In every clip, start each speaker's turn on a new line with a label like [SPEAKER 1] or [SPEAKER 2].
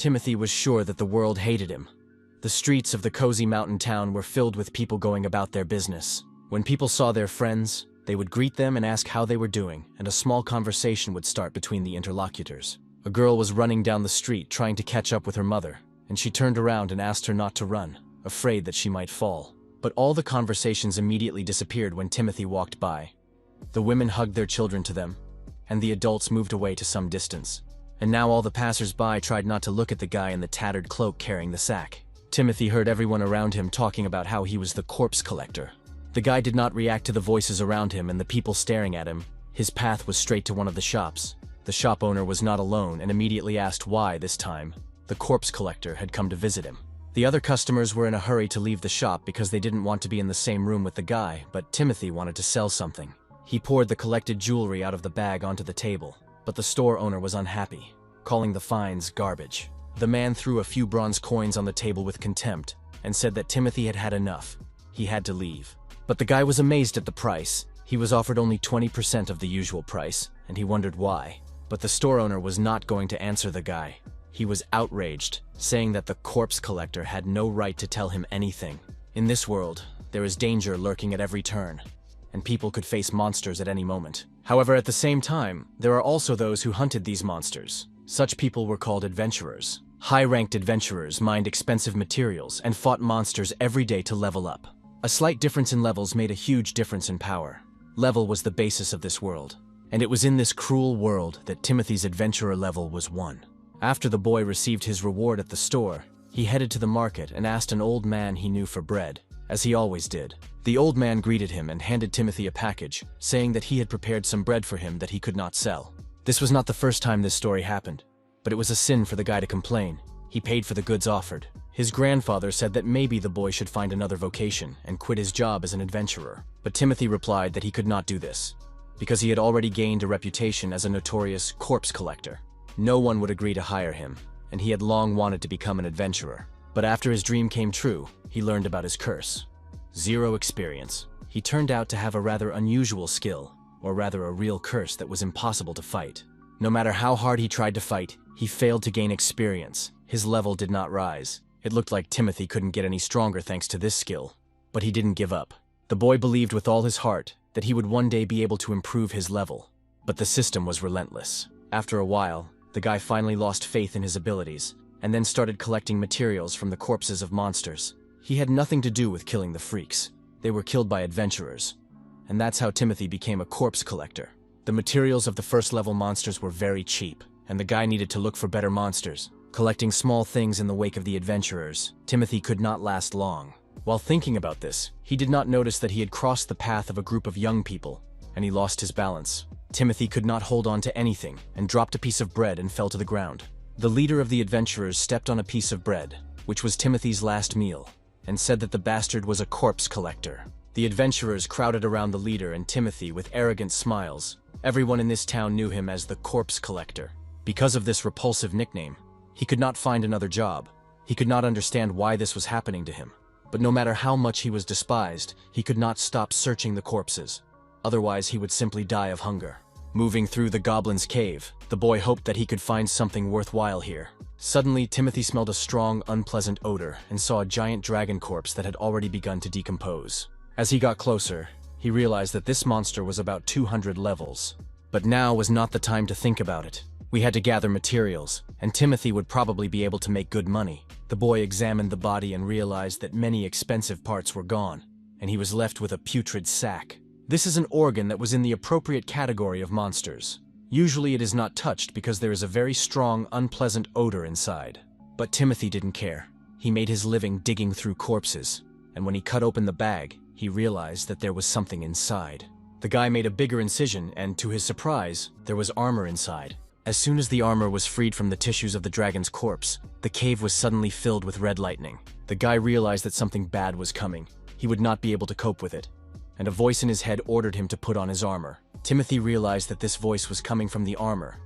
[SPEAKER 1] Timothy was sure that the world hated him. The streets of the cozy mountain town were filled with people going about their business. When people saw their friends, they would greet them and ask how they were doing, and a small conversation would start between the interlocutors. A girl was running down the street trying to catch up with her mother, and she turned around and asked her not to run, afraid that she might fall. But all the conversations immediately disappeared when Timothy walked by. The women hugged their children to them, and the adults moved away to some distance. And now all the passers-by tried not to look at the guy in the tattered cloak carrying the sack. Timothy heard everyone around him talking about how he was the corpse collector. The guy did not react to the voices around him and the people staring at him. His path was straight to one of the shops. The shop owner was not alone and immediately asked why, this time, the corpse collector had come to visit him. The other customers were in a hurry to leave the shop because they didn't want to be in the same room with the guy, but Timothy wanted to sell something. He poured the collected jewelry out of the bag onto the table, but the store owner was unhappy, calling the finds garbage. The man threw a few bronze coins on the table with contempt and said that Timothy had had enough. He had to leave. But the guy was amazed at the price. He was offered only 20% of the usual price, and he wondered why. But the store owner was not going to answer the guy. He was outraged, saying that the corpse collector had no right to tell him anything. In this world, there is danger lurking at every turn, and people could face monsters at any moment. However, at the same time, there are also those who hunted these monsters. Such people were called adventurers. High-ranked adventurers mined expensive materials and fought monsters every day to level up. A slight difference in levels made a huge difference in power. Level was the basis of this world, and it was in this cruel world that Timothy's adventurer level was 1. After the boy received his reward at the store, he headed to the market and asked an old man he knew for bread, as he always did. The old man greeted him and handed Timothy a package, saying that he had prepared some bread for him that he could not sell. This was not the first time this story happened, but it was a sin for the guy to complain. He paid for the goods offered. His grandfather said that maybe the boy should find another vocation and quit his job as an adventurer. But Timothy replied that he could not do this, because he had already gained a reputation as a notorious corpse collector. No one would agree to hire him, and he had long wanted to become an adventurer. But after his dream came true, he learned about his curse. 0 experience. He turned out to have a rather unusual skill, or rather a real curse that was impossible to fight. No matter how hard he tried to fight, he failed to gain experience. His level did not rise. It looked like Timothy couldn't get any stronger thanks to this skill. But he didn't give up. The boy believed with all his heart that he would one day be able to improve his level. But the system was relentless. After a while, the guy finally lost faith in his abilities, and then started collecting materials from the corpses of monsters. He had nothing to do with killing the freaks. They were killed by adventurers. And that's how Timothy became a corpse collector. The materials of the first-level monsters were very cheap, and the guy needed to look for better monsters. Collecting small things in the wake of the adventurers, Timothy could not last long. While thinking about this, he did not notice that he had crossed the path of a group of young people, and he lost his balance. Timothy could not hold on to anything, and dropped a piece of bread and fell to the ground. The leader of the adventurers stepped on a piece of bread, which was Timothy's last meal, and said that the bastard was a corpse collector. The adventurers crowded around the leader and Timothy with arrogant smiles. Everyone in this town knew him as the corpse collector. Because of this repulsive nickname, he could not find another job. He could not understand why this was happening to him. But no matter how much he was despised, he could not stop searching the corpses. Otherwise, he would simply die of hunger. Moving through the goblin's cave, the boy hoped that he could find something worthwhile here. Suddenly, Timothy smelled a strong, unpleasant odor and saw a giant dragon corpse that had already begun to decompose. As he got closer, he realized that this monster was about 200 levels. But now was not the time to think about it. We had to gather materials, and Timothy would probably be able to make good money. The boy examined the body and realized that many expensive parts were gone, and he was left with a putrid sack. This is an organ that was in the appropriate category of monsters. Usually it is not touched because there is a very strong, unpleasant odor inside. But Timothy didn't care. He made his living digging through corpses, and when he cut open the bag, he realized that there was something inside. The guy made a bigger incision, and to his surprise, there was armor inside. As soon as the armor was freed from the tissues of the dragon's corpse, the cave was suddenly filled with red lightning. The guy realized that something bad was coming. He would not be able to cope with it, and a voice in his head ordered him to put on his armor. Timothy realized that this voice was coming from the armor,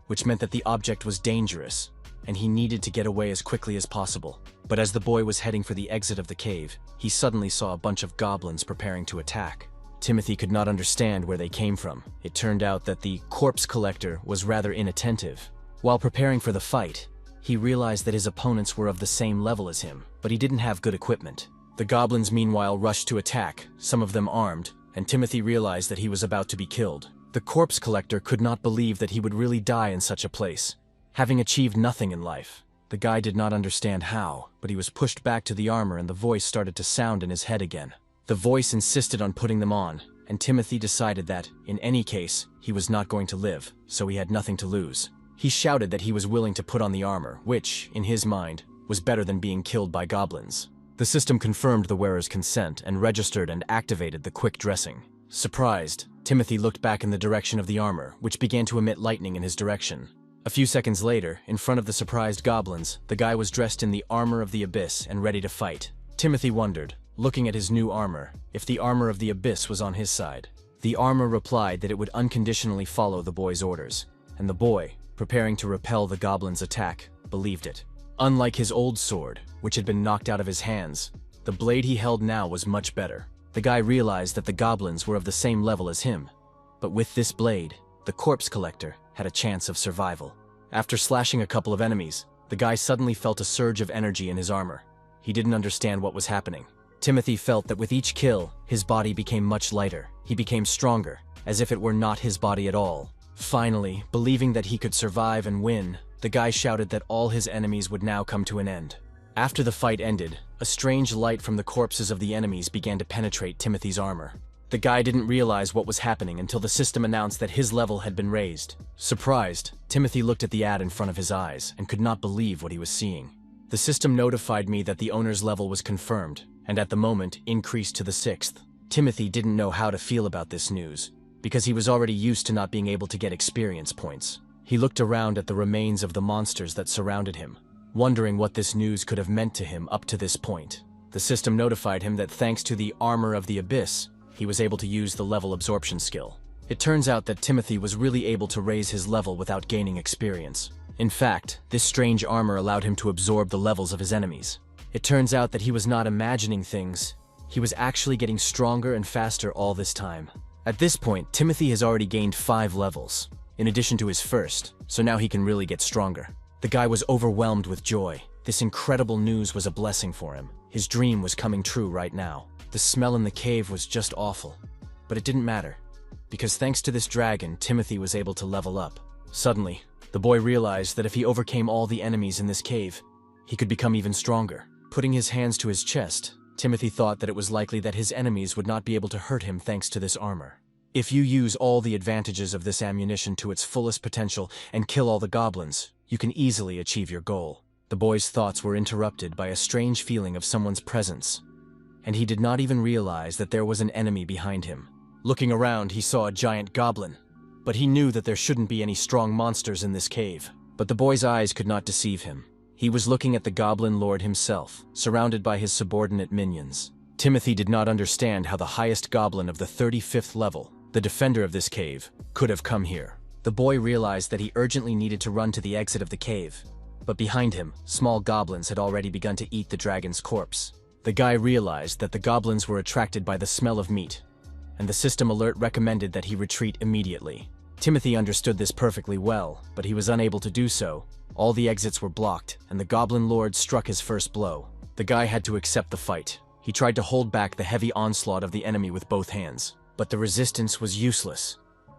[SPEAKER 1] which meant that the object was dangerous, and he needed to get away as quickly as possible. But as the boy was heading for the exit of the cave, he suddenly saw a bunch of goblins preparing to attack. Timothy could not understand where they came from. It turned out that the corpse collector was rather inattentive. While preparing for the fight, he realized that his opponents were of the same level as him, but he didn't have good equipment. The goblins meanwhile rushed to attack, some of them armed, and Timothy realized that he was about to be killed. The corpse collector could not believe that he would really die in such a place, having achieved nothing in life. The guy did not understand how, but he was pushed back to the armor and the voice started to sound in his head again. The voice insisted on putting them on, and Timothy decided that, in any case, he was not going to live, so he had nothing to lose. He shouted that he was willing to put on the armor, which, in his mind, was better than being killed by goblins. The system confirmed the wearer's consent and registered and activated the quick dressing. Surprised, Timothy looked back in the direction of the armor, which began to emit lightning in his direction. A few seconds later, in front of the surprised goblins, the guy was dressed in the armor of the abyss and ready to fight. Timothy wondered, looking at his new armor, if the armor of the abyss was on his side. The armor replied that it would unconditionally follow the boy's orders, and the boy, preparing to repel the goblin's attack, believed it. Unlike his old sword, which had been knocked out of his hands, the blade he held now was much better. The guy realized that the goblins were of the same level as him, but with this blade, the corpse collector had a chance of survival. After slashing a couple of enemies, the guy suddenly felt a surge of energy in his armor. He didn't understand what was happening. Timothy felt that with each kill, his body became much lighter. He became stronger, as if it were not his body at all. Finally, believing that he could survive and win, the guy shouted that all his enemies would now come to an end. After the fight ended, a strange light from the corpses of the enemies began to penetrate Timothy's armor. The guy didn't realize what was happening until the system announced that his level had been raised. Surprised, Timothy looked at the ad in front of his eyes and could not believe what he was seeing. The system notified me that the owner's level was confirmed, and at the moment increased to the 6th. Timothy didn't know how to feel about this news, because he was already used to not being able to get experience points. He looked around at the remains of the monsters that surrounded him, wondering what this news could have meant to him up to this point. The system notified him that thanks to the armor of the abyss, he was able to use the level absorption skill. It turns out that Timothy was really able to raise his level without gaining experience. In fact, this strange armor allowed him to absorb the levels of his enemies. It turns out that he was not imagining things. He was actually getting stronger and faster all this time. At this point, Timothy has already gained 5 levels, in addition to his first, so now he can really get stronger. The guy was overwhelmed with joy. This incredible news was a blessing for him. His dream was coming true right now. The smell in the cave was just awful, but it didn't matter, because thanks to this dragon, Timothy was able to level up. Suddenly, the boy realized that if he overcame all the enemies in this cave, he could become even stronger. Putting his hands to his chest, Timothy thought that it was likely that his enemies would not be able to hurt him thanks to this armor. If you use all the advantages of this ammunition to its fullest potential and kill all the goblins, you can easily achieve your goal. The boy's thoughts were interrupted by a strange feeling of someone's presence, and he did not even realize that there was an enemy behind him. Looking around, he saw a giant goblin, but he knew that there shouldn't be any strong monsters in this cave. But the boy's eyes could not deceive him. He was looking at the Goblin Lord himself, surrounded by his subordinate minions. Timothy did not understand how the highest goblin of the 35th level, the defender of this cave, could have come here. The boy realized that he urgently needed to run to the exit of the cave, but behind him, small goblins had already begun to eat the dragon's corpse. The guy realized that the goblins were attracted by the smell of meat, and the system alert recommended that he retreat immediately. Timothy understood this perfectly well, but he was unable to do so. All the exits were blocked, and the Goblin Lord struck his first blow. The guy had to accept the fight. He tried to hold back the heavy onslaught of the enemy with both hands, but the resistance was useless,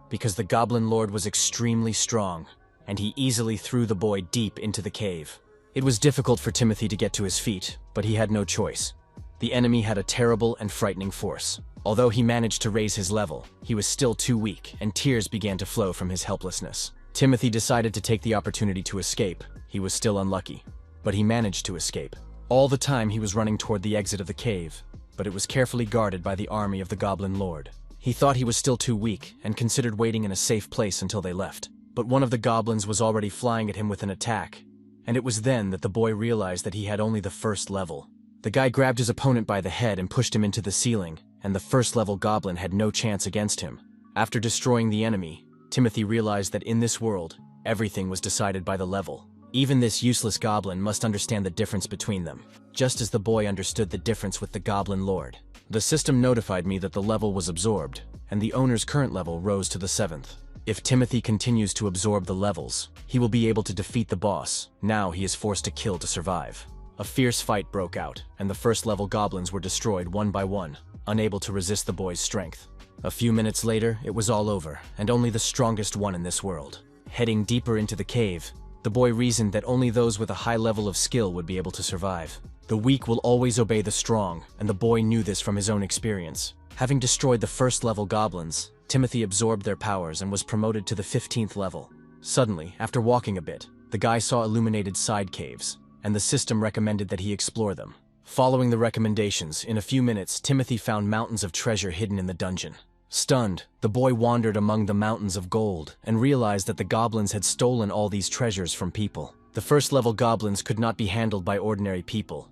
[SPEAKER 1] because the Goblin Lord was extremely strong, and he easily threw the boy deep into the cave. It was difficult for Timothy to get to his feet, but he had no choice. The enemy had a terrible and frightening force. Although he managed to raise his level, he was still too weak, and tears began to flow from his helplessness. Timothy decided to take the opportunity to escape. He was still unlucky, but he managed to escape. All the time he was running toward the exit of the cave, but it was carefully guarded by the army of the Goblin Lord. He thought he was still too weak, and considered waiting in a safe place until they left. But one of the goblins was already flying at him with an attack, and it was then that the boy realized that he had only the first level. The guy grabbed his opponent by the head and pushed him into the ceiling, and the first-level goblin had no chance against him. After destroying the enemy, Timothy realized that in this world, everything was decided by the level. Even this useless goblin must understand the difference between them, just as the boy understood the difference with the Goblin Lord. The system notified me that the level was absorbed, and the owner's current level rose to the 7th. If Timothy continues to absorb the levels, he will be able to defeat the boss. Now he is forced to kill to survive. A fierce fight broke out, and the first-level goblins were destroyed one by one, unable to resist the boy's strength. A few minutes later, it was all over, and only the strongest won in this world. Heading deeper into the cave, the boy reasoned that only those with a high level of skill would be able to survive. The weak will always obey the strong, and the boy knew this from his own experience. Having destroyed the first-level goblins, Timothy absorbed their powers and was promoted to the 15th level. Suddenly, after walking a bit, the guy saw illuminated side caves, and the system recommended that he explore them. Following the recommendations, in a few minutes, Timothy found mountains of treasure hidden in the dungeon. Stunned, the boy wandered among the mountains of gold and realized that the goblins had stolen all these treasures from people. The first-level goblins could not be handled by ordinary people,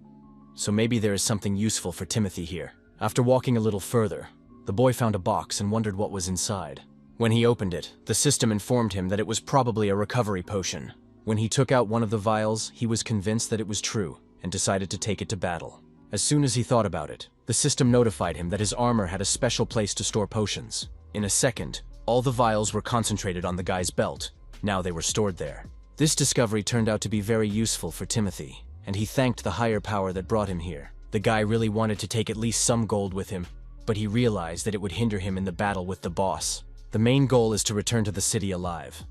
[SPEAKER 1] so maybe there is something useful for Timothy here. After walking a little further, the boy found a box and wondered what was inside. When he opened it, the system informed him that it was probably a recovery potion. When he took out one of the vials, he was convinced that it was true and decided to take it to battle. As soon as he thought about it, the system notified him that his armor had a special place to store potions. In a second, all the vials were concentrated on the guy's belt. Now they were stored there. This discovery turned out to be very useful for Timothy, and he thanked the higher power that brought him here. The guy really wanted to take at least some gold with him, but he realized that it would hinder him in the battle with the boss. The main goal is to return to the city alive.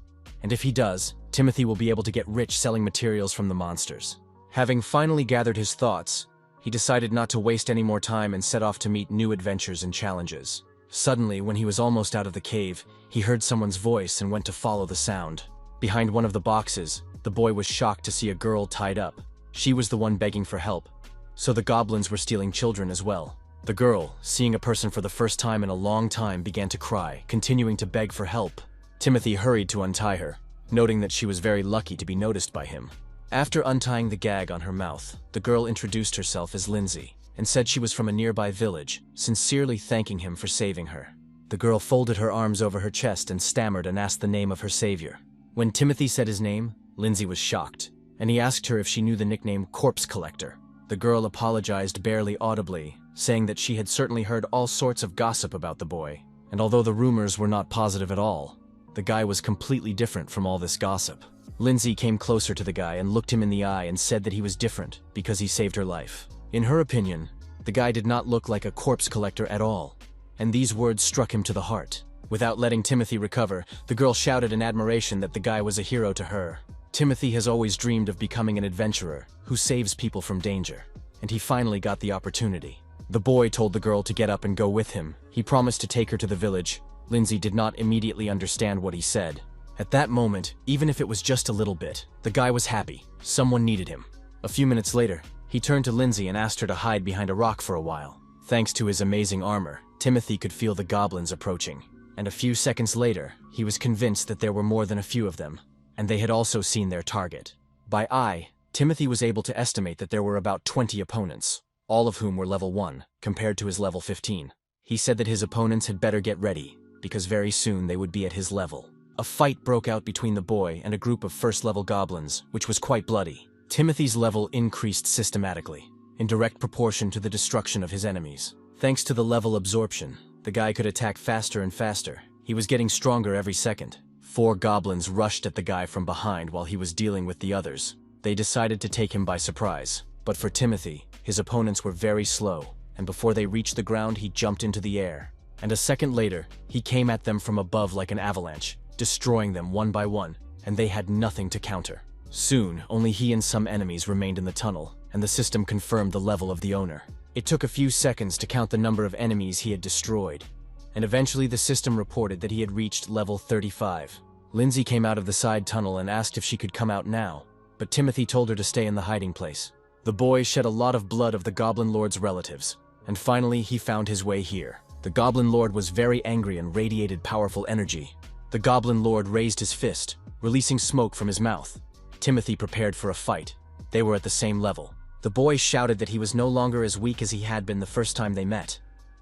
[SPEAKER 1] And if he does, Timothy will be able to get rich selling materials from the monsters. Having finally gathered his thoughts, he decided not to waste any more time and set off to meet new adventures and challenges. Suddenly, when he was almost out of the cave, he heard someone's voice and went to follow the sound. Behind one of the boxes, the boy was shocked to see a girl tied up. She was the one begging for help, so the goblins were stealing children as well. The girl, seeing a person for the first time in a long time, began to cry, continuing to beg for help. Timothy hurried to untie her, noting that she was very lucky to be noticed by him. After untying the gag on her mouth, the girl introduced herself as Lindsay and said she was from a nearby village, sincerely thanking him for saving her. The girl folded her arms over her chest and stammered and asked the name of her savior. When Timothy said his name, Lindsay was shocked, and he asked her if she knew the nickname Corpse Collector. The girl apologized barely audibly, saying that she had certainly heard all sorts of gossip about the boy, and although the rumors were not positive at all, the guy was completely different from all this gossip. Lindsay came closer to the guy and looked him in the eye and said that he was different because he saved her life. In her opinion, the guy did not look like a corpse collector at all, and these words struck him to the heart. Without letting Timothy recover, the girl shouted in admiration that the guy was a hero to her. Timothy has always dreamed of becoming an adventurer who saves people from danger, and he finally got the opportunity. The boy told the girl to get up and go with him. He promised to take her to the village. Lindsay did not immediately understand what he said. At that moment, even if it was just a little bit, the guy was happy. Someone needed him. A few minutes later, he turned to Lindsay and asked her to hide behind a rock for a while. Thanks to his amazing armor, Timothy could feel the goblins approaching. And a few seconds later, he was convinced that there were more than a few of them, and they had also seen their target. By eye, Timothy was able to estimate that there were about 20 opponents, all of whom were level 1, compared to his level 15. He said that his opponents had better get ready, because very soon they would be at his level. A fight broke out between the boy and a group of first-level goblins, which was quite bloody. Timothy's level increased systematically, in direct proportion to the destruction of his enemies. Thanks to the level absorption, the guy could attack faster and faster. He was getting stronger every second. 4 goblins rushed at the guy from behind while he was dealing with the others. They decided to take him by surprise. But for Timothy, his opponents were very slow, and before they reached the ground, he jumped into the air. And a second later, he came at them from above like an avalanche, destroying them one by one, and they had nothing to counter. Soon, only he and some enemies remained in the tunnel, and the system confirmed the level of the owner. It took a few seconds to count the number of enemies he had destroyed, and eventually the system reported that he had reached level 35. Lindsay came out of the side tunnel and asked if she could come out now, but Timothy told her to stay in the hiding place. The boy shed a lot of blood of the Goblin Lord's relatives, and finally he found his way here. The Goblin Lord was very angry and radiated powerful energy. The Goblin Lord raised his fist, releasing smoke from his mouth. Timothy prepared for a fight. They were at the same level. The boy shouted that he was no longer as weak as he had been the first time they met,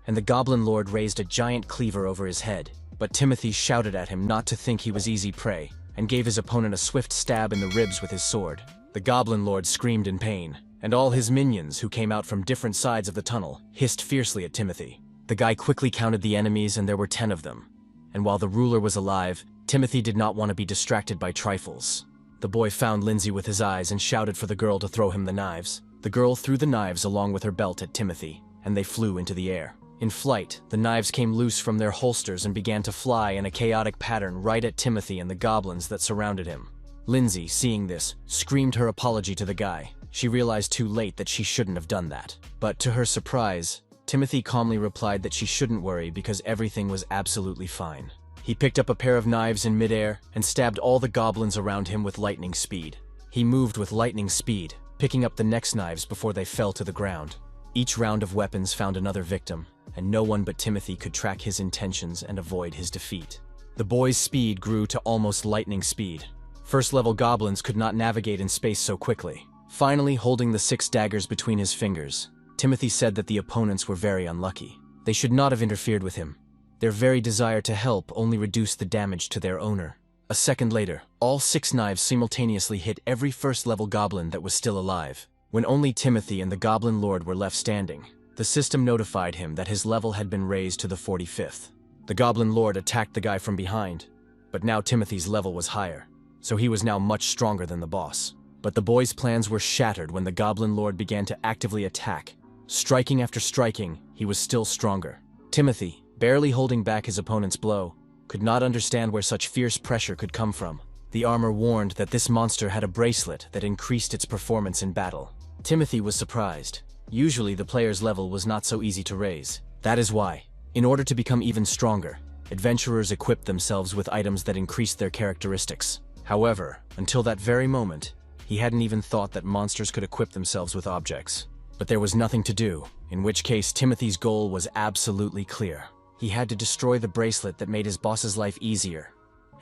[SPEAKER 1] and the Goblin Lord raised a giant cleaver over his head. But Timothy shouted at him not to think he was easy prey, and gave his opponent a swift stab in the ribs with his sword. The Goblin Lord screamed in pain, and all his minions, who came out from different sides of the tunnel, hissed fiercely at Timothy. The guy quickly counted the enemies, and there were 10 of them. And while the ruler was alive, Timothy did not want to be distracted by trifles. The boy found Lindsay with his eyes and shouted for the girl to throw him the knives. The girl threw the knives along with her belt at Timothy, and they flew into the air. In flight, the knives came loose from their holsters and began to fly in a chaotic pattern right at Timothy and the goblins that surrounded him. Lindsay, seeing this, screamed her apology to the guy. She realized too late that she shouldn't have done that. But to her surprise, Timothy calmly replied that she shouldn't worry because everything was absolutely fine. He picked up a pair of knives in midair and stabbed all the goblins around him with lightning speed. He moved with lightning speed, picking up the next knives before they fell to the ground. Each round of weapons found another victim, and no one but Timothy could track his intentions and avoid his defeat. The boy's speed grew to almost lightning speed. First-level goblins could not navigate in space so quickly. Finally, holding the 6 daggers between his fingers, Timothy said that the opponents were very unlucky. They should not have interfered with him. Their very desire to help only reduced the damage to their owner. A second later, all 6 knives simultaneously hit every first-level goblin that was still alive. When only Timothy and the Goblin Lord were left standing, the system notified him that his level had been raised to the 45th. The Goblin Lord attacked the guy from behind, but now Timothy's level was higher, so he was now much stronger than the boss. But the boy's plans were shattered when the Goblin Lord began to actively attack. Striking after striking, he was still stronger. Timothy, barely holding back his opponent's blow, could not understand where such fierce pressure could come from. The armor warned that this monster had a bracelet that increased its performance in battle. Timothy was surprised. Usually the player's level was not so easy to raise. That is why, in order to become even stronger, adventurers equipped themselves with items that increased their characteristics. However, until that very moment, he hadn't even thought that monsters could equip themselves with objects. But there was nothing to do, in which case Timothy's goal was absolutely clear. He had to destroy the bracelet that made his boss's life easier,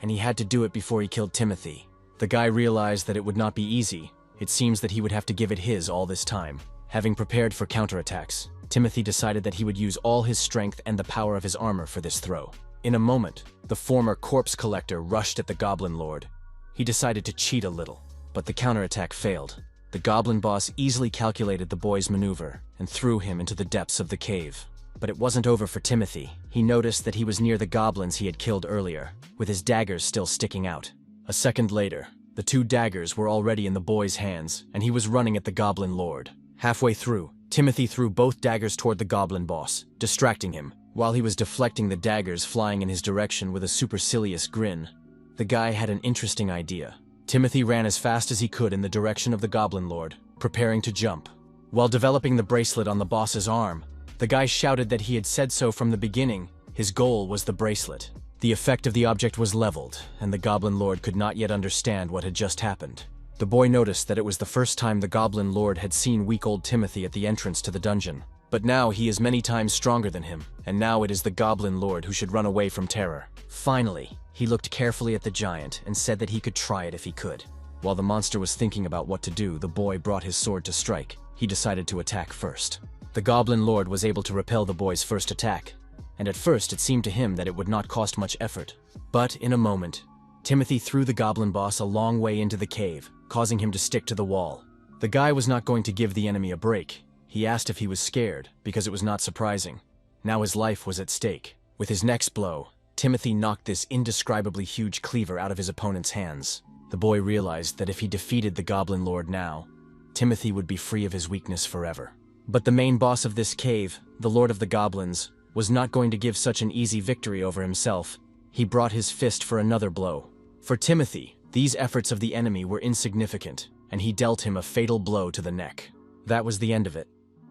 [SPEAKER 1] and he had to do it before he killed Timothy. The guy realized that it would not be easy. It seems that he would have to give it his all this time. Having prepared for counterattacks, Timothy decided that he would use all his strength and the power of his armor for this throw. In a moment, the former corpse collector rushed at the Goblin Lord. He decided to cheat a little, but the counterattack failed. The Goblin boss easily calculated the boy's maneuver and threw him into the depths of the cave. But it wasn't over for Timothy. He noticed that he was near the goblins he had killed earlier, with his daggers still sticking out. A second later, the 2 daggers were already in the boy's hands, and he was running at the Goblin Lord. Halfway through, Timothy threw both daggers toward the Goblin boss, distracting him, while he was deflecting the daggers flying in his direction with a supercilious grin. The guy had an interesting idea. Timothy ran as fast as he could in the direction of the Goblin Lord, preparing to jump. While developing the bracelet on the boss's arm, the guy shouted that he had said so from the beginning. His goal was the bracelet. The effect of the object was leveled, and the Goblin Lord could not yet understand what had just happened. The boy noticed that it was the first time the Goblin Lord had seen weak old Timothy at the entrance to the dungeon. But now he is many times stronger than him, and now it is the Goblin Lord who should run away from terror. Finally, he looked carefully at the giant and said that he could try it if he could. While the monster was thinking about what to do, the boy brought his sword to strike. He decided to attack first. The Goblin Lord was able to repel the boy's first attack, and at first it seemed to him that it would not cost much effort. But in a moment, Timothy threw the Goblin boss a long way into the cave, causing him to stick to the wall. The guy was not going to give the enemy a break. He asked if he was scared, because it was not surprising. Now his life was at stake. With his next blow, Timothy knocked this indescribably huge cleaver out of his opponent's hands. The boy realized that if he defeated the Goblin Lord now, Timothy would be free of his weakness forever. But the main boss of this cave, the Lord of the Goblins, was not going to give such an easy victory over himself. He brought his fist for another blow. For Timothy, these efforts of the enemy were insignificant, and he dealt him a fatal blow to the neck. That was the end of it.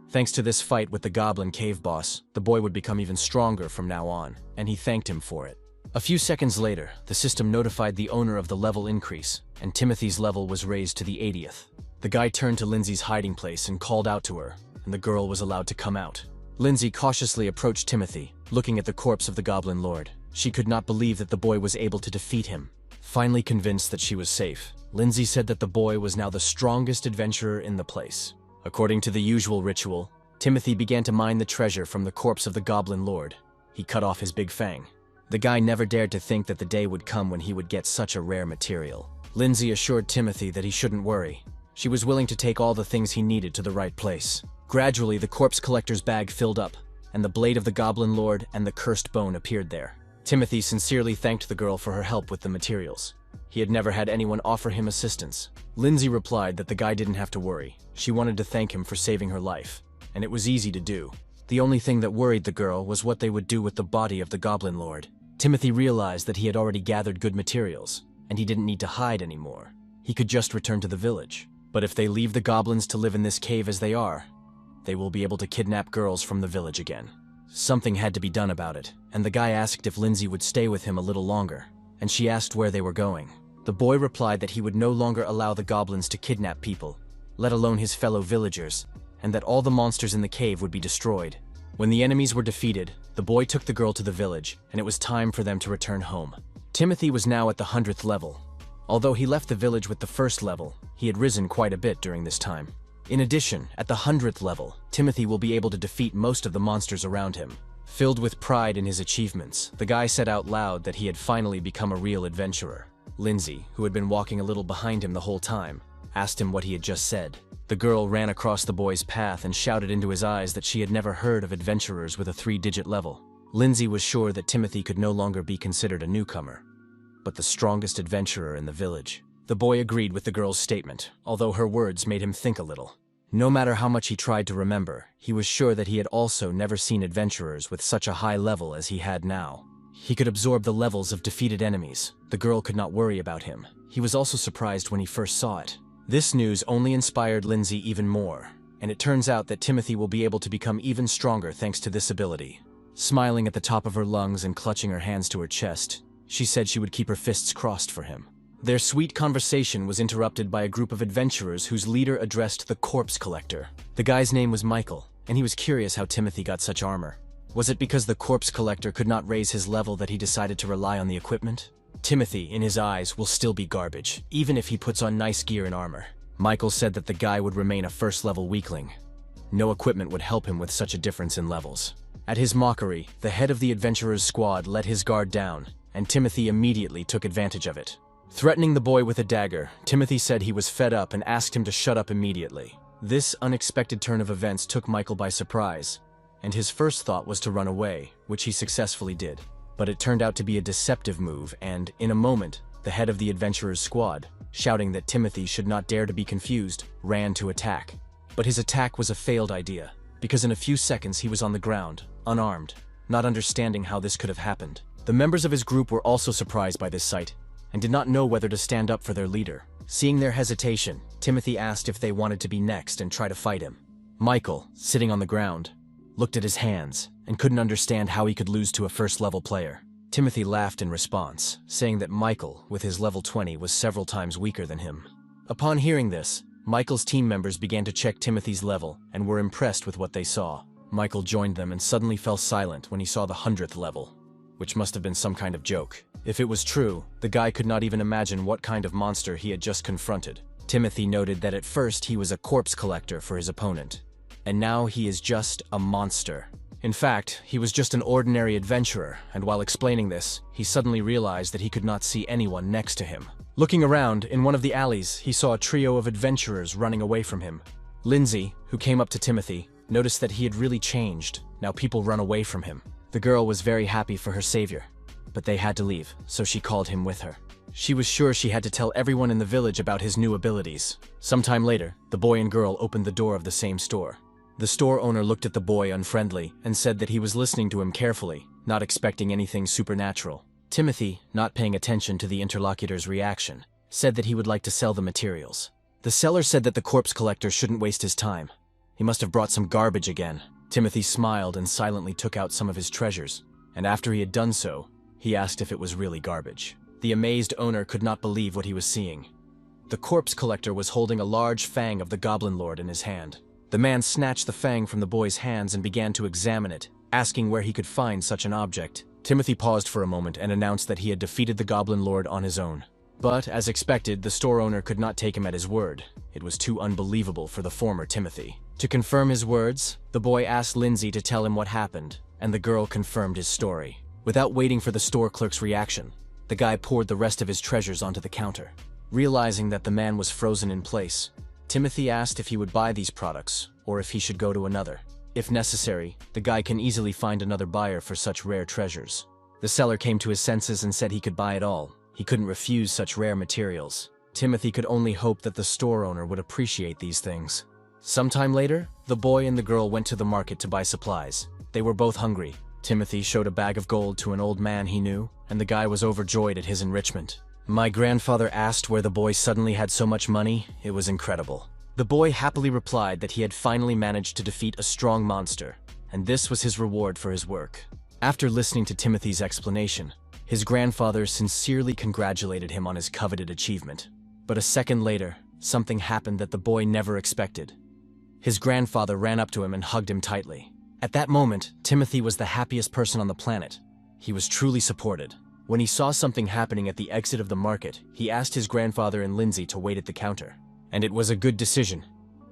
[SPEAKER 1] Thanks to this fight with the Goblin cave boss, the boy would become even stronger from now on, and he thanked him for it. A few seconds later, the system notified the owner of the level increase, and Timothy's level was raised to the 80th. The guy turned to Lindsay's hiding place and called out to her, and the girl was allowed to come out. Lindsay cautiously approached Timothy, looking at the corpse of the Goblin Lord. She could not believe that the boy was able to defeat him. Finally convinced that she was safe, Lindsay said that the boy was now the strongest adventurer in the place. According to the usual ritual, Timothy began to mine the treasure from the corpse of the Goblin Lord. He cut off his big fang. The guy never dared to think that the day would come when he would get such a rare material. Lindsay assured Timothy that he shouldn't worry. She was willing to take all the things he needed to the right place. Gradually, the corpse collector's bag filled up, and the blade of the Goblin Lord and the cursed bone appeared there. Timothy sincerely thanked the girl for her help with the materials. He had never had anyone offer him assistance. Lindsay replied that the guy didn't have to worry. She wanted to thank him for saving her life, and it was easy to do. The only thing that worried the girl was what they would do with the body of the Goblin Lord. Timothy realized that he had already gathered good materials, and he didn't need to hide anymore. He could just return to the village. But if they leave the goblins to live in this cave as they are, they will be able to kidnap girls from the village again. Something had to be done about it, and the guy asked if Lindsay would stay with him a little longer, and she asked where they were going. The boy replied that he would no longer allow the goblins to kidnap people, let alone his fellow villagers, and that all the monsters in the cave would be destroyed. When the enemies were defeated, the boy took the girl to the village, and it was time for them to return home. Timothy was now at the 100th level. Although he left the village with the 1st level, he had risen quite a bit during this time. In addition, at the 100th level, Timothy will be able to defeat most of the monsters around him. Filled with pride in his achievements, the guy said out loud that he had finally become a real adventurer. Lindsay, who had been walking a little behind him the whole time, asked him what he had just said. The girl ran across the boy's path and shouted into his eyes that she had never heard of adventurers with a 3-digit level. Lindsay was sure that Timothy could no longer be considered a newcomer, but the strongest adventurer in the village. The boy agreed with the girl's statement, although her words made him think a little. No matter how much he tried to remember, he was sure that he had also never seen adventurers with such a high level as he had now. He could absorb the levels of defeated enemies. The girl could not worry about him. He was also surprised when he first saw it. This news only inspired Lindsay even more, and it turns out that Timothy will be able to become even stronger thanks to this ability. Smiling at the top of her lungs and clutching her hands to her chest, she said she would keep her fists crossed for him. Their sweet conversation was interrupted by a group of adventurers whose leader addressed the corpse collector. The guy's name was Michael, and he was curious how Timothy got such armor. Was it because the corpse collector could not raise his level that he decided to rely on the equipment? Timothy, in his eyes, will still be garbage, even if he puts on nice gear and armor. Michael said that the guy would remain a 1st-level weakling. No equipment would help him with such a difference in levels. At his mockery, the head of the adventurers' squad let his guard down, and Timothy immediately took advantage of it. Threatening the boy with a dagger, Timothy said he was fed up and asked him to shut up immediately. This unexpected turn of events took Michael by surprise, and his first thought was to run away, which he successfully did. But it turned out to be a deceptive move, and, in a moment, the head of the adventurers' squad, shouting that Timothy should not dare to be confused, ran to attack. But his attack was a failed idea, because in a few seconds he was on the ground, unarmed, not understanding how this could have happened. The members of his group were also surprised by this sight, and did not know whether to stand up for their leader. Seeing their hesitation, Timothy asked if they wanted to be next and try to fight him. Michael, sitting on the ground, looked at his hands and couldn't understand how he could lose to a 1st-level player. Timothy laughed in response, saying that Michael, with his level 20, was several times weaker than him. Upon hearing this, Michael's team members began to check Timothy's level and were impressed with what they saw. Michael joined them and suddenly fell silent when he saw the 100th level, which must have been some kind of joke. If it was true, the guy could not even imagine what kind of monster he had just confronted. Timothy noted that at first he was a corpse collector for his opponent, and now he is just a monster. In fact, he was just an ordinary adventurer, and while explaining this, he suddenly realized that he could not see anyone next to him. Looking around, in one of the alleys, he saw a trio of adventurers running away from him. Lindsay, who came up to Timothy, noticed that he had really changed. Now people run away from him. The girl was very happy for her savior, but they had to leave, so she called him with her. She was sure she had to tell everyone in the village about his new abilities. Sometime later, the boy and girl opened the door of the same store. The store owner looked at the boy unfriendly and said that he was listening to him carefully, not expecting anything supernatural. Timothy, not paying attention to the interlocutor's reaction, said that he would like to sell the materials. The seller said that the corpse collector shouldn't waste his time. He must have brought some garbage again. Timothy smiled and silently took out some of his treasures, and after he had done so, he asked if it was really garbage. The amazed owner could not believe what he was seeing. The corpse collector was holding a large fang of the Goblin Lord in his hand. The man snatched the fang from the boy's hands and began to examine it, asking where he could find such an object. Timothy paused for a moment and announced that he had defeated the Goblin Lord on his own. But, as expected, the store owner could not take him at his word. It was too unbelievable for the former Timothy. To confirm his words, the boy asked Lindsay to tell him what happened, and the girl confirmed his story. Without waiting for the store clerk's reaction, the guy poured the rest of his treasures onto the counter. Realizing that the man was frozen in place, Timothy asked if he would buy these products, or if he should go to another. If necessary, the guy can easily find another buyer for such rare treasures. The The seller came to his senses and said he could buy it all. He couldn't refuse such rare materials. Timothy could only hope that the store owner would appreciate these things. Sometime later, the boy and the girl went to the market to buy supplies. They were both hungry. Timothy showed a bag of gold to an old man he knew, and the guy was overjoyed at his enrichment. My grandfather asked where the boy suddenly had so much money. It was incredible. The boy happily replied that he had finally managed to defeat a strong monster, and this was his reward for his work. After listening to Timothy's explanation, his grandfather sincerely congratulated him on his coveted achievement. But a second later, something happened that the boy never expected. His grandfather ran up to him and hugged him tightly. At that moment, Timothy was the happiest person on the planet. He was truly supported. When he saw something happening at the exit of the market, he asked his grandfather and Lindsay to wait at the counter. And it was a good decision,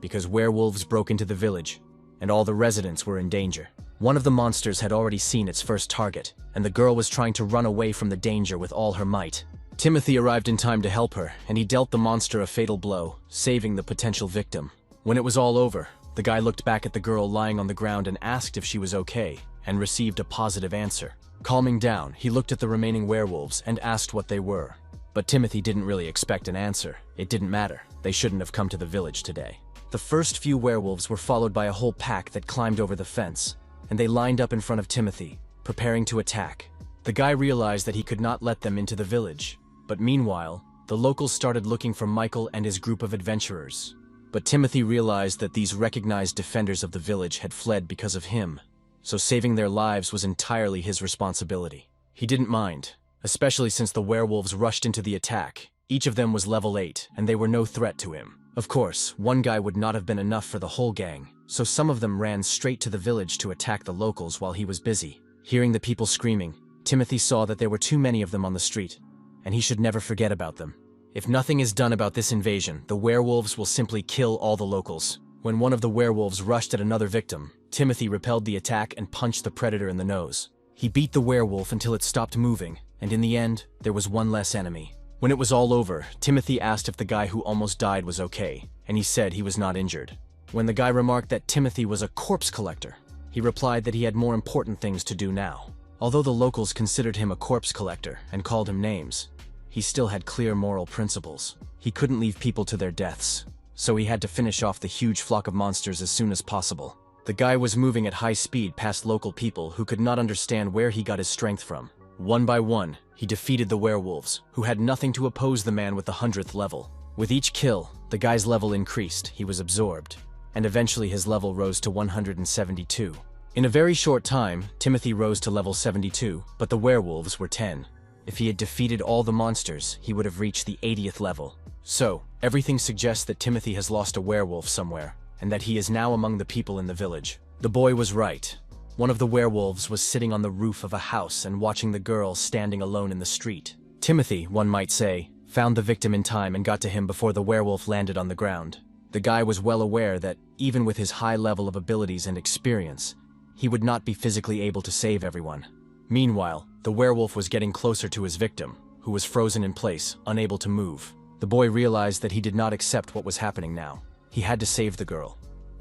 [SPEAKER 1] because werewolves broke into the village, and all the residents were in danger. One of the monsters had already seen its first target, and the girl was trying to run away from the danger with all her might. Timothy arrived in time to help her, and he dealt the monster a fatal blow, saving the potential victim. When it was all over, the guy looked back at the girl lying on the ground and asked if she was okay, and received a positive answer. Calming down, he looked at the remaining werewolves and asked what they were. But Timothy didn't really expect an answer. It didn't matter. They shouldn't have come to the village today. The first few werewolves were followed by a whole pack that climbed over the fence, and they lined up in front of Timothy, preparing to attack. The guy realized that he could not let them into the village. But meanwhile, the locals started looking for Michael and his group of adventurers. But Timothy realized that these recognized defenders of the village had fled because of him, so saving their lives was entirely his responsibility. He didn't mind, especially since the werewolves rushed into the attack. Each of them was level 8, and they were no threat to him. Of course, one guy would not have been enough for the whole gang, so some of them ran straight to the village to attack the locals while he was busy. Hearing the people screaming, Timothy saw that there were too many of them on the street, and he should never forget about them. If nothing is done about this invasion, the werewolves will simply kill all the locals. When one of the werewolves rushed at another victim, Timothy repelled the attack and punched the predator in the nose. He beat the werewolf until it stopped moving, and in the end, there was one less enemy. When it was all over, Timothy asked if the guy who almost died was okay, and he said he was not injured. When the guy remarked that Timothy was a corpse collector, he replied that he had more important things to do now. Although the locals considered him a corpse collector and called him names, he still had clear moral principles. He couldn't leave people to their deaths, so he had to finish off the huge flock of monsters as soon as possible. The guy was moving at high speed past local people who could not understand where he got his strength from. One by one, he defeated the werewolves, who had nothing to oppose the man with the 100th level. With each kill, the guy's level increased, he was absorbed, and eventually his level rose to 172. In a very short time, Timothy rose to level 72, but the werewolves were 10. If he had defeated all the monsters, he would have reached the 80th level. So, everything suggests that Timothy has lost a werewolf somewhere, and that he is now among the people in the village. The boy was right. One of the werewolves was sitting on the roof of a house and watching the girl standing alone in the street. Timothy, one might say, found the victim in time and got to him before the werewolf landed on the ground. The guy was well aware that, even with his high level of abilities and experience, he would not be physically able to save everyone. Meanwhile, the werewolf was getting closer to his victim, who was frozen in place, unable to move. The boy realized that he did not accept what was happening now. He had to save the girl.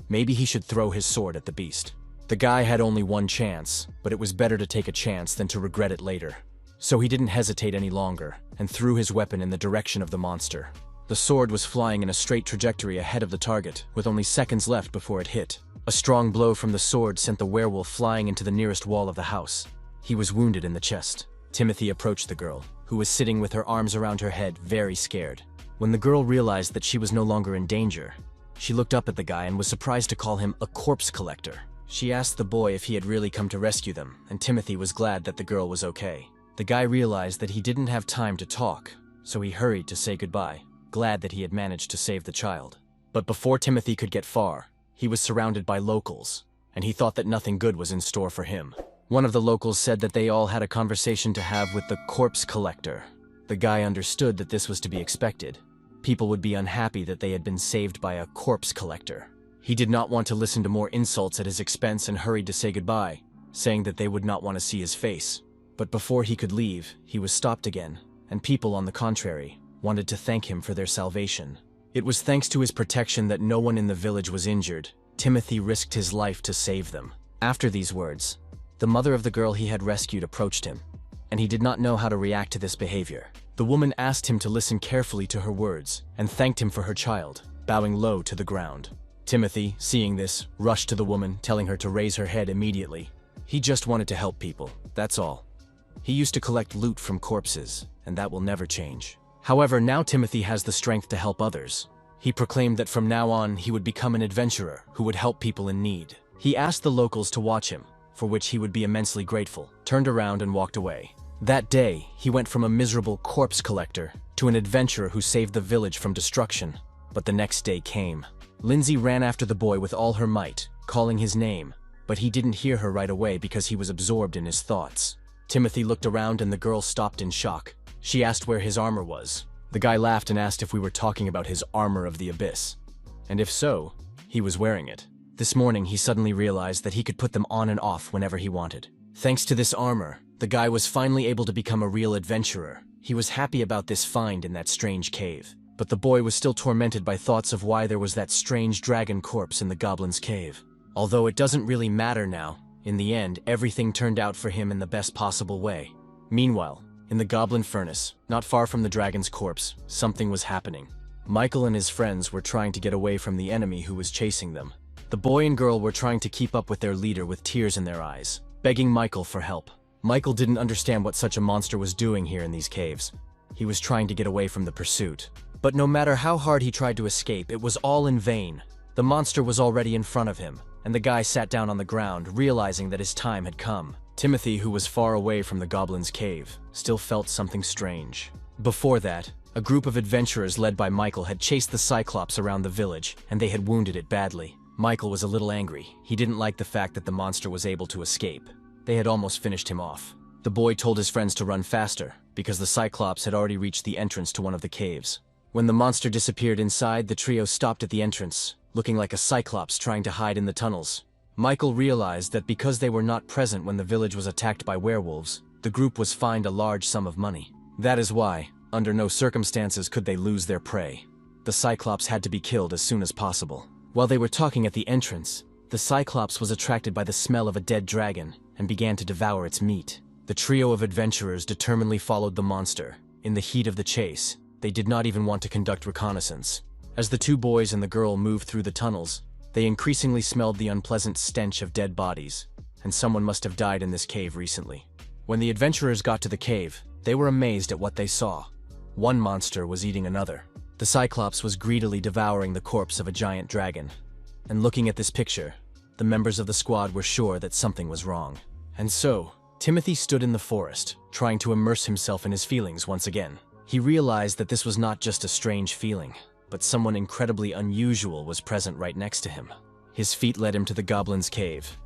[SPEAKER 1] Maybe he should throw his sword at the beast. The guy had only one chance, but it was better to take a chance than to regret it later. So he didn't hesitate any longer, and threw his weapon in the direction of the monster. The sword was flying in a straight trajectory ahead of the target, with only seconds left before it hit. A strong blow from the sword sent the werewolf flying into the nearest wall of the house. He was wounded in the chest. Timothy approached the girl, who was sitting with her arms around her head, very scared. When the girl realized that she was no longer in danger, she looked up at the guy and was surprised to call him a corpse collector. She asked the boy if he had really come to rescue them, and Timothy was glad that the girl was okay. The guy realized that he didn't have time to talk, so he hurried to say goodbye, glad that he had managed to save the child. But before Timothy could get far, he was surrounded by locals, and he thought that nothing good was in store for him. One of the locals said that they all had a conversation to have with the corpse collector. The guy understood that this was to be expected. People would be unhappy that they had been saved by a corpse collector. He did not want to listen to more insults at his expense and hurried to say goodbye, saying that they would not want to see his face. But before he could leave, he was stopped again, and people, on the contrary, wanted to thank him for their salvation. It was thanks to his protection that no one in the village was injured. Timothy risked his life to save them. After these words, the mother of the girl he had rescued approached him. and he did not know how to react to this behavior. The woman asked him to listen carefully to her words and thanked him for her child, bowing low to the ground. Timothy, seeing this, rushed to the woman, telling her to raise her head immediately. He just wanted to help people, that's all. He used to collect loot from corpses, and that will never change. However, now Timothy has the strength to help others. He proclaimed that from now on he would become an adventurer who would help people in need. He asked the locals to watch him, for which he would be immensely grateful, turned around and walked away. That day, he went from a miserable corpse collector to an adventurer who saved the village from destruction. But the next day came. Lindsay ran after the boy with all her might, calling his name, but he didn't hear her right away because he was absorbed in his thoughts. Timothy looked around and the girl stopped in shock. She asked where his armor was. The guy laughed and asked if we were talking about his armor of the abyss. And if so, he was wearing it. This morning he suddenly realized that he could put them on and off whenever he wanted. Thanks to this armor, the guy was finally able to become a real adventurer. He was happy about this find in that strange cave. But the boy was still tormented by thoughts of why there was that strange dragon corpse in the goblin's cave. Although it doesn't really matter now, in the end, everything turned out for him in the best possible way. Meanwhile, in the goblin furnace, not far from the dragon's corpse, something was happening. Michael and his friends were trying to get away from the enemy who was chasing them. The boy and girl were trying to keep up with their leader with tears in their eyes, begging Michael for help. Michael didn't understand what such a monster was doing here in these caves. He was trying to get away from the pursuit. But no matter how hard he tried to escape, it was all in vain. The monster was already in front of him, and the guy sat down on the ground, realizing that his time had come. Timothy, who was far away from the goblin's cave, still felt something strange. Before that, a group of adventurers led by Michael had chased the cyclops around the village, and they had wounded it badly. Michael was a little angry. He didn't like the fact that the monster was able to escape. They had almost finished him off. The boy told his friends to run faster, because the cyclops had already reached the entrance to one of the caves. When the monster disappeared inside, the trio stopped at the entrance, looking like a cyclops trying to hide in the tunnels. Michael realized that because they were not present when the village was attacked by werewolves, the group was fined a large sum of money. That is why, under no circumstances could they lose their prey. The cyclops had to be killed as soon as possible. While they were talking at the entrance, the cyclops was attracted by the smell of a dead dragon and began to devour its meat. The trio of adventurers determinedly followed the monster. In the heat of the chase, they did not even want to conduct reconnaissance. As the two boys and the girl moved through the tunnels, they increasingly smelled the unpleasant stench of dead bodies, and someone must have died in this cave recently. When the adventurers got to the cave, they were amazed at what they saw. One monster was eating another. The cyclops was greedily devouring the corpse of a giant dragon. And looking at this picture, the members of the squad were sure that something was wrong. And so, Timothy stood in the forest, trying to immerse himself in his feelings once again. He realized that this was not just a strange feeling, but someone incredibly unusual was present right next to him. His feet led him to the goblin's cave.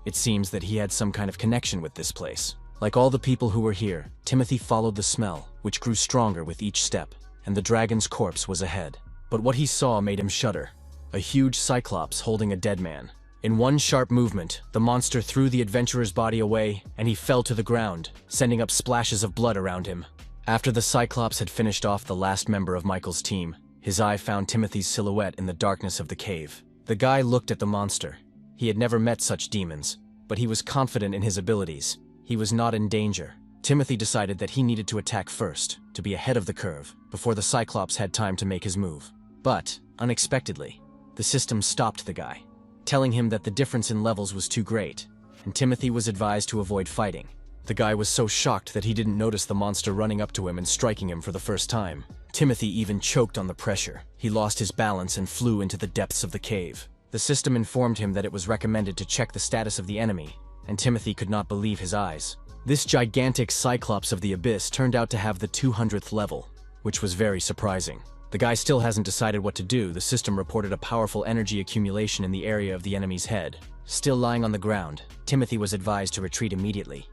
[SPEAKER 1] It seems that he had some kind of connection with this place. Like all the people who were here, Timothy followed the smell, which grew stronger with each step, and the dragon's corpse was ahead. But what he saw made him shudder. A huge cyclops holding a dead man. In one sharp movement, the monster threw the adventurer's body away, and he fell to the ground, sending up splashes of blood around him. After the cyclops had finished off the last member of Michael's team, his eye found Timothy's silhouette in the darkness of the cave. The guy looked at the monster. He had never met such demons, but he was confident in his abilities. He was not in danger. Timothy decided that he needed to attack first, to be ahead of the curve, before the cyclops had time to make his move. But, unexpectedly, the system stopped the guy, telling him that the difference in levels was too great, and Timothy was advised to avoid fighting. The guy was so shocked that he didn't notice the monster running up to him and striking him for the first time. Timothy even choked on the pressure. He lost his balance and flew into the depths of the cave. The system informed him that it was recommended to check the status of the enemy, and Timothy could not believe his eyes. This gigantic cyclops of the abyss turned out to have the 200th level, which was very surprising. The guy still hasn't decided what to do. The system reported a powerful energy accumulation in the area of the enemy's head. Still lying on the ground, Timothy was advised to retreat immediately,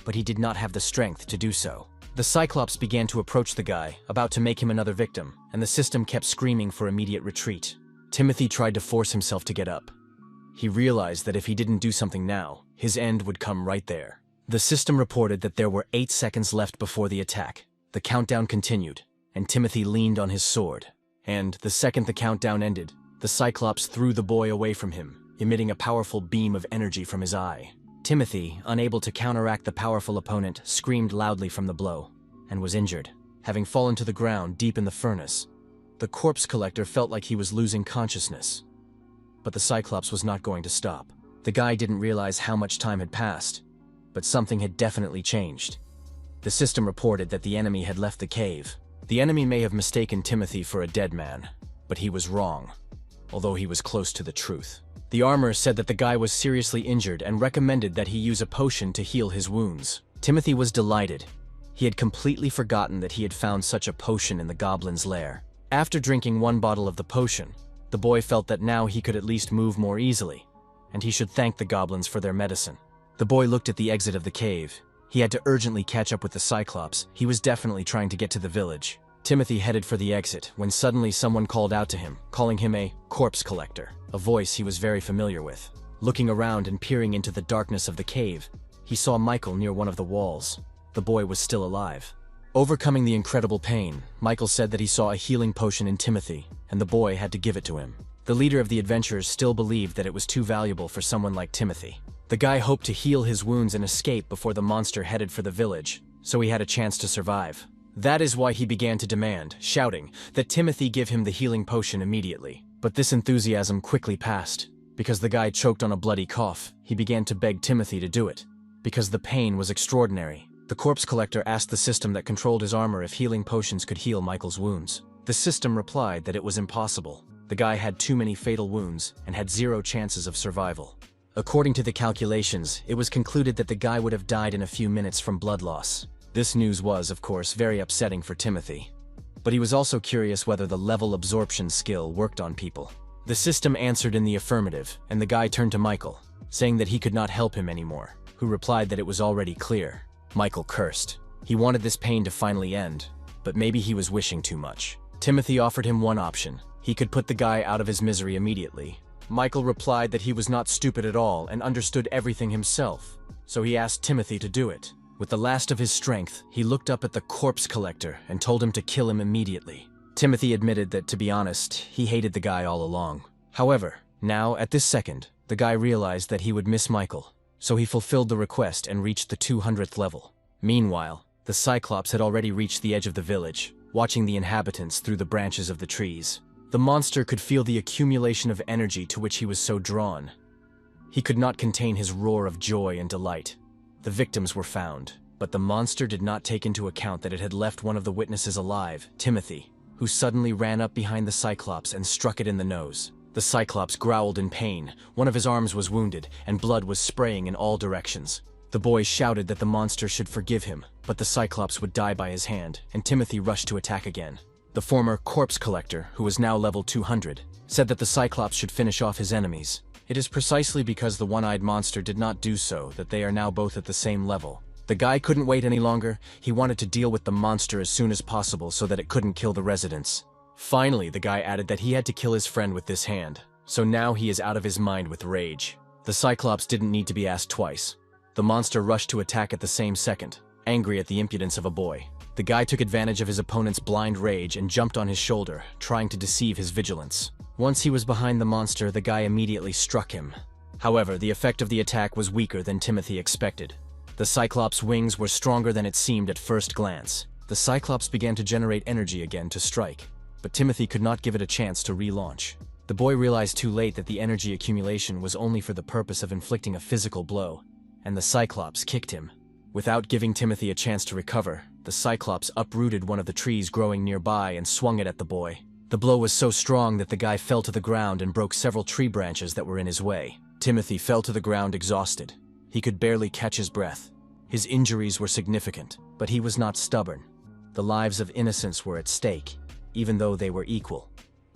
[SPEAKER 1] but he did not have the strength to do so. The cyclops began to approach the guy, about to make him another victim, and the system kept screaming for immediate retreat. Timothy tried to force himself to get up. He realized that if he didn't do something now, his end would come right there. The system reported that there were 8 seconds left before the attack. The countdown continued, and Timothy leaned on his sword. And, the second the countdown ended, the cyclops threw the boy away from him, emitting a powerful beam of energy from his eye. Timothy, unable to counteract the powerful opponent, screamed loudly from the blow, and was injured, having fallen to the ground deep in the furnace. The corpse collector felt like he was losing consciousness. But the Cyclops was not going to stop. The guy didn't realize how much time had passed, but something had definitely changed. The system reported that the enemy had left the cave. The enemy may have mistaken Timothy for a dead man, but he was wrong, although he was close to the truth. The armor said that the guy was seriously injured and recommended that he use a potion to heal his wounds. Timothy was delighted. He had completely forgotten that he had found such a potion in the goblin's lair. After drinking one bottle of the potion, the boy felt that now he could at least move more easily, and he should thank the goblins for their medicine. The boy looked at the exit of the cave. He had to urgently catch up with the Cyclops. He was definitely trying to get to the village. Timothy headed for the exit when suddenly someone called out to him, calling him a corpse collector, a voice he was very familiar with. Looking around and peering into the darkness of the cave, he saw Michael near one of the walls. The boy was still alive. Overcoming the incredible pain, Michael said that he saw a healing potion in Timothy, and the boy had to give it to him. The leader of the adventurers still believed that it was too valuable for someone like Timothy. The guy hoped to heal his wounds and escape before the monster headed for the village, so he had a chance to survive. That is why he began to demand, shouting, that Timothy give him the healing potion immediately. But this enthusiasm quickly passed. Because the guy choked on a bloody cough, he began to beg Timothy to do it. Because the pain was extraordinary, the corpse collector asked the system that controlled his armor if healing potions could heal Michael's wounds. The system replied that it was impossible. The guy had too many fatal wounds and had 0 chances of survival. According to the calculations, it was concluded that the guy would have died in a few minutes from blood loss. This news was, of course, very upsetting for Timothy. But he was also curious whether the level absorption skill worked on people. The system answered in the affirmative, and the guy turned to Michael, saying that he could not help him anymore, who replied that it was already clear. Michael cursed. He wanted this pain to finally end, but maybe he was wishing too much. Timothy offered him one option. He could put the guy out of his misery immediately. Michael replied that he was not stupid at all and understood everything himself, so he asked Timothy to do it. With the last of his strength, he looked up at the corpse collector and told him to kill him immediately. Timothy admitted that, to be honest, he hated the guy all along. However, now, at this second, the guy realized that he would miss Michael, so he fulfilled the request and reached the 200th level. Meanwhile, the Cyclops had already reached the edge of the village, watching the inhabitants through the branches of the trees. The monster could feel the accumulation of energy to which he was so drawn. He could not contain his roar of joy and delight. The victims were found, but the monster did not take into account that it had left one of the witnesses alive, Timothy, who suddenly ran up behind the Cyclops and struck it in the nose. The Cyclops growled in pain. One of his arms was wounded, and blood was spraying in all directions. The boy shouted that the monster should forgive him, but the Cyclops would die by his hand, and Timothy rushed to attack again. The former corpse collector, who was now level 200, said that the Cyclops should finish off his enemies. It is precisely because the one-eyed monster did not do so that they are now both at the same level. The guy couldn't wait any longer. He wanted to deal with the monster as soon as possible so that it couldn't kill the residents. Finally, the guy added that he had to kill his friend with this hand, so now he is out of his mind with rage. The Cyclops didn't need to be asked twice. The monster rushed to attack at the same second, angry at the impudence of a boy. The guy took advantage of his opponent's blind rage and jumped on his shoulder, trying to deceive his vigilance. Once he was behind the monster, the guy immediately struck him. However, the effect of the attack was weaker than Timothy expected. The Cyclops' wings were stronger than it seemed at first glance. The Cyclops began to generate energy again to strike, but Timothy could not give it a chance to relaunch. The boy realized too late that the energy accumulation was only for the purpose of inflicting a physical blow, and the Cyclops kicked him. Without giving Timothy a chance to recover, the Cyclops uprooted one of the trees growing nearby and swung it at the boy. The blow was so strong that the guy fell to the ground and broke several tree branches that were in his way. Timothy fell to the ground exhausted. He could barely catch his breath. His injuries were significant, but he was not stubborn. The lives of innocents were at stake, even though they were equal.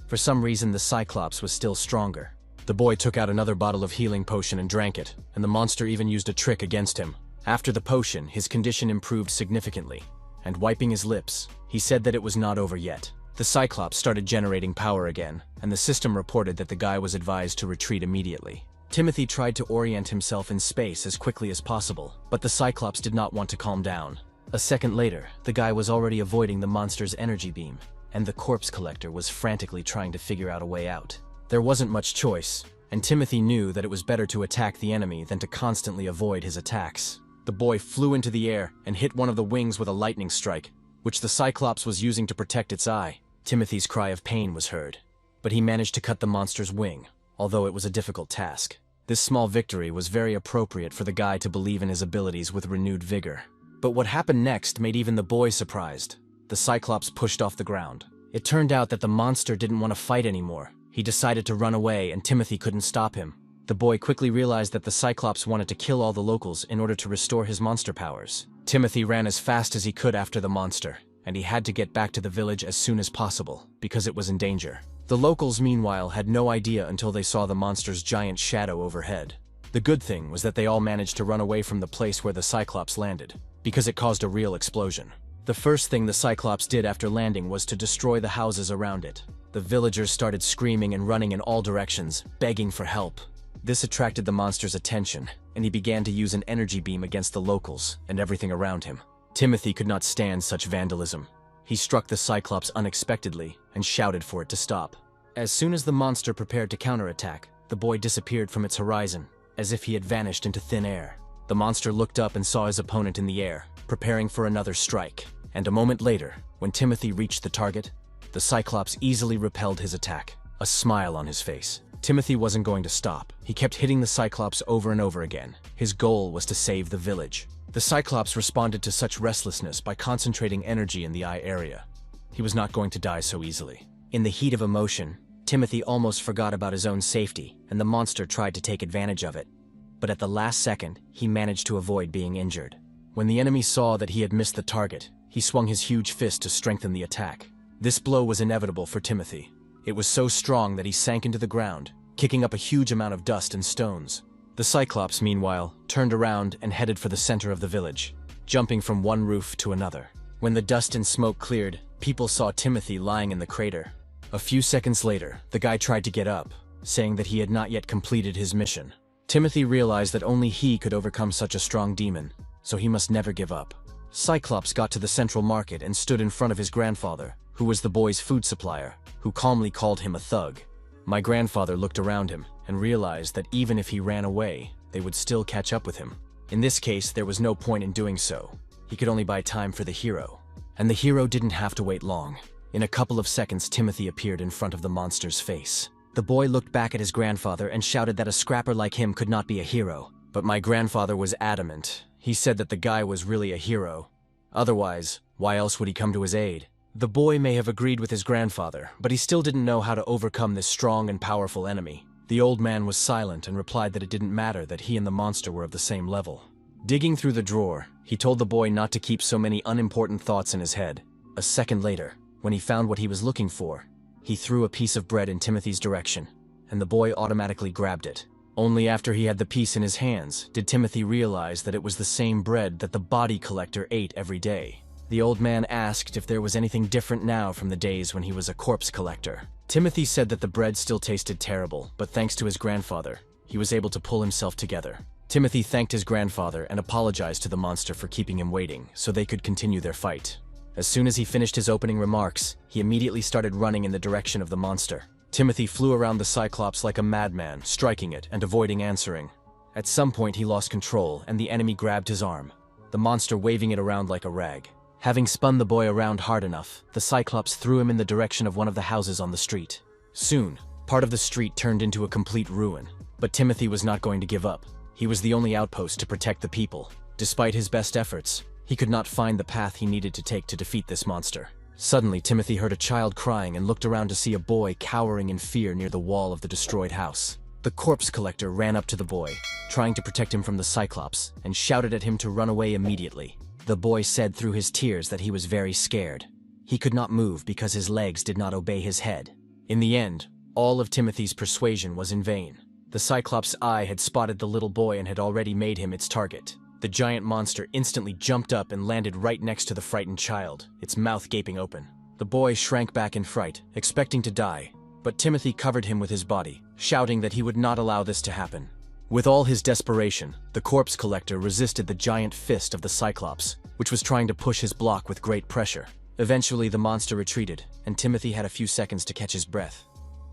[SPEAKER 1] For some reason, the Cyclops was still stronger. The boy took out another bottle of healing potion and drank it, and the monster even used a trick against him. After the potion, his condition improved significantly, and wiping his lips, he said that it was not over yet. The Cyclops started generating power again, and the system reported that the guy was advised to retreat immediately. Timothy tried to orient himself in space as quickly as possible, but the Cyclops did not want to calm down. A second later, the guy was already avoiding the monster's energy beam, and the corpse collector was frantically trying to figure out a way out. There wasn't much choice. and Timothy knew that it was better to attack the enemy than to constantly avoid his attacks. The boy flew into the air and hit one of the wings with a lightning strike, which the Cyclops was using to protect its eye. Timothy's cry of pain was heard, but he managed to cut the monster's wing, although it was a difficult task. This small victory was very appropriate for the guy to believe in his abilities with renewed vigor. But what happened next made even the boy surprised. The Cyclops pushed off the ground. It turned out that the monster didn't want to fight anymore. He decided to run away, and Timothy couldn't stop him. The boy quickly realized that the Cyclops wanted to kill all the locals in order to restore his monster powers. Timothy ran as fast as he could after the monster, and he had to get back to the village as soon as possible, because it was in danger. The locals, meanwhile, had no idea until they saw the monster's giant shadow overhead. The good thing was that they all managed to run away from the place where the Cyclops landed, because it caused a real explosion. The first thing the Cyclops did after landing was to destroy the houses around it. The villagers started screaming and running in all directions, begging for help. This attracted the monster's attention, and he began to use an energy beam against the locals and everything around him. Timothy could not stand such vandalism. He struck the Cyclops unexpectedly and shouted for it to stop. As soon as the monster prepared to counterattack, the boy disappeared from its horizon, as if he had vanished into thin air. The monster looked up and saw his opponent in the air, preparing for another strike. And a moment later, when Timothy reached the target, the Cyclops easily repelled his attack, a smile on his face. Timothy wasn't going to stop. He kept hitting the Cyclops over and over again. His goal was to save the village. The Cyclops responded to such restlessness by concentrating energy in the eye area. He was not going to die so easily. In the heat of emotion, Timothy almost forgot about his own safety, and the monster tried to take advantage of it. But at the last second, he managed to avoid being injured. When the enemy saw that he had missed the target, he swung his huge fist to strengthen the attack. This blow was inevitable for Timothy. It was so strong that he sank into the ground, kicking up a huge amount of dust and stones. The Cyclops, meanwhile, turned around and headed for the center of the village, jumping from one roof to another. When the dust and smoke cleared, people saw Timothy lying in the crater. A few seconds later, the guy tried to get up, saying that he had not yet completed his mission. Timothy realized that only he could overcome such a strong demon, so he must never give up. Cyclops got to the central market and stood in front of his grandfather, who was the boy's food supplier, who calmly called him a thug. My grandfather looked around him and realized that even if he ran away, they would still catch up with him. In this case, there was no point in doing so. He could only buy time for the hero. And the hero didn't have to wait long. In a couple of seconds, Timothy appeared in front of the monster's face. The boy looked back at his grandfather and shouted that a scrapper like him could not be a hero. But my grandfather was adamant. He said that the guy was really a hero. Otherwise, why else would he come to his aid? The boy may have agreed with his grandfather, but he still didn't know how to overcome this strong and powerful enemy. The old man was silent and replied that it didn't matter that he and the monster were of the same level. Digging through the drawer, he told the boy not to keep so many unimportant thoughts in his head. A second later, when he found what he was looking for, he threw a piece of bread in Timothy's direction, and the boy automatically grabbed it. Only after he had the piece in his hands did Timothy realize that it was the same bread that the body collector ate every day. The old man asked if there was anything different now from the days when he was a corpse collector. Timothy said that the bread still tasted terrible, but thanks to his grandfather, he was able to pull himself together. Timothy thanked his grandfather and apologized to the monster for keeping him waiting so they could continue their fight. As soon as he finished his opening remarks, he immediately started running in the direction of the monster. Timothy flew around the Cyclops like a madman, striking it and avoiding answering. At some point he lost control and the enemy grabbed his arm, the monster waving it around like a rag. Having spun the boy around hard enough, the Cyclops threw him in the direction of one of the houses on the street. Soon, part of the street turned into a complete ruin. But Timothy was not going to give up. He was the only outpost to protect the people. Despite his best efforts, he could not find the path he needed to take to defeat this monster. Suddenly, Timothy heard a child crying and looked around to see a boy cowering in fear near the wall of the destroyed house. The corpse collector ran up to the boy, trying to protect him from the Cyclops, and shouted at him to run away immediately. The boy said through his tears that he was very scared. He could not move because his legs did not obey his head. In the end, all of Timothy's persuasion was in vain. The Cyclops' eye had spotted the little boy and had already made him its target. The giant monster instantly jumped up and landed right next to the frightened child, its mouth gaping open. The boy shrank back in fright, expecting to die, but Timothy covered him with his body, shouting that he would not allow this to happen. With all his desperation, the corpse collector resisted the giant fist of the Cyclops, which was trying to push his block with great pressure. Eventually, the monster retreated, and Timothy had a few seconds to catch his breath,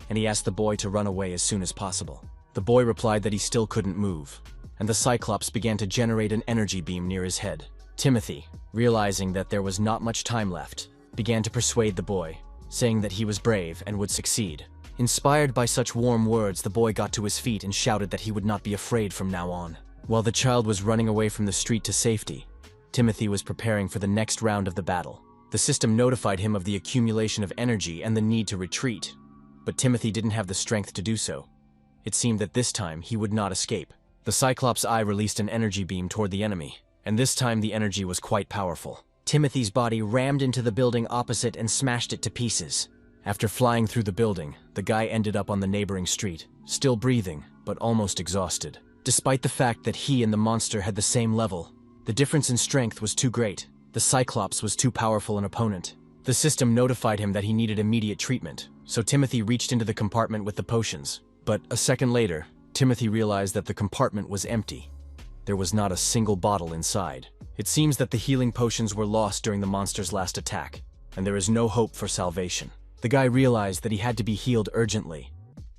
[SPEAKER 1] and he asked the boy to run away as soon as possible. The boy replied that he still couldn't move, and the Cyclops began to generate an energy beam near his head. Timothy, realizing that there was not much time left, began to persuade the boy, saying that he was brave and would succeed. Inspired by such warm words, the boy got to his feet and shouted that he would not be afraid from now on. While the child was running away from the street to safety, Timothy was preparing for the next round of the battle. The system notified him of the accumulation of energy and the need to retreat, but Timothy didn't have the strength to do so. It seemed that this time he would not escape. The Cyclops' eye released an energy beam toward the enemy, and this time the energy was quite powerful. Timothy's body rammed into the building opposite and smashed it to pieces. After flying through the building, the guy ended up on the neighboring street, still breathing, but almost exhausted. Despite the fact that he and the monster had the same level, the difference in strength was too great. The Cyclops was too powerful an opponent. The system notified him that he needed immediate treatment, so Timothy reached into the compartment with the potions. But a second later, Timothy realized that the compartment was empty. There was not a single bottle inside. It seems that the healing potions were lost during the monster's last attack, and there is no hope for salvation. The guy realized that he had to be healed urgently,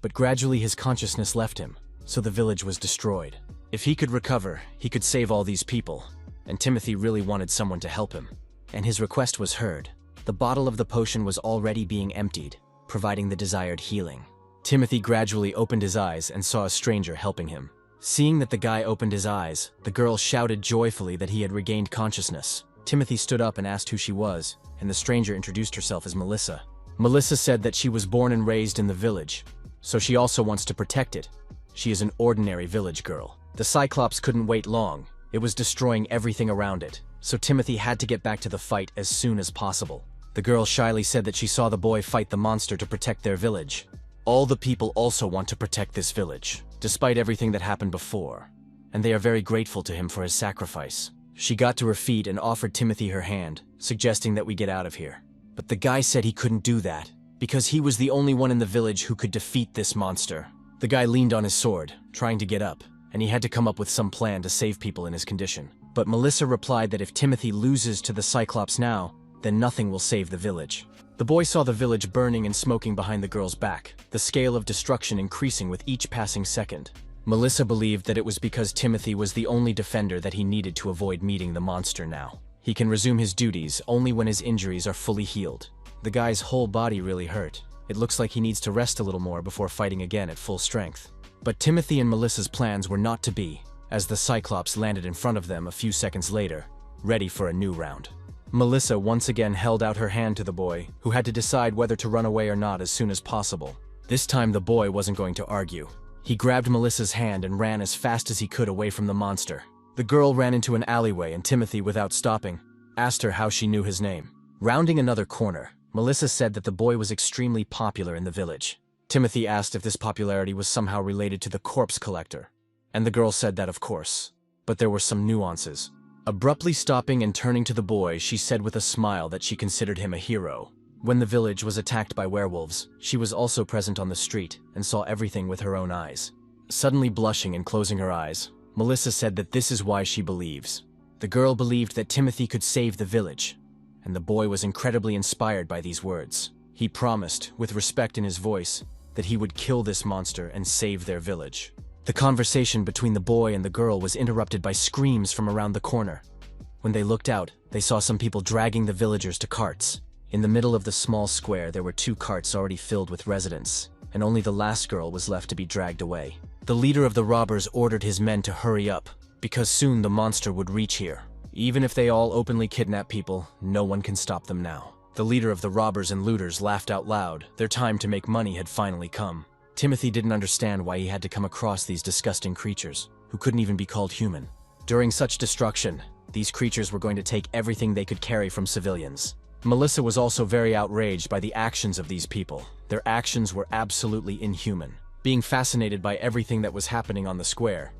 [SPEAKER 1] but gradually his consciousness left him, so the village was destroyed. If he could recover, he could save all these people, and Timothy really wanted someone to help him. And his request was heard. The bottle of the potion was already being emptied, providing the desired healing. Timothy gradually opened his eyes and saw a stranger helping him. Seeing that the guy opened his eyes, the girl shouted joyfully that he had regained consciousness. Timothy stood up and asked who she was, and the stranger introduced herself as Melissa. Melissa said that she was born and raised in the village, so she also wants to protect it. She is an ordinary village girl. The Cyclops couldn't wait long. It was destroying everything around it, so Timothy had to get back to the fight as soon as possible. The girl shyly said that she saw the boy fight the monster to protect their village. All the people also want to protect this village, despite everything that happened before, and they are very grateful to him for his sacrifice. She got to her feet and offered Timothy her hand, suggesting that we get out of here. But the guy said he couldn't do that, because he was the only one in the village who could defeat this monster. The guy leaned on his sword, trying to get up, and he had to come up with some plan to save people in his condition. But Melissa replied that if Timothy loses to the Cyclops now, then nothing will save the village. The boy saw the village burning and smoking behind the girl's back, the scale of destruction increasing with each passing second. Melissa believed that it was because Timothy was the only defender that he needed to avoid meeting the monster now. He can resume his duties only when his injuries are fully healed. The guy's whole body really hurt. It looks like he needs to rest a little more before fighting again at full strength. But Timothy and Melissa's plans were not to be, as the Cyclops landed in front of them a few seconds later, ready for a new round. Melissa once again held out her hand to the boy, who had to decide whether to run away or not as soon as possible. This time the boy wasn't going to argue. He grabbed Melissa's hand and ran as fast as he could away from the monster. The girl ran into an alleyway and Timothy, without stopping, asked her how she knew his name. Rounding another corner, Melissa said that the boy was extremely popular in the village. Timothy asked if this popularity was somehow related to the corpse collector, and the girl said that of course, but there were some nuances. Abruptly stopping and turning to the boy, she said with a smile that she considered him a hero. When the village was attacked by werewolves, she was also present on the street and saw everything with her own eyes. Suddenly blushing and closing her eyes, Melissa said that this is why she believes. The girl believed that Timothy could save the village, and the boy was incredibly inspired by these words. He promised, with respect in his voice, that he would kill this monster and save their village. The conversation between the boy and the girl was interrupted by screams from around the corner. When they looked out, they saw some people dragging the villagers to carts. In the middle of the small square, there were 2 carts already filled with residents, and only the last girl was left to be dragged away. The leader of the robbers ordered his men to hurry up, because soon the monster would reach here. Even if they all openly kidnap people, no one can stop them now. The leader of the robbers and looters laughed out loud. Their time to make money had finally come. Timothy didn't understand why he had to come across these disgusting creatures, who couldn't even be called human. During such destruction, these creatures were going to take everything they could carry from civilians. Melissa was also very outraged by the actions of these people. Their actions were absolutely inhuman. Being fascinated by everything that was happening on the square,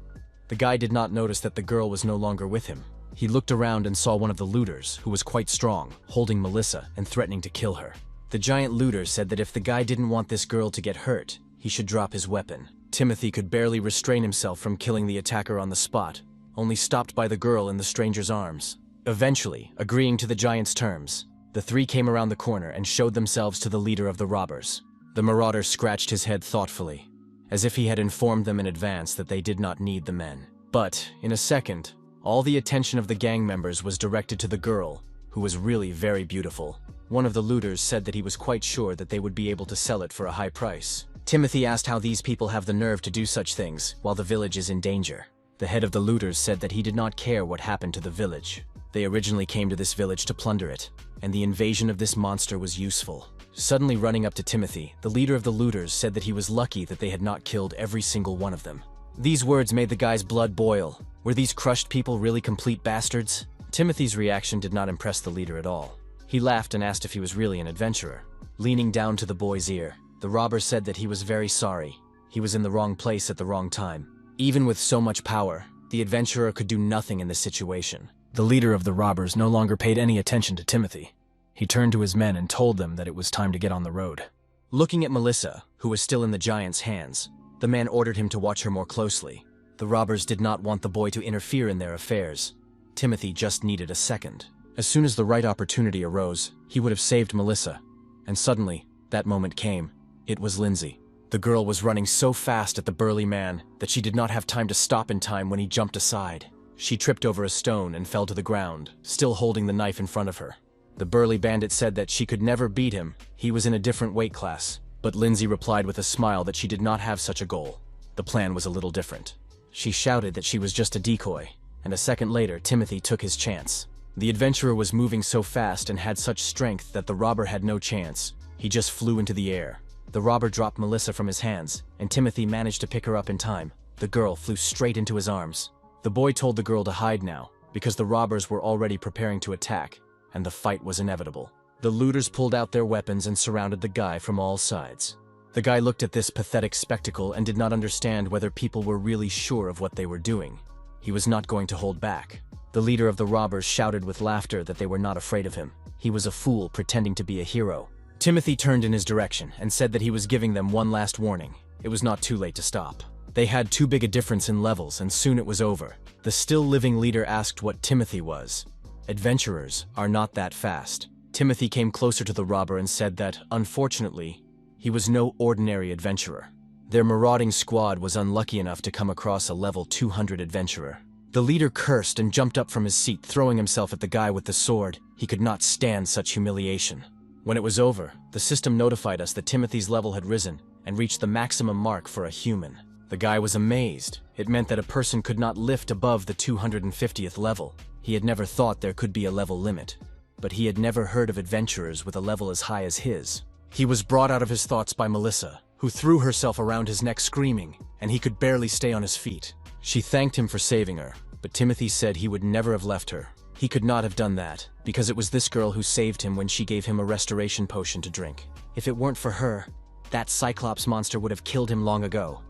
[SPEAKER 1] the guy did not notice that the girl was no longer with him. He looked around and saw one of the looters, who was quite strong, holding Melissa and threatening to kill her. The giant looter said that if the guy didn't want this girl to get hurt, he should drop his weapon. Timothy could barely restrain himself from killing the attacker on the spot, only stopped by the girl in the stranger's arms. Eventually, agreeing to the giant's terms, the 3 came around the corner and showed themselves to the leader of the robbers. The marauder scratched his head thoughtfully, as if he had informed them in advance that they did not need the men. But, in a second, all the attention of the gang members was directed to the girl, who was really very beautiful. One of the looters said that he was quite sure that they would be able to sell it for a high price. Timothy asked how these people have the nerve to do such things while the village is in danger. The head of the looters said that he did not care what happened to the village. They originally came to this village to plunder it, and the invasion of this monster was useful. Suddenly running up to Timothy, the leader of the looters said that he was lucky that they had not killed every single one of them. These words made the guy's blood boil. Were these crushed people really complete bastards? Timothy's reaction did not impress the leader at all. He laughed and asked if he was really an adventurer. Leaning down to the boy's ear, the robber said that he was very sorry. He was in the wrong place at the wrong time. Even with so much power, the adventurer could do nothing in this situation. The leader of the robbers no longer paid any attention to Timothy. He turned to his men and told them that it was time to get on the road. Looking at Melissa, who was still in the giant's hands, the man ordered him to watch her more closely. The robbers did not want the boy to interfere in their affairs. Timothy just needed a second. As soon as the right opportunity arose, he would have saved Melissa. And suddenly, that moment came. It was Lindsay. The girl was running so fast at the burly man that she did not have time to stop in time when he jumped aside. She tripped over a stone and fell to the ground, still holding the knife in front of her. The burly bandit said that she could never beat him. He was in a different weight class. But Lindsay replied with a smile that she did not have such a goal. The plan was a little different. She shouted that she was just a decoy, and a second later, Timothy took his chance. The adventurer was moving so fast and had such strength that the robber had no chance. He just flew into the air. The robber dropped Melissa from his hands, and Timothy managed to pick her up in time. The girl flew straight into his arms. The boy told the girl to hide now, because the robbers were already preparing to attack, and the fight was inevitable. The looters pulled out their weapons and surrounded the guy from all sides. The guy looked at this pathetic spectacle and did not understand whether people were really sure of what they were doing. He was not going to hold back. The leader of the robbers shouted with laughter that they were not afraid of him. He was a fool pretending to be a hero. Timothy turned in his direction and said that he was giving them one last warning. It was not too late to stop. They had too big a difference in levels, and soon it was over. The still living leader asked what Timothy was. Adventurers are not that fast. Timothy came closer to the robber and said that, unfortunately, he was no ordinary adventurer. Their marauding squad was unlucky enough to come across a level 200 adventurer. The leader cursed and jumped up from his seat, throwing himself at the guy with the sword. He could not stand such humiliation. When it was over, the system notified us that Timothy's level had risen and reached the maximum mark for a human. The guy was amazed. It meant that a person could not lift above the 250th level. He had never thought there could be a level limit, but he had never heard of adventurers with a level as high as his. He was brought out of his thoughts by Melissa, who threw herself around his neck screaming, and he could barely stay on his feet. She thanked him for saving her, but Timothy said he would never have left her. He could not have done that, because it was this girl who saved him when she gave him a restoration potion to drink. If it weren't for her, that cyclops monster would have killed him long ago.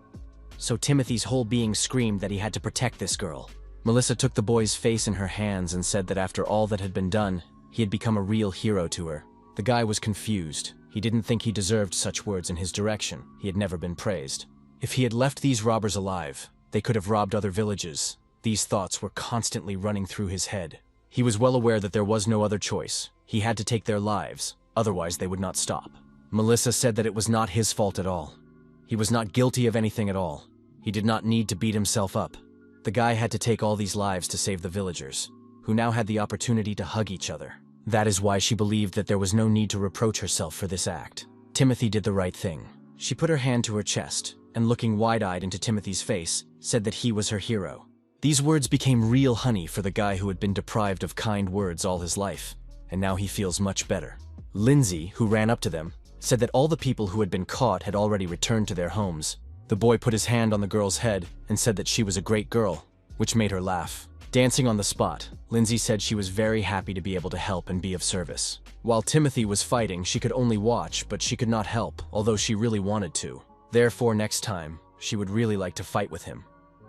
[SPEAKER 1] So Timothy's whole being screamed that he had to protect this girl. Melissa took the boy's face in her hands and said that after all that had been done, he had become a real hero to her. The guy was confused. He didn't think he deserved such words in his direction. He had never been praised. If he had left these robbers alive, they could have robbed other villages. These thoughts were constantly running through his head. He was well aware that there was no other choice. He had to take their lives, otherwise they would not stop. Melissa said that it was not his fault at all. He was not guilty of anything at all. He did not need to beat himself up. The guy had to take all these lives to save the villagers, who now had the opportunity to hug each other. That is why she believed that there was no need to reproach herself for this act. Timothy did the right thing. She put her hand to her chest, and looking wide-eyed into Timothy's face, said that he was her hero. These words became real honey for the guy who had been deprived of kind words all his life, and now he feels much better. Lindsay, who ran up to them, said that all the people who had been caught had already returned to their homes. The boy put his hand on the girl's head and said that she was a great girl, which made her laugh. Dancing on the spot, Lindsay said she was very happy to be able to help and be of service. While Timothy was fighting, she could only watch, but she could not help, although she really wanted to. Therefore, next time, she would really like to fight with him.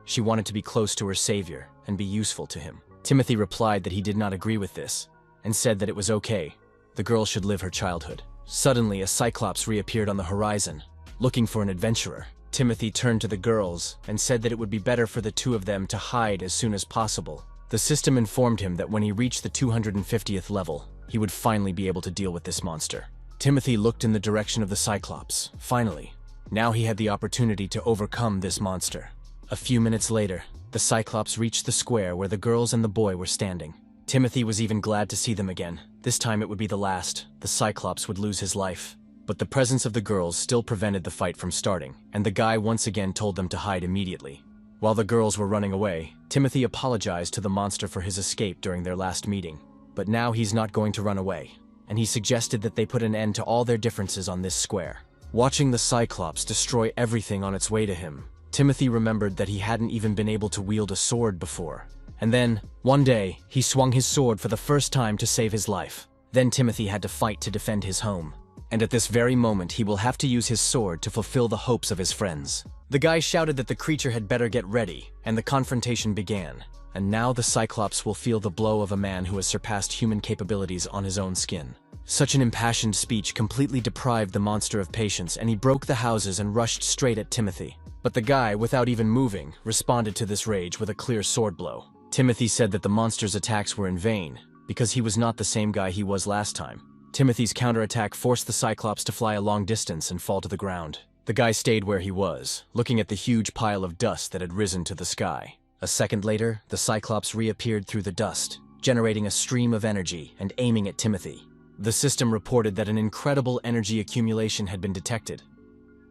[SPEAKER 1] She wanted to be close to her savior and be useful to him. Timothy replied that he did not agree with this, and said that it was okay. The girl should live her childhood. Suddenly, a cyclops reappeared on the horizon, looking for an adventurer. Timothy turned to the girls and said that it would be better for the two of them to hide as soon as possible. The system informed him that when he reached the 250th level, he would finally be able to deal with this monster. Timothy looked in the direction of the cyclops. Finally, Now he had the opportunity to overcome this monster. A few minutes later, the Cyclops reached the square where the girls and the boy were standing. Timothy was even glad to see them again. This time it would be the last. The Cyclops would lose his life. But the presence of the girls still prevented the fight from starting, and the guy once again told them to hide immediately. While the girls were running away, Timothy apologized to the monster for his escape during their last meeting. But now he's not going to run away, and he suggested that they put an end to all their differences on this square. Watching the Cyclops destroy everything on its way to him, Timothy remembered that he hadn't even been able to wield a sword before. And then, one day, he swung his sword for the first time to save his life. Then Timothy had to fight to defend his home. And at this very moment, he will have to use his sword to fulfill the hopes of his friends. The guy shouted that the creature had better get ready, and the confrontation began. And now the Cyclops will feel the blow of a man who has surpassed human capabilities on his own skin. Such an impassioned speech completely deprived the monster of patience, and he broke the houses and rushed straight at Timothy. But the guy, without even moving, responded to this rage with a clear sword blow. Timothy said that the monster's attacks were in vain, because he was not the same guy he was last time. Timothy's counterattack forced the Cyclops to fly a long distance and fall to the ground. The guy stayed where he was, looking at the huge pile of dust that had risen to the sky. A second later, the Cyclops reappeared through the dust, generating a stream of energy and aiming at Timothy. The system reported that an incredible energy accumulation had been detected.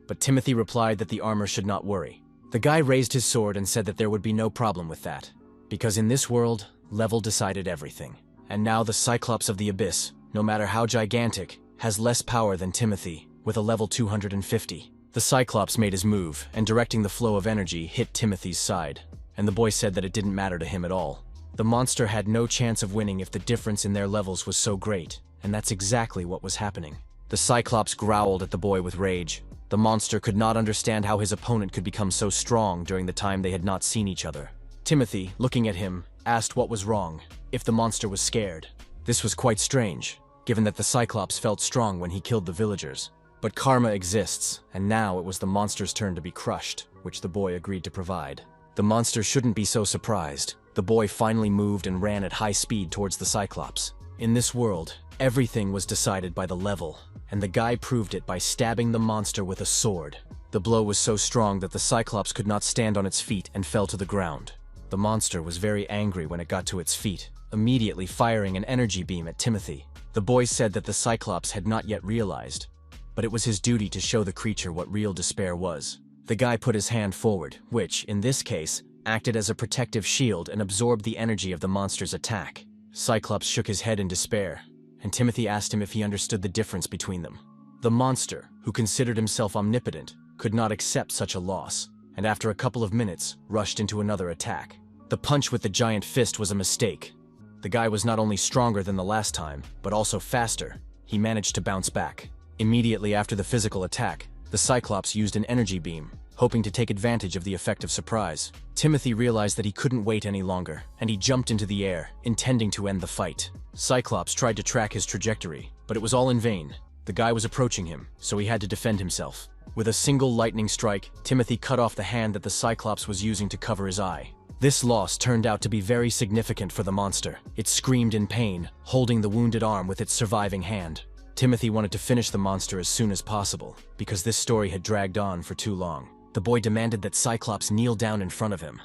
[SPEAKER 1] But Timothy replied that the armor should not worry. The guy raised his sword and said that there would be no problem with that, because in this world, level decided everything. And now the Cyclops of the Abyss, no matter how gigantic, has less power than Timothy, with a level 250. The Cyclops made his move, and directing the flow of energy, hit Timothy's side. And the boy said that it didn't matter to him at all. The monster had no chance of winning if the difference in their levels was so great, and that's exactly what was happening. The Cyclops growled at the boy with rage. The monster could not understand how his opponent could become so strong during the time they had not seen each other. Timothy, looking at him, asked what was wrong, if the monster was scared. This was quite strange, given that the Cyclops felt strong when he killed the villagers. But karma exists, and now it was the monster's turn to be crushed, which the boy agreed to provide. The monster shouldn't be so surprised. The boy finally moved and ran at high speed towards the Cyclops. In this world, everything was decided by the level, and the guy proved it by stabbing the monster with a sword. The blow was so strong that the Cyclops could not stand on its feet and fell to the ground. The monster was very angry when it got to its feet, immediately firing an energy beam at Timothy. The boy said that the Cyclops had not yet realized, but it was his duty to show the creature what real despair was. The guy put his hand forward, which, in this case, acted as a protective shield and absorbed the energy of the monster's attack. Cyclops shook his head in despair, and Timothy asked him if he understood the difference between them. The monster, who considered himself omnipotent, could not accept such a loss, and after a couple of minutes, rushed into another attack. The punch with the giant fist was a mistake. The guy was not only stronger than the last time, but also faster. He managed to bounce back. Immediately after the physical attack, the Cyclops used an energy beam, hoping to take advantage of the effect of surprise. Timothy realized that he couldn't wait any longer, and he jumped into the air, intending to end the fight. Cyclops tried to track his trajectory, but it was all in vain. The guy was approaching him, so he had to defend himself. With a single lightning strike, Timothy cut off the hand that the Cyclops was using to cover his eye. This loss turned out to be very significant for the monster. It screamed in pain, holding the wounded arm with its surviving hand. Timothy wanted to finish the monster as soon as possible, because this story had dragged on for too long. The boy demanded that Cyclops kneel down in front of him,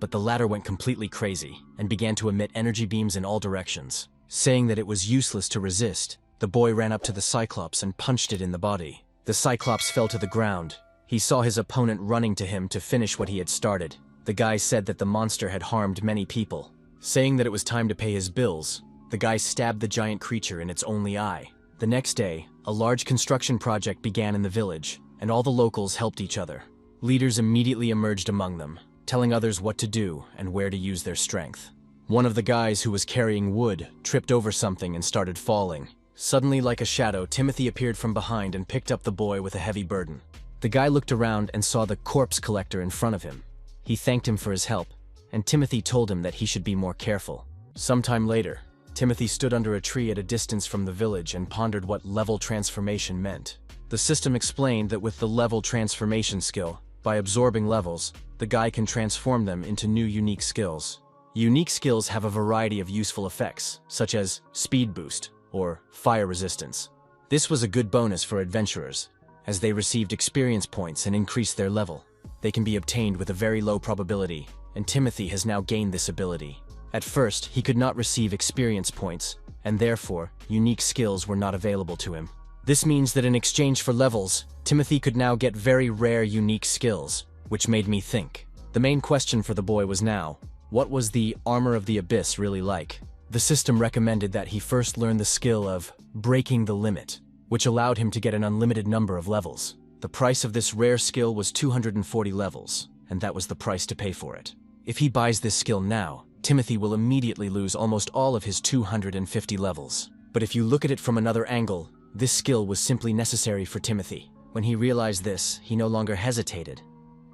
[SPEAKER 1] but the latter went completely crazy and began to emit energy beams in all directions. Saying that it was useless to resist, the boy ran up to the Cyclops and punched it in the body. The Cyclops fell to the ground. He saw his opponent running to him to finish what he had started. The guy said that the monster had harmed many people. Saying that it was time to pay his bills, the guy stabbed the giant creature in its only eye. The next day, a large construction project began in the village, and all the locals helped each other. Leaders immediately emerged among them, telling others what to do and where to use their strength. One of the guys who was carrying wood tripped over something and started falling. Suddenly, like a shadow, Timothy appeared from behind and picked up the boy with a heavy burden. The guy looked around and saw the corpse collector in front of him. He thanked him for his help, and Timothy told him that he should be more careful. Sometime later, Timothy stood under a tree at a distance from the village and pondered what level transformation meant. The system explained that with the level transformation skill, by absorbing levels, the guy can transform them into new unique skills. Unique skills have a variety of useful effects, such as speed boost or fire resistance. This was a good bonus for adventurers, as they received experience points and increased their level. They can be obtained with a very low probability, and Timothy has now gained this ability. At first, he could not receive experience points, and therefore, unique skills were not available to him. This means that in exchange for levels, Timothy could now get very rare unique skills, which made me think. The main question for the boy was now, what was the Armor of the Abyss really like? The system recommended that he first learn the skill of breaking the limit, which allowed him to get an unlimited number of levels. The price of this rare skill was 240 levels, and that was the price to pay for it. If he buys this skill now, Timothy will immediately lose almost all of his 250 levels. But if you look at it from another angle, this skill was simply necessary for Timothy. When he realized this, he no longer hesitated,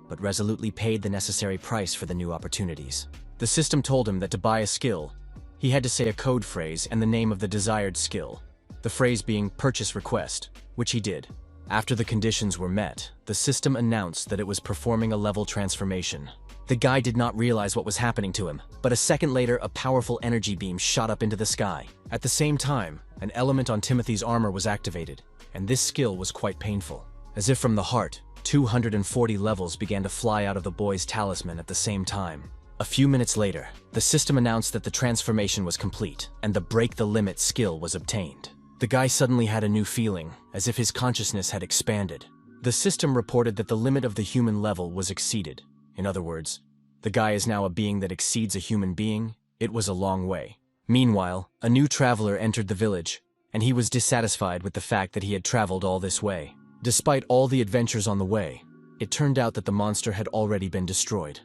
[SPEAKER 1] but resolutely paid the necessary price for the new opportunities. The system told him that to buy a skill, he had to say a code phrase and the name of the desired skill, the phrase being purchase request, which he did. After the conditions were met, the system announced that it was performing a level transformation. The guy did not realize what was happening to him, but a second later a powerful energy beam shot up into the sky. At the same time, an element on Timothy's armor was activated, and this skill was quite painful. As if from the heart, 240 levels began to fly out of the boy's talisman at the same time. A few minutes later, the system announced that the transformation was complete, and the break the limit skill was obtained. The guy suddenly had a new feeling, as if his consciousness had expanded. The system reported that the limit of the human level was exceeded. In other words, the guy is now a being that exceeds a human being. It was a long way. Meanwhile, a new traveler entered the village, and he was dissatisfied with the fact that he had traveled all this way. Despite all the adventures on the way, it turned out that the monster had already been destroyed,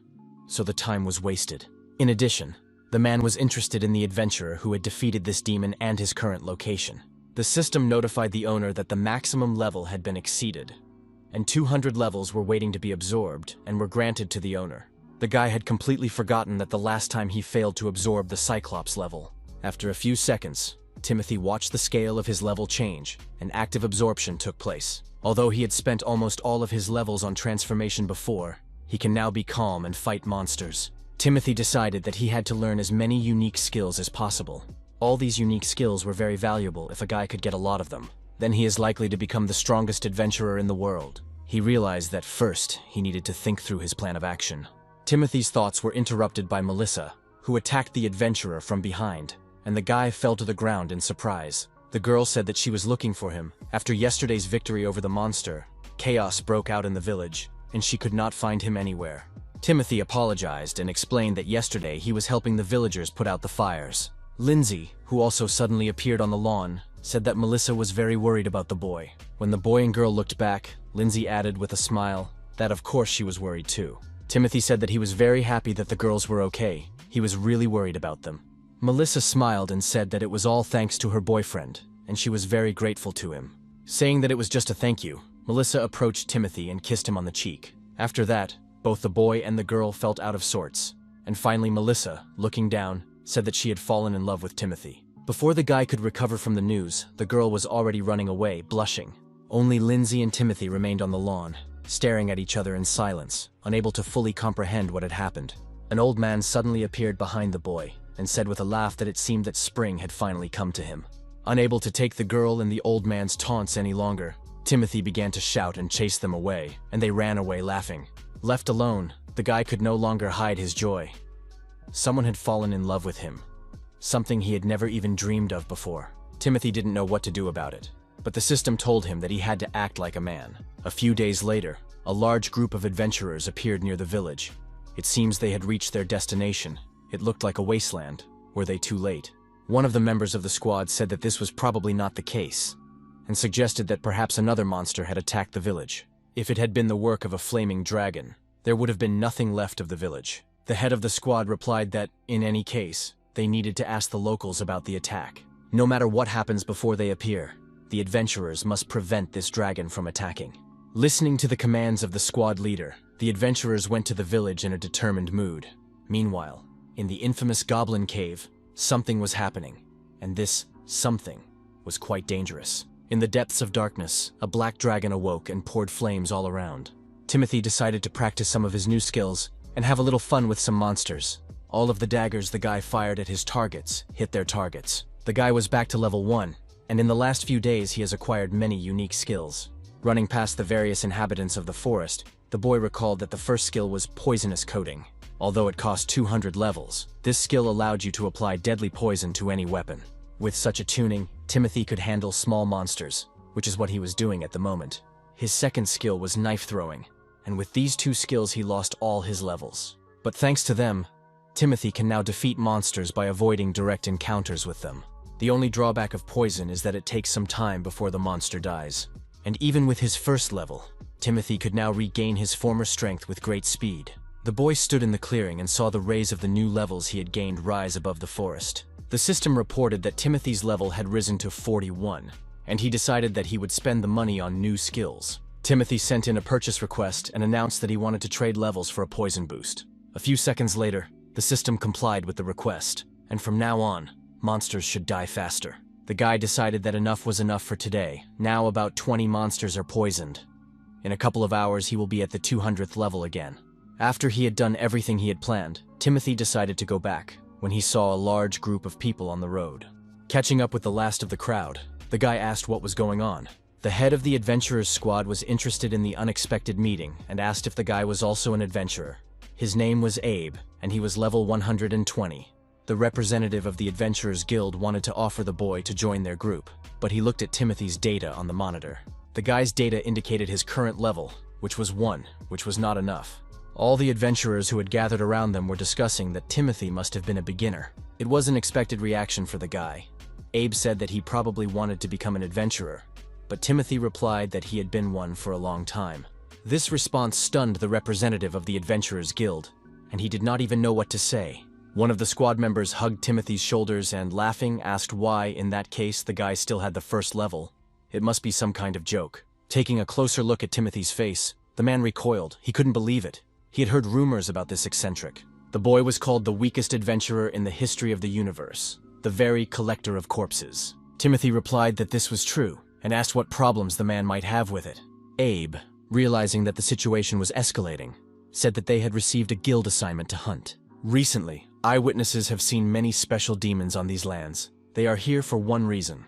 [SPEAKER 1] so the time was wasted. In addition, the man was interested in the adventurer who had defeated this demon and his current location. The system notified the owner that the maximum level had been exceeded, and 200 levels were waiting to be absorbed and were granted to the owner. The guy had completely forgotten that the last time he failed to absorb the cyclops level. After a few seconds, Timothy watched the scale of his level change, and active absorption took place. Although he had spent almost all of his levels on transformation before, he can now be calm and fight monsters. Timothy decided that he had to learn as many unique skills as possible. All these unique skills were very valuable if a guy could get a lot of them. Then he is likely to become the strongest adventurer in the world. He realized that first, he needed to think through his plan of action. Timothy's thoughts were interrupted by Melissa, who attacked the adventurer from behind, and the guy fell to the ground in surprise. The girl said that she was looking for him. After yesterday's victory over the monster, chaos broke out in the village, and she could not find him anywhere. Timothy apologized and explained that yesterday he was helping the villagers put out the fires. Lindsay, who also suddenly appeared on the lawn, said that Melissa was very worried about the boy. When the boy and girl looked back, Lindsay added with a smile that of course she was worried too. Timothy said that he was very happy that the girls were okay. He was really worried about them. Melissa smiled and said that it was all thanks to her boyfriend, and she was very grateful to him. Saying that it was just a thank you, Melissa approached Timothy and kissed him on the cheek. After that, both the boy and the girl felt out of sorts, and finally Melissa, looking down, said that she had fallen in love with Timothy. Before the guy could recover from the news, the girl was already running away, blushing. Only Lindsay and Timothy remained on the lawn, staring at each other in silence, unable to fully comprehend what had happened. An old man suddenly appeared behind the boy, and said with a laugh that it seemed that spring had finally come to him. Unable to take the girl and the old man's taunts any longer, Timothy began to shout and chase them away, and they ran away laughing. Left alone, the guy could no longer hide his joy. Someone had fallen in love with him, something he had never even dreamed of before. Timothy didn't know what to do about it, but the system told him that he had to act like a man. A few days later, a large group of adventurers appeared near the village. It seems they had reached their destination. It looked like a wasteland. Were they too late? One of the members of the squad said that this was probably not the case, and suggested that perhaps another monster had attacked the village. If it had been the work of a flaming dragon, there would have been nothing left of the village. The head of the squad replied that, in any case, they needed to ask the locals about the attack. No matter what happens before they appear, the adventurers must prevent this dragon from attacking. Listening to the commands of the squad leader, the adventurers went to the village in a determined mood. Meanwhile, in the infamous goblin cave, something was happening, and this something was quite dangerous. In the depths of darkness, a black dragon awoke and poured flames all around. Timothy decided to practice some of his new skills and have a little fun with some monsters. All of the daggers the guy fired at his targets hit their targets. The guy was back to level 1, and in the last few days he has acquired many unique skills. Running past the various inhabitants of the forest, the boy recalled that the first skill was poisonous coating. Although it cost 200 levels, this skill allowed you to apply deadly poison to any weapon. With such a tuning, Timothy could handle small monsters, which is what he was doing at the moment. His second skill was knife throwing, and with these two skills he lost all his levels. But thanks to them, Timothy can now defeat monsters by avoiding direct encounters with them. The only drawback of poison is that it takes some time before the monster dies. And even with his first level, Timothy could now regain his former strength with great speed. The boy stood in the clearing and saw the rays of the new levels he had gained rise above the forest. The system reported that Timothy's level had risen to 41, and he decided that he would spend the money on new skills. Timothy sent in a purchase request and announced that he wanted to trade levels for a poison boost. A few seconds later, the system complied with the request, and from now on, monsters should die faster. The guy decided that enough was enough for today. Now about 20 monsters are poisoned. In a couple of hours, he will be at the 200th level again. After he had done everything he had planned, Timothy decided to go back when he saw a large group of people on the road. Catching up with the last of the crowd, the guy asked what was going on. The head of the adventurers squad was interested in the unexpected meeting and asked if the guy was also an adventurer. His name was Abe, and he was level 120. The representative of the Adventurers Guild wanted to offer the boy to join their group, but he looked at Timothy's data on the monitor. The guy's data indicated his current level, which was 1, which was not enough. All the adventurers who had gathered around them were discussing that Timothy must have been a beginner. It was an expected reaction for the guy. Abe said that he probably wanted to become an adventurer, but Timothy replied that he had been one for a long time. This response stunned the representative of the Adventurers Guild, and he did not even know what to say. One of the squad members hugged Timothy's shoulders and, laughing, asked why, in that case, the guy still had the first level. It must be some kind of joke. Taking a closer look at Timothy's face, the man recoiled. He couldn't believe it. He had heard rumors about this eccentric. The boy was called the weakest adventurer in the history of the universe, the very collector of corpses. Timothy replied that this was true, and asked what problems the man might have with it. Abe, realizing that the situation was escalating, said that they had received a guild assignment to hunt. Recently, eyewitnesses have seen many special demons on these lands. They are here for one reason.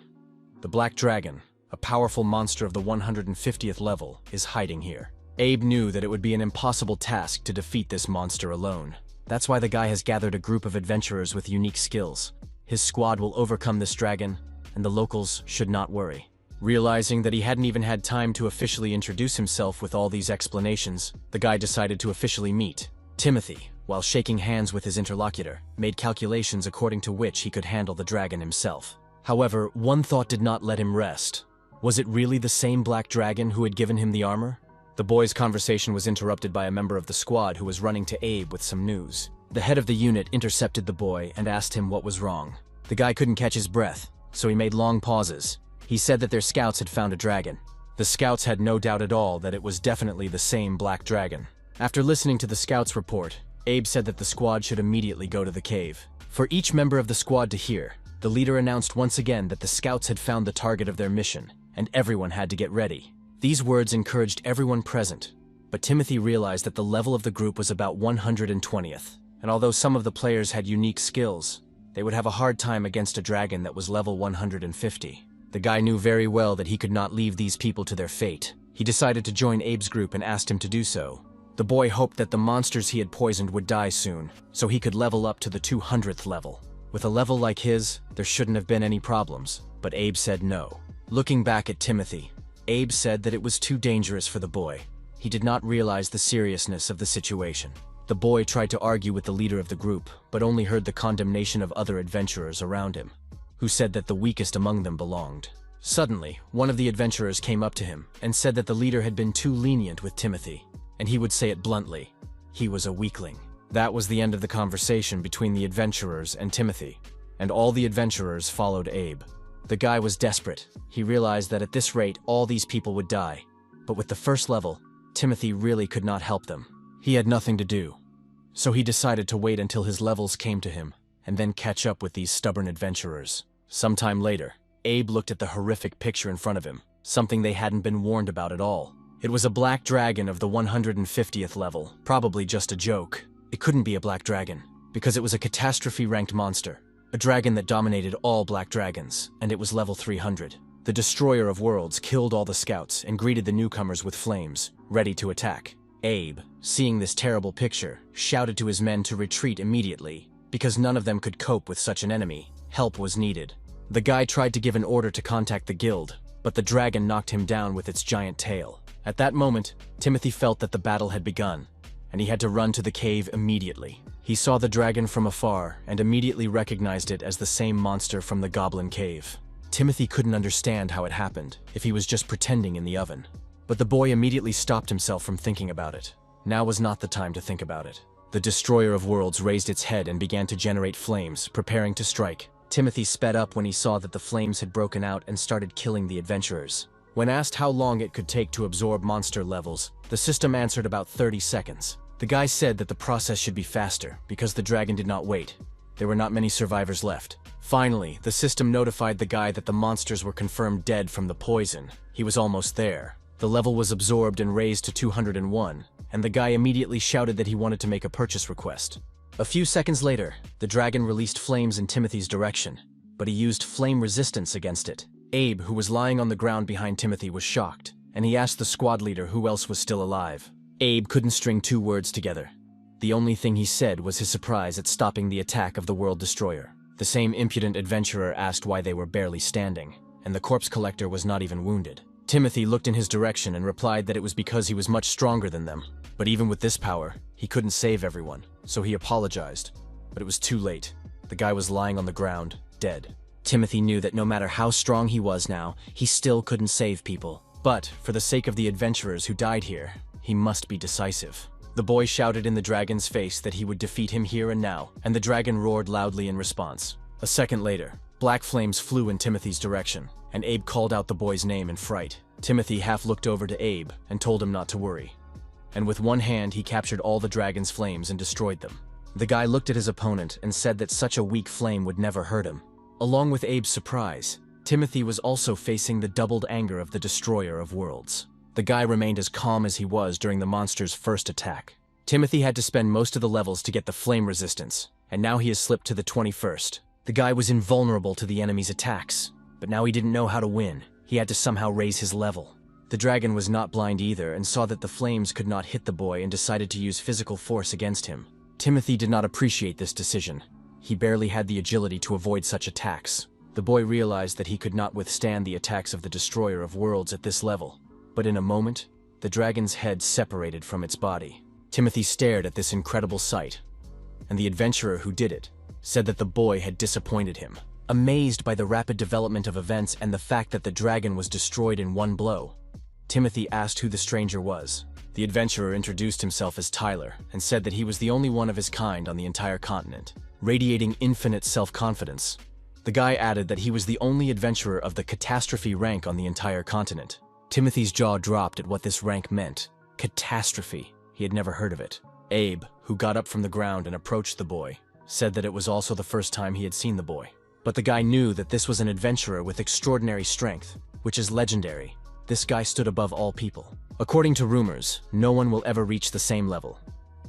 [SPEAKER 1] The Black Dragon, a powerful monster of the 150th level, is hiding here. Abe knew that it would be an impossible task to defeat this monster alone. That's why the guy has gathered a group of adventurers with unique skills. His squad will overcome this dragon, and the locals should not worry. Realizing that he hadn't even had time to officially introduce himself with all these explanations, the guy decided to officially meet. Timothy, while shaking hands with his interlocutor, made calculations according to which he could handle the dragon himself. However, one thought did not let him rest. Was it really the same black dragon who had given him the armor? The boy's conversation was interrupted by a member of the squad who was running to Abe with some news. The head of the unit intercepted the boy and asked him what was wrong. The guy couldn't catch his breath, so he made long pauses. He said that their scouts had found a dragon. The scouts had no doubt at all that it was definitely the same black dragon. After listening to the scouts' report, Abe said that the squad should immediately go to the cave. For each member of the squad to hear, the leader announced once again that the scouts had found the target of their mission, and everyone had to get ready. These words encouraged everyone present, but Timothy realized that the level of the group was about 120th, and although some of the players had unique skills, they would have a hard time against a dragon that was level 150. The guy knew very well that he could not leave these people to their fate. He decided to join Abe's group and asked him to do so. The boy hoped that the monsters he had poisoned would die soon, so he could level up to the 200th level. With a level like his, there shouldn't have been any problems, but Abe said no. Looking back at Timothy, Abe said that it was too dangerous for the boy. He did not realize the seriousness of the situation. The boy tried to argue with the leader of the group, but only heard the condemnation of other adventurers around him, who said that the weakest among them belonged. Suddenly, one of the adventurers came up to him and said that the leader had been too lenient with Timothy, and he would say it bluntly: he was a weakling. That was the end of the conversation between the adventurers and Timothy, and all the adventurers followed Abe. The guy was desperate. He realized that at this rate, all these people would die. But with the first level, Timothy really could not help them. He had nothing to do. So he decided to wait until his levels came to him, and then catch up with these stubborn adventurers. Sometime later, Abe looked at the horrific picture in front of him, something they hadn't been warned about at all. It was a black dragon of the 150th level, probably just a joke. It couldn't be a black dragon, because it was a catastrophe-ranked monster. A dragon that dominated all black dragons, and it was level 300. The Destroyer of Worlds killed all the scouts and greeted the newcomers with flames, ready to attack. Abe, seeing this terrible picture, shouted to his men to retreat immediately. Because none of them could cope with such an enemy, help was needed. The guy tried to give an order to contact the guild, but the dragon knocked him down with its giant tail. At that moment, Timothy felt that the battle had begun, and he had to run to the cave immediately. He saw the dragon from afar and immediately recognized it as the same monster from the goblin cave. Timothy couldn't understand how it happened, if he was just pretending in the oven. But the boy immediately stopped himself from thinking about it. Now was not the time to think about it. The Destroyer of Worlds raised its head and began to generate flames, preparing to strike. Timothy sped up when he saw that the flames had broken out and started killing the adventurers. When asked how long it could take to absorb monster levels, the system answered about 30 seconds. The guy said that the process should be faster, because the dragon did not wait. There were not many survivors left. Finally, the system notified the guy that the monsters were confirmed dead from the poison. He was almost there. The level was absorbed and raised to 201, and the guy immediately shouted that he wanted to make a purchase request. A few seconds later, the dragon released flames in Timothy's direction, but he used flame resistance against it. Abe, who was lying on the ground behind Timothy, was shocked, and he asked the squad leader who else was still alive. Abe couldn't string two words together. The only thing he said was his surprise at stopping the attack of the World Destroyer. The same impudent adventurer asked why they were barely standing, and the corpse collector was not even wounded. Timothy looked in his direction and replied that it was because he was much stronger than them. But even with this power, he couldn't save everyone, so he apologized. But it was too late. The guy was lying on the ground, dead. Timothy knew that no matter how strong he was now, he still couldn't save people. But, for the sake of the adventurers who died here, he must be decisive. The boy shouted in the dragon's face that he would defeat him here and now, and the dragon roared loudly in response. A second later, black flames flew in Timothy's direction, and Abe called out the boy's name in fright. Timothy half looked over to Abe and told him not to worry. And with one hand he captured all the dragon's flames and destroyed them. The guy looked at his opponent and said that such a weak flame would never hurt him. Along with Abe's surprise, Timothy was also facing the doubled anger of the Destroyer of Worlds. The guy remained as calm as he was during the monster's first attack. Timothy had to spend most of the levels to get the flame resistance, and now he has slipped to the 21st. The guy was invulnerable to the enemy's attacks, but now he didn't know how to win. He had to somehow raise his level. The dragon was not blind either and saw that the flames could not hit the boy and decided to use physical force against him. Timothy did not appreciate this decision. He barely had the agility to avoid such attacks. The boy realized that he could not withstand the attacks of the Destroyer of Worlds at this level. But in a moment, the dragon's head separated from its body. Timothy stared at this incredible sight, and the adventurer who did it said that the boy had disappointed him. Amazed by the rapid development of events and the fact that the dragon was destroyed in one blow, Timothy asked who the stranger was. The adventurer introduced himself as Tyler and said that he was the only one of his kind on the entire continent, radiating infinite self-confidence. The guy added that he was the only adventurer of the catastrophe rank on the entire continent. Timothy's jaw dropped at what this rank meant. Catastrophe. He had never heard of it. Abe, who got up from the ground and approached the boy, said that it was also the first time he had seen the boy. But the guy knew that this was an adventurer with extraordinary strength, which is legendary. This guy stood above all people. According to rumors, no one will ever reach the same level.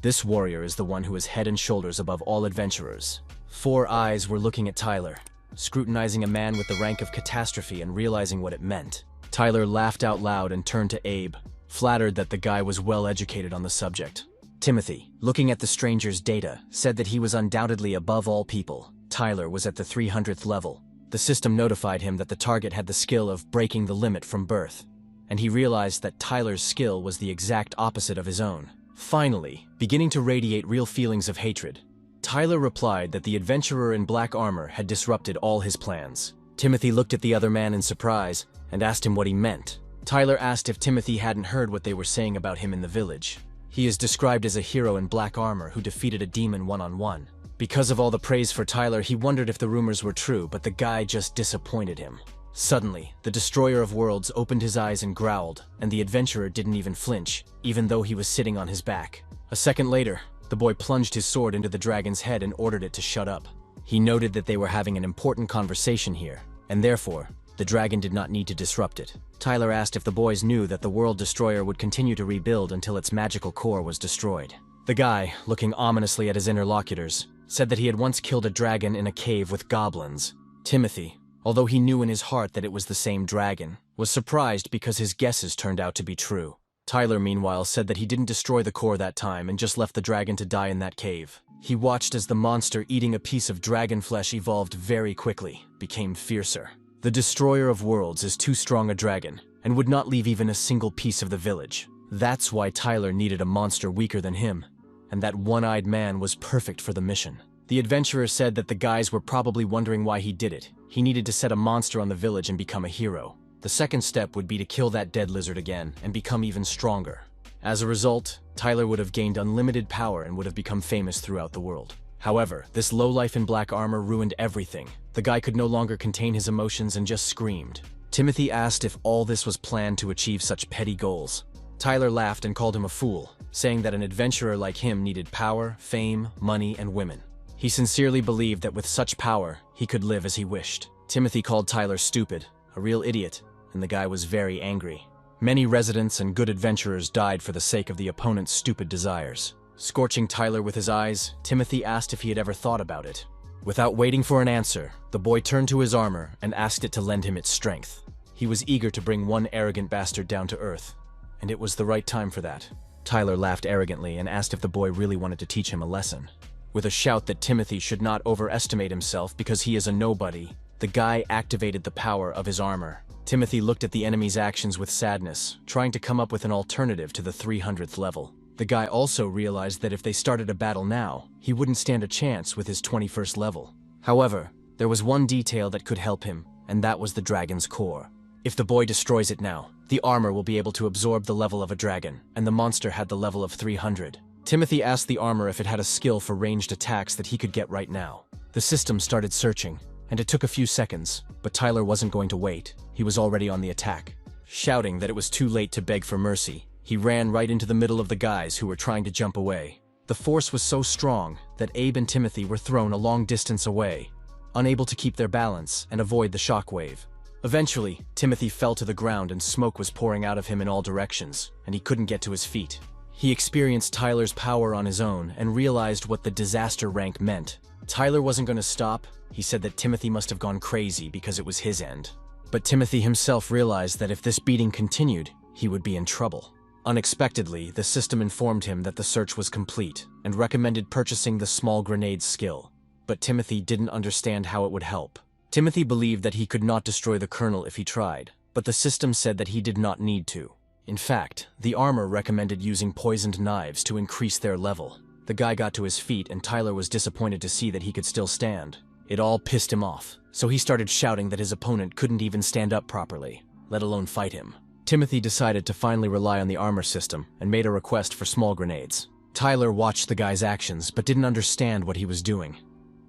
[SPEAKER 1] This warrior is the one who is head and shoulders above all adventurers. 4 eyes were looking at Tyler, scrutinizing a man with the rank of catastrophe and realizing what it meant. Tyler laughed out loud and turned to Abe, flattered that the guy was well educated on the subject. Timothy, looking at the stranger's data, said that he was undoubtedly above all people. Tyler was at the 300th level. The system notified him that the target had the skill of breaking the limit from birth, and he realized that Tyler's skill was the exact opposite of his own. Finally, beginning to radiate real feelings of hatred, Tyler replied that the adventurer in black armor had disrupted all his plans. Timothy looked at the other man in surprise and asked him what he meant. Tyler asked if Timothy hadn't heard what they were saying about him in the village. He is described as a hero in black armor who defeated a demon one-on-one. Because of all the praise for Tyler, he wondered if the rumors were true, but the guy just disappointed him. Suddenly, the Destroyer of Worlds opened his eyes and growled, and the adventurer didn't even flinch, even though he was sitting on his back. A second later, the boy plunged his sword into the dragon's head and ordered it to shut up. He noted that they were having an important conversation here, and therefore, the dragon did not need to disrupt it. Tyler asked if the boys knew that the World Destroyer would continue to rebuild until its magical core was destroyed. The guy, looking ominously at his interlocutors, said that he had once killed a dragon in a cave with goblins. Timothy, although he knew in his heart that it was the same dragon, was surprised because his guesses turned out to be true. Tyler, meanwhile, said that he didn't destroy the core that time and just left the dragon to die in that cave. He watched as the monster eating a piece of dragon flesh evolved very quickly, became fiercer. The destroyer of worlds is too strong a dragon, and would not leave even a single piece of the village. That's why Tyler needed a monster weaker than him, and that one-eyed man was perfect for the mission. The adventurer said that the guys were probably wondering why he did it. He needed to set a monster on the village and become a hero. The second step would be to kill that dead lizard again and become even stronger. As a result, Tyler would have gained unlimited power and would have become famous throughout the world. However, this lowlife in black armor ruined everything. The guy could no longer contain his emotions and just screamed. Timothy asked if all this was planned to achieve such petty goals. Tyler laughed and called him a fool, saying that an adventurer like him needed power, fame, money, and women. He sincerely believed that with such power, he could live as he wished. Timothy called Tyler stupid, a real idiot, and the guy was very angry. Many residents and good adventurers died for the sake of the opponent's stupid desires. Scorching Tyler with his eyes, Timothy asked if he had ever thought about it. Without waiting for an answer, the boy turned to his armor and asked it to lend him its strength. He was eager to bring one arrogant bastard down to earth, and it was the right time for that. Tyler laughed arrogantly and asked if the boy really wanted to teach him a lesson. With a shout that Timothy should not overestimate himself because he is a nobody, the guy activated the power of his armor. Timothy looked at the enemy's actions with sadness, trying to come up with an alternative to the 300th level. The guy also realized that if they started a battle now, he wouldn't stand a chance with his 21st level. However, there was one detail that could help him, and that was the dragon's core. If the boy destroys it now, the armor will be able to absorb the level of a dragon, and the monster had the level of 300. Timothy asked the armor if it had a skill for ranged attacks that he could get right now. The system started searching, and it took a few seconds, but Tyler wasn't going to wait. He was already on the attack. Shouting that it was too late to beg for mercy, he ran right into the middle of the guys who were trying to jump away. The force was so strong that Abe and Timothy were thrown a long distance away, unable to keep their balance and avoid the shockwave. Eventually, Timothy fell to the ground and smoke was pouring out of him in all directions, and he couldn't get to his feet. He experienced Tyler's power on his own and realized what the disaster rank meant. Tyler wasn't going to stop. He said that Timothy must have gone crazy because it was his end. But Timothy himself realized that if this beating continued, he would be in trouble. Unexpectedly, the system informed him that the search was complete and recommended purchasing the small grenade skill. But Timothy didn't understand how it would help. Timothy believed that he could not destroy the kernel if he tried, but the system said that he did not need to. In fact, the armor recommended using poisoned knives to increase their level. The guy got to his feet and Tyler was disappointed to see that he could still stand. It all pissed him off, so he started shouting that his opponent couldn't even stand up properly, let alone fight him. Timothy decided to finally rely on the armor system and made a request for small grenades. Tyler watched the guy's actions but didn't understand what he was doing.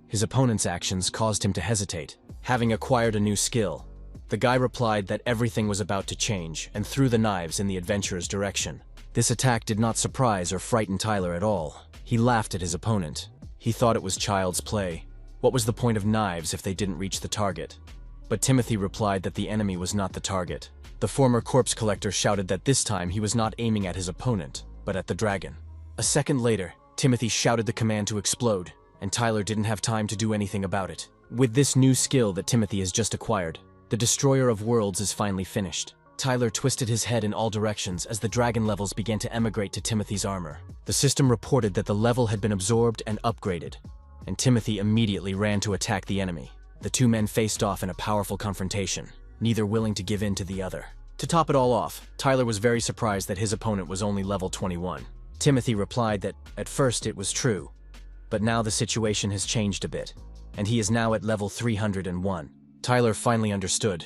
[SPEAKER 1] His opponent's actions caused him to hesitate. Having acquired a new skill, the guy replied that everything was about to change and threw the knives in the adventurer's direction. This attack did not surprise or frighten Tyler at all. He laughed at his opponent. He thought it was child's play. What was the point of knives if they didn't reach the target? But Timothy replied that the enemy was not the target. The former corpse collector shouted that this time he was not aiming at his opponent, but at the dragon. A second later, Timothy shouted the command to explode, and Tyler didn't have time to do anything about it. With this new skill that Timothy has just acquired, the destroyer of worlds is finally finished. Tyler twisted his head in all directions as the dragon levels began to emigrate to Timothy's armor. The system reported that the level had been absorbed and upgraded, and Timothy immediately ran to attack the enemy. The two men faced off in a powerful confrontation, neither willing to give in to the other. To top it all off, Tyler was very surprised that his opponent was only level 21. Timothy replied that, at first it was true, but now the situation has changed a bit, and he is now at level 301. Tyler finally understood.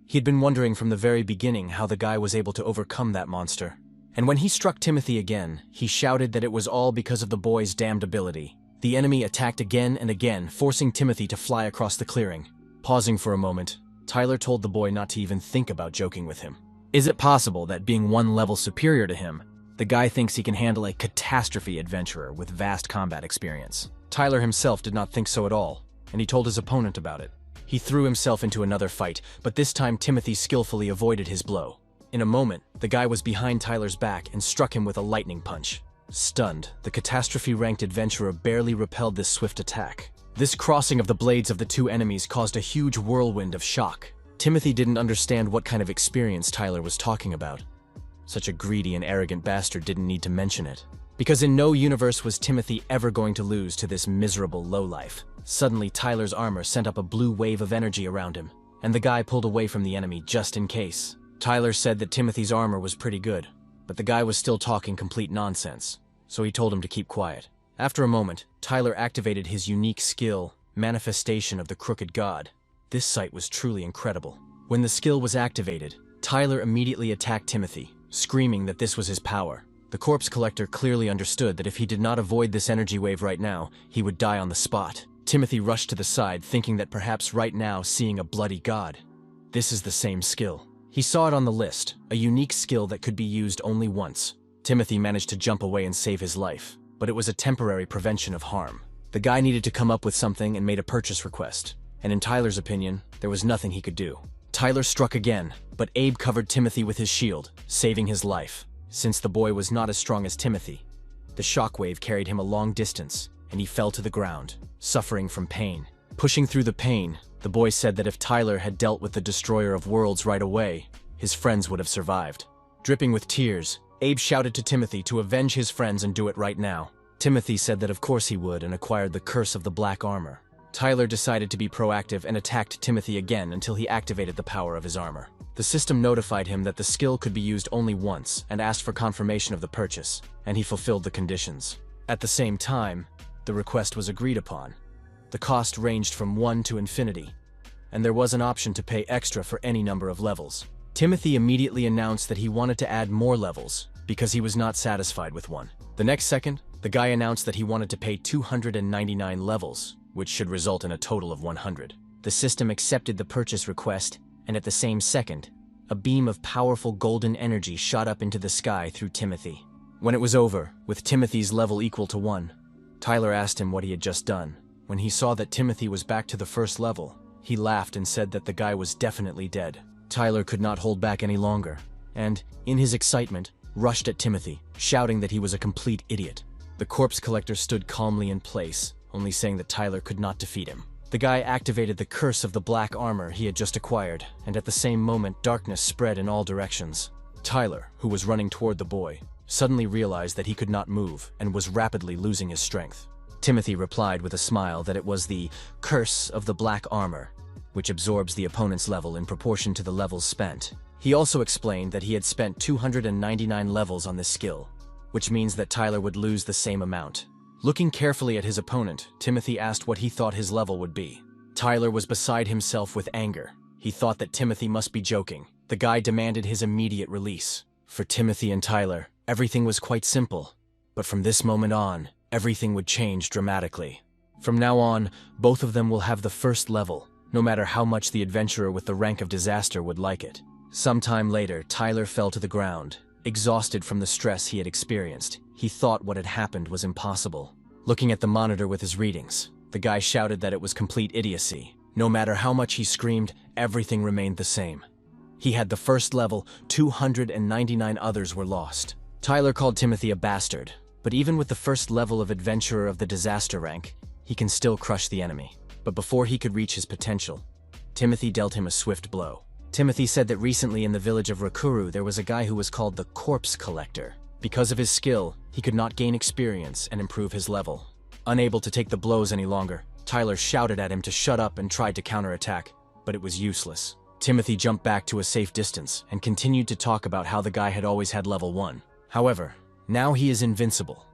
[SPEAKER 1] He'd been wondering from the very beginning how the guy was able to overcome that monster. And when he struck Timothy again, he shouted that it was all because of the boy's damned ability. The enemy attacked again and again, forcing Timothy to fly across the clearing. Pausing for a moment, Tyler told the boy not to even think about joking with him. Is it possible that being one level superior to him, the guy thinks he can handle a catastrophe adventurer with vast combat experience? Tyler himself did not think so at all, and he told his opponent about it. He threw himself into another fight, but this time Timothy skillfully avoided his blow. In a moment, the guy was behind Tyler's back and struck him with a lightning punch. Stunned, the catastrophe-ranked adventurer barely repelled this swift attack. This crossing of the blades of the two enemies caused a huge whirlwind of shock. Timothy didn't understand what kind of experience Tyler was talking about. Such a greedy and arrogant bastard didn't need to mention it. Because in no universe was Timothy ever going to lose to this miserable lowlife. Suddenly, Tyler's armor sent up a blue wave of energy around him, and the guy pulled away from the enemy just in case. Tyler said that Timothy's armor was pretty good, but the guy was still talking complete nonsense, so he told him to keep quiet. After a moment, Tyler activated his unique skill, Manifestation of the Crooked God. This sight was truly incredible. When the skill was activated, Tyler immediately attacked Timothy, screaming that this was his power. The corpse collector clearly understood that if he did not avoid this energy wave right now, he would die on the spot. Timothy rushed to the side, thinking that perhaps right now seeing a bloody god. This is the same skill. He saw it on the list, a unique skill that could be used only once. Timothy managed to jump away and save his life, but it was a temporary prevention of harm. The guy needed to come up with something and made a purchase request, and in Tyler's opinion, there was nothing he could do. Tyler struck again, but Abe covered Timothy with his shield, saving his life. Since the boy was not as strong as Timothy, the shockwave carried him a long distance, and he fell to the ground, suffering from pain. Pushing through the pain, the boy said that if Tyler had dealt with the destroyer of worlds right away, his friends would have survived. Dripping with tears, Abe shouted to Timothy to avenge his friends and do it right now. Timothy said that of course he would and acquired the curse of the black armor. Tyler decided to be proactive and attacked Timothy again until he activated the power of his armor. The system notified him that the skill could be used only once and asked for confirmation of the purchase, and he fulfilled the conditions. At the same time, the request was agreed upon. The cost ranged from 1 to infinity, and there was an option to pay extra for any number of levels. Timothy immediately announced that he wanted to add more levels because he was not satisfied with one. The next second, the guy announced that he wanted to pay 299 levels, which should result in a total of 100. The system accepted the purchase request, and at the same second, a beam of powerful golden energy shot up into the sky through Timothy. When it was over, with Timothy's level equal to 1, Tyler asked him what he had just done. When he saw that Timothy was back to the first level, he laughed and said that the guy was definitely dead. Tyler could not hold back any longer, and, in his excitement, rushed at Timothy, shouting that he was a complete idiot. The corpse collector stood calmly in place, only saying that Tyler could not defeat him. The guy activated the curse of the black armor he had just acquired, and at the same moment darkness spread in all directions. Tyler, who was running toward the boy, suddenly realized that he could not move and was rapidly losing his strength. Timothy replied with a smile that it was the curse of the black armor, which absorbs the opponent's level in proportion to the levels spent. He also explained that he had spent 299 levels on this skill, which means that Tyler would lose the same amount. Looking carefully at his opponent, Timothy asked what he thought his level would be. Tyler was beside himself with anger. He thought that Timothy must be joking. The guy demanded his immediate release. For Timothy and Tyler, everything was quite simple. But from this moment on, everything would change dramatically. From now on, both of them will have the first level, no matter how much the adventurer with the rank of disaster would like it. Sometime later, Tyler fell to the ground, exhausted from the stress he had experienced. He thought what had happened was impossible. Looking at the monitor with his readings, the guy shouted that it was complete idiocy. No matter how much he screamed, everything remained the same. He had the first level, 299 others were lost. Tyler called Timothy a bastard, but even with the first level of adventurer of the disaster rank, he can still crush the enemy. But before he could reach his potential, Timothy dealt him a swift blow. Timothy said that recently in the village of Rakuru there was a guy who was called the Corpse Collector. Because of his skill, he could not gain experience and improve his level. Unable to take the blows any longer, Tyler shouted at him to shut up and tried to counterattack, but it was useless. Timothy jumped back to a safe distance and continued to talk about how the guy had always had level 1. However, now he is invincible.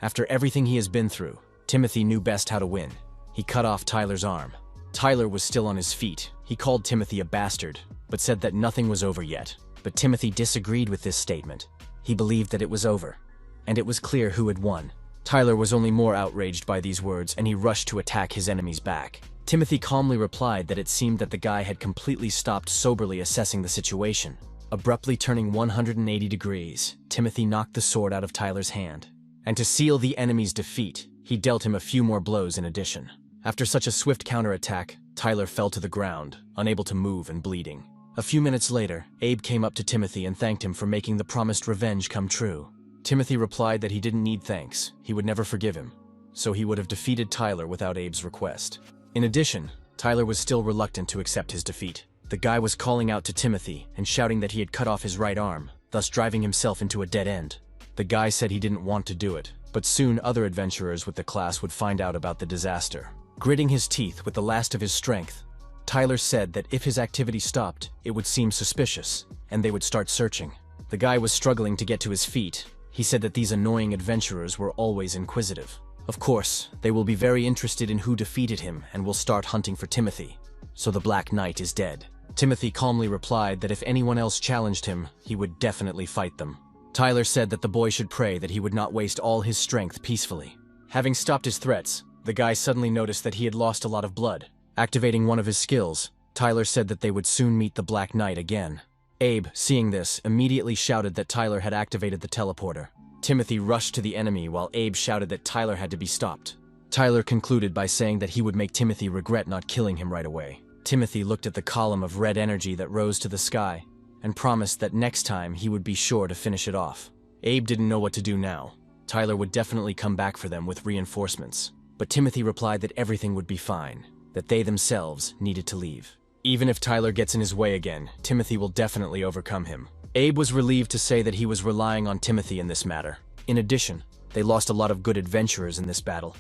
[SPEAKER 1] After everything he has been through, Timothy knew best how to win. He cut off Tyler's arm. Tyler was still on his feet. He called Timothy a bastard, but said that nothing was over yet. But Timothy disagreed with this statement. He believed that it was over, and it was clear who had won. Tyler was only more outraged by these words, and he rushed to attack his enemy's back. Timothy calmly replied that it seemed that the guy had completely stopped soberly assessing the situation. Abruptly turning 180 degrees, Timothy knocked the sword out of Tyler's hand. And to seal the enemy's defeat, he dealt him a few more blows in addition. After such a swift counterattack, Tyler fell to the ground, unable to move and bleeding. A few minutes later, Abe came up to Timothy and thanked him for making the promised revenge come true. Timothy replied that he didn't need thanks, he would never forgive him. so he would have defeated Tyler without Abe's request. In addition, Tyler was still reluctant to accept his defeat. The guy was calling out to Timothy and shouting that he had cut off his right arm, thus driving himself into a dead end. The guy said he didn't want to do it, but soon other adventurers with the class would find out about the disaster. Gritting his teeth with the last of his strength, Tyler said that if his activity stopped, it would seem suspicious, and they would start searching. The guy was struggling to get to his feet. He said that these annoying adventurers were always inquisitive. Of course, they will be very interested in who defeated him and will start hunting for Timothy. So the Black Knight is dead. Timothy calmly replied that if anyone else challenged him, he would definitely fight them. Tyler said that the boy should pray that he would not waste all his strength peacefully. Having stopped his threats, the guy suddenly noticed that he had lost a lot of blood. Activating one of his skills, Tyler said that they would soon meet the Black Knight again. Abe, seeing this, immediately shouted that Tyler had activated the teleporter. Timothy rushed to the enemy while Abe shouted that Tyler had to be stopped. Tyler concluded by saying that he would make Timothy regret not killing him right away. Timothy looked at the column of red energy that rose to the sky and promised that next time he would be sure to finish it off. Abe didn't know what to do now. Tyler would definitely come back for them with reinforcements, but Timothy replied that everything would be fine, that they themselves needed to leave. Even if Tyler gets in his way again, Timothy will definitely overcome him. Abe was relieved to say that he was relying on Timothy in this matter. In addition, they lost a lot of good adventurers in this battle,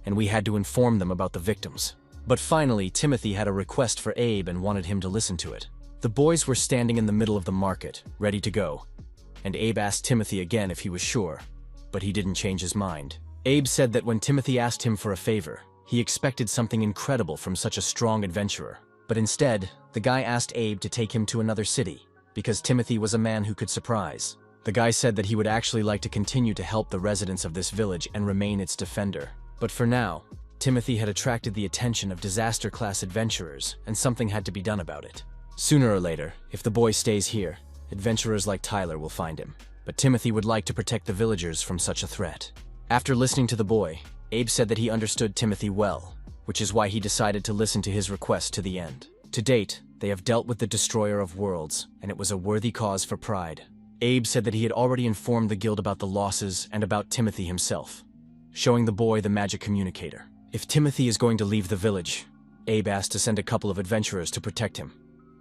[SPEAKER 1] and we had to inform them about the victims. But finally, Timothy had a request for Abe and wanted him to listen to it. The boys were standing in the middle of the market, ready to go, and Abe asked Timothy again if he was sure, but he didn't change his mind. Abe said that when Timothy asked him for a favor, he expected something incredible from such a strong adventurer. But instead, the guy asked Abe to take him to another city, because Timothy was a man who could surprise. The guy said that he would actually like to continue to help the residents of this village and remain its defender. But for now, Timothy had attracted the attention of disaster-class adventurers, and something had to be done about it. Sooner or later, if the boy stays here, adventurers like Tyler will find him. But Timothy would like to protect the villagers from such a threat. After listening to the boy, Abe said that he understood Timothy well, which is why he decided to listen to his request to the end. To date, they have dealt with the destroyer of worlds, and it was a worthy cause for pride. Abe said that he had already informed the guild about the losses and about Timothy himself, showing the boy the magic communicator. If Timothy is going to leave the village, Abe asked to send a couple of adventurers to protect him.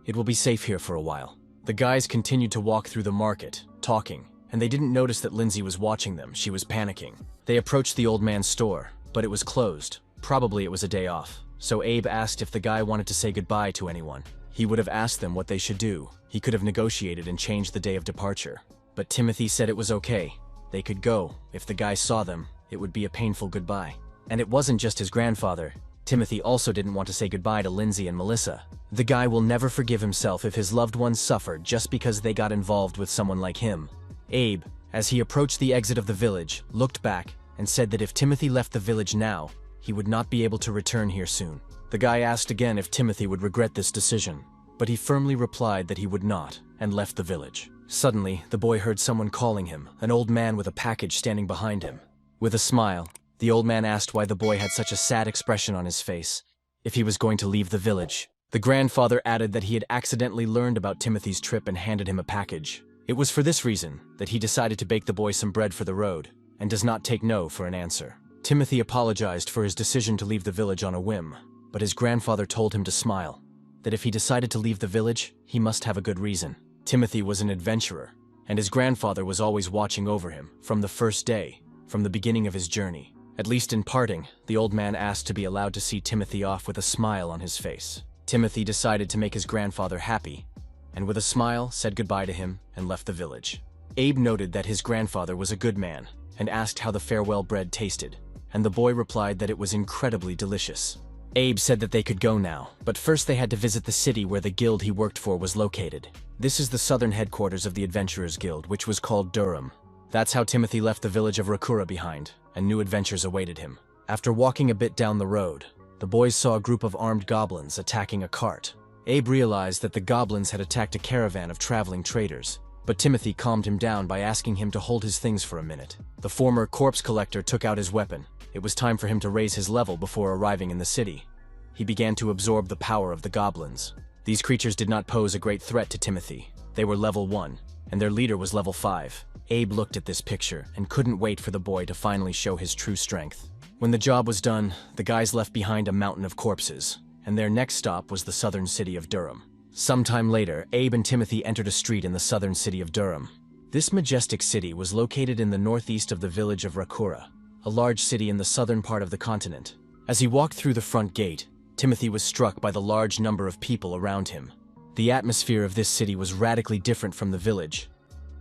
[SPEAKER 1] It will be safe here for a while. The guys continued to walk through the market, talking, and they didn't notice that Lindsay was watching them. She was panicking. They approached the old man's store, but it was closed. Probably it was a day off. So Abe asked if the guy wanted to say goodbye to anyone. He would have asked them what they should do. He could have negotiated and changed the day of departure. But Timothy said it was okay. They could go. If the guy saw them, it would be a painful goodbye. And it wasn't just his grandfather. Timothy also didn't want to say goodbye to Lindsay and Melissa. The guy will never forgive himself if his loved ones suffered just because they got involved with someone like him. Abe, as he approached the exit of the village, looked back and said that if Timothy left the village now, he would not be able to return here soon. The guy asked again if Timothy would regret this decision, but he firmly replied that he would not, and left the village. Suddenly, the boy heard someone calling him, an old man with a package standing behind him. With a smile, the old man asked why the boy had such a sad expression on his face, if he was going to leave the village. The grandfather added that he had accidentally learned about Timothy's trip and handed him a package. It was for this reason that he decided to bake the boy some bread for the road, and does not take no for an answer. Timothy apologized for his decision to leave the village on a whim, but his grandfather told him to smile, that if he decided to leave the village, he must have a good reason. Timothy was an adventurer, and his grandfather was always watching over him from the first day, from the beginning of his journey. At least in parting, the old man asked to be allowed to see Timothy off with a smile on his face. Timothy decided to make his grandfather happy, and with a smile said goodbye to him and left the village. Abe noted that his grandfather was a good man and asked how the farewell bread tasted, and the boy replied that it was incredibly delicious. Abe said that they could go now, but first they had to visit the city where the guild he worked for was located. This is the southern headquarters of the Adventurers Guild, which was called Durham. That's how Timothy left the village of Rakura behind, and new adventures awaited him. After walking a bit down the road, the boys saw a group of armed goblins attacking a cart. Abe realized that the goblins had attacked a caravan of traveling traders, but Timothy calmed him down by asking him to hold his things for a minute. The former corpse collector took out his weapon. It was time for him to raise his level before arriving in the city. He began to absorb the power of the goblins. These creatures did not pose a great threat to Timothy. They were level 1, and their leader was level 5. Abe looked at this picture and couldn't wait for the boy to finally show his true strength. When the job was done, the guys left behind a mountain of corpses, and their next stop was the southern city of Durham. Sometime later, Abe and Timothy entered a street in the southern city of Durham. This majestic city was located in the northeast of the village of Rakura, a large city in the southern part of the continent. As he walked through the front gate, Timothy was struck by the large number of people around him. The atmosphere of this city was radically different from the village,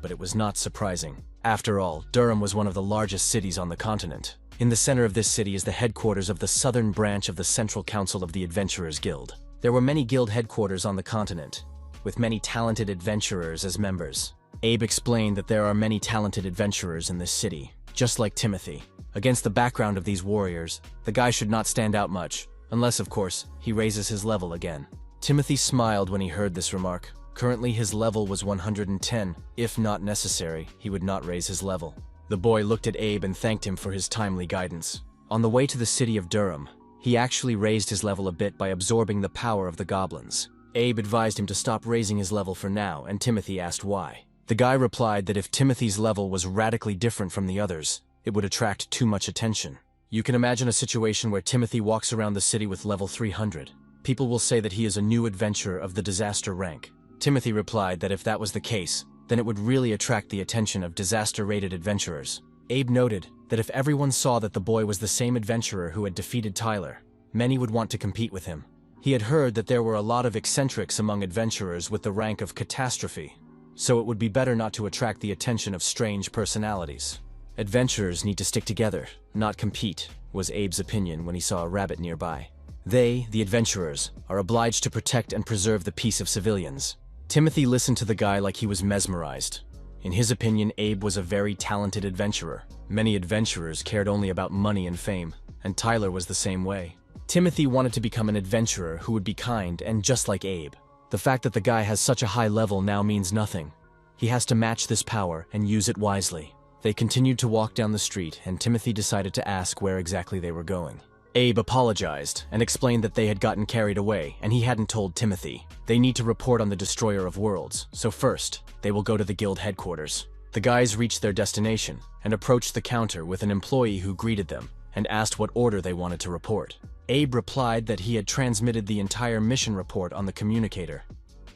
[SPEAKER 1] but it was not surprising. After all, Durham was one of the largest cities on the continent. In the center of this city is the headquarters of the southern branch of the Central Council of the Adventurers Guild. There were many guild headquarters on the continent, with many talented adventurers as members. Abe explained that there are many talented adventurers in this city, just like Timothy. Against the background of these warriors, the guy should not stand out much, unless, of course, he raises his level again. Timothy smiled when he heard this remark. Currently, his level was 110. If not necessary, he would not raise his level. The boy looked at Abe and thanked him for his timely guidance. On the way to the city of Durham, he actually raised his level a bit by absorbing the power of the goblins. Abe advised him to stop raising his level for now, and Timothy asked why. The guy replied that if Timothy's level was radically different from the others, it would attract too much attention. You can imagine a situation where Timothy walks around the city with level 300. People will say that he is a new adventurer of the disaster rank. Timothy replied that if that was the case, then it would really attract the attention of disaster-rated adventurers. Abe noted that if everyone saw that the boy was the same adventurer who had defeated Tyler, many would want to compete with him. He had heard that there were a lot of eccentrics among adventurers with the rank of catastrophe, so it would be better not to attract the attention of strange personalities. Adventurers need to stick together, not compete, was Abe's opinion when he saw a rabbit nearby. They, the adventurers, are obliged to protect and preserve the peace of civilians. Timothy listened to the guy like he was mesmerized. In his opinion, Abe was a very talented adventurer. Many adventurers cared only about money and fame, and Tyler was the same way. Timothy wanted to become an adventurer who would be kind and just like Abe. The fact that the guy has such a high level now means nothing. He has to match this power and use it wisely. They continued to walk down the street, and Timothy decided to ask where exactly they were going. Abe apologized and explained that they had gotten carried away and he hadn't told Timothy. They need to report on the Destroyer of Worlds, so first, they will go to the guild headquarters. The guys reached their destination and approached the counter with an employee who greeted them and asked what order they wanted to report. Abe replied that he had transmitted the entire mission report on the communicator,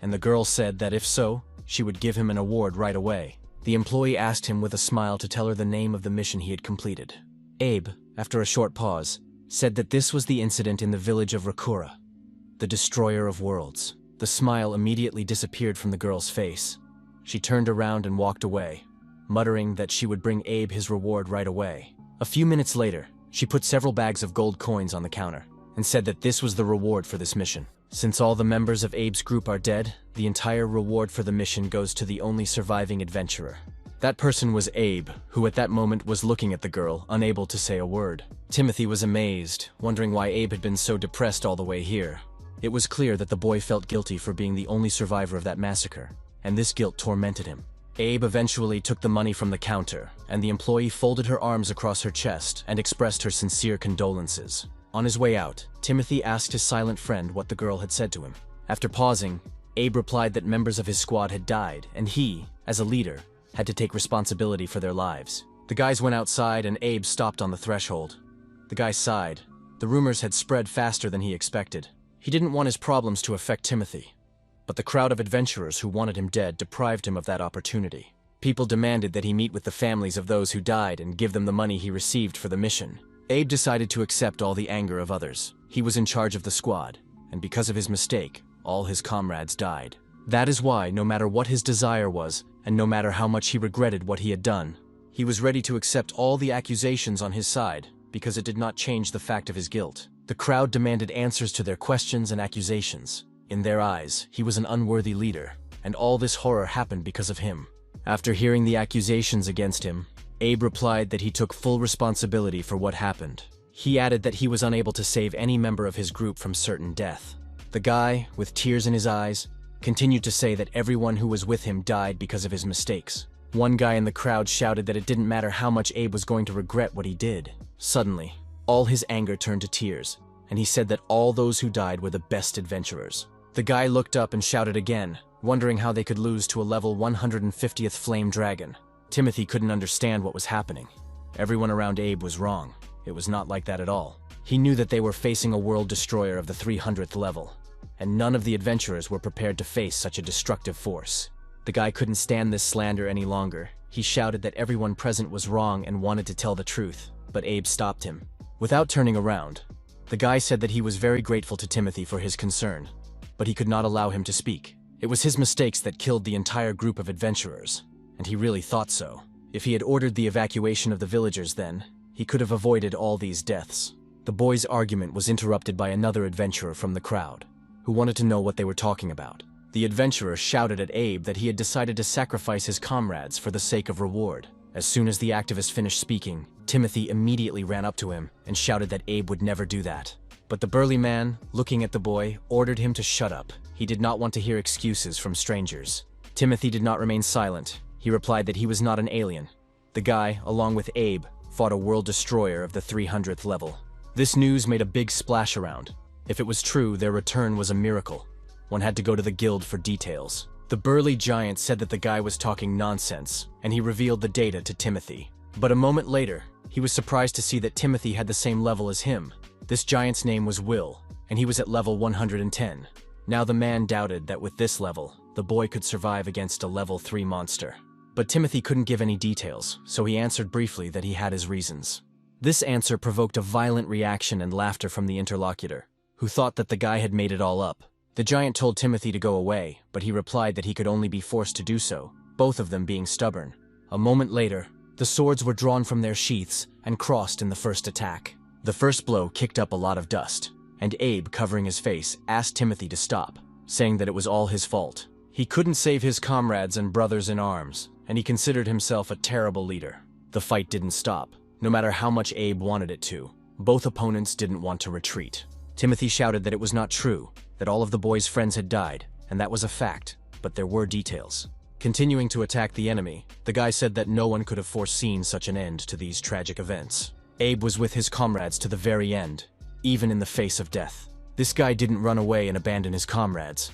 [SPEAKER 1] and the girl said that if so, she would give him an award right away. The employee asked him with a smile to tell her the name of the mission he had completed. Abe, after a short pause, said that this was the incident in the village of Rakura, the Destroyer of Worlds. The smile immediately disappeared from the girl's face. She turned around and walked away, muttering that she would bring Abe his reward right away. A few minutes later, she put several bags of gold coins on the counter and said that this was the reward for this mission. Since all the members of Abe's group are dead, the entire reward for the mission goes to the only surviving adventurer. That person was Abe, who at that moment was looking at the girl, unable to say a word. Timothy was amazed, wondering why Abe had been so depressed all the way here. It was clear that the boy felt guilty for being the only survivor of that massacre, and this guilt tormented him. Abe eventually took the money from the counter, and the employee folded her arms across her chest and expressed her sincere condolences. On his way out, Timothy asked his silent friend what the girl had said to him. After pausing, Abe replied that members of his squad had died, and he, as a leader, had to take responsibility for their lives. The guys went outside and Abe stopped on the threshold. The guy sighed. The rumors had spread faster than he expected. He didn't want his problems to affect Timothy, but the crowd of adventurers who wanted him dead deprived him of that opportunity. People demanded that he meet with the families of those who died and give them the money he received for the mission. Abe decided to accept all the anger of others. He was in charge of the squad, and because of his mistake, all his comrades died. That is why, no matter what his desire was, and no matter how much he regretted what he had done, he was ready to accept all the accusations on his side, because it did not change the fact of his guilt. The crowd demanded answers to their questions and accusations. In their eyes, he was an unworthy leader, and all this horror happened because of him. After hearing the accusations against him, Abe replied that he took full responsibility for what happened. He added that he was unable to save any member of his group from certain death. The guy, with tears in his eyes, continued to say that everyone who was with him died because of his mistakes. One guy in the crowd shouted that it didn't matter how much Abe was going to regret what he did. Suddenly, all his anger turned to tears, and he said that all those who died were the best adventurers. The guy looked up and shouted again, wondering how they could lose to a level 150th flame dragon. Timothy couldn't understand what was happening. Everyone around Abe was wrong. It was not like that at all. He knew that they were facing a world destroyer of the 300th level, and none of the adventurers were prepared to face such a destructive force. The guy couldn't stand this slander any longer. He shouted that everyone present was wrong and wanted to tell the truth, but Abe stopped him. Without turning around, the guy said that he was very grateful to Timothy for his concern, but he could not allow him to speak. It was his mistakes that killed the entire group of adventurers, and he really thought so. If he had ordered the evacuation of the villagers then, he could have avoided all these deaths. The boys' argument was interrupted by another adventurer from the crowd, who wanted to know what they were talking about. The adventurer shouted at Abe that he had decided to sacrifice his comrades for the sake of reward. As soon as the activist finished speaking, Timothy immediately ran up to him and shouted that Abe would never do that. But the burly man, looking at the boy, ordered him to shut up. He did not want to hear excuses from strangers. Timothy did not remain silent. He replied that he was not an alien. The guy, along with Abe, fought a world destroyer of the 300th level. This news made a big splash around. If it was true, their return was a miracle. One had to go to the guild for details. The burly giant said that the guy was talking nonsense, and he revealed the data to Timothy. But a moment later, he was surprised to see that Timothy had the same level as him. This giant's name was Will, and he was at level 110. Now the man doubted that with this level, the boy could survive against a level 3 monster. But Timothy couldn't give any details, so he answered briefly that he had his reasons. This answer provoked a violent reaction and laughter from the interlocutor, who thought that the guy had made it all up. The giant told Timothy to go away, but he replied that he could only be forced to do so, both of them being stubborn. A moment later, the swords were drawn from their sheaths and crossed in the first attack. The first blow kicked up a lot of dust, and Abe, covering his face, asked Timothy to stop, saying that it was all his fault. He couldn't save his comrades and brothers in arms, and he considered himself a terrible leader. The fight didn't stop, no matter how much Abe wanted it to. Both opponents didn't want to retreat. Timothy shouted that it was not true, that all of the boys' friends had died, and that was a fact, but there were details. Continuing to attack the enemy, the guy said that no one could have foreseen such an end to these tragic events. Abe was with his comrades to the very end, even in the face of death. This guy didn't run away and abandon his comrades.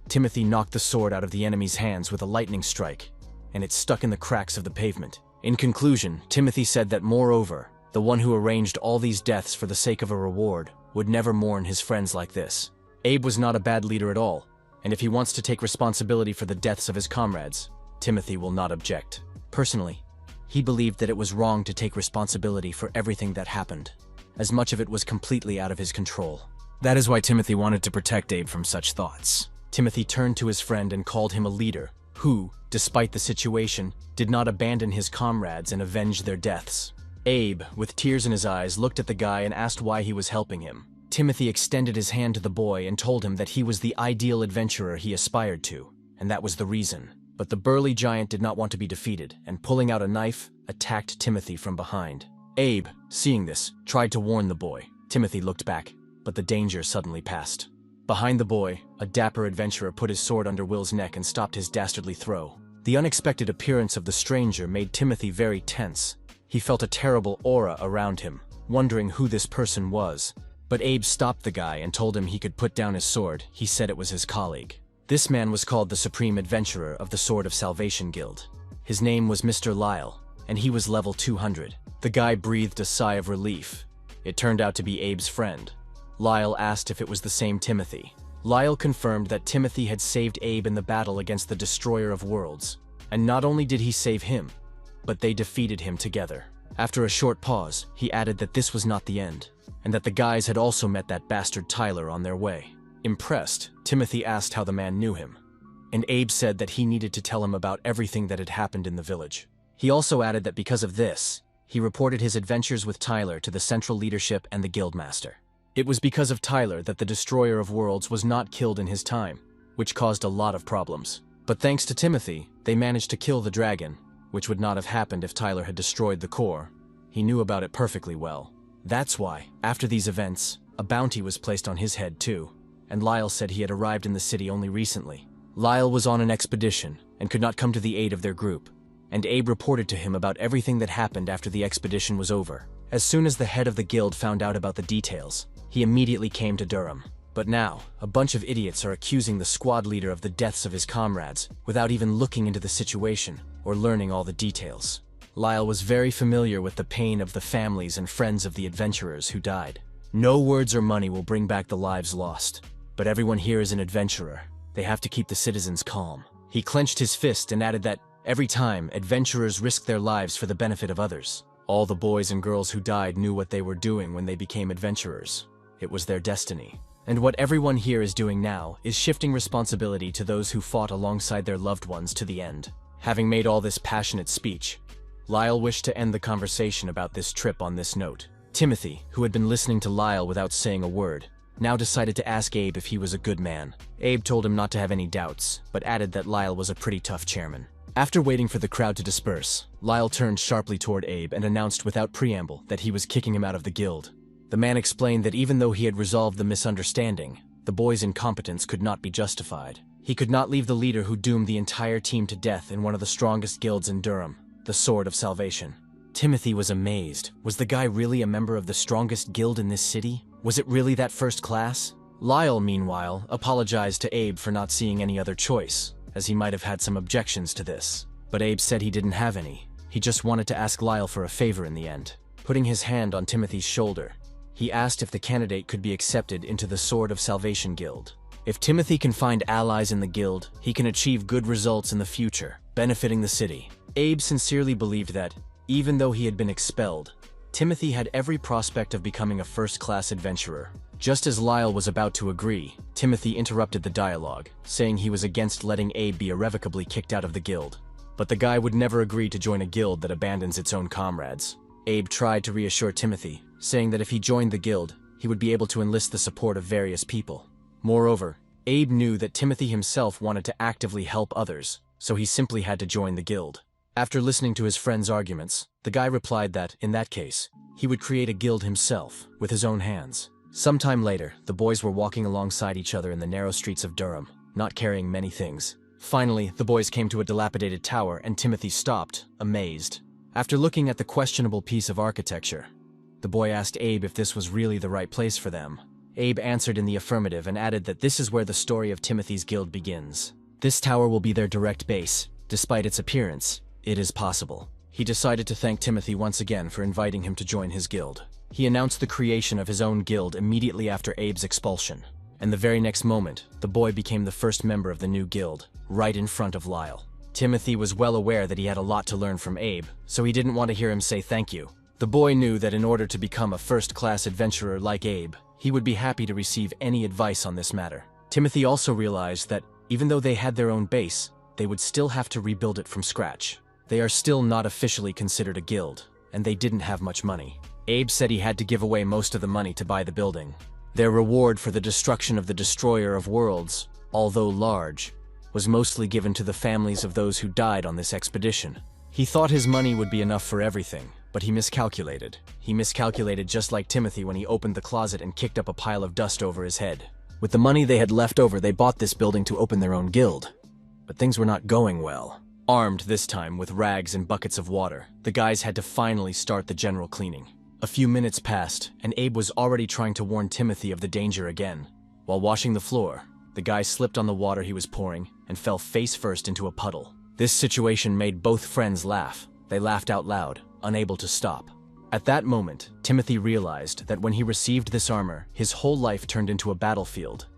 [SPEAKER 1] Timothy knocked the sword out of the enemy's hands with a lightning strike, and it stuck in the cracks of the pavement. In conclusion, Timothy said that moreover, the one who arranged all these deaths for the sake of a reward would never mourn his friends like this. Abe was not a bad leader at all, and if he wants to take responsibility for the deaths of his comrades, Timothy will not object. Personally, he believed that it was wrong to take responsibility for everything that happened, as much of it was completely out of his control. That is why Timothy wanted to protect Abe from such thoughts. Timothy turned to his friend and called him a leader who, despite the situation, did not abandon his comrades and avenge their deaths. Abe, with tears in his eyes, looked at the guy and asked why he was helping him. Timothy extended his hand to the boy and told him that he was the ideal adventurer he aspired to, and that was the reason. But the burly giant did not want to be defeated, and pulling out a knife, attacked Timothy from behind. Abe, seeing this, tried to warn the boy. Timothy looked back, but the danger suddenly passed. Behind the boy, a dapper adventurer put his sword under Will's neck and stopped his dastardly throw. The unexpected appearance of the stranger made Timothy very tense. He felt a terrible aura around him, wondering who this person was. But Abe stopped the guy and told him he could put down his sword. He said it was his colleague. This man was called the Supreme Adventurer of the Sword of Salvation Guild. His name was Mr. Lyle, and he was level 200. The guy breathed a sigh of relief. It turned out to be Abe's friend. Lyle asked if it was the same Timothy. Lyle confirmed that Timothy had saved Abe in the battle against the Destroyer of Worlds. And not only did he save him, but they defeated him together. After a short pause, he added that this was not the end, and that the guys had also met that bastard Tyler on their way. Impressed, Timothy asked how the man knew him, and Abe said that he needed to tell him about everything that had happened in the village. He also added that because of this, he reported his adventures with Tyler to the central leadership and the guildmaster. It was because of Tyler that the Destroyer of Worlds was not killed in his time, which caused a lot of problems. But thanks to Timothy, they managed to kill the dragon, which would not have happened if Tyler had destroyed the core. He knew about it perfectly well. That's why, after these events, a bounty was placed on his head too, and Lyle said he had arrived in the city only recently. Lyle was on an expedition and could not come to the aid of their group, and Abe reported to him about everything that happened after the expedition was over. As soon as the head of the guild found out about the details, he immediately came to Durham. But now, a bunch of idiots are accusing the squad leader of the deaths of his comrades without even looking into the situation or learning all the details. Lyle was very familiar with the pain of the families and friends of the adventurers who died. No words or money will bring back the lives lost, but everyone here is an adventurer. They have to keep the citizens calm. He clenched his fist and added that every time, adventurers risk their lives for the benefit of others. All the boys and girls who died knew what they were doing when they became adventurers. It was their destiny. And what everyone here is doing now is shifting responsibility to those who fought alongside their loved ones to the end. Having made all this passionate speech, Lyle wished to end the conversation about this trip on this note. Timothy, who had been listening to Lyle without saying a word, now decided to ask Abe if he was a good man. Abe told him not to have any doubts, but added that Lyle was a pretty tough chairman. After waiting for the crowd to disperse, Lyle turned sharply toward Abe and announced without preamble that he was kicking him out of the guild. The man explained that even though he had resolved the misunderstanding, the boy's incompetence could not be justified. He could not leave the leader who doomed the entire team to death in one of the strongest guilds in Durham, the Sword of Salvation. Timothy was amazed. Was the guy really a member of the strongest guild in this city? Was it really that first class? Lyle, meanwhile, apologized to Abe for not seeing any other choice, as he might have had some objections to this. But Abe said he didn't have any. He just wanted to ask Lyle for a favor in the end. Putting his hand on Timothy's shoulder, he asked if the candidate could be accepted into the Sword of Salvation Guild. If Timothy can find allies in the guild, he can achieve good results in the future, benefiting the city. Abe sincerely believed that, even though he had been expelled, Timothy had every prospect of becoming a first-class adventurer. Just as Lyle was about to agree, Timothy interrupted the dialogue, saying he was against letting Abe be irrevocably kicked out of the guild. But the guy would never agree to join a guild that abandons its own comrades. Abe tried to reassure Timothy, saying that if he joined the guild, he would be able to enlist the support of various people. Moreover, Abe knew that Timothy himself wanted to actively help others, so he simply had to join the guild. After listening to his friend's arguments, the guy replied that, in that case, he would create a guild himself, with his own hands. Sometime later, the boys were walking alongside each other in the narrow streets of Durham, not carrying many things. Finally, the boys came to a dilapidated tower and Timothy stopped, amazed. After looking at the questionable piece of architecture, the boy asked Abe if this was really the right place for them. Abe answered in the affirmative and added that this is where the story of Timothy's guild begins. This tower will be their direct base. Despite its appearance, it is possible. He decided to thank Timothy once again for inviting him to join his guild. He announced the creation of his own guild immediately after Abe's expulsion. And the very next moment, the boy became the first member of the new guild, right in front of Lyle. Timothy was well aware that he had a lot to learn from Abe, so he didn't want to hear him say thank you. The boy knew that in order to become a first-class adventurer like Abe, he would be happy to receive any advice on this matter. Timothy also realized that, even though they had their own base, they would still have to rebuild it from scratch. They are still not officially considered a guild, and they didn't have much money. Abe said he had to give away most of the money to buy the building. Their reward for the destruction of the Destroyer of Worlds, although large, was mostly given to the families of those who died on this expedition. He thought his money would be enough for everything, but he miscalculated. He miscalculated just like Timothy when he opened the closet and kicked up a pile of dust over his head. With the money they had left over, they bought this building to open their own guild. But things were not going well. Armed this time with rags and buckets of water, the guys had to finally start the general cleaning. A few minutes passed, and Abe was already trying to warn Timothy of the danger again. While washing the floor, the guy slipped on the water he was pouring and fell face first into a puddle. This situation made both friends laugh. They laughed out loud, unable to stop. At that moment, Timothy realized that when he received this armor, his whole life turned into a battlefield.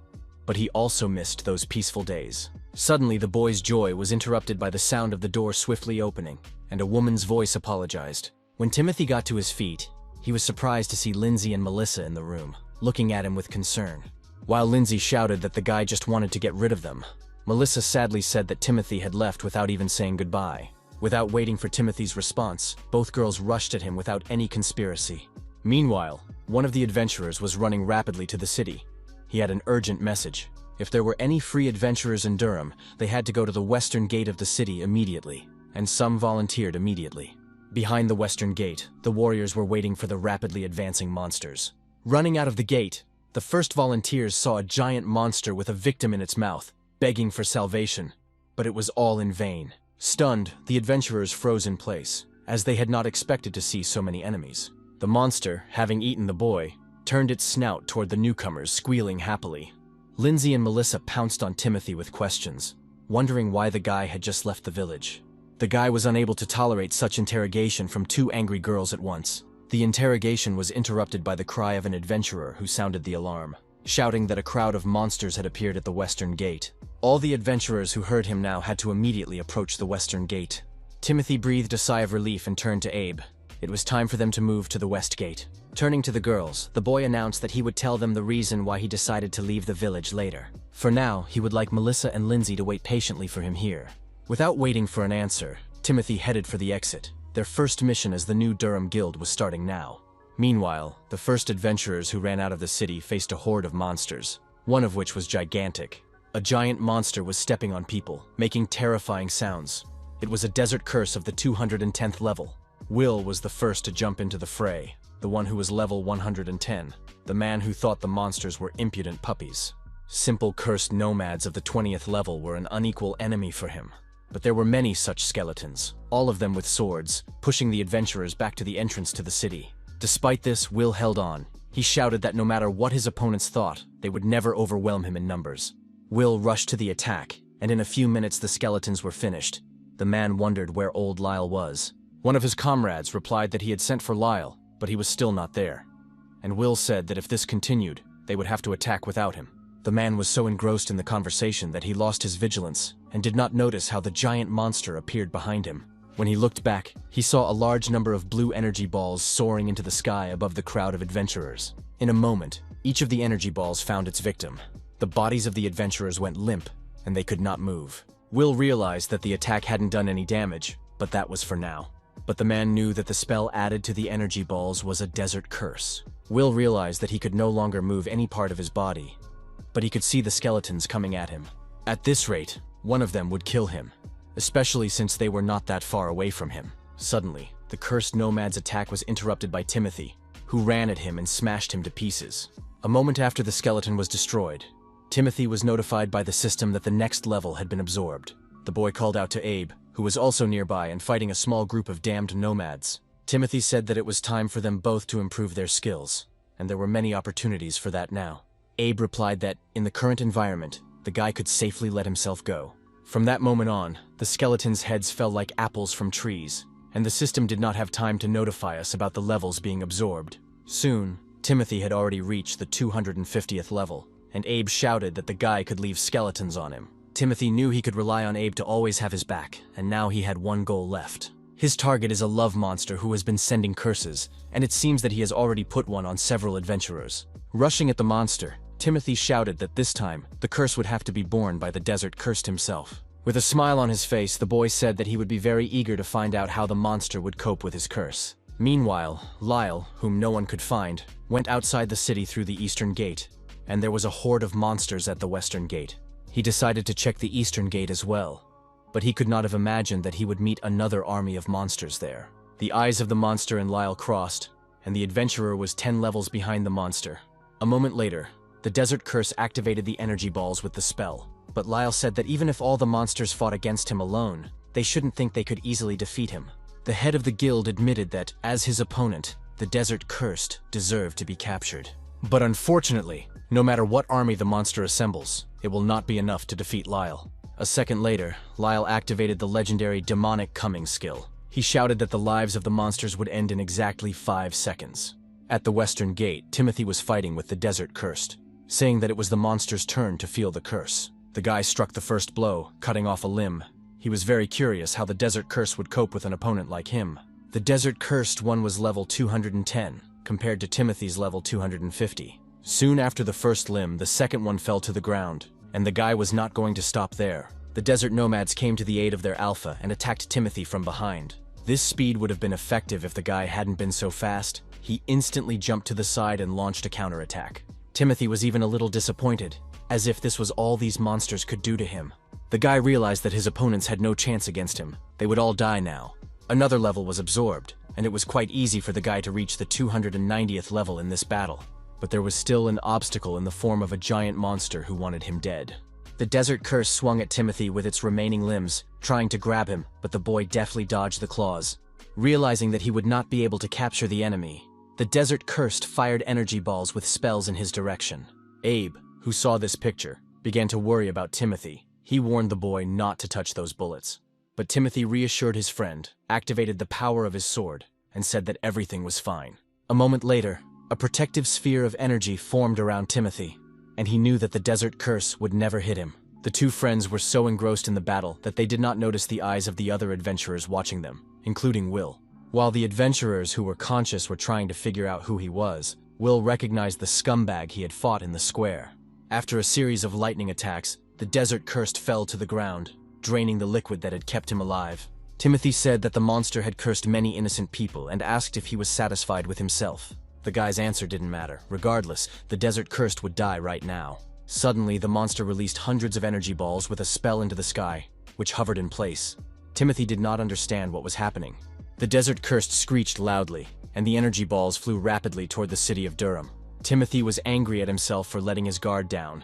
[SPEAKER 1] But he also missed those peaceful days. Suddenly, the boy's joy was interrupted by the sound of the door swiftly opening, and a woman's voice apologized. When Timothy got to his feet, he was surprised to see Lindsay and Melissa in the room, looking at him with concern. While Lindsay shouted that the guy just wanted to get rid of them, Melissa sadly said that Timothy had left without even saying goodbye. Without waiting for Timothy's response, both girls rushed at him without any conspiracy. Meanwhile, one of the adventurers was running rapidly to the city. He had an urgent message. If there were any free adventurers in Durham, they had to go to the western gate of the city immediately, and some volunteered immediately. Behind the western gate, the warriors were waiting for the rapidly advancing monsters. Running out of the gate, the first volunteers saw a giant monster with a victim in its mouth, begging for salvation. But it was all in vain. Stunned, the adventurers froze in place, as they had not expected to see so many enemies. The monster, having eaten the boy, turned its snout toward the newcomers, squealing happily. Lindsay and Melissa pounced on Timothy with questions, wondering why the guy had just left the village. The guy was unable to tolerate such interrogation from two angry girls at once. The interrogation was interrupted by the cry of an adventurer who sounded the alarm, shouting that a crowd of monsters had appeared at the western gate. All the adventurers who heard him now had to immediately approach the western gate. Timothy breathed a sigh of relief and turned to Abe. It was time for them to move to the west gate. Turning to the girls, the boy announced that he would tell them the reason why he decided to leave the village later. For now, he would like Melissa and Lindsay to wait patiently for him here. Without waiting for an answer, Timothy headed for the exit. Their first mission as the new Durham Guild was starting now. Meanwhile, the first adventurers who ran out of the city faced a horde of monsters, one of which was gigantic. A giant monster was stepping on people, making terrifying sounds. It was a desert curse of the 210th level. Will was the first to jump into the fray, the one who was level 110, the man who thought the monsters were impudent puppies. Simple cursed nomads of the 20th level were an unequal enemy for him. But there were many such skeletons, all of them with swords, pushing the adventurers back to the entrance to the city. Despite this, Will held on. He shouted that no matter what his opponents thought, they would never overwhelm him in numbers. Will rushed to the attack, and in a few minutes the skeletons were finished. The man wondered where old Lyle was. One of his comrades replied that he had sent for Lyle, but he was still not there. And Will said that if this continued, they would have to attack without him. The man was so engrossed in the conversation that he lost his vigilance and did not notice how the giant monster appeared behind him. When he looked back, he saw a large number of blue energy balls soaring into the sky above the crowd of adventurers. In a moment, each of the energy balls found its victim. The bodies of the adventurers went limp, and they could not move. Will realized that the attack hadn't done any damage, but that was for now. But the man knew that the spell added to the energy balls was a desert curse. Will realized that he could no longer move any part of his body, but he could see the skeletons coming at him. At this rate, one of them would kill him, especially since they were not that far away from him. Suddenly, the cursed nomad's attack was interrupted by Timothy, who ran at him and smashed him to pieces. A moment after the skeleton was destroyed, Timothy was notified by the system that the next level had been absorbed. The boy called out to Abe, who was also nearby and fighting a small group of damned nomads. Timothy said that it was time for them both to improve their skills, and there were many opportunities for that now. Abe replied that, in the current environment, the guy could safely let himself go. From that moment on, the skeletons' heads fell like apples from trees, and the system did not have time to notify us about the levels being absorbed. Soon, Timothy had already reached the 250th level, and Abe shouted that the guy could leave skeletons on him. Timothy knew he could rely on Abe to always have his back, and now he had one goal left. His target is a love monster who has been sending curses, and it seems that he has already put one on several adventurers. Rushing at the monster, Timothy shouted that this time, the curse would have to be borne by the desert cursed himself. With a smile on his face, the boy said that he would be very eager to find out how the monster would cope with his curse. Meanwhile, Lyle, whom no one could find, went outside the city through the eastern gate, and there was a horde of monsters at the western gate. He decided to check the eastern gate as well, but he could not have imagined that he would meet another army of monsters there. The eyes of the monster and Lyle crossed, and the adventurer was 10 levels behind the monster. A moment later, the desert curse activated the energy balls with the spell, but Lyle said that even if all the monsters fought against him alone, they shouldn't think they could easily defeat him. The head of the guild admitted that, as his opponent, the desert cursed deserved to be captured. But unfortunately, no matter what army the monster assembles, it will not be enough to defeat Lyle. A second later, Lyle activated the legendary demonic coming skill. He shouted that the lives of the monsters would end in exactly 5 seconds. At the western gate, Timothy was fighting with the desert cursed, saying that it was the monster's turn to feel the curse. The guy struck the first blow, cutting off a limb. He was very curious how the desert curse would cope with an opponent like him. The desert cursed one was level 210, compared to Timothy's level 250. Soon after the first limb, the second one fell to the ground, and the guy was not going to stop there. The desert nomads came to the aid of their alpha and attacked Timothy from behind. This speed would have been effective if the guy hadn't been so fast. He instantly jumped to the side and launched a counterattack. Timothy was even a little disappointed, as if this was all these monsters could do to him. The guy realized that his opponents had no chance against him. They would all die now. Another level was absorbed, and it was quite easy for the guy to reach the 290th level in this battle. But there was still an obstacle in the form of a giant monster who wanted him dead. The desert curse swung at Timothy with its remaining limbs, trying to grab him, but the boy deftly dodged the claws. Realizing that he would not be able to capture the enemy, the desert cursed fired energy balls with spells in his direction. Abe, who saw this picture, began to worry about Timothy. He warned the boy not to touch those bullets. But Timothy reassured his friend, activated the power of his sword, and said that everything was fine. A moment later, a protective sphere of energy formed around Timothy, and he knew that the desert curse would never hit him. The two friends were so engrossed in the battle that they did not notice the eyes of the other adventurers watching them, including Will. While the adventurers who were conscious were trying to figure out who he was, Will recognized the scumbag he had fought in the square. After a series of lightning attacks, the desert cursed fell to the ground, draining the liquid that had kept him alive. Timothy said that the monster had cursed many innocent people and asked if he was satisfied with himself. The guy's answer didn't matter. Regardless, the desert cursed would die right now. Suddenly, the monster released hundreds of energy balls with a spell into the sky, which hovered in place. Timothy did not understand what was happening. The desert cursed screeched loudly, and the energy balls flew rapidly toward the city of Durham. Timothy was angry at himself for letting his guard down,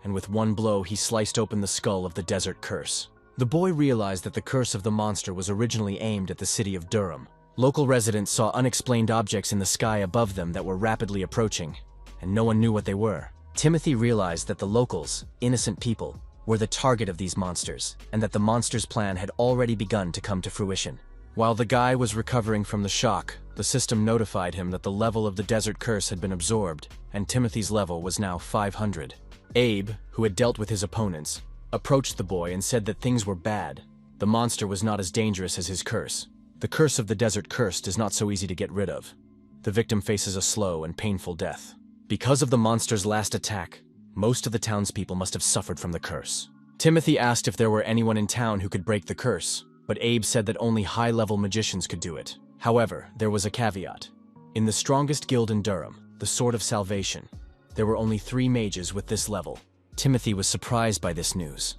[SPEAKER 1] and with one blow he sliced open the skull of the desert curse. The boy realized that the curse of the monster was originally aimed at the city of Durham. Local residents saw unexplained objects in the sky above them that were rapidly approaching, and no one knew what they were. Timothy realized that the locals, innocent people, were the target of these monsters, and that the monster's plan had already begun to come to fruition. While the guy was recovering from the shock, the system notified him that the level of the desert curse had been absorbed, and Timothy's level was now 500. Abe, who had dealt with his opponents, approached the boy and said that things were bad. The monster was not as dangerous as his curse. The curse of the desert cursed is not so easy to get rid of. The victim faces a slow and painful death. Because of the monster's last attack, most of the townspeople must have suffered from the curse. Timothy asked if there were anyone in town who could break the curse, but Abe said that only high-level magicians could do it. However, there was a caveat. In the strongest guild in Durham, the Sword of Salvation, there were only 3 mages with this level. Timothy was surprised by this news,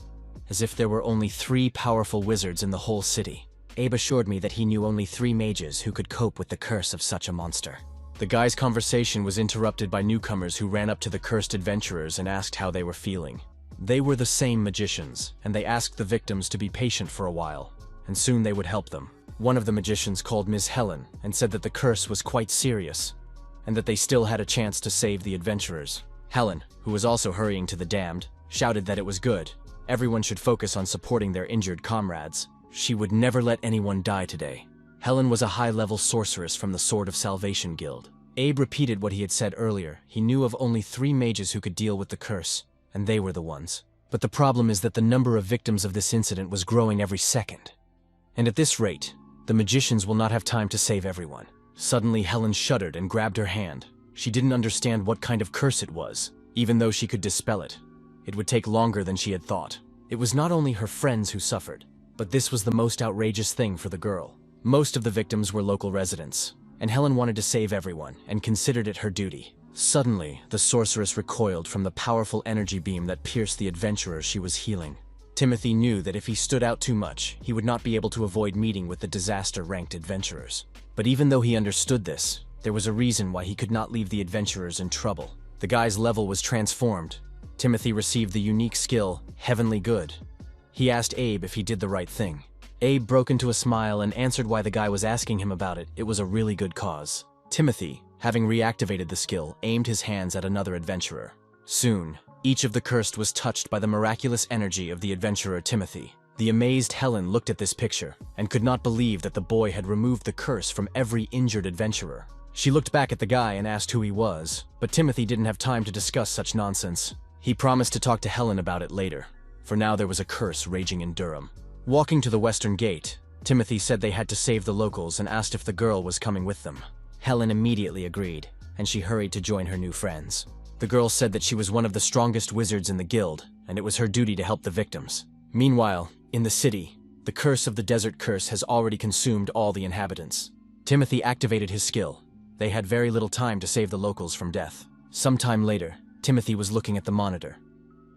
[SPEAKER 1] as if there were only 3 powerful wizards in the whole city. Abe assured me that he knew only 3 mages who could cope with the curse of such a monster. The guy's conversation was interrupted by newcomers who ran up to the cursed adventurers and asked how they were feeling. They were the same magicians, and they asked the victims to be patient for a while, and soon they would help them. One of the magicians called Ms. Helen and said that the curse was quite serious, and that they still had a chance to save the adventurers. Helen, who was also hurrying to the damned, shouted that it was good. Everyone should focus on supporting their injured comrades. She would never let anyone die today. Helen was a high-level sorceress from the Sword of Salvation Guild. Abe repeated what he had said earlier. He knew of only 3 mages who could deal with the curse, and they were the ones. But the problem is that the number of victims of this incident was growing every second. And at this rate, the magicians will not have time to save everyone. Suddenly, Helen shuddered and grabbed her hand. She didn't understand what kind of curse it was, even though she could dispel it. It would take longer than she had thought. It was not only her friends who suffered, but this was the most outrageous thing for the girl. Most of the victims were local residents, and Helen wanted to save everyone and considered it her duty. Suddenly, the sorceress recoiled from the powerful energy beam that pierced the adventurer she was healing. Timothy knew that if he stood out too much, he would not be able to avoid meeting with the disaster-ranked adventurers. But even though he understood this, there was a reason why he could not leave the adventurers in trouble. The guy's level was transformed. Timothy received the unique skill, Heavenly Good. He asked Abe if he did the right thing. Abe broke into a smile and answered why the guy was asking him about it. It was a really good cause. Timothy, having reactivated the skill, aimed his hands at another adventurer. Soon, each of the cursed was touched by the miraculous energy of the adventurer Timothy. The amazed Helen looked at this picture and could not believe that the boy had removed the curse from every injured adventurer. She looked back at the guy and asked who he was, but Timothy didn't have time to discuss such nonsense. He promised to talk to Helen about it later. For now, there was a curse raging in Durham. Walking to the western gate, Timothy said they had to save the locals and asked if the girl was coming with them. Helen immediately agreed, and she hurried to join her new friends. The girl said that she was one of the strongest wizards in the guild, and it was her duty to help the victims. Meanwhile, in the city, the curse of the desert curse has already consumed all the inhabitants. Timothy activated his skill. They had very little time to save the locals from death. Sometime later, Timothy was looking at the monitor.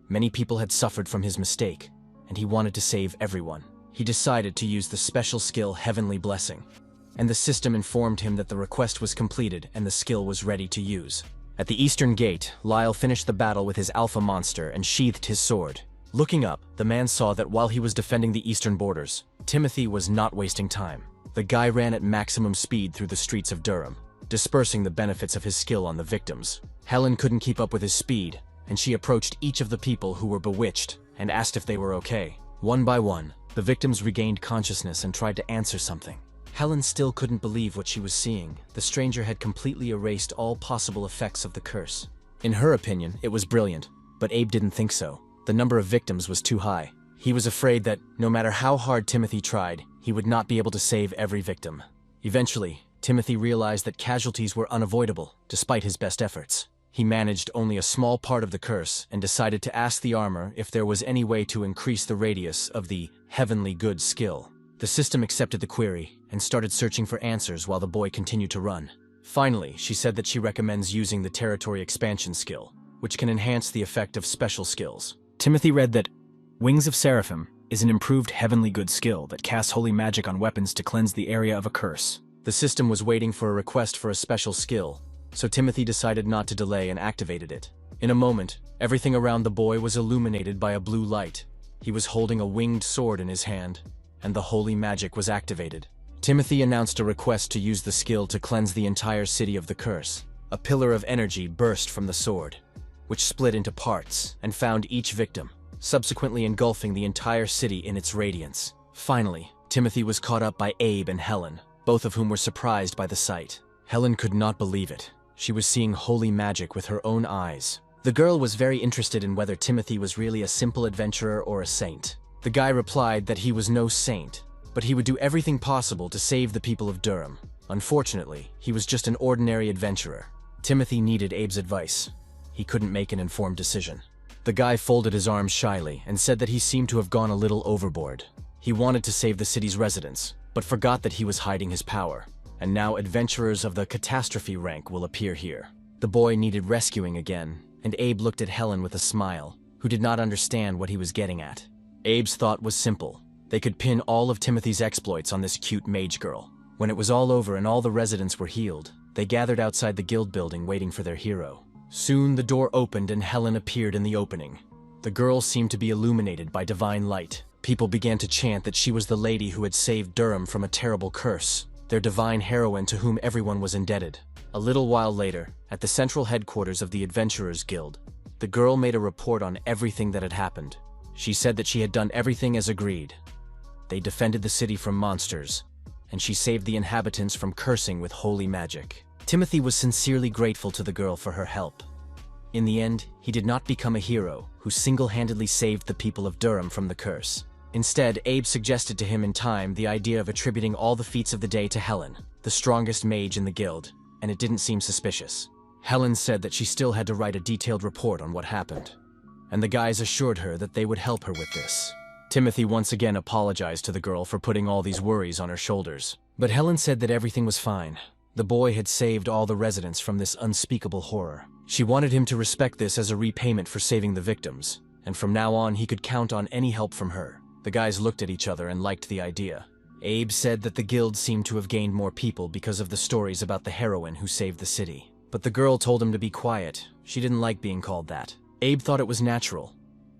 [SPEAKER 1] Many people had suffered from his mistake, and he wanted to save everyone. He decided to use the special skill Heavenly Blessing, and the system informed him that the request was completed and the skill was ready to use. At the eastern gate, Lyle finished the battle with his alpha monster and sheathed his sword. Looking up, the man saw that while he was defending the eastern borders, Timothy was not wasting time. The guy ran at maximum speed through the streets of Durham, dispersing the benefits of his skill on the victims. Helen couldn't keep up with his speed, and she approached each of the people who were bewitched and asked if they were okay. One by one, The victims regained consciousness and tried to answer something. Helen still couldn't believe what she was seeing. The stranger had completely erased all possible effects of the curse. In her opinion, it was brilliant, but Abe didn't think so. The number of victims was too high. He was afraid that, no matter how hard Timothy tried, he would not be able to save every victim. Eventually, Timothy realized that casualties were unavoidable, despite his best efforts. He managed only a small part of the curse and decided to ask the armor if there was any way to increase the radius of the heavenly good skill. The system accepted the query and started searching for answers while the boy continued to run. Finally, she said that she recommends using the territory expansion skill, which can enhance the effect of special skills. Timothy read that Wings of Seraphim is an improved heavenly good skill that casts holy magic on weapons to cleanse the area of a curse. The system was waiting for a request for a special skill, so Timothy decided not to delay and activated it. In a moment, everything around the boy was illuminated by a blue light. He was holding a winged sword in his hand, and the holy magic was activated. Timothy announced a request to use the skill to cleanse the entire city of the curse. A pillar of energy burst from the sword, which split into parts and found each victim, subsequently engulfing the entire city in its radiance. Finally, Timothy was caught up by Abe and Helen, both of whom were surprised by the sight. Helen could not believe it. She was seeing holy magic with her own eyes. The girl was very interested in whether Timothy was really a simple adventurer or a saint. The guy replied that he was no saint, but he would do everything possible to save the people of Durham. Unfortunately, he was just an ordinary adventurer. Timothy needed Abe's advice. He couldn't make an informed decision. The guy folded his arms shyly and said that he seemed to have gone a little overboard. He wanted to save the city's residents, but forgot that he was hiding his power. And now adventurers of the catastrophe rank will appear here. The boy needed rescuing again, and Abe looked at Helen with a smile, who did not understand what he was getting at. Abe's thought was simple. They could pin all of Timothy's exploits on this cute mage girl. When it was all over and all the residents were healed, they gathered outside the guild building waiting for their hero. Soon the door opened and Helen appeared in the opening. The girl seemed to be illuminated by divine light. People began to chant that she was the lady who had saved Durham from a terrible curse, their divine heroine to whom everyone was indebted. A little while later, at the central headquarters of the Adventurers Guild, the girl made a report on everything that had happened. She said that she had done everything as agreed. They defended the city from monsters, and she saved the inhabitants from cursing with holy magic. Timothy was sincerely grateful to the girl for her help. In the end, he did not become a hero who single-handedly saved the people of Durham from the curse. Instead, Abe suggested to him in time the idea of attributing all the feats of the day to Helen, the strongest mage in the guild, and it didn't seem suspicious. Helen said that she still had to write a detailed report on what happened, and the guys assured her that they would help her with this. Timothy once again apologized to the girl for putting all these worries on her shoulders, but Helen said that everything was fine. The boy had saved all the residents from this unspeakable horror. She wanted him to respect this as a repayment for saving the victims, and from now on he could count on any help from her. The guys looked at each other and liked the idea. Abe said that the guild seemed to have gained more people because of the stories about the heroine who saved the city. But the girl told him to be quiet. She didn't like being called that. Abe thought it was natural.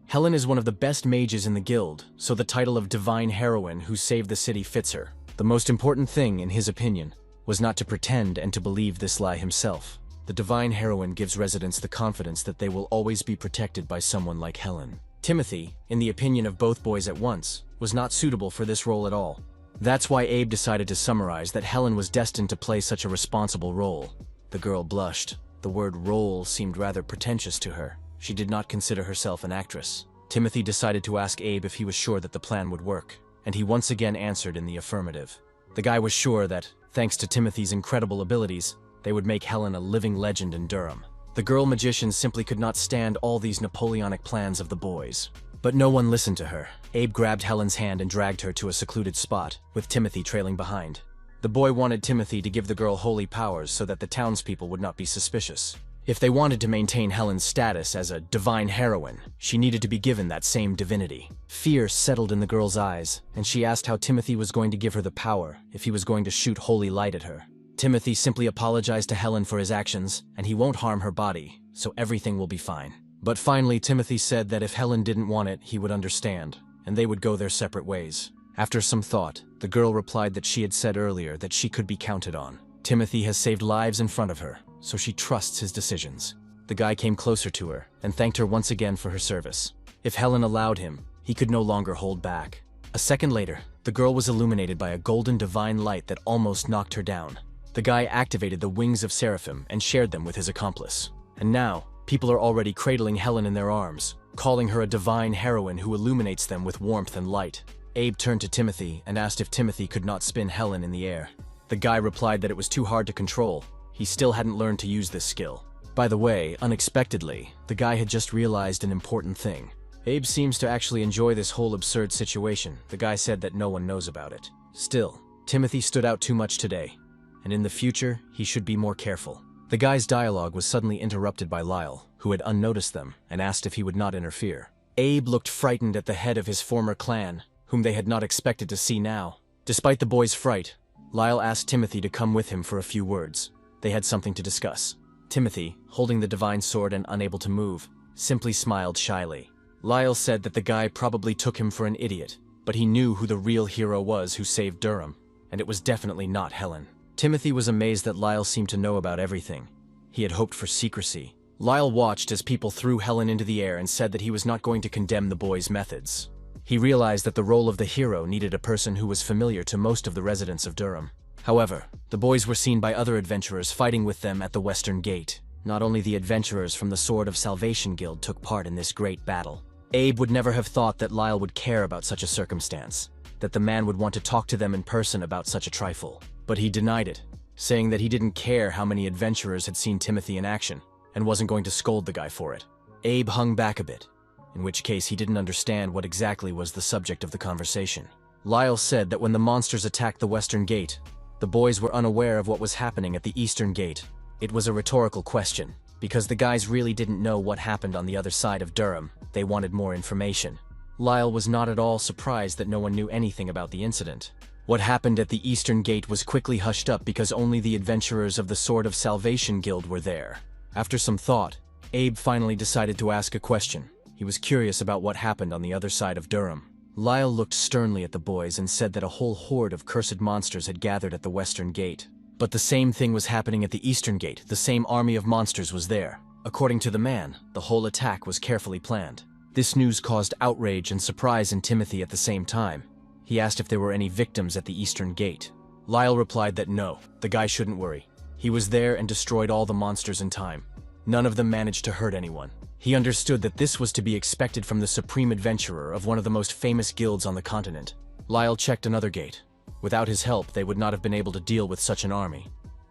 [SPEAKER 1] Helen is one of the best mages in the guild, so the title of divine heroine who saved the city fits her. The most important thing, in his opinion, was not to pretend and to believe this lie himself. The divine heroine gives residents the confidence that they will always be protected by someone like Helen. Timothy, in the opinion of both boys at once, was not suitable for this role at all. That's why Abe decided to summarize that Helen was destined to play such a responsible role. The girl blushed. The word role seemed rather pretentious to her. She did not consider herself an actress. Timothy decided to ask Abe if he was sure that the plan would work, and he once again answered in the affirmative. The guy was sure that, thanks to Timothy's incredible abilities, they would make Helen a living legend in Durham. The girl magician simply could not stand all these Napoleonic plans of the boys. But no one listened to her. Abe grabbed Helen's hand and dragged her to a secluded spot, with Timothy trailing behind. The boy wanted Timothy to give the girl holy powers so that the townspeople would not be suspicious. If they wanted to maintain Helen's status as a divine heroine, she needed to be given that same divinity. Fear settled in the girl's eyes, and she asked how Timothy was going to give her the power if he was going to shoot holy light at her. Timothy simply apologized to Helen for his actions, and he won't harm her body, so everything will be fine. But finally, Timothy said that if Helen didn't want it, he would understand, and they would go their separate ways. After some thought, the girl replied that she had said earlier that she could be counted on. Timothy has saved lives in front of her, so she trusts his decisions. The guy came closer to her and thanked her once again for her service. If Helen allowed him, he could no longer hold back. A second later, the girl was illuminated by a golden divine light that almost knocked her down. The guy activated the wings of Seraphim and shared them with his accomplice. And now, people are already cradling Helen in their arms, calling her a divine heroine who illuminates them with warmth and light. Abe turned to Timothy and asked if Timothy could not spin Helen in the air. The guy replied that it was too hard to control. He still hadn't learned to use this skill. By the way, unexpectedly, the guy had just realized an important thing. Abe seems to actually enjoy this whole absurd situation. The guy said that no one knows about it. Still, Timothy stood out too much today, and in the future, he should be more careful. The guy's dialogue was suddenly interrupted by Lyle, who had unnoticed them, and asked if he would not interfere. Abe looked frightened at the head of his former clan, whom they had not expected to see now. Despite the boy's fright, Lyle asked Timothy to come with him for a few words. They had something to discuss. Timothy, holding the divine sword and unable to move, simply smiled shyly. Lyle said that the guy probably took him for an idiot, but he knew who the real hero was who saved Durham, and it was definitely not Helen. Timothy was amazed that Lyle seemed to know about everything. He had hoped for secrecy. Lyle watched as people threw Helen into the air and said that he was not going to condemn the boy's methods. He realized that the role of the hero needed a person who was familiar to most of the residents of Durham. However, the boys were seen by other adventurers fighting with them at the Western Gate. Not only the adventurers from the Sword of Salvation Guild took part in this great battle. Abe would never have thought that Lyle would care about such a circumstance, that the man would want to talk to them in person about such a trifle. But he denied it, saying that he didn't care how many adventurers had seen Timothy in action, and wasn't going to scold the guy for it. Abe hung back a bit, in which case he didn't understand what exactly was the subject of the conversation. Lyle said that when the monsters attacked the Western Gate, the boys were unaware of what was happening at the Eastern Gate. It was a rhetorical question, because the guys really didn't know what happened on the other side of Durham. They wanted more information. Lyle was not at all surprised that no one knew anything about the incident. What happened at the Eastern Gate was quickly hushed up because only the adventurers of the Sword of Salvation Guild were there. After some thought, Abe finally decided to ask a question. He was curious about what happened on the other side of Durham. Lyle looked sternly at the boys and said that a whole horde of cursed monsters had gathered at the Western Gate. But the same thing was happening at the Eastern Gate. The same army of monsters was there. According to the man, the whole attack was carefully planned. This news caused outrage and surprise in Timothy at the same time. He asked if there were any victims at the Eastern Gate. Lyle replied that no, the guy shouldn't worry. He was there and destroyed all the monsters in time. None of them managed to hurt anyone. He understood that this was to be expected from the supreme adventurer of one of the most famous guilds on the continent. Lyle checked another gate. Without his help, they would not have been able to deal with such an army.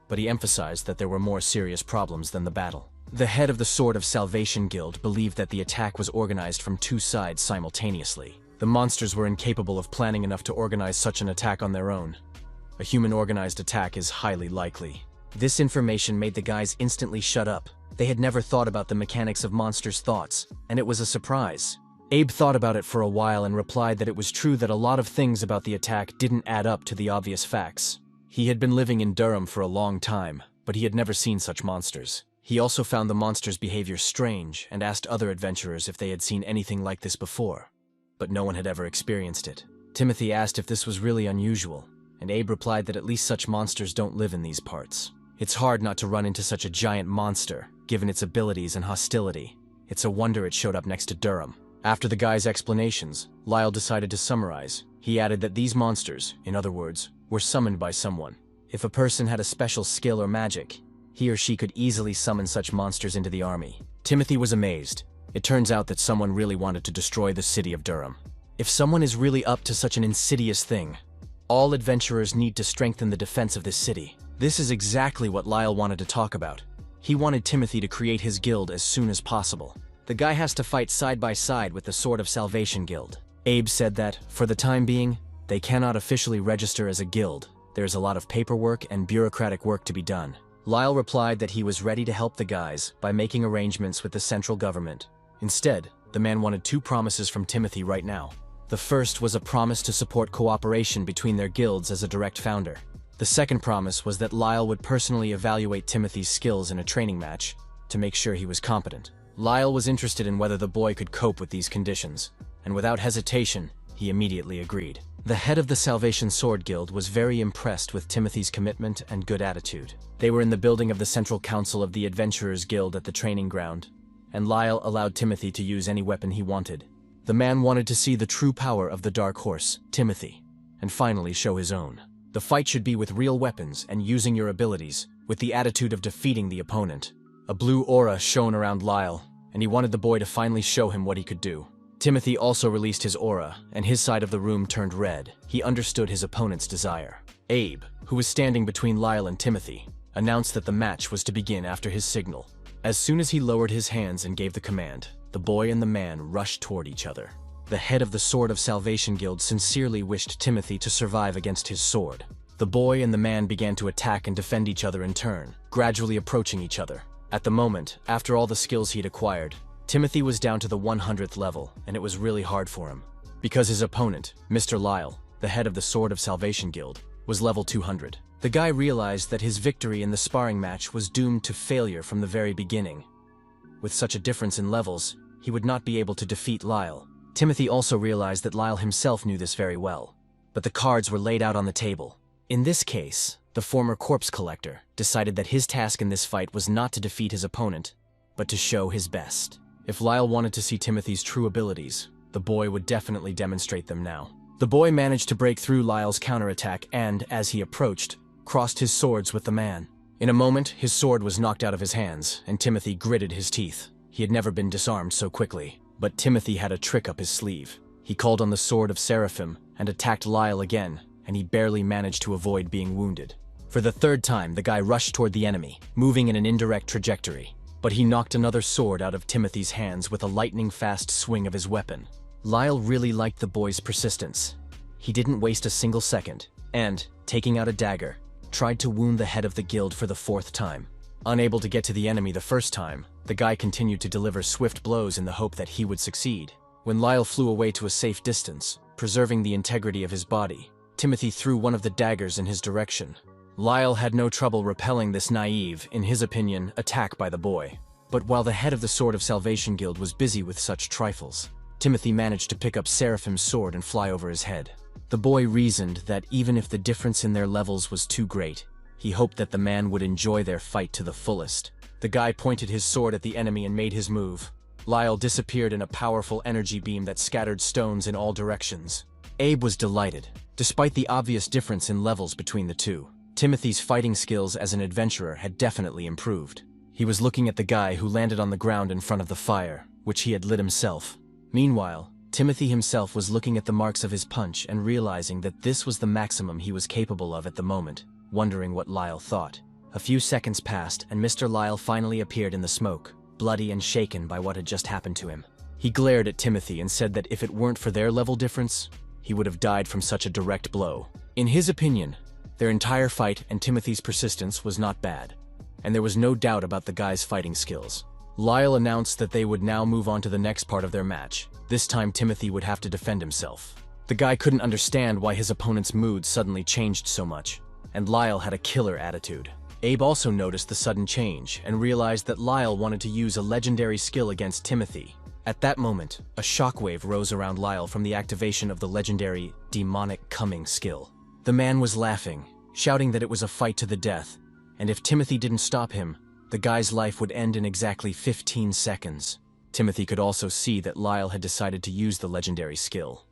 [SPEAKER 1] But he emphasized that there were more serious problems than the battle. The head of the Sword of Salvation Guild believed that the attack was organized from two sides simultaneously. The monsters were incapable of planning enough to organize such an attack on their own. A human-organized attack is highly likely. This information made the guys instantly shut up. They had never thought about the mechanics of monsters' thoughts, and it was a surprise. Abe thought about it for a while and replied that it was true that a lot of things about the attack didn't add up to the obvious facts. He had been living in Durham for a long time, but he had never seen such monsters. He also found the monsters' behavior strange and asked other adventurers if they had seen anything like this before, but no one had ever experienced it. Timothy asked if this was really unusual, and Abe replied that at least such monsters don't live in these parts. It's hard not to run into such a giant monster, given its abilities and hostility. It's a wonder it showed up next to Durham. After the guy's explanations, Lyle decided to summarize. He added that these monsters, in other words, were summoned by someone. If a person had a special skill or magic, he or she could easily summon such monsters into the army. Timothy was amazed. It turns out that someone really wanted to destroy the city of Durham. If someone is really up to such an insidious thing, all adventurers need to strengthen the defense of this city. This is exactly what Lyle wanted to talk about. He wanted Timothy to create his guild as soon as possible. The guy has to fight side by side with the Sword of Salvation Guild. Abe said that, for the time being, they cannot officially register as a guild. There's a lot of paperwork and bureaucratic work to be done. Lyle replied that he was ready to help the guys by making arrangements with the central government. Instead, the man wanted two promises from Timothy right now. The first was a promise to support cooperation between their guilds as a direct founder. The second promise was that Lyle would personally evaluate Timothy's skills in a training match to make sure he was competent. Lyle was interested in whether the boy could cope with these conditions, and without hesitation, he immediately agreed. The head of the Salvation Sword Guild was very impressed with Timothy's commitment and good attitude. They were in the building of the Central Council of the Adventurers Guild at the training ground, and Lyle allowed Timothy to use any weapon he wanted. The man wanted to see the true power of the dark horse, Timothy, and finally show his own. The fight should be with real weapons and using your abilities, with the attitude of defeating the opponent. A blue aura shone around Lyle, and he wanted the boy to finally show him what he could do. Timothy also released his aura, and his side of the room turned red. He understood his opponent's desire. Abe, who was standing between Lyle and Timothy, announced that the match was to begin after his signal. As soon as he lowered his hands and gave the command, the boy and the man rushed toward each other. The head of the Sword of Salvation Guild sincerely wished Timothy to survive against his sword. The boy and the man began to attack and defend each other in turn, gradually approaching each other. At the moment, after all the skills he'd acquired, Timothy was down to the 100th level, and it was really hard for him. Because his opponent, Mr. Lyle, the head of the Sword of Salvation Guild, was level 200. The guy realized that his victory in the sparring match was doomed to failure from the very beginning. With such a difference in levels, he would not be able to defeat Lyle. Timothy also realized that Lyle himself knew this very well. But the cards were laid out on the table. In this case, the former corpse collector decided that his task in this fight was not to defeat his opponent, but to show his best. If Lyle wanted to see Timothy's true abilities, the boy would definitely demonstrate them now. The boy managed to break through Lyle's counterattack and, as he approached, crossed his swords with the man. In a moment, his sword was knocked out of his hands, and Timothy gritted his teeth. He had never been disarmed so quickly. But Timothy had a trick up his sleeve. He called on the Sword of Seraphim and attacked Lyle again, and he barely managed to avoid being wounded. For the third time, the guy rushed toward the enemy, moving in an indirect trajectory. But he knocked another sword out of Timothy's hands with a lightning-fast swing of his weapon. Lyle really liked the boy's persistence. He didn't waste a single second, and, taking out a dagger, tried to wound the head of the guild for the fourth time. Unable to get to the enemy the first time, the guy continued to deliver swift blows in the hope that he would succeed. When Lyle flew away to a safe distance, preserving the integrity of his body, Timothy threw one of the daggers in his direction. Lyle had no trouble repelling this naive, in his opinion, attack by the boy. But while the head of the Sword of Salvation Guild was busy with such trifles, Timothy managed to pick up Seraphim's sword and fly over his head. The boy reasoned that even if the difference in their levels was too great, he hoped that the man would enjoy their fight to the fullest. The guy pointed his sword at the enemy and made his move. Lyle disappeared in a powerful energy beam that scattered stones in all directions. Abe was delighted. Despite the obvious difference in levels between the two, Timothy's fighting skills as an adventurer had definitely improved. He was looking at the guy who landed on the ground in front of the fire, which he had lit himself. Meanwhile, Timothy himself was looking at the marks of his punch and realizing that this was the maximum he was capable of at the moment, wondering what Lyle thought. A few seconds passed, and Mr. Lyle finally appeared in the smoke, bloody and shaken by what had just happened to him. He glared at Timothy and said that if it weren't for their level difference, he would have died from such a direct blow. In his opinion, their entire fight and Timothy's persistence was not bad, and there was no doubt about the guy's fighting skills. Lyle announced that they would now move on to the next part of their match. This time Timothy would have to defend himself. The guy couldn't understand why his opponent's mood suddenly changed so much, and Lyle had a killer attitude. Abe also noticed the sudden change and realized that Lyle wanted to use a legendary skill against Timothy. At that moment, a shockwave rose around Lyle from the activation of the legendary demonic coming skill. The man was laughing, shouting that it was a fight to the death, and if Timothy didn't stop him, the guy's life would end in exactly 15 seconds. Timothy could also see that Lyle had decided to use the legendary skill,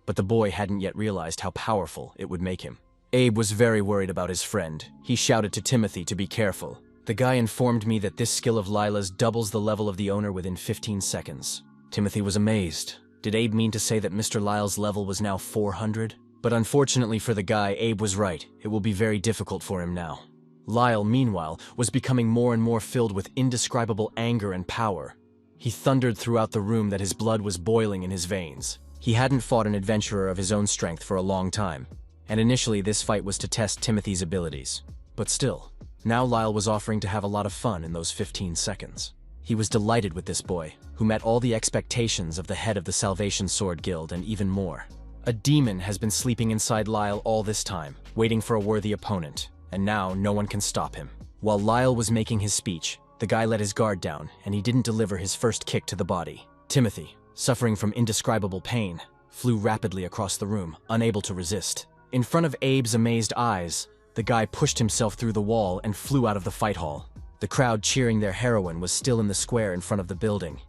[SPEAKER 1] but the boy hadn't yet realized how powerful it would make him. Abe was very worried about his friend. He shouted to Timothy to be careful. The guy informed me that this skill of Lila's doubles the level of the owner within 15 seconds. Timothy was amazed. Did Abe mean to say that Mr. Lyle's level was now 400? But unfortunately for the guy, Abe was right. It will be very difficult for him now. Lyle, meanwhile, was becoming more and more filled with indescribable anger and power. He thundered throughout the room that his blood was boiling in his veins. He hadn't fought an adventurer of his own strength for a long time, and initially this fight was to test Timothy's abilities. But still, now Lyle was offering to have a lot of fun in those 15 seconds. He was delighted with this boy, who met all the expectations of the head of the Salvation Sword Guild and even more. A demon has been sleeping inside Lyle all this time, waiting for a worthy opponent, and now no one can stop him. While Lyle was making his speech, the guy let his guard down, and he didn't deliver his first kick to the body. Timothy, suffering from indescribable pain, flew rapidly across the room, unable to resist. In front of Abe's amazed eyes, the guy pushed himself through the wall and flew out of the fight hall. The crowd cheering their heroine was still in the square in front of the building,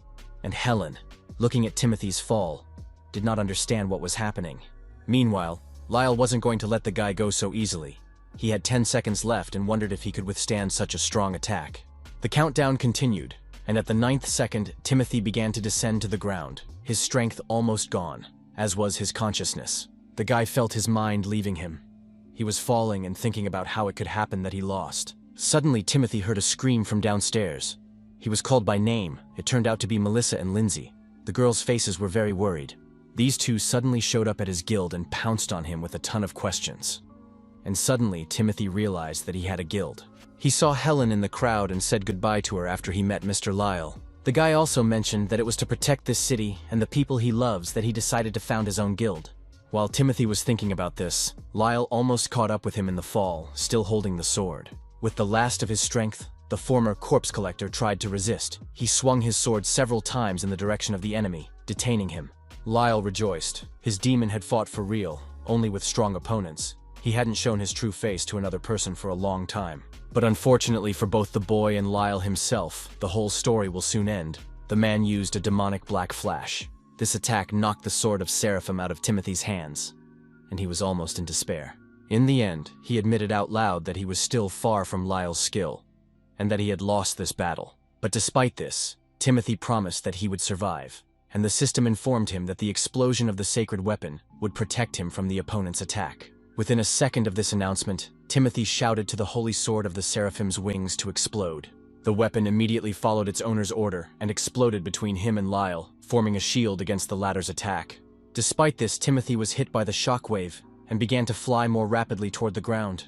[SPEAKER 1] and Helen, looking at Timothy's fall, did not understand what was happening. Meanwhile, Lyle wasn't going to let the guy go so easily. He had 10 seconds left and wondered if he could withstand such a strong attack. The countdown continued, and at the 9th second, Timothy began to descend to the ground, his strength almost gone, as was his consciousness. The guy felt his mind leaving him. He was falling and thinking about how it could happen that he lost. Suddenly, Timothy heard a scream from downstairs. He was called by name. It turned out to be Melissa and Lindsay. The girls' faces were very worried. These two suddenly showed up at his guild and pounced on him with a ton of questions. And suddenly, Timothy realized that he had a guild. He saw Helen in the crowd and said goodbye to her after he met Mr. Lyle. The guy also mentioned that it was to protect this city and the people he loves that he decided to found his own guild. While Timothy was thinking about this, Lyle almost caught up with him in the fall, still holding the sword. With the last of his strength, the former corpse collector tried to resist. He swung his sword several times in the direction of the enemy, detaining him. Lyle rejoiced. His demon had fought for real, only with strong opponents. He hadn't shown his true face to another person for a long time. But unfortunately for both the boy and Lyle himself, the whole story will soon end. The man used a demonic black flash. This attack knocked the sword of Seraphim out of Timothy's hands, and he was almost in despair. In the end, he admitted out loud that he was still far from Lyle's skill, and that he had lost this battle. But despite this, Timothy promised that he would survive, and the system informed him that the explosion of the sacred weapon would protect him from the opponent's attack. Within a second of this announcement, Timothy shouted to the holy sword of the Seraphim's wings to explode. The weapon immediately followed its owner's order and exploded between him and Lyle, forming a shield against the latter's attack. Despite this, Timothy was hit by the shockwave and began to fly more rapidly toward the ground.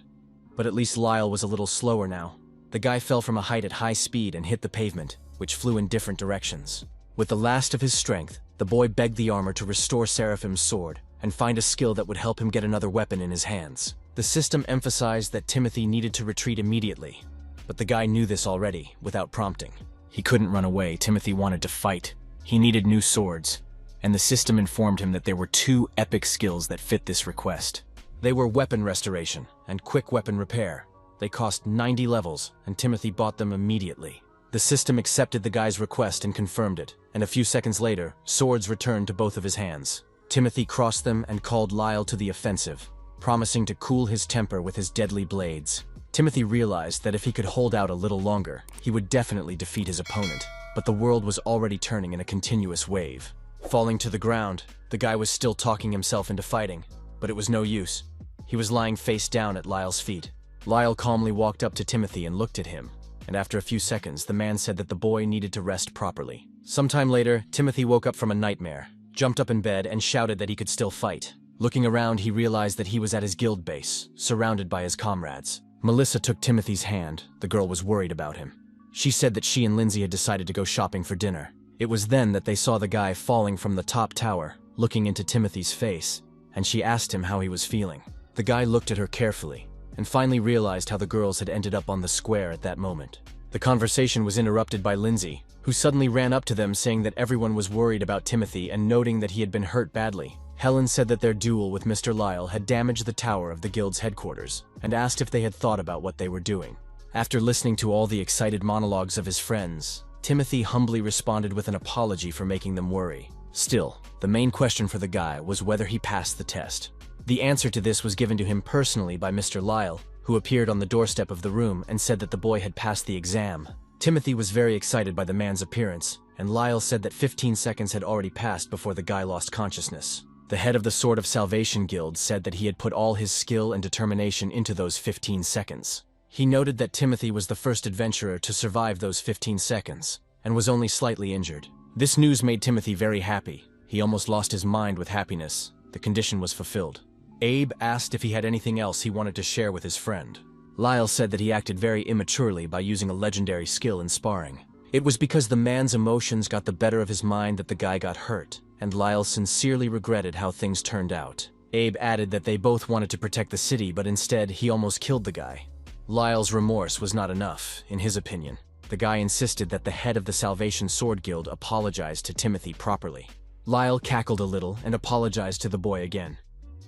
[SPEAKER 1] But at least Lyle was a little slower now. The guy fell from a height at high speed and hit the pavement, which flew in different directions. With the last of his strength, the boy begged the armor to restore Seraphim's sword and find a skill that would help him get another weapon in his hands. The system emphasized that Timothy needed to retreat immediately, but the guy knew this already, without prompting. He couldn't run away. Timothy wanted to fight. He needed new swords, and the system informed him that there were two epic skills that fit this request. They were weapon restoration and quick weapon repair. They cost 90 levels, and Timothy bought them immediately. The system accepted the guy's request and confirmed it, and a few seconds later, swords returned to both of his hands. Timothy crossed them and called Lyle to the offensive, promising to cool his temper with his deadly blades. Timothy realized that if he could hold out a little longer, he would definitely defeat his opponent, but the world was already turning in a continuous wave. Falling to the ground, the guy was still talking himself into fighting, but it was no use. He was lying face down at Lyle's feet. Lyle calmly walked up to Timothy and looked at him, and after a few seconds, the man said that the boy needed to rest properly. Sometime later, Timothy woke up from a nightmare, jumped up in bed, and shouted that he could still fight. Looking around, he realized that he was at his guild base, surrounded by his comrades. Melissa took Timothy's hand. The girl was worried about him. She said that she and Lindsay had decided to go shopping for dinner. It was then that they saw the guy falling from the top tower, looking into Timothy's face, and she asked him how he was feeling. The guy looked at her carefully, and finally realized how the girls had ended up on the square at that moment. The conversation was interrupted by Lindsay, who suddenly ran up to them saying that everyone was worried about Timothy and noting that he had been hurt badly. Helen said that their duel with Mr. Lyle had damaged the tower of the guild's headquarters, and asked if they had thought about what they were doing. After listening to all the excited monologues of his friends, Timothy humbly responded with an apology for making them worry. Still, the main question for the guy was whether he passed the test. The answer to this was given to him personally by Mr. Lyle, who appeared on the doorstep of the room and said that the boy had passed the exam. Timothy was very excited by the man's appearance, and Lyle said that 15 seconds had already passed before the guy lost consciousness. The head of the Sword of Salvation Guild said that he had put all his skill and determination into those 15 seconds. He noted that Timothy was the first adventurer to survive those 15 seconds, and was only slightly injured. This news made Timothy very happy. He almost lost his mind with happiness. The condition was fulfilled. Abe asked if he had anything else he wanted to share with his friend. Lyle said that he acted very immaturely by using a legendary skill in sparring. It was because the man's emotions got the better of his mind that the guy got hurt, and Lyle sincerely regretted how things turned out. Abe added that they both wanted to protect the city, but instead he almost killed the guy. Lyle's remorse was not enough, in his opinion. The guy insisted that the head of the Salvation Sword Guild apologize to Timothy properly. Lyle cackled a little and apologized to the boy again,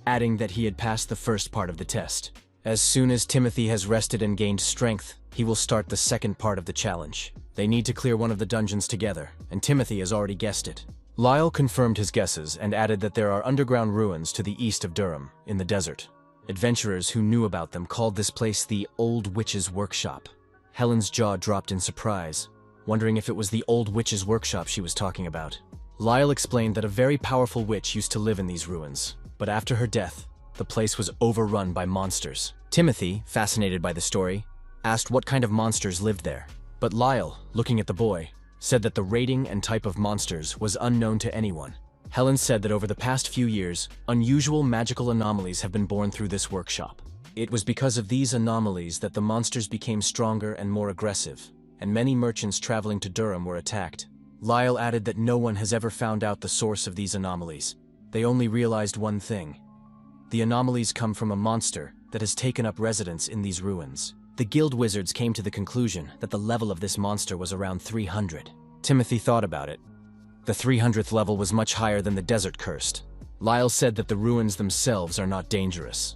[SPEAKER 1] adding that he had passed the first part of the test. As soon as Timothy has rested and gained strength, he will start the second part of the challenge. They need to clear one of the dungeons together, and Timothy has already guessed it. Lyle confirmed his guesses and added that there are underground ruins to the east of Durham, in the desert. Adventurers who knew about them called this place the Old Witch's Workshop. Helen's jaw dropped in surprise, wondering if it was the Old Witch's Workshop she was talking about. Lyle explained that a very powerful witch used to live in these ruins, but after her death, the place was overrun by monsters. Timothy, fascinated by the story, asked what kind of monsters lived there. But Lyle, looking at the boy, said that the rating and type of monsters was unknown to anyone. Helen said that over the past few years, unusual magical anomalies have been born through this workshop. It was because of these anomalies that the monsters became stronger and more aggressive, and many merchants traveling to Durham were attacked. Lyle added that no one has ever found out the source of these anomalies. They only realized one thing. The anomalies come from a monster that has taken up residence in these ruins. The guild wizards came to the conclusion that the level of this monster was around 300. Timothy thought about it. The 300th level was much higher than the desert cursed. Lyle said that the ruins themselves are not dangerous.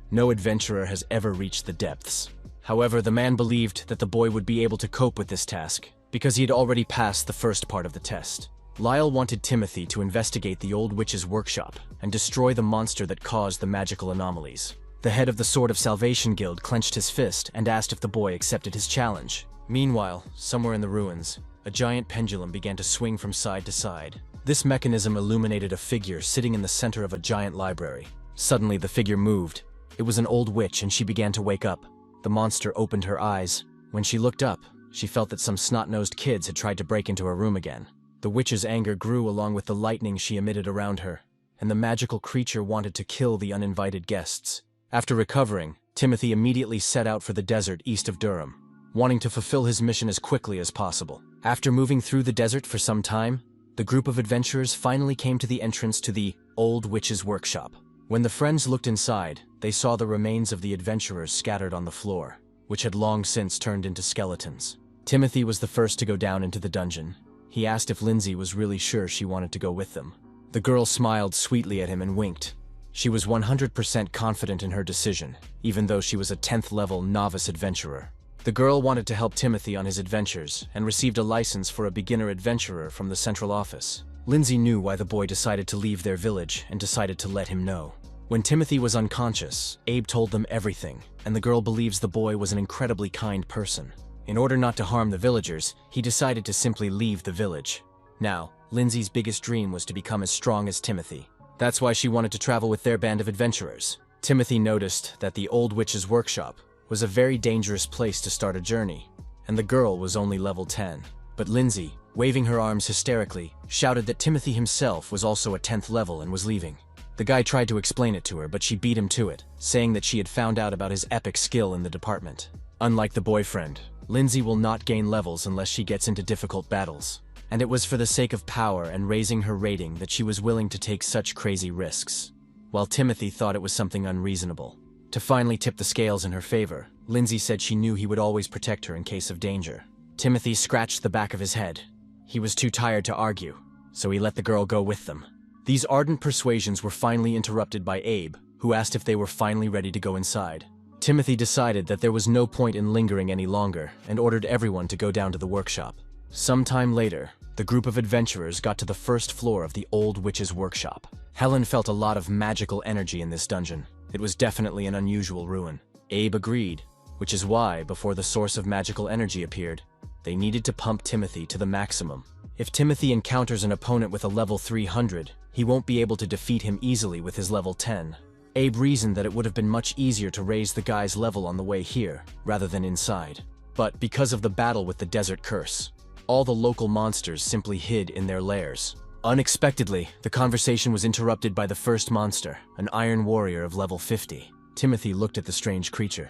[SPEAKER 1] No adventurer has ever reached the depths. However, the man believed that the boy would be able to cope with this task, because he had already passed the first part of the test. Lyle wanted Timothy to investigate the Old Witch's Workshop and destroy the monster that caused the magical anomalies. The head of the Sword of Salvation Guild clenched his fist and asked if the boy accepted his challenge. Meanwhile, somewhere in the ruins, a giant pendulum began to swing from side to side. This mechanism illuminated a figure sitting in the center of a giant library. Suddenly, the figure moved. It was an old witch, and she began to wake up. The monster opened her eyes. When she looked up, she felt that some snot-nosed kids had tried to break into her room again. The witch's anger grew along with the lightning she emitted around her, and the magical creature wanted to kill the uninvited guests. After recovering, Timothy immediately set out for the desert east of Durham, wanting to fulfill his mission as quickly as possible. After moving through the desert for some time, the group of adventurers finally came to the entrance to the Old Witch's Workshop. When the friends looked inside, they saw the remains of the adventurers scattered on the floor, which had long since turned into skeletons. Timothy was the first to go down into the dungeon. He asked if Lindsay was really sure she wanted to go with them. The girl smiled sweetly at him and winked. She was 100% confident in her decision, even though she was a 10th level novice adventurer. The girl wanted to help Timothy on his adventures and received a license for a beginner adventurer from the central office. Lindsay knew why the boy decided to leave their village and decided to let him know. When Timothy was unconscious, Abe told them everything, and the girl believes the boy was an incredibly kind person. In order not to harm the villagers, he decided to simply leave the village. Now, Lindsay's biggest dream was to become as strong as Timothy. That's why she wanted to travel with their band of adventurers. Timothy noticed that the Old Witch's Workshop was a very dangerous place to start a journey, and the girl was only level 10. But Lindsay, waving her arms hysterically, shouted that Timothy himself was also a 10th level and was leaving. The guy tried to explain it to her, but she beat him to it, saying that she had found out about his epic skill in the department. Unlike the boyfriend, Lindsay will not gain levels unless she gets into difficult battles. And it was for the sake of power and raising her rating that she was willing to take such crazy risks, while Timothy thought it was something unreasonable. To finally tip the scales in her favor, Lindsay said she knew he would always protect her in case of danger. Timothy scratched the back of his head. He was too tired to argue, so he let the girl go with them. These ardent persuasions were finally interrupted by Abe, who asked if they were finally ready to go inside. Timothy decided that there was no point in lingering any longer and ordered everyone to go down to the workshop. Sometime later, the group of adventurers got to the first floor of the Old Witch's Workshop. Helen felt a lot of magical energy in this dungeon. It was definitely an unusual ruin. Abe agreed, which is why, before the source of magical energy appeared, they needed to pump Timothy to the maximum. If Timothy encounters an opponent with a level 300, he won't be able to defeat him easily with his level 10. Abe reasoned that it would have been much easier to raise the guy's level on the way here, rather than inside. But because of the battle with the Desert Curse, all the local monsters simply hid in their lairs. Unexpectedly, the conversation was interrupted by the first monster, an iron warrior of level 50. Timothy looked at the strange creature.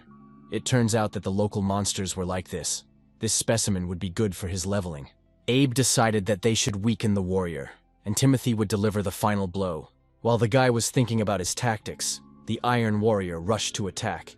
[SPEAKER 1] It turns out that the local monsters were like this. This specimen would be good for his leveling. Abe decided that they should weaken the warrior, and Timothy would deliver the final blow. While the guy was thinking about his tactics, the iron warrior rushed to attack,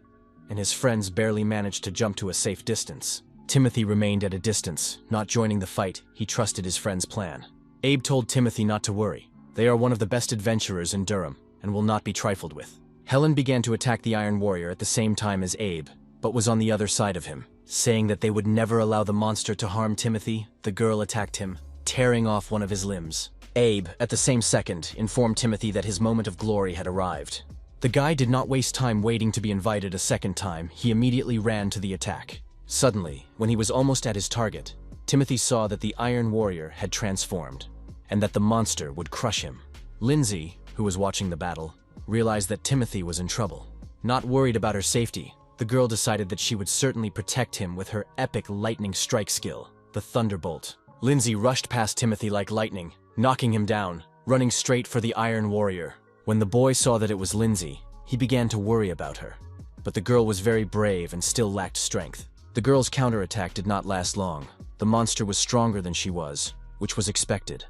[SPEAKER 1] and his friends barely managed to jump to a safe distance. Timothy remained at a distance, not joining the fight. He trusted his friend's plan. Abe told Timothy not to worry. They are one of the best adventurers in Durham, and will not be trifled with. Helen began to attack the Iron Warrior at the same time as Abe, but was on the other side of him. Saying that they would never allow the monster to harm Timothy, the girl attacked him. tearing off one of his limbs. Abe, at the same second, informed Timothy that his moment of glory had arrived. The guy did not waste time waiting to be invited a second time. He immediately ran to the attack. Suddenly, when he was almost at his target, Timothy saw that the Iron Warrior had transformed, and that the monster would crush him. Lindsay, who was watching the battle, realized that Timothy was in trouble. Not worried about her safety, the girl decided that she would certainly protect him with her epic lightning strike skill, the Thunderbolt. Lindsay rushed past Timothy like lightning, knocking him down, running straight for the Iron Warrior. When the boy saw that it was Lindsay, he began to worry about her. But the girl was very brave and still lacked strength. The girl's counterattack did not last long. The monster was stronger than she was, which was expected,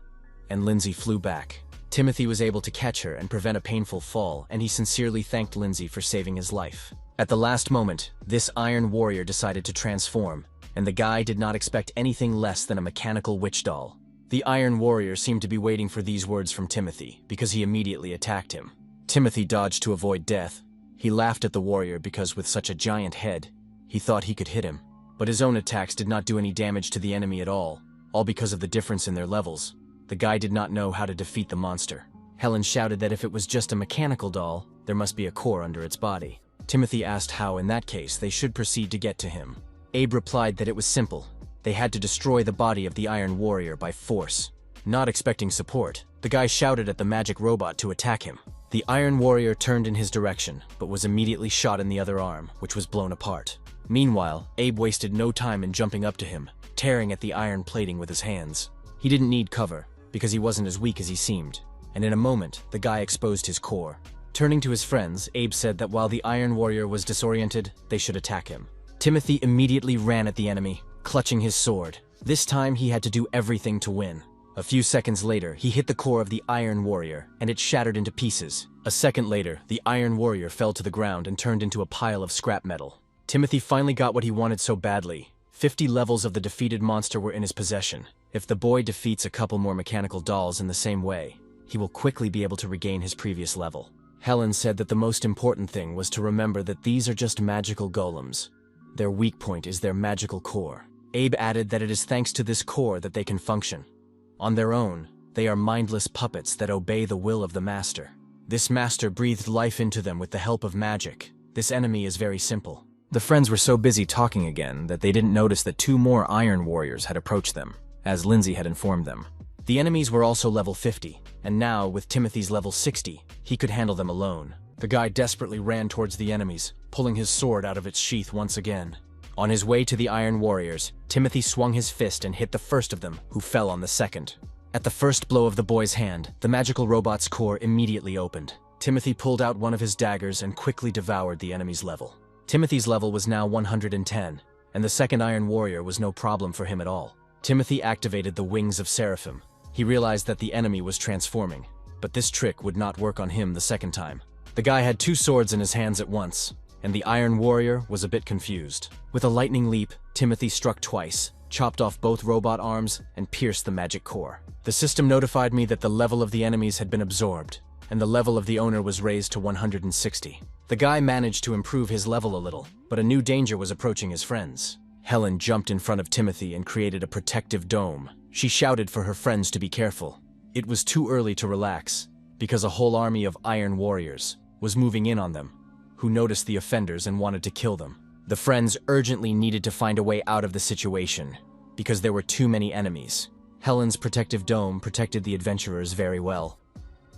[SPEAKER 1] and Lindsay flew back. Timothy was able to catch her and prevent a painful fall, and he sincerely thanked Lindsay for saving his life. At the last moment, this Iron Warrior decided to transform, and the guy did not expect anything less than a mechanical witch doll. The Iron Warrior seemed to be waiting for these words from Timothy, because he immediately attacked him. Timothy dodged to avoid death. He laughed at the warrior because with such a giant head, he thought he could hit him. But his own attacks did not do any damage to the enemy at all because of the difference in their levels. The guy did not know how to defeat the monster. Helen shouted that if it was just a mechanical doll, there must be a core under its body. Timothy asked how, in that case, they should proceed to get to him. Abe replied that it was simple. They had to destroy the body of the Iron Warrior by force. Not expecting support, the guy shouted at the magic robot to attack him. The Iron Warrior turned in his direction, but was immediately shot in the other arm, which was blown apart. Meanwhile, Abe wasted no time in jumping up to him, tearing at the iron plating with his hands. He didn't need cover, because he wasn't as weak as he seemed, and in a moment, the guy exposed his core. Turning to his friends, Abe said that while the Iron Warrior was disoriented, they should attack him. Timothy immediately ran at the enemy, clutching his sword. This time, he had to do everything to win. A few seconds later, he hit the core of the Iron Warrior, and it shattered into pieces. A second later, the Iron Warrior fell to the ground and turned into a pile of scrap metal. Timothy finally got what he wanted so badly. 50 levels of the defeated monster were in his possession. If the boy defeats a couple more mechanical dolls in the same way, he will quickly be able to regain his previous level. Helen said that the most important thing was to remember that these are just magical golems. Their weak point is their magical core. Abe added that it is thanks to this core that they can function. On their own, they are mindless puppets that obey the will of the master. This master breathed life into them with the help of magic. This enemy is very simple. The friends were so busy talking again that they didn't notice that 2 more Iron Warriors had approached them, as Lindsay had informed them. The enemies were also level 50, and now, with Timothy's level 60, he could handle them alone. The guy desperately ran towards the enemies, pulling his sword out of its sheath once again. On his way to the Iron Warriors, Timothy swung his fist and hit the first of them, who fell on the second. At the first blow of the boy's hand, the magical robot's core immediately opened. Timothy pulled out one of his daggers and quickly devoured the enemy's level. Timothy's level was now 110, and the second Iron Warrior was no problem for him at all. Timothy activated the wings of Seraphim. He realized that the enemy was transforming, but this trick would not work on him the second time. The guy had 2 swords in his hands at once, and the Iron Warrior was a bit confused. With a lightning leap, Timothy struck twice, chopped off both robot arms, and pierced the magic core. The system notified me that the level of the enemies had been absorbed, and the level of the owner was raised to 160. The guy managed to improve his level a little, but a new danger was approaching his friends. Helen jumped in front of Timothy and created a protective dome. She shouted for her friends to be careful. It was too early to relax, because a whole army of Iron Warriors was moving in on them, who noticed the offenders and wanted to kill them. The friends urgently needed to find a way out of the situation, because there were too many enemies. Helen's protective dome protected the adventurers very well,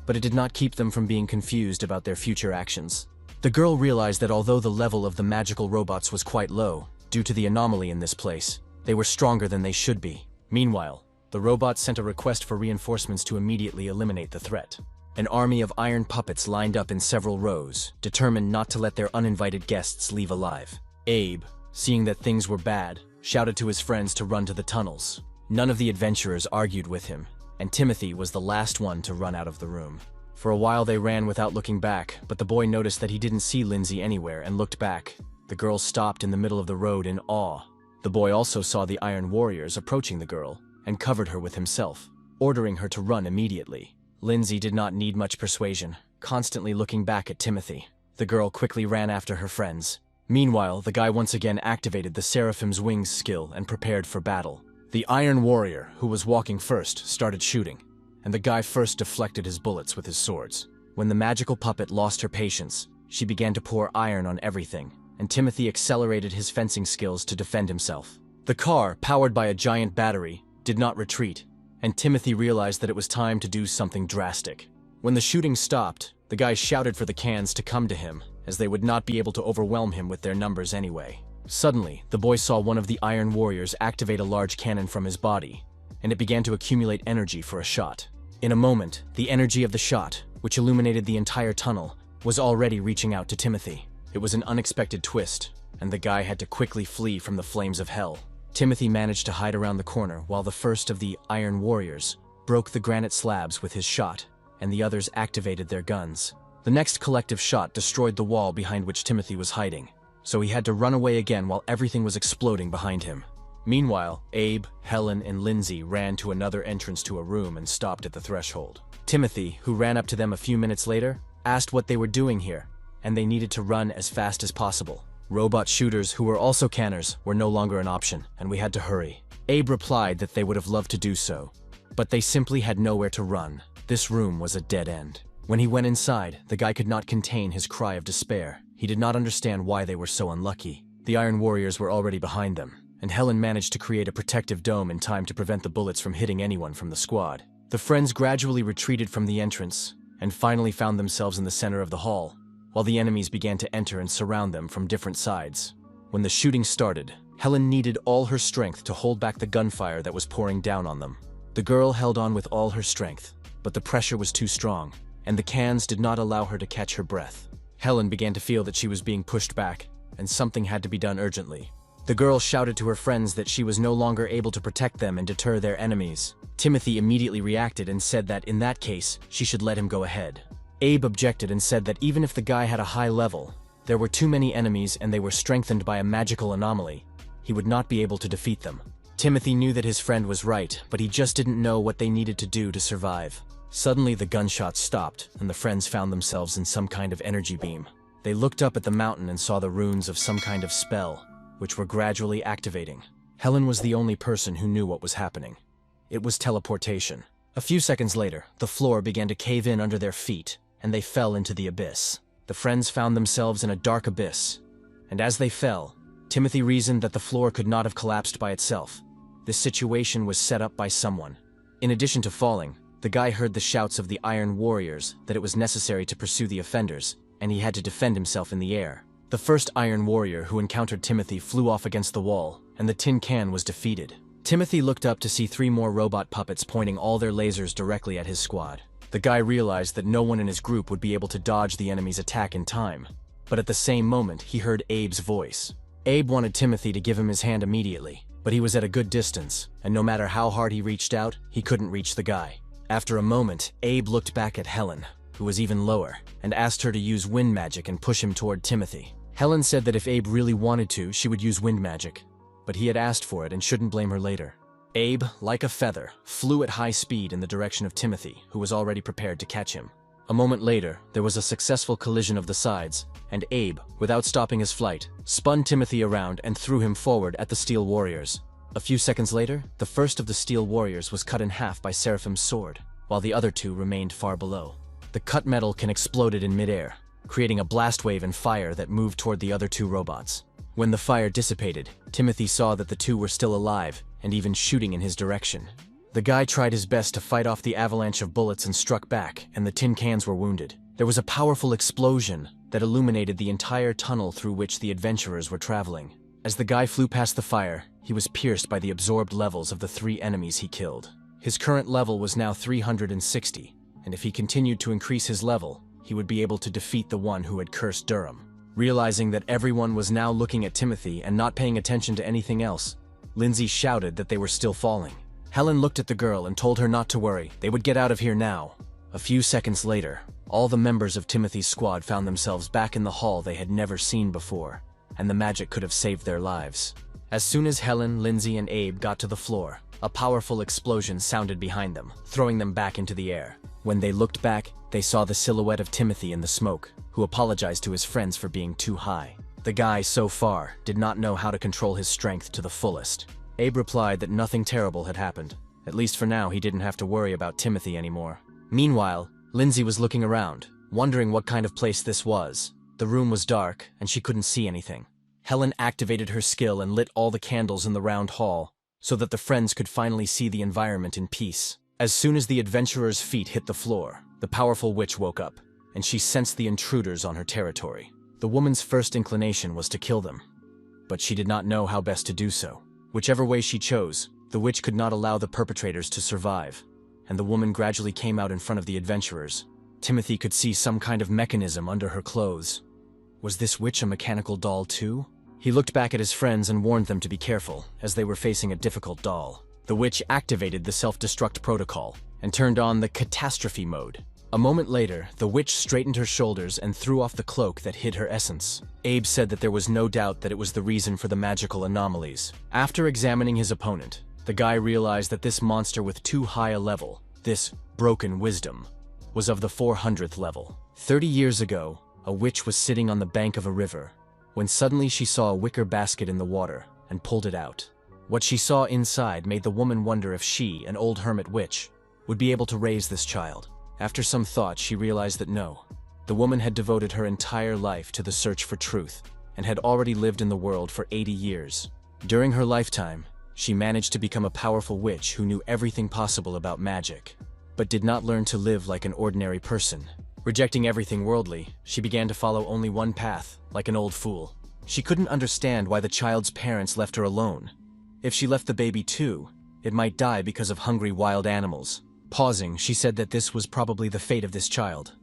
[SPEAKER 1] but it did not keep them from being confused about their future actions. The girl realized that although the level of the magical robots was quite low, due to the anomaly in this place, they were stronger than they should be. Meanwhile, the robots sent a request for reinforcements to immediately eliminate the threat. An army of iron puppets lined up in several rows, determined not to let their uninvited guests leave alive. Abe, seeing that things were bad, shouted to his friends to run to the tunnels. None of the adventurers argued with him, and Timothy was the last one to run out of the room. For a while they ran without looking back, but the boy noticed that he didn't see Lindsay anywhere and looked back. The girl stopped in the middle of the road in awe. The boy also saw the Iron Warriors approaching the girl and covered her with himself, ordering her to run immediately. Lindsay did not need much persuasion, constantly looking back at Timothy. The girl quickly ran after her friends. Meanwhile, the guy once again activated the Seraphim's Wings skill and prepared for battle. The Iron Warrior, who was walking first, started shooting, and the guy first deflected his bullets with his swords. When the magical puppet lost her patience, she began to pour iron on everything, and Timothy accelerated his fencing skills to defend himself. The car, powered by a giant battery, did not retreat, and Timothy realized that it was time to do something drastic. When the shooting stopped, the guy shouted for the cans to come to him, as they would not be able to overwhelm him with their numbers anyway. Suddenly, the boy saw one of the Iron Warriors activate a large cannon from his body, and it began to accumulate energy for a shot. In a moment, the energy of the shot, which illuminated the entire tunnel, was already reaching out to Timothy. It was an unexpected twist, and the guy had to quickly flee from the flames of hell. Timothy managed to hide around the corner while the first of the Iron Warriors broke the granite slabs with his shot, and the others activated their guns. The next collective shot destroyed the wall behind which Timothy was hiding, so he had to run away again while everything was exploding behind him. Meanwhile, Abe, Helen, and Lindsay ran to another entrance to a room and stopped at the threshold. Timothy, who ran up to them a few minutes later, asked what they were doing here, and they needed to run as fast as possible. Robot shooters, who were also canners, were no longer an option, and we had to hurry. Abe replied that they would have loved to do so, but they simply had nowhere to run. This room was a dead end. When he went inside, the guy could not contain his cry of despair. He did not understand why they were so unlucky. The Iron Warriors were already behind them, and Helen managed to create a protective dome in time to prevent the bullets from hitting anyone from the squad. The friends gradually retreated from the entrance, and finally found themselves in the center of the hall, while the enemies began to enter and surround them from different sides. When the shooting started, Helen needed all her strength to hold back the gunfire that was pouring down on them. The girl held on with all her strength, but the pressure was too strong, and the cans did not allow her to catch her breath. Helen began to feel that she was being pushed back, and something had to be done urgently. The girl shouted to her friends that she was no longer able to protect them and deter their enemies. Timothy immediately reacted and said that in that case, she should let him go ahead. Abe objected and said that even if the guy had a high level, there were too many enemies and they were strengthened by a magical anomaly. He would not be able to defeat them. Timothy knew that his friend was right, but he just didn't know what they needed to do to survive. Suddenly, the gunshots stopped, and the friends found themselves in some kind of energy beam. They looked up at the mountain and saw the runes of some kind of spell, which were gradually activating. Helen was the only person who knew what was happening. It was teleportation. A few seconds later, the floor began to cave in under their feet, and they fell into the abyss. The friends found themselves in a dark abyss, and as they fell, Timothy reasoned that the floor could not have collapsed by itself. This situation was set up by someone. In addition to falling, the guy heard the shouts of the Iron Warriors that it was necessary to pursue the offenders, and he had to defend himself in the air. The first Iron Warrior who encountered Timothy flew off against the wall, and the tin can was defeated. Timothy looked up to see 3 more robot puppets pointing all their lasers directly at his squad. The guy realized that no one in his group would be able to dodge the enemy's attack in time, but at the same moment he heard Abe's voice. Abe wanted Timothy to give him his hand immediately, but he was at a good distance, and no matter how hard he reached out, he couldn't reach the guy. After a moment, Abe looked back at Helen, who was even lower, and asked her to use wind magic and push him toward Timothy. Helen said that if Abe really wanted to, she would use wind magic, but he had asked for it and shouldn't blame her later. Abe, like a feather, flew at high speed in the direction of Timothy, who was already prepared to catch him. A moment later, there was a successful collision of the sides, and Abe, without stopping his flight, spun Timothy around and threw him forward at the Steel Warriors. A few seconds later, the first of the Steel Warriors was cut in half by Seraphim's sword, while the other 2 remained far below. The cut metal can exploded in midair, creating a blast wave and fire that moved toward the other 2 robots. When the fire dissipated, Timothy saw that the 2 were still alive and even shooting in his direction. The guy tried his best to fight off the avalanche of bullets and struck back, and the tin cans were wounded. There was a powerful explosion that illuminated the entire tunnel through which the adventurers were traveling. As the guy flew past the fire, he was pierced by the absorbed levels of the 3 enemies he killed. His current level was now 360, and if he continued to increase his level, he would be able to defeat the one who had cursed Durham. Realizing that everyone was now looking at Timothy and not paying attention to anything else, Lindsay shouted that they were still falling. Helen looked at the girl and told her not to worry, they would get out of here now. A few seconds later, all the members of Timothy's squad found themselves back in the hall they had never seen before, and the magic could have saved their lives. As soon as Helen, Lindsay, and Abe got to the floor, a powerful explosion sounded behind them, throwing them back into the air. When they looked back, they saw the silhouette of Timothy in the smoke, who apologized to his friends for being too high. The guy, so far, did not know how to control his strength to the fullest. Abe replied that nothing terrible had happened. At least for now, he didn't have to worry about Timothy anymore. Meanwhile, Lindsay was looking around, wondering what kind of place this was. The room was dark, and she couldn't see anything. Helen activated her skill and lit all the candles in the round hall, so that the friends could finally see the environment in peace. As soon as the adventurers' feet hit the floor, the powerful witch woke up, and she sensed the intruders on her territory. The woman's first inclination was to kill them, but she did not know how best to do so. Whichever way she chose, the witch could not allow the perpetrators to survive, and the woman gradually came out in front of the adventurers. Timothy could see some kind of mechanism under her clothes. Was this witch a mechanical doll too? He looked back at his friends and warned them to be careful, as they were facing a difficult doll. The witch activated the self-destruct protocol and turned on the catastrophe mode. A moment later, the witch straightened her shoulders and threw off the cloak that hid her essence. Abe said that there was no doubt that it was the reason for the magical anomalies. After examining his opponent, the guy realized that this monster with too high a level, this broken wisdom, was of the 400th level. 30 years ago, a witch was sitting on the bank of a river, when suddenly she saw a wicker basket in the water and pulled it out. What she saw inside made the woman wonder if she, an old hermit witch, would be able to raise this child. After some thought, she realized that no. The woman had devoted her entire life to the search for truth and had already lived in the world for 80 years. During her lifetime, she managed to become a powerful witch who knew everything possible about magic, but did not learn to live like an ordinary person. Rejecting everything worldly, she began to follow only one path, like an old fool. She couldn't understand why the child's parents left her alone. If she left the baby too, it might die because of hungry wild animals. Pausing, she said that this was probably the fate of this child.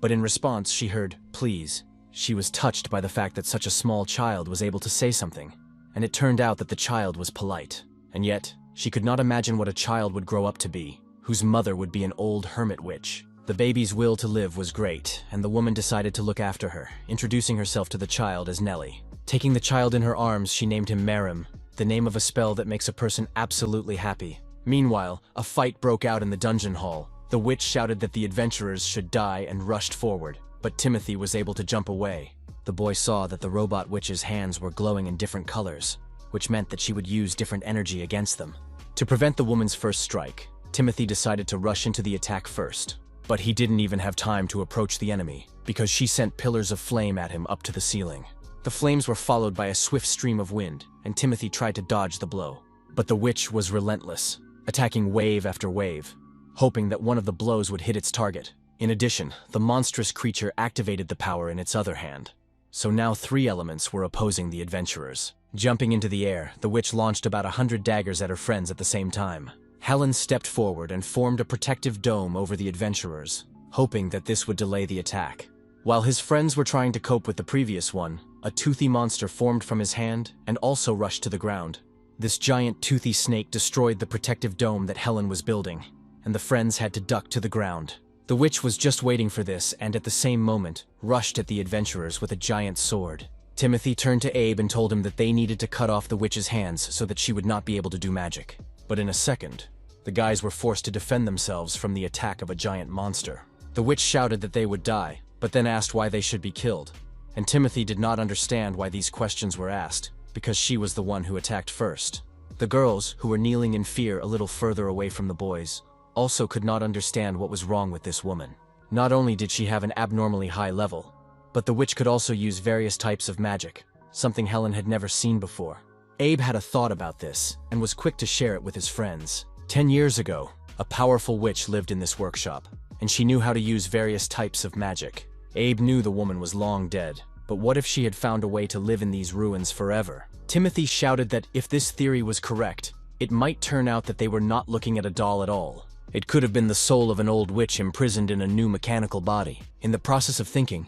[SPEAKER 1] But in response, she heard, "Please." She was touched by the fact that such a small child was able to say something, and it turned out that the child was polite. And yet, she could not imagine what a child would grow up to be, whose mother would be an old hermit witch. The baby's will to live was great, and the woman decided to look after her, introducing herself to the child as Nellie. Taking the child in her arms, she named him Merim, the name of a spell that makes a person absolutely happy. Meanwhile, a fight broke out in the dungeon hall. The witch shouted that the adventurers should die and rushed forward, but Timothy was able to jump away. The boy saw that the robot witch's hands were glowing in different colors, which meant that she would use different energy against them. To prevent the woman's first strike, Timothy decided to rush into the attack first. But he didn't even have time to approach the enemy, because she sent pillars of flame at him up to the ceiling. The flames were followed by a swift stream of wind, and Timothy tried to dodge the blow. But the witch was relentless, attacking wave after wave, hoping that one of the blows would hit its target. In addition, the monstrous creature activated the power in its other hand. So now 3 elements were opposing the adventurers. Jumping into the air, the witch launched about 100 daggers at her friends at the same time. Helen stepped forward and formed a protective dome over the adventurers, hoping that this would delay the attack. While his friends were trying to cope with the previous one, a toothy monster formed from his hand and also rushed to the ground. This giant toothy snake destroyed the protective dome that Helen was building, and the friends had to duck to the ground. The witch was just waiting for this and at the same moment rushed at the adventurers with a giant sword. Timothy turned to Abe and told him that they needed to cut off the witch's hands so that she would not be able to do magic. But in a second, the guys were forced to defend themselves from the attack of a giant monster. The witch shouted that they would die, but then asked why they should be killed. And Timothy did not understand why these questions were asked, because she was the one who attacked first. The girls, who were kneeling in fear a little further away from the boys, also could not understand what was wrong with this woman. Not only did she have an abnormally high level, but the witch could also use various types of magic, something Helen had never seen before. Abe had a thought about this, and was quick to share it with his friends. 10 years ago, a powerful witch lived in this workshop, and she knew how to use various types of magic. Abe knew the woman was long dead, but what if she had found a way to live in these ruins forever? Timothy shouted that if this theory was correct, it might turn out that they were not looking at a doll at all. It could have been the soul of an old witch imprisoned in a new mechanical body. In the process of thinking,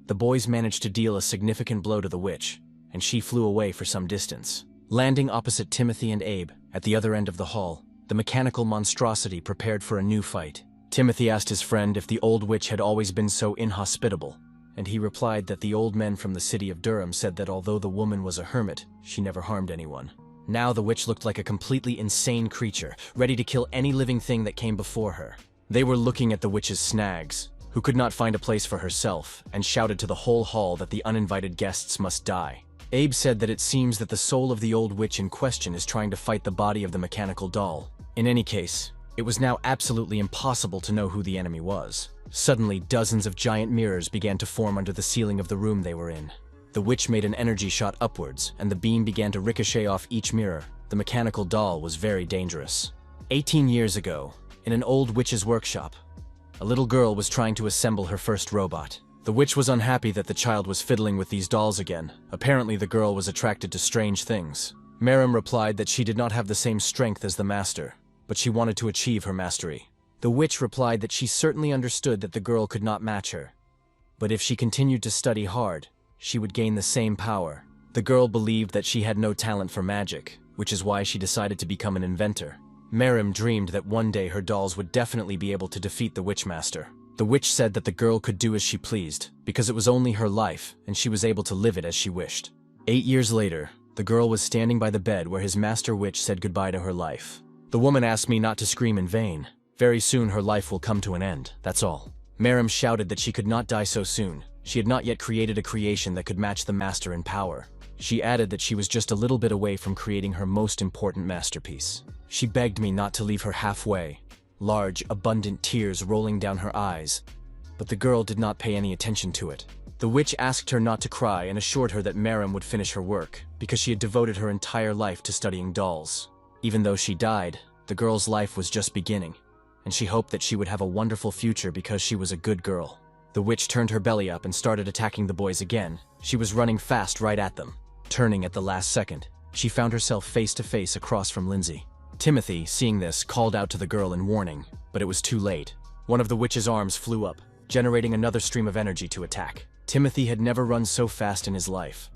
[SPEAKER 1] the boys managed to deal a significant blow to the witch, and she flew away for some distance. Landing opposite Timothy and Abe, at the other end of the hall, the mechanical monstrosity prepared for a new fight. Timothy asked his friend if the old witch had always been so inhospitable, and he replied that the old men from the city of Durham said that although the woman was a hermit, she never harmed anyone. Now the witch looked like a completely insane creature, ready to kill any living thing that came before her. They were looking at the witch's snags, who could not find a place for herself, and shouted to the whole hall that the uninvited guests must die. Abe said that it seems that the soul of the old witch in question is trying to fight the body of the mechanical doll. In any case, it was now absolutely impossible to know who the enemy was. Suddenly, dozens of giant mirrors began to form under the ceiling of the room they were in. The witch made an energy shot upwards, and the beam began to ricochet off each mirror. The mechanical doll was very dangerous. 18 years ago, in an old witch's workshop, a little girl was trying to assemble her first robot. The witch was unhappy that the child was fiddling with these dolls again. Apparently, the girl was attracted to strange things. Miriam replied that she did not have the same strength as the master, but she wanted to achieve her mastery. The witch replied that she certainly understood that the girl could not match her, but if she continued to study hard, she would gain the same power. The girl believed that she had no talent for magic, which is why she decided to become an inventor. Miriam dreamed that one day her dolls would definitely be able to defeat the Witchmaster. The witch said that the girl could do as she pleased, because it was only her life, and she was able to live it as she wished. 8 years later, the girl was standing by the bed where his master witch said goodbye to her life. The woman asked me not to scream in vain. Very soon her life will come to an end, that's all. Miriam shouted that she could not die so soon. She had not yet created a creation that could match the master in power. She added that she was just a little bit away from creating her most important masterpiece. She begged me not to leave her halfway, large, abundant tears rolling down her eyes, but the girl did not pay any attention to it. The witch asked her not to cry and assured her that Miriam would finish her work, because she had devoted her entire life to studying dolls. Even though she died, the girl's life was just beginning, and she hoped that she would have a wonderful future because she was a good girl. The witch turned her belly up and started attacking the boys again. She was running fast right at them. Turning at the last second, she found herself face to face across from Lindsay. Timothy, seeing this, called out to the girl in warning, but it was too late. One of the witch's arms flew up, generating another stream of energy to attack. Timothy had never run so fast in his life,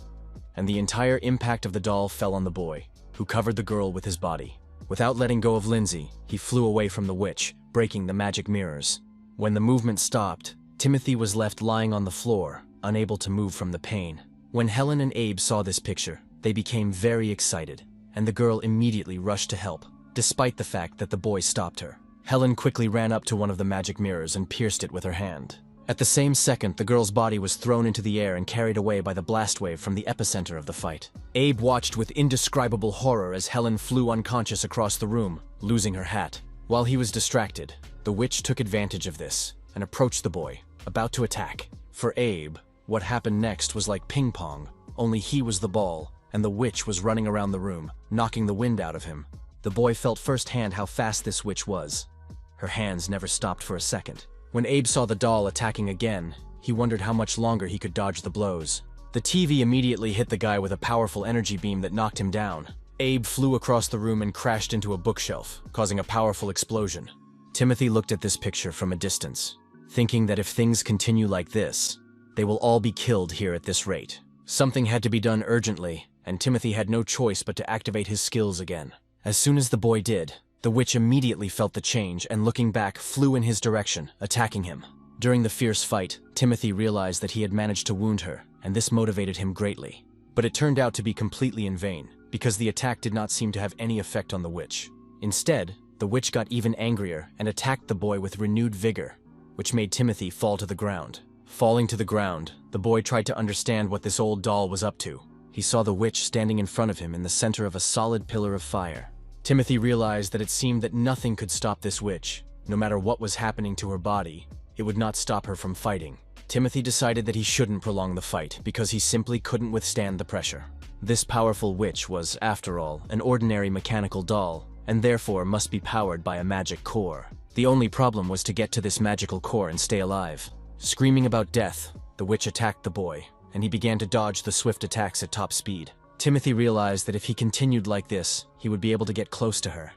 [SPEAKER 1] and the entire impact of the doll fell on the boy, who covered the girl with his body. Without letting go of Lindsay, he flew away from the witch, breaking the magic mirrors. When the movement stopped, Timothy was left lying on the floor, unable to move from the pain. When Helen and Abe saw this picture, they became very excited, and the girl immediately rushed to help, despite the fact that the boy stopped her. Helen quickly ran up to one of the magic mirrors and pierced it with her hand. At the same second, the girl's body was thrown into the air and carried away by the blast wave from the epicenter of the fight. Abe watched with indescribable horror as Helen flew unconscious across the room, losing her hat. While he was distracted, the witch took advantage of this and approached the boy, about to attack. For Abe, what happened next was like ping pong, only he was the ball, and the witch was running around the room, knocking the wind out of him. The boy felt firsthand how fast this witch was. Her hands never stopped for a second. When Abe saw the doll attacking again, he wondered how much longer he could dodge the blows. The TV immediately hit the guy with a powerful energy beam that knocked him down. Abe flew across the room and crashed into a bookshelf, causing a powerful explosion. Timothy looked at this picture from a distance, thinking that if things continue like this, they will all be killed here at this rate. Something had to be done urgently, and Timothy had no choice but to activate his skills again. As soon as the boy did, the witch immediately felt the change and, looking back, flew in his direction, attacking him. During the fierce fight, Timothy realized that he had managed to wound her, and this motivated him greatly. But it turned out to be completely in vain, because the attack did not seem to have any effect on the witch. Instead, the witch got even angrier and attacked the boy with renewed vigor, which made Timothy fall to the ground. Falling to the ground, the boy tried to understand what this old doll was up to. He saw the witch standing in front of him in the center of a solid pillar of fire. Timothy realized that it seemed that nothing could stop this witch. No matter what was happening to her body, it would not stop her from fighting. Timothy decided that he shouldn't prolong the fight because he simply couldn't withstand the pressure. This powerful witch was, after all, an ordinary mechanical doll, and therefore must be powered by a magic core. The only problem was to get to this magical core and stay alive. Screaming about death, the witch attacked the boy, and he began to dodge the swift attacks at top speed. Timothy realized that if he continued like this, he would be able to get close to her.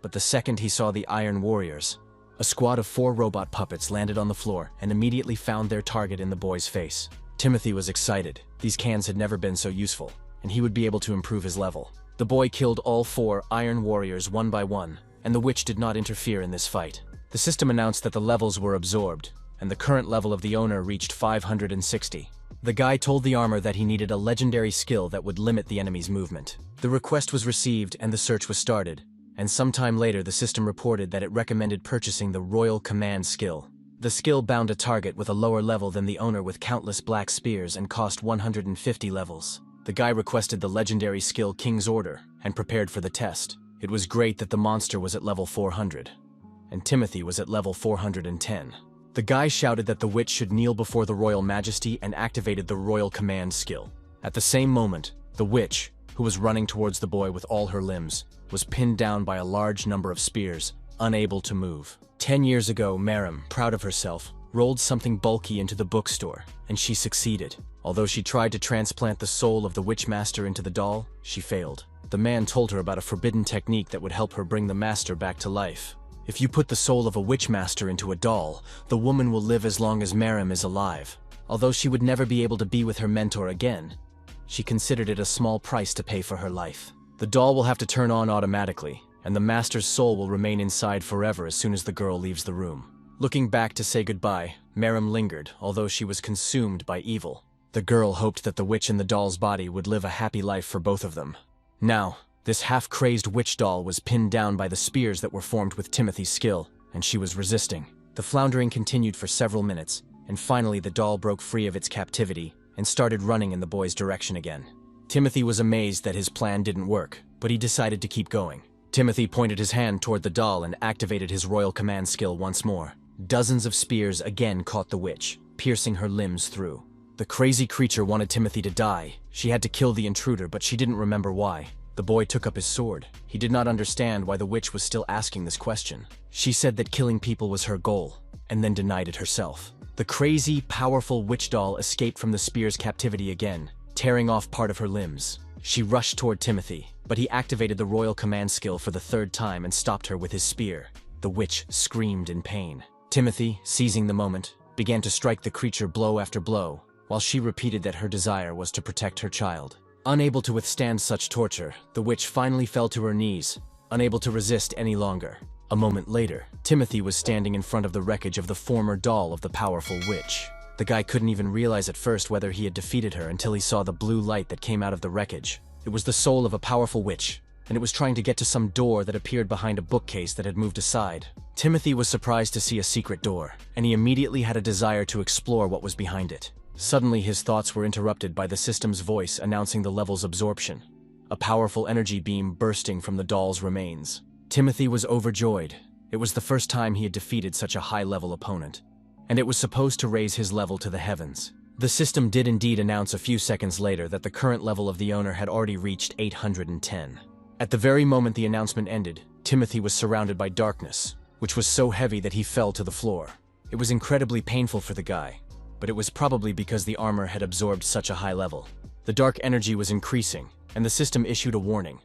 [SPEAKER 1] But the second he saw the Iron Warriors, a squad of 4 robot puppets landed on the floor and immediately found their target in the boy's face. Timothy was excited. These cans had never been so useful, and he would be able to improve his level. The boy killed all 4 Iron Warriors one by one, and the witch did not interfere in this fight. The system announced that the levels were absorbed, and the current level of the owner reached 560. The guy told the armor that he needed a legendary skill that would limit the enemy's movement. The request was received and the search was started, and sometime later the system reported that it recommended purchasing the Royal Command skill. The skill bound a target with a lower level than the owner with countless black spears and cost 150 levels. The guy requested the legendary skill King's Order and prepared for the test. It was great that the monster was at level 400, and Timothy was at level 410. The guy shouted that the witch should kneel before the royal majesty and activated the royal command skill. At the same moment, the witch, who was running towards the boy with all her limbs, was pinned down by a large number of spears, unable to move. 10 years ago, Marim, proud of herself, rolled something bulky into the bookstore, and she succeeded. Although she tried to transplant the soul of the Witchmaster into the doll, she failed. The man told her about a forbidden technique that would help her bring the master back to life. If you put the soul of a Witchmaster into a doll, the woman will live as long as Marim is alive. Although she would never be able to be with her mentor again, she considered it a small price to pay for her life. The doll will have to turn on automatically, and the master's soul will remain inside forever as soon as the girl leaves the room. Looking back to say goodbye, Marim lingered, although she was consumed by evil. The girl hoped that the witch in the doll's body would live a happy life for both of them. Now, this half-crazed witch doll was pinned down by the spears that were formed with Timothy's skill, and she was resisting. The floundering continued for several minutes, and finally the doll broke free of its captivity and started running in the boy's direction again. Timothy was amazed that his plan didn't work, but he decided to keep going. Timothy pointed his hand toward the doll and activated his royal command skill once more. Dozens of spears again caught the witch, piercing her limbs through. The crazy creature wanted Timothy to die. She had to kill the intruder, but she didn't remember why. The boy took up his sword. He did not understand why the witch was still asking this question. She said that killing people was her goal, and then denied it herself. The crazy, powerful witch doll escaped from the spear's captivity again, tearing off part of her limbs. She rushed toward Timothy, but he activated the royal command skill for the third time and stopped her with his spear. The witch screamed in pain. Timothy, seizing the moment, began to strike the creature blow after blow, while she repeated that her desire was to protect her child. Unable to withstand such torture, the witch finally fell to her knees, unable to resist any longer. A moment later, Timothy was standing in front of the wreckage of the former doll of the powerful witch. The guy couldn't even realize at first whether he had defeated her until he saw the blue light that came out of the wreckage. It was the soul of a powerful witch, and it was trying to get to some door that appeared behind a bookcase that had moved aside. Timothy was surprised to see a secret door, and he immediately had a desire to explore what was behind it. Suddenly, his thoughts were interrupted by the system's voice announcing the level's absorption, a powerful energy beam bursting from the doll's remains. Timothy was overjoyed. It was the first time he had defeated such a high-level opponent, and it was supposed to raise his level to the heavens. The system did indeed announce a few seconds later that the current level of the owner had already reached 810. At the very moment the announcement ended, Timothy was surrounded by darkness, which was so heavy that he fell to the floor. It was incredibly painful for the guy, but it was probably because the armor had absorbed such a high level. The dark energy was increasing, and the system issued a warning.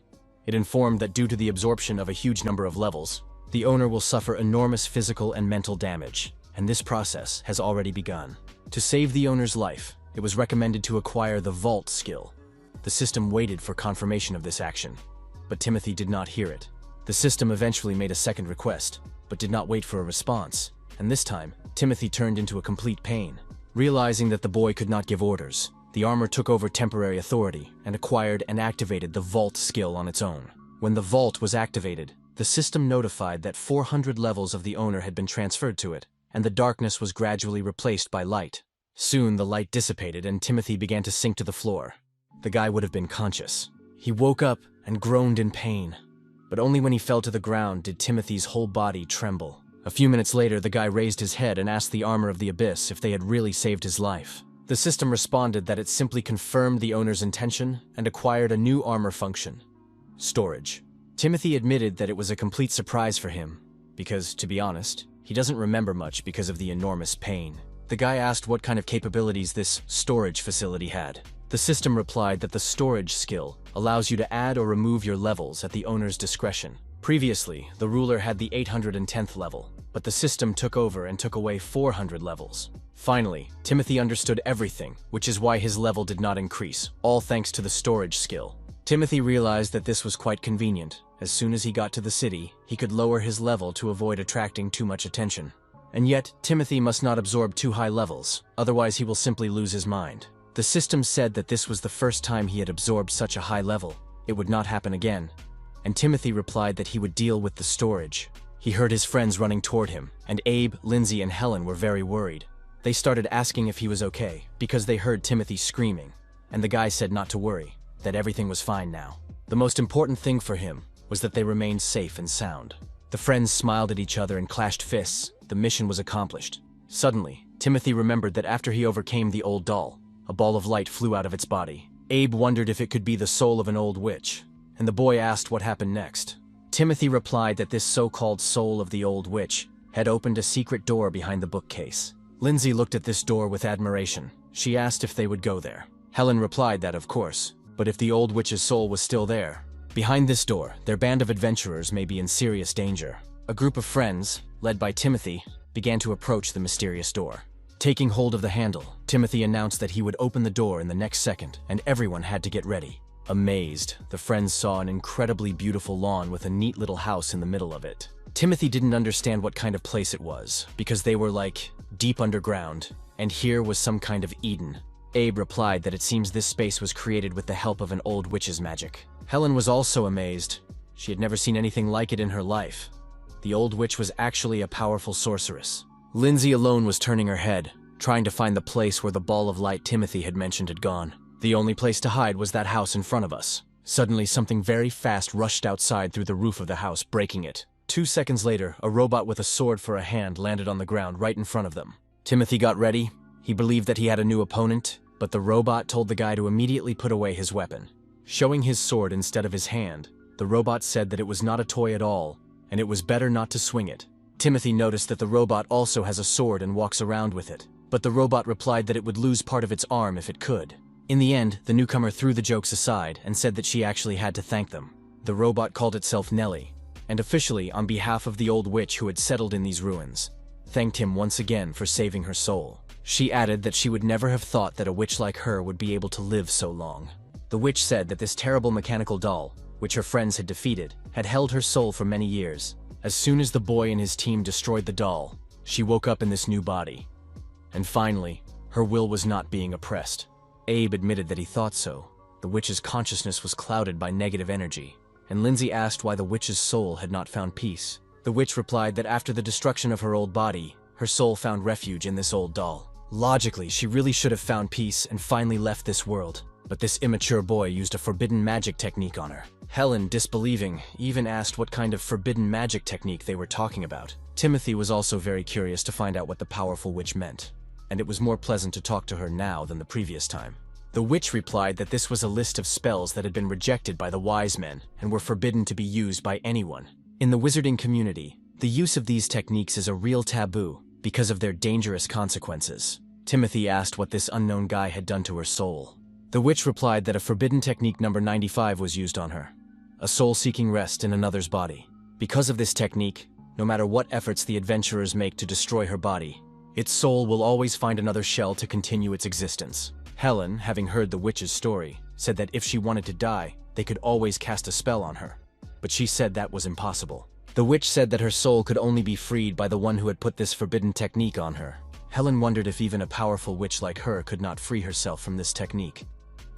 [SPEAKER 1] It informed that due to the absorption of a huge number of levels, the owner will suffer enormous physical and mental damage, and this process has already begun. To save the owner's life, it was recommended to acquire the Vault skill. The system waited for confirmation of this action, but Timothy did not hear it. The system eventually made a second request, but did not wait for a response, and this time, Timothy turned into a complete pain. Realizing that the boy could not give orders, the armor took over temporary authority and acquired and activated the Vault skill on its own. When the Vault was activated, the system notified that 400 levels of the owner had been transferred to it, and the darkness was gradually replaced by light. Soon the light dissipated and Timothy began to sink to the floor. The guy would have been conscious. He woke up and groaned in pain, but only when he fell to the ground did Timothy's whole body tremble. A few minutes later, the guy raised his head and asked the armor of the abyss if they had really saved his life. The system responded that it simply confirmed the owner's intention and acquired a new armor function: storage. Timothy admitted that it was a complete surprise for him, because, to be honest, he doesn't remember much because of the enormous pain. The guy asked what kind of capabilities this storage facility had. The system replied that the storage skill allows you to add or remove your levels at the owner's discretion. Previously, the ruler had the 810th level, but the system took over and took away 400 levels. Finally, Timothy understood everything, which is why his level did not increase, all thanks to the storage skill. Timothy realized that this was quite convenient. As soon as he got to the city, he could lower his level to avoid attracting too much attention. And yet, Timothy must not absorb too high levels, otherwise he will simply lose his mind. The system said that this was the first time he had absorbed such a high level. It would not happen again. And Timothy replied that he would deal with the storage. He heard his friends running toward him, and Abe, Lindsay, and Helen were very worried. They started asking if he was okay, because they heard Timothy screaming. and the guy said not to worry, that everything was fine now. The most important thing for him was that they remained safe and sound. The friends smiled at each other and clashed fists. The mission was accomplished. Suddenly, Timothy remembered that after he overcame the old doll, a ball of light flew out of its body. Abe wondered if it could be the soul of an old witch, and the boy asked what happened next. Timothy replied that this so-called soul of the old witch had opened a secret door behind the bookcase. Lindsay looked at this door with admiration. She asked if they would go there. Helen replied that of course, but if the old witch's soul was still there, behind this door, their band of adventurers may be in serious danger. A group of friends, led by Timothy, began to approach the mysterious door. Taking hold of the handle, Timothy announced that he would open the door in the next second, and everyone had to get ready. Amazed, the friends saw an incredibly beautiful lawn with a neat little house in the middle of it. Timothy didn't understand what kind of place it was, because they were like, deep underground, and here was some kind of Eden. Abe replied that it seems this space was created with the help of an old witch's magic. Helen was also amazed. She had never seen anything like it in her life. The old witch was actually a powerful sorceress. Lindsay alone was turning her head, trying to find the place where the ball of light Timothy had mentioned had gone. The only place to hide was that house in front of us. Suddenly, something very fast rushed outside through the roof of the house, breaking it. 2 seconds later, a robot with a sword for a hand landed on the ground right in front of them. Timothy got ready. He believed that he had a new opponent, but the robot told the guy to immediately put away his weapon. Showing his sword instead of his hand, the robot said that it was not a toy at all, and it was better not to swing it. Timothy noticed that the robot also has a sword and walks around with it, but the robot replied that it would lose part of its arm if it could. In the end, the newcomer threw the jokes aside and said that she actually had to thank them. The robot called itself Nellie, and officially, on behalf of the old witch who had settled in these ruins, thanked him once again for saving her soul. She added that she would never have thought that a witch like her would be able to live so long. The witch said that this terrible mechanical doll, which her friends had defeated, had held her soul for many years. As soon as the boy and his team destroyed the doll, she woke up in this new body. And finally, her will was not being oppressed. Abe admitted that he thought so. The witch's consciousness was clouded by negative energy, and Lindsay asked why the witch's soul had not found peace. The witch replied that after the destruction of her old body, her soul found refuge in this old doll. Logically, she really should have found peace and finally left this world, but this immature boy used a forbidden magic technique on her. Helen, disbelieving, even asked what kind of forbidden magic technique they were talking about. Timothy was also very curious to find out what the powerful witch meant, and it was more pleasant to talk to her now than the previous time. The witch replied that this was a list of spells that had been rejected by the wise men and were forbidden to be used by anyone. In the wizarding community, the use of these techniques is a real taboo because of their dangerous consequences. Timothy asked what this unknown guy had done to her soul. The witch replied that a forbidden technique number 95 was used on her, a soul seeking rest in another's body. Because of this technique, no matter what efforts the adventurers make to destroy her body, its soul will always find another shell to continue its existence. Helen, having heard the witch's story, said that if she wanted to die, they could always cast a spell on her. But she said that was impossible. The witch said that her soul could only be freed by the one who had put this forbidden technique on her. Helen wondered if even a powerful witch like her could not free herself from this technique.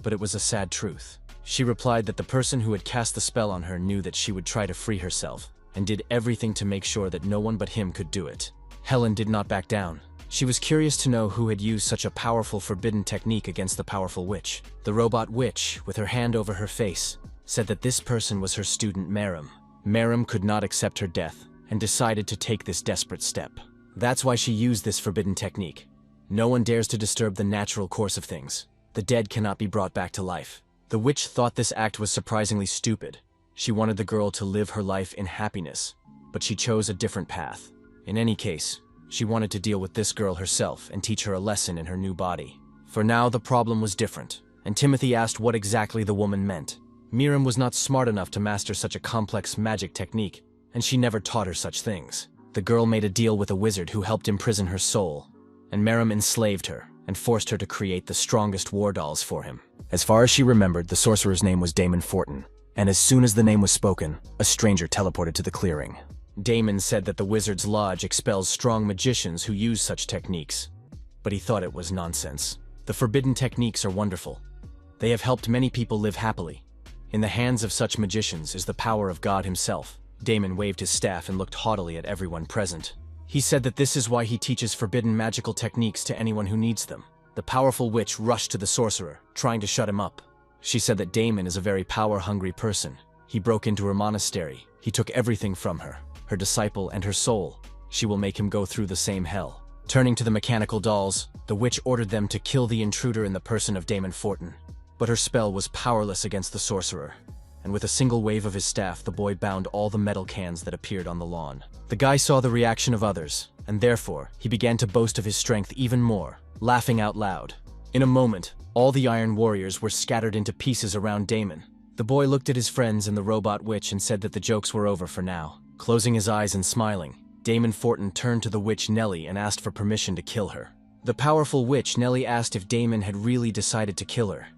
[SPEAKER 1] But it was a sad truth. She replied that the person who had cast the spell on her knew that she would try to free herself, and did everything to make sure that no one but him could do it. Helen did not back down. She was curious to know who had used such a powerful forbidden technique against the powerful witch. The robot witch, with her hand over her face, said that this person was her student Merim. Merim could not accept her death, and decided to take this desperate step. That's why she used this forbidden technique. No one dares to disturb the natural course of things. The dead cannot be brought back to life. The witch thought this act was surprisingly stupid. She wanted the girl to live her life in happiness, but she chose a different path. In any case, she wanted to deal with this girl herself and teach her a lesson in her new body. For now, the problem was different, and Timothy asked what exactly the woman meant. Merim was not smart enough to master such a complex magic technique, and she never taught her such things. The girl made a deal with a wizard who helped imprison her soul, and Merim enslaved her and forced her to create the strongest war dolls for him. As far as she remembered, the sorcerer's name was Damon Fortin, and as soon as the name was spoken, a stranger teleported to the clearing. Damon said that the wizard's lodge expels strong magicians who use such techniques, but he thought it was nonsense. The forbidden techniques are wonderful. They have helped many people live happily. In the hands of such magicians is the power of God himself. Damon waved his staff and looked haughtily at everyone present. He said that this is why he teaches forbidden magical techniques to anyone who needs them. The powerful witch rushed to the sorcerer, trying to shut him up. She said that Damon is a very power-hungry person. He broke into her monastery. He took everything from her, her disciple and her soul. She will make him go through the same hell. Turning to the mechanical dolls, the witch ordered them to kill the intruder in the person of Damon Fortin. But her spell was powerless against the sorcerer, and with a single wave of his staff, the boy bound all the metal cans that appeared on the lawn. The guy saw the reaction of others, and therefore, he began to boast of his strength even more, laughing out loud. In a moment, all the Iron Warriors were scattered into pieces around Damon. The boy looked at his friends and the robot witch and said that the jokes were over for now. Closing his eyes and smiling, Damon Fortin turned to the witch Nellie and asked for permission to kill her. The powerful witch Nellie asked if Damon had really decided to kill her,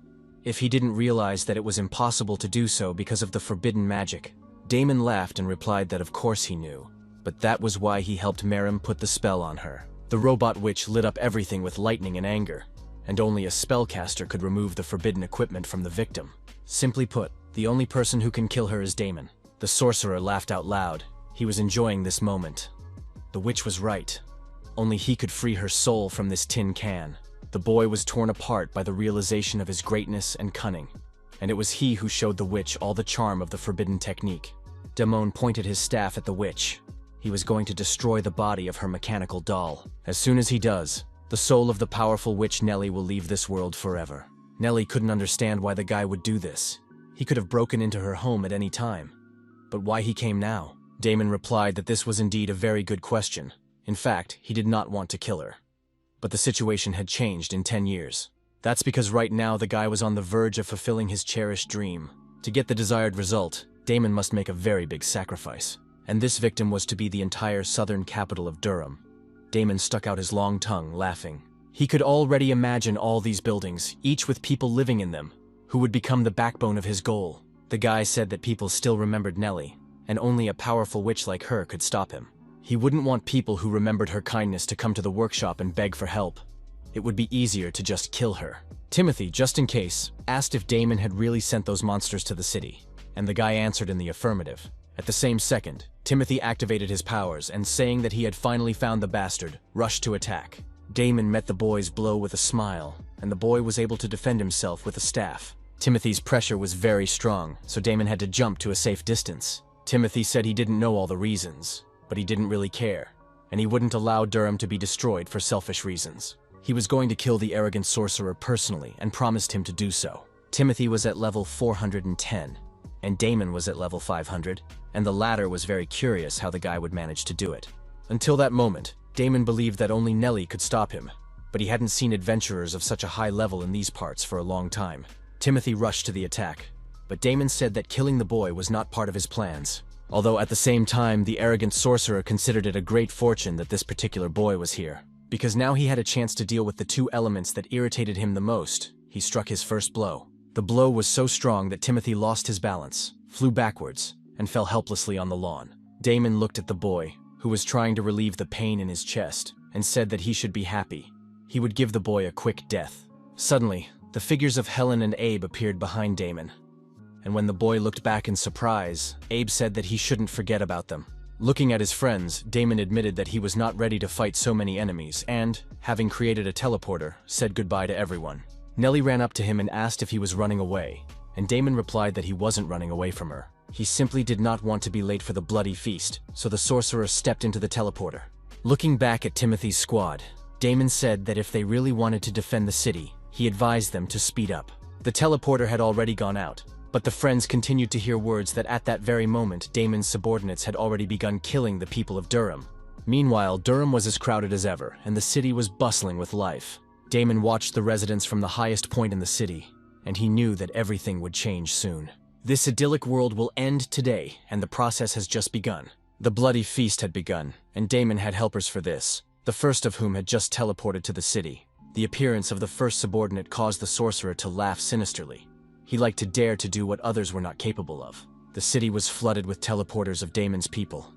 [SPEAKER 1] if he didn't realize that it was impossible to do so because of the forbidden magic. Damon laughed and replied that of course he knew, but that was why he helped Merrim put the spell on her. The robot witch lit up everything with lightning and anger, and only a spellcaster could remove the forbidden equipment from the victim. Simply put, the only person who can kill her is Damon. The sorcerer laughed out loud. He was enjoying this moment. The witch was right. Only he could free her soul from this tin can. The boy was torn apart by the realization of his greatness and cunning, and it was he who showed the witch all the charm of the forbidden technique. Damon pointed his staff at the witch. He was going to destroy the body of her mechanical doll. As soon as he does, the soul of the powerful witch Nellie will leave this world forever. Nellie couldn't understand why the guy would do this. He could have broken into her home at any time. But why he came now? Damon replied that this was indeed a very good question. In fact, he did not want to kill her. But the situation had changed in 10 years. That's because right now the guy was on the verge of fulfilling his cherished dream. To get the desired result, Damon must make a very big sacrifice. And this victim was to be the entire southern capital of Durham. Damon stuck out his long tongue, laughing. He could already imagine all these buildings, each with people living in them, who would become the backbone of his goal. The guy said that people still remembered Nellie, and only a powerful witch like her could stop him. He wouldn't want people who remembered her kindness to come to the workshop and beg for help. It would be easier to just kill her. Timothy, just in case, asked if Damon had really sent those monsters to the city, and the guy answered in the affirmative. At the same second, Timothy activated his powers and, saying that he had finally found the bastard, rushed to attack. Damon met the boy's blow with a smile, and the boy was able to defend himself with a staff. Timothy's pressure was very strong, so Damon had to jump to a safe distance. Timothy said he didn't know all the reasons, but he didn't really care, and he wouldn't allow Durham to be destroyed for selfish reasons. He was going to kill the arrogant sorcerer personally and promised him to do so. Timothy was at level 410, and Damon was at level 500, and the latter was very curious how the guy would manage to do it. Until that moment, Damon believed that only Nellie could stop him, but he hadn't seen adventurers of such a high level in these parts for a long time. Timothy rushed to the attack, but Damon said that killing the boy was not part of his plans. Although at the same time, the arrogant sorcerer considered it a great fortune that this particular boy was here, because now he had a chance to deal with the two elements that irritated him the most. He struck his first blow. The blow was so strong that Timothy lost his balance, flew backwards, and fell helplessly on the lawn. Damon looked at the boy, who was trying to relieve the pain in his chest, and said that he should be happy. He would give the boy a quick death. Suddenly, the figures of Helen and Abe appeared behind Damon, and when the boy looked back in surprise, Abe said that he shouldn't forget about them. Looking at his friends, Damon admitted that he was not ready to fight so many enemies and, having created a teleporter, said goodbye to everyone. Nellie ran up to him and asked if he was running away, and Damon replied that he wasn't running away from her. He simply did not want to be late for the bloody feast, so the sorcerer stepped into the teleporter. Looking back at Timothy's squad, Damon said that if they really wanted to defend the city, he advised them to speed up. The teleporter had already gone out, but the friends continued to hear words that at that very moment Damon's subordinates had already begun killing the people of Durham. Meanwhile, Durham was as crowded as ever, and the city was bustling with life. Damon watched the residents from the highest point in the city, and he knew that everything would change soon. This idyllic world will end today, and the process has just begun. The bloody feast had begun, and Damon had helpers for this, the first of whom had just teleported to the city. The appearance of the first subordinate caused the sorcerer to laugh sinisterly. He liked to dare to do what others were not capable of. The city was flooded with teleporters of Damon's people,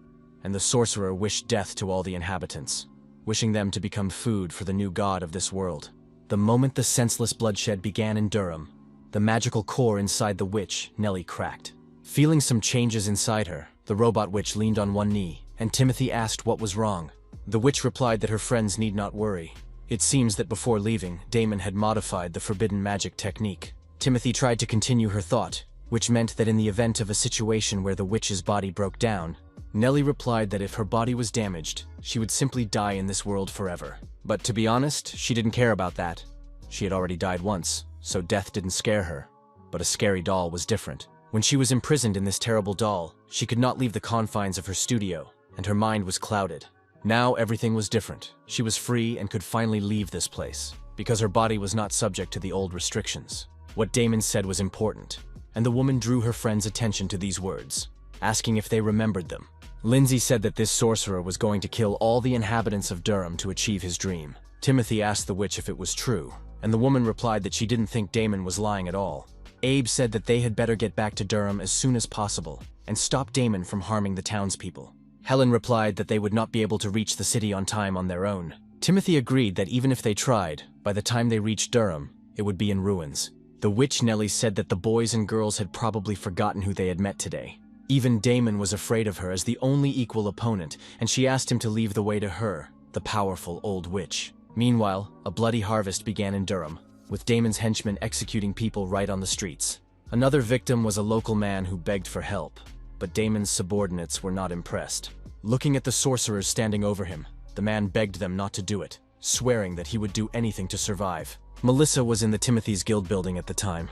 [SPEAKER 1] and the sorcerer wished death to all the inhabitants, wishing them to become food for the new god of this world. The moment the senseless bloodshed began in Durham, the magical core inside the witch, Nellie, cracked. Feeling some changes inside her, the robot witch leaned on one knee, and Timothy asked what was wrong. The witch replied that her friends need not worry. It seems that before leaving, Damon had modified the forbidden magic technique. Timothy tried to continue her thought, which meant that in the event of a situation where the witch's body broke down, Nellie replied that if her body was damaged, she would simply die in this world forever. But to be honest, she didn't care about that. She had already died once, so death didn't scare her. But a scary doll was different. When she was imprisoned in this terrible doll, she could not leave the confines of her studio, and her mind was clouded. Now everything was different. She was free and could finally leave this place, because her body was not subject to the old restrictions. What Damon said was important, and the woman drew her friend's attention to these words, asking if they remembered them. Lindsay said that this sorcerer was going to kill all the inhabitants of Durham to achieve his dream. Timothy asked the witch if it was true, and the woman replied that she didn't think Damon was lying at all. Abe said that they had better get back to Durham as soon as possible and stop Damon from harming the townspeople. Helen replied that they would not be able to reach the city on time on their own. Timothy agreed that even if they tried, by the time they reached Durham, it would be in ruins. The witch Nellie said that the boys and girls had probably forgotten who they had met today. Even Damon was afraid of her as the only equal opponent, and she asked him to leave the way to her, the powerful old witch. Meanwhile, a bloody harvest began in Durham, with Damon's henchmen executing people right on the streets. Another victim was a local man who begged for help, but Damon's subordinates were not impressed. Looking at the sorcerers standing over him, the man begged them not to do it, swearing that he would do anything to survive. Melissa was in the Timothy's Guild building at the time,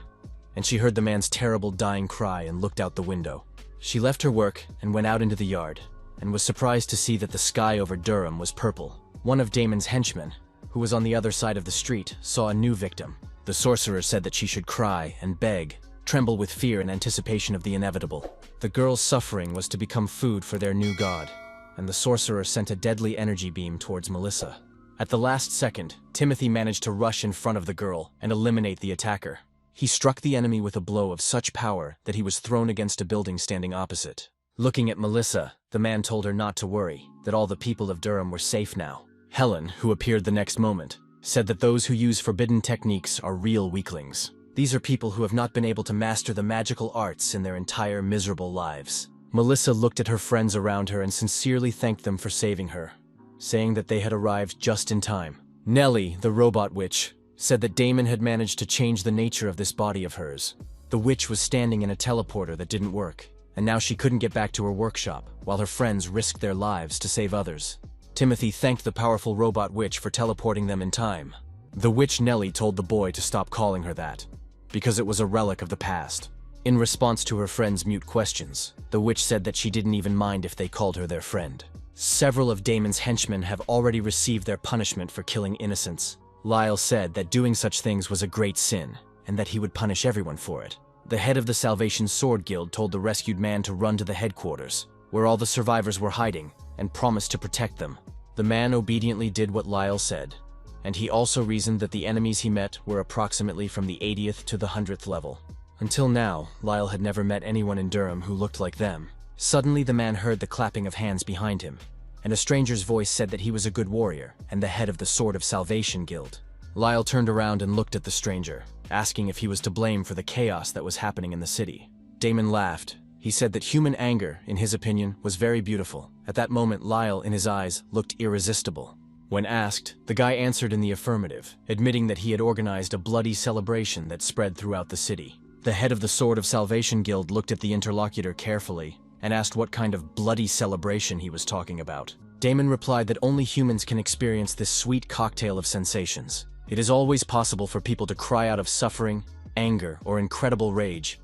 [SPEAKER 1] and she heard the man's terrible dying cry and looked out the window. She left her work and went out into the yard, and was surprised to see that the sky over Durham was purple. One of Damon's henchmen, who was on the other side of the street, saw a new victim. The sorcerer said that she should cry and beg, tremble with fear in anticipation of the inevitable. The girl's suffering was to become food for their new god, and the sorcerer sent a deadly energy beam towards Melissa. At the last second, Timothy managed to rush in front of the girl and eliminate the attacker. He struck the enemy with a blow of such power that he was thrown against a building standing opposite. Looking at Melissa, the man told her not to worry, that all the people of Durham were safe now. Helen, who appeared the next moment, said that those who use forbidden techniques are real weaklings. These are people who have not been able to master the magical arts in their entire miserable lives. Melissa looked at her friends around her and sincerely thanked them for saving her, saying that they had arrived just in time. Nellie, the robot witch, said that Damon had managed to change the nature of this body of hers. The witch was standing in a teleporter that didn't work, and now she couldn't get back to her workshop, while her friends risked their lives to save others. Timothy thanked the powerful robot witch for teleporting them in time. The witch Nellie told the boy to stop calling her that, because it was a relic of the past. In response to her friend's mute questions, the witch said that she didn't even mind if they called her their friend. Several of Damon's henchmen have already received their punishment for killing innocents. Lyle said that doing such things was a great sin, and that he would punish everyone for it. The head of the Salvation Sword Guild told the rescued man to run to the headquarters, where all the survivors were hiding, and promised to protect them. The man obediently did what Lyle said, and he also reasoned that the enemies he met were approximately from the 80th to the 100th level. Until now, Lyle had never met anyone in Durham who looked like them. Suddenly the man heard the clapping of hands behind him, and a stranger's voice said that he was a good warrior and the head of the Sword of Salvation Guild. Lyle turned around and looked at the stranger, asking if he was to blame for the chaos that was happening in the city. Damon laughed. He said that human anger, in his opinion, was very beautiful. At that moment, Lyle, in his eyes, looked irresistible. When asked, the guy answered in the affirmative, admitting that he had organized a bloody celebration that spread throughout the city. The head of the Sword of Salvation Guild looked at the interlocutor carefully and asked what kind of bloody celebration he was talking about. Damon replied that only humans can experience this sweet cocktail of sensations. It is always possible for people to cry out of suffering, anger, or incredible rage,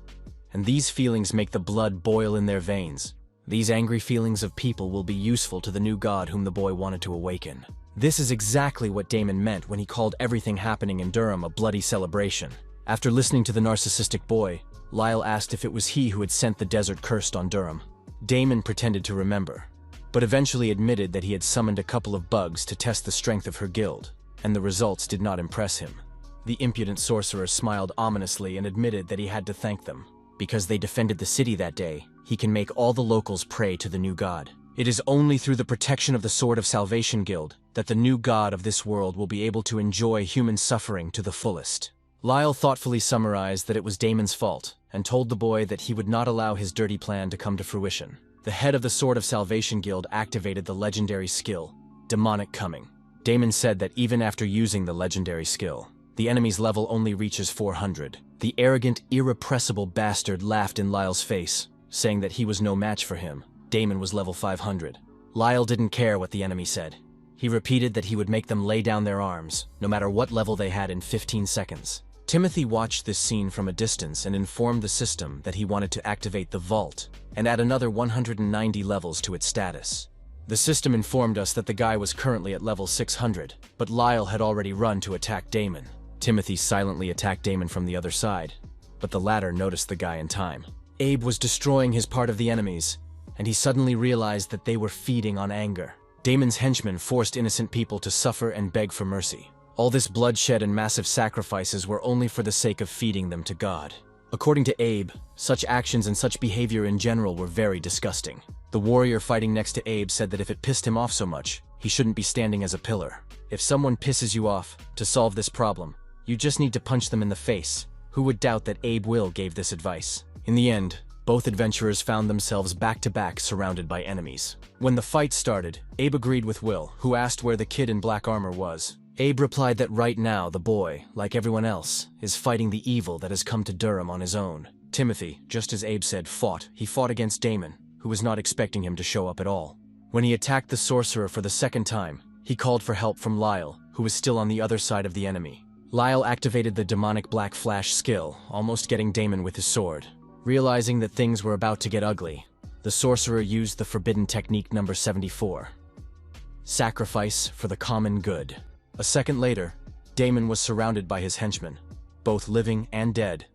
[SPEAKER 1] and these feelings make the blood boil in their veins. These angry feelings of people will be useful to the new god whom the boy wanted to awaken. This is exactly what Damon meant when he called everything happening in Durham a bloody celebration. After listening to the narcissistic boy, Lyle asked if it was he who had sent the desert cursed on Durham. Damon pretended to remember, but eventually admitted that he had summoned a couple of bugs to test the strength of her guild, and the results did not impress him. The impudent sorcerer smiled ominously and admitted that he had to thank them. Because they defended the city that day, he can make all the locals pray to the new god. It is only through the protection of the Sword of Salvation Guild that the new god of this world will be able to enjoy human suffering to the fullest. Lyle thoughtfully summarized that it was Damon's fault, and told the boy that he would not allow his dirty plan to come to fruition. The head of the Sword of Salvation Guild activated the legendary skill, Demonic Coming. Damon said that even after using the legendary skill, the enemy's level only reaches 400. The arrogant, irrepressible bastard laughed in Lyle's face, saying that he was no match for him. Damon was level 500. Lyle didn't care what the enemy said. He repeated that he would make them lay down their arms, no matter what level they had, in 15 seconds. Timothy watched this scene from a distance and informed the system that he wanted to activate the vault and add another 190 levels to its status. The system informed us that the guy was currently at level 600, but Lyle had already run to attack Damon. Timothy silently attacked Damon from the other side, but the latter noticed the guy in time. Abe was destroying his part of the enemies, and he suddenly realized that they were feeding on anger. Damon's henchmen forced innocent people to suffer and beg for mercy. All this bloodshed and massive sacrifices were only for the sake of feeding them to God. According to Abe, such actions and such behavior in general were very disgusting. The warrior fighting next to Abe said that if it pissed him off so much, he shouldn't be standing as a pillar. If someone pisses you off, to solve this problem, you just need to punch them in the face. Who would doubt that Abe Will gave this advice? In the end, both adventurers found themselves back-to-back surrounded by enemies. When the fight started, Abe agreed with Will, who asked where the kid in black armor was. Abe replied that right now the boy, like everyone else, is fighting the evil that has come to Durham on his own. Timothy, just as Abe said, fought. He fought against Damon, who was not expecting him to show up at all. When he attacked the sorcerer for the second time, he called for help from Lyle, who was still on the other side of the enemy. Lyle activated the demonic black flash skill, almost getting Damon with his sword. Realizing that things were about to get ugly, the sorcerer used the forbidden technique number 74. Sacrifice for the common good. A second later, Damon was surrounded by his henchmen, both living and dead,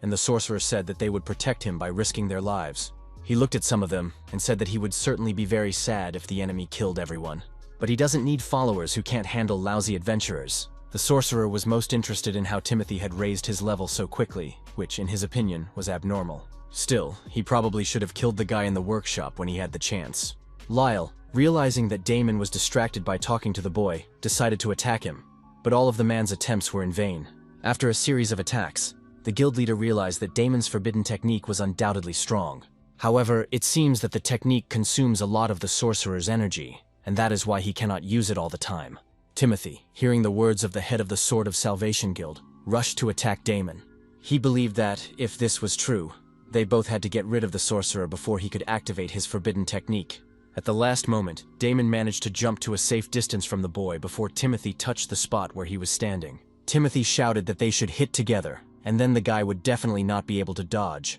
[SPEAKER 1] and the sorcerer said that they would protect him by risking their lives. He looked at some of them and said that he would certainly be very sad if the enemy killed everyone. But he doesn't need followers who can't handle lousy adventurers. The sorcerer was most interested in how Timothy had raised his level so quickly, which, in his opinion, was abnormal. Still, he probably should have killed the guy in the workshop when he had the chance. Lyle, realizing that Damon was distracted by talking to the boy, decided to attack him. But all of the man's attempts were in vain. After a series of attacks, the guild leader realized that Damon's forbidden technique was undoubtedly strong. However, it seems that the technique consumes a lot of the sorcerer's energy, and that is why he cannot use it all the time. Timothy, hearing the words of the head of the Sword of Salvation Guild, rushed to attack Damon. He believed that, if this was true, they both had to get rid of the sorcerer before he could activate his forbidden technique. At the last moment, Damon managed to jump to a safe distance from the boy before Timothy touched the spot where he was standing. Timothy shouted that they should hit together, and then the guy would definitely not be able to dodge.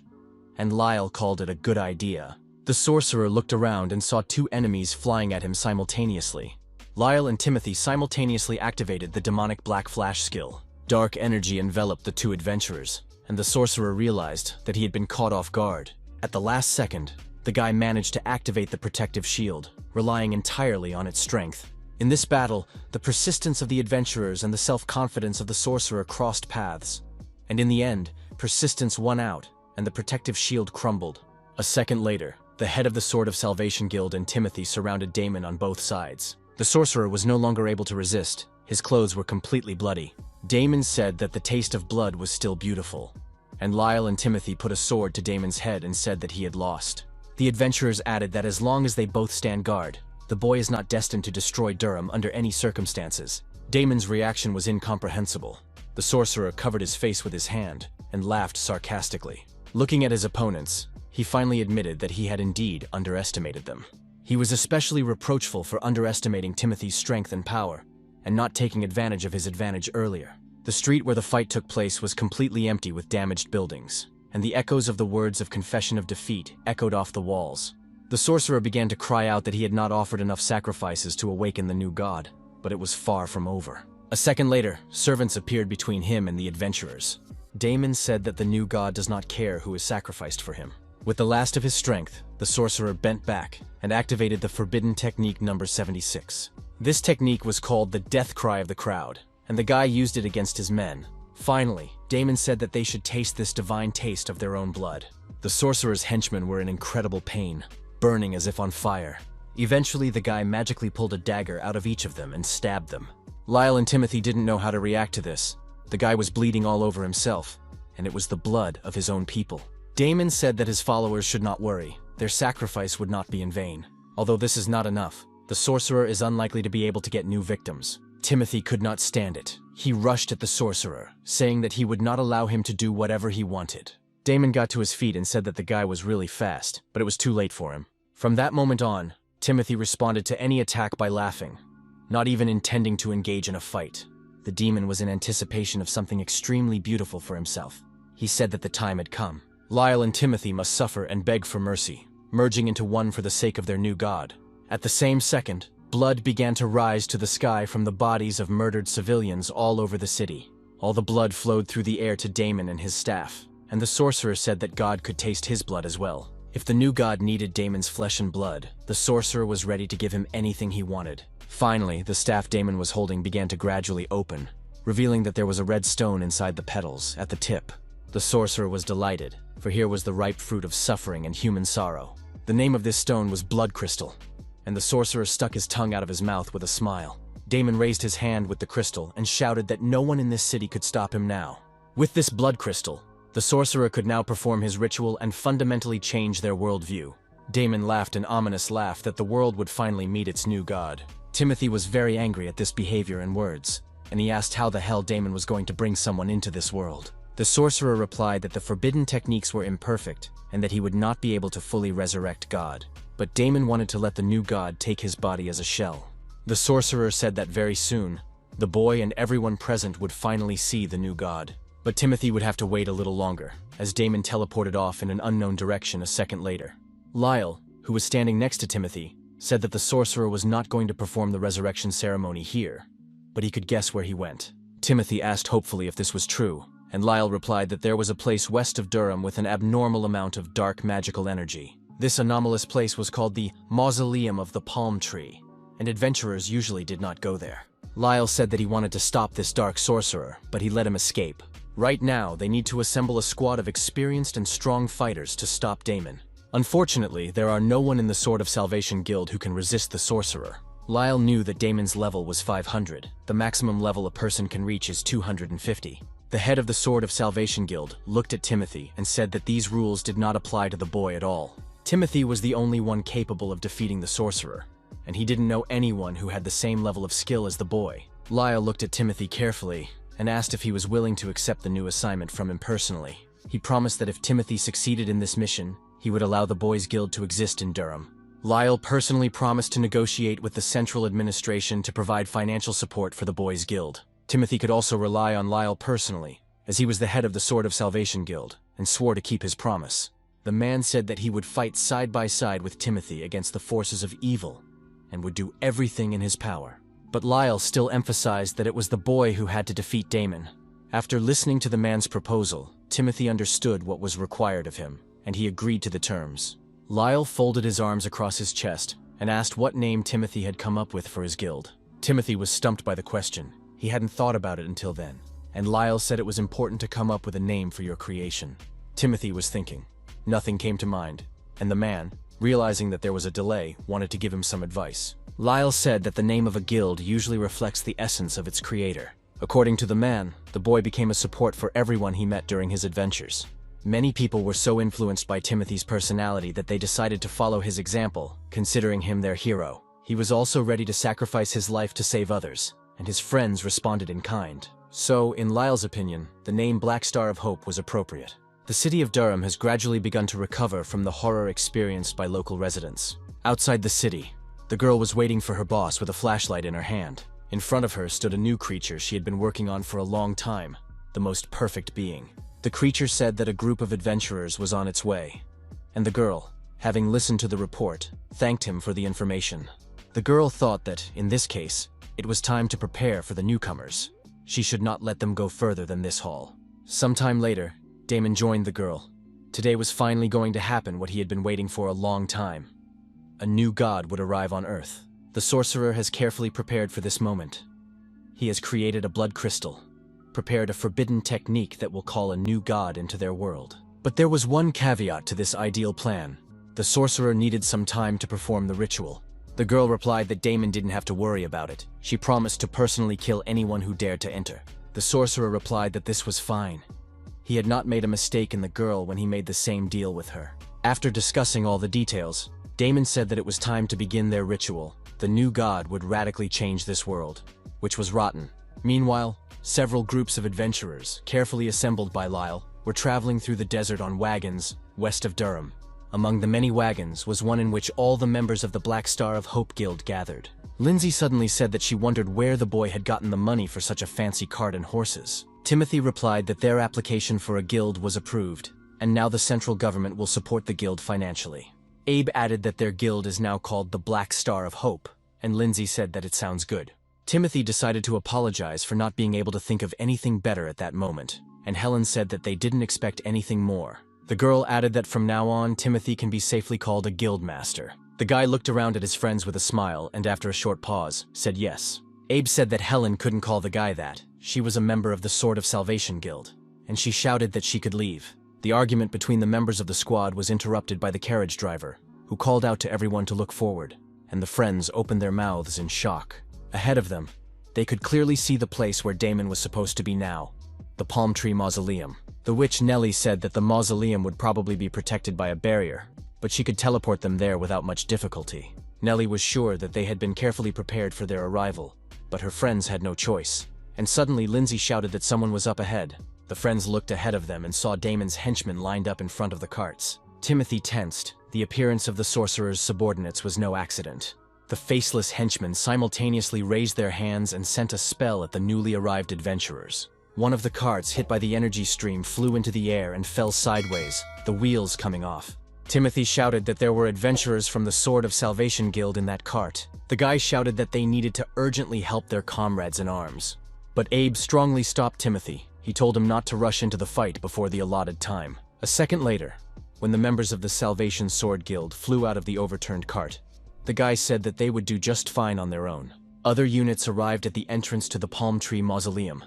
[SPEAKER 1] And Lyle called it a good idea. The sorcerer looked around and saw two enemies flying at him simultaneously. Lyle and Timothy simultaneously activated the demonic black flash skill. Dark energy enveloped the two adventurers, and the sorcerer realized that he had been caught off guard. At the last second, the guy managed to activate the protective shield, relying entirely on its strength. In this battle, the persistence of the adventurers and the self-confidence of the sorcerer crossed paths. And in the end, persistence won out, and the protective shield crumbled. A second later, the head of the Sword of Salvation Guild and Timothy surrounded Damon on both sides. The sorcerer was no longer able to resist. His clothes were completely bloody. Damon said that the taste of blood was still beautiful, and Lyle and Timothy put a sword to Damon's head and said that he had lost. The adventurers added that as long as they both stand guard, the boy is not destined to destroy Durham under any circumstances. Damon's reaction was incomprehensible. The sorcerer covered his face with his hand and laughed sarcastically. Looking at his opponents, he finally admitted that he had indeed underestimated them. He was especially reproachful for underestimating Timothy's strength and power, and not taking advantage of his advantage earlier. The street where the fight took place was completely empty with damaged buildings, and the echoes of the words of confession of defeat echoed off the walls. The sorcerer began to cry out that he had not offered enough sacrifices to awaken the new god, but it was far from over. A second later, servants appeared between him and the adventurers. Damon said that the new god does not care who is sacrificed for him. With the last of his strength, the sorcerer bent back and activated the forbidden technique number 76. This technique was called the death cry of the crowd, and the guy used it against his men. Finally, Damon said that they should taste this divine taste of their own blood. The sorcerer's henchmen were in incredible pain, burning as if on fire. Eventually, the guy magically pulled a dagger out of each of them and stabbed them. Lyle and Timothy didn't know how to react to this. The guy was bleeding all over himself, and it was the blood of his own people. Damon said that his followers should not worry. Their sacrifice would not be in vain. Although this is not enough, the sorcerer is unlikely to be able to get new victims. Timothy could not stand it. He rushed at the sorcerer, saying that he would not allow him to do whatever he wanted. Damon got to his feet and said that the guy was really fast, but it was too late for him. From that moment on, Timothy responded to any attack by laughing, not even intending to engage in a fight. The demon was in anticipation of something extremely beautiful for himself. He said that the time had come. Lyle and Timothy must suffer and beg for mercy, merging into one for the sake of their new god. At the same second, blood began to rise to the sky from the bodies of murdered civilians all over the city. All the blood flowed through the air to Damon and his staff, and the sorcerer said that God could taste his blood as well. If the new god needed Damon's flesh and blood, the sorcerer was ready to give him anything he wanted. Finally, the staff Damon was holding began to gradually open, revealing that there was a red stone inside the petals, at the tip. The sorcerer was delighted, for here was the ripe fruit of suffering and human sorrow. The name of this stone was Blood Crystal, and the sorcerer stuck his tongue out of his mouth with a smile. Damon raised his hand with the crystal and shouted that no one in this city could stop him now. With this blood crystal, the sorcerer could now perform his ritual and fundamentally change their worldview. Damon laughed an ominous laugh that the world would finally meet its new god. Timothy was very angry at this behavior and words, and he asked how the hell Damon was going to bring someone into this world. The sorcerer replied that the forbidden techniques were imperfect and that he would not be able to fully resurrect God. But Damon wanted to let the new god take his body as a shell. The sorcerer said that very soon, the boy and everyone present would finally see the new god. But Timothy would have to wait a little longer, as Damon teleported off in an unknown direction a second later. Lyle, who was standing next to Timothy, said that the sorcerer was not going to perform the resurrection ceremony here, but he could guess where he went. Timothy asked hopefully if this was true, and Lyle replied that there was a place west of Durham with an abnormal amount of dark magical energy. This anomalous place was called the Mausoleum of the Palm Tree, and adventurers usually did not go there. Lyle said that he wanted to stop this dark sorcerer, but he let him escape. Right now, they need to assemble a squad of experienced and strong fighters to stop Damon. Unfortunately, there are no one in the Sword of Salvation Guild who can resist the sorcerer. Lyle knew that Damon's level was 500. The maximum level a person can reach is 250. The head of the Sword of Salvation Guild looked at Timothy and said that these rules did not apply to the boy at all. Timothy was the only one capable of defeating the sorcerer, and he didn't know anyone who had the same level of skill as the boy. Lyle looked at Timothy carefully and asked if he was willing to accept the new assignment from him personally. He promised that if Timothy succeeded in this mission, he would allow the boys' guild to exist in Durham. Lyle personally promised to negotiate with the central administration to provide financial support for the boys' guild. Timothy could also rely on Lyle personally, as he was the head of the Sword of Salvation Guild, and swore to keep his promise. The man said that he would fight side by side with Timothy against the forces of evil, and would do everything in his power. But Lyle still emphasized that it was the boy who had to defeat Damon. After listening to the man's proposal, Timothy understood what was required of him, and he agreed to the terms. Lyle folded his arms across his chest and asked what name Timothy had come up with for his guild. Timothy was stumped by the question. He hadn't thought about it until then, and Lyle said it was important to come up with a name for your creation. Timothy was thinking. Nothing came to mind, and the man, realizing that there was a delay, wanted to give him some advice. Lyle said that the name of a guild usually reflects the essence of its creator. According to the man, the boy became a support for everyone he met during his adventures. Many people were so influenced by Timothy's personality that they decided to follow his example, considering him their hero. He was also ready to sacrifice his life to save others, and his friends responded in kind. So, in Lyle's opinion, the name Black Star of Hope was appropriate. The city of Durham has gradually begun to recover from the horror experienced by local residents. Outside the city, the girl was waiting for her boss with a flashlight in her hand. In front of her stood a new creature she had been working on for a long time, the most perfect being. The creature said that a group of adventurers was on its way, and the girl, having listened to the report, thanked him for the information. The girl thought that, in this case, it was time to prepare for the newcomers. She should not let them go further than this hall. Sometime later, Damon joined the girl. Today was finally going to happen what he had been waiting for a long time. A new god would arrive on Earth. The sorcerer has carefully prepared for this moment. He has created a blood crystal, prepared a forbidden technique that will call a new god into their world. But there was one caveat to this ideal plan. The sorcerer needed some time to perform the ritual. The girl replied that Damon didn't have to worry about it. She promised to personally kill anyone who dared to enter. The sorcerer replied that this was fine. He had not made a mistake in the girl when he made the same deal with her. After discussing all the details, Damon said that it was time to begin their ritual, the new god would radically change this world, which was rotten. Meanwhile, several groups of adventurers, carefully assembled by Lyle, were traveling through the desert on wagons west of Durham. Among the many wagons was one in which all the members of the Black Star of Hope Guild gathered. Lindsay suddenly said that she wondered where the boy had gotten the money for such a fancy cart and horses. Timothy replied that their application for a guild was approved, and now the central government will support the guild financially. Abe added that their guild is now called the Black Star of Hope, and Lindsay said that it sounds good. Timothy decided to apologize for not being able to think of anything better at that moment, and Helen said that they didn't expect anything more. The girl added that from now on, Timothy can be safely called a guild master. The guy looked around at his friends with a smile, and after a short pause, said yes. Abe said that Helen couldn't call the guy that. She was a member of the Sword of Salvation Guild, and she shouted that she could leave. The argument between the members of the squad was interrupted by the carriage driver, who called out to everyone to look forward, and the friends opened their mouths in shock. Ahead of them, they could clearly see the place where Damon was supposed to be now, the Palm Tree Mausoleum. The witch Nellie said that the mausoleum would probably be protected by a barrier, but she could teleport them there without much difficulty. Nellie was sure that they had been carefully prepared for their arrival, but her friends had no choice. And suddenly Lindsay shouted that someone was up ahead. The friends looked ahead of them and saw Damon's henchmen lined up in front of the carts. Timothy tensed. The appearance of the sorcerer's subordinates was no accident. The faceless henchmen simultaneously raised their hands and sent a spell at the newly arrived adventurers. One of the carts, hit by the energy stream, flew into the air and fell sideways, the wheels coming off. Timothy shouted that there were adventurers from the Sword of Salvation Guild in that cart. The guy shouted that they needed to urgently help their comrades in arms. But Abe strongly stopped Timothy. He told him not to rush into the fight before the allotted time. A second later, when the members of the Salvation Sword Guild flew out of the overturned cart, the guy said that they would do just fine on their own. Other units arrived at the entrance to the Palm Tree Mausoleum,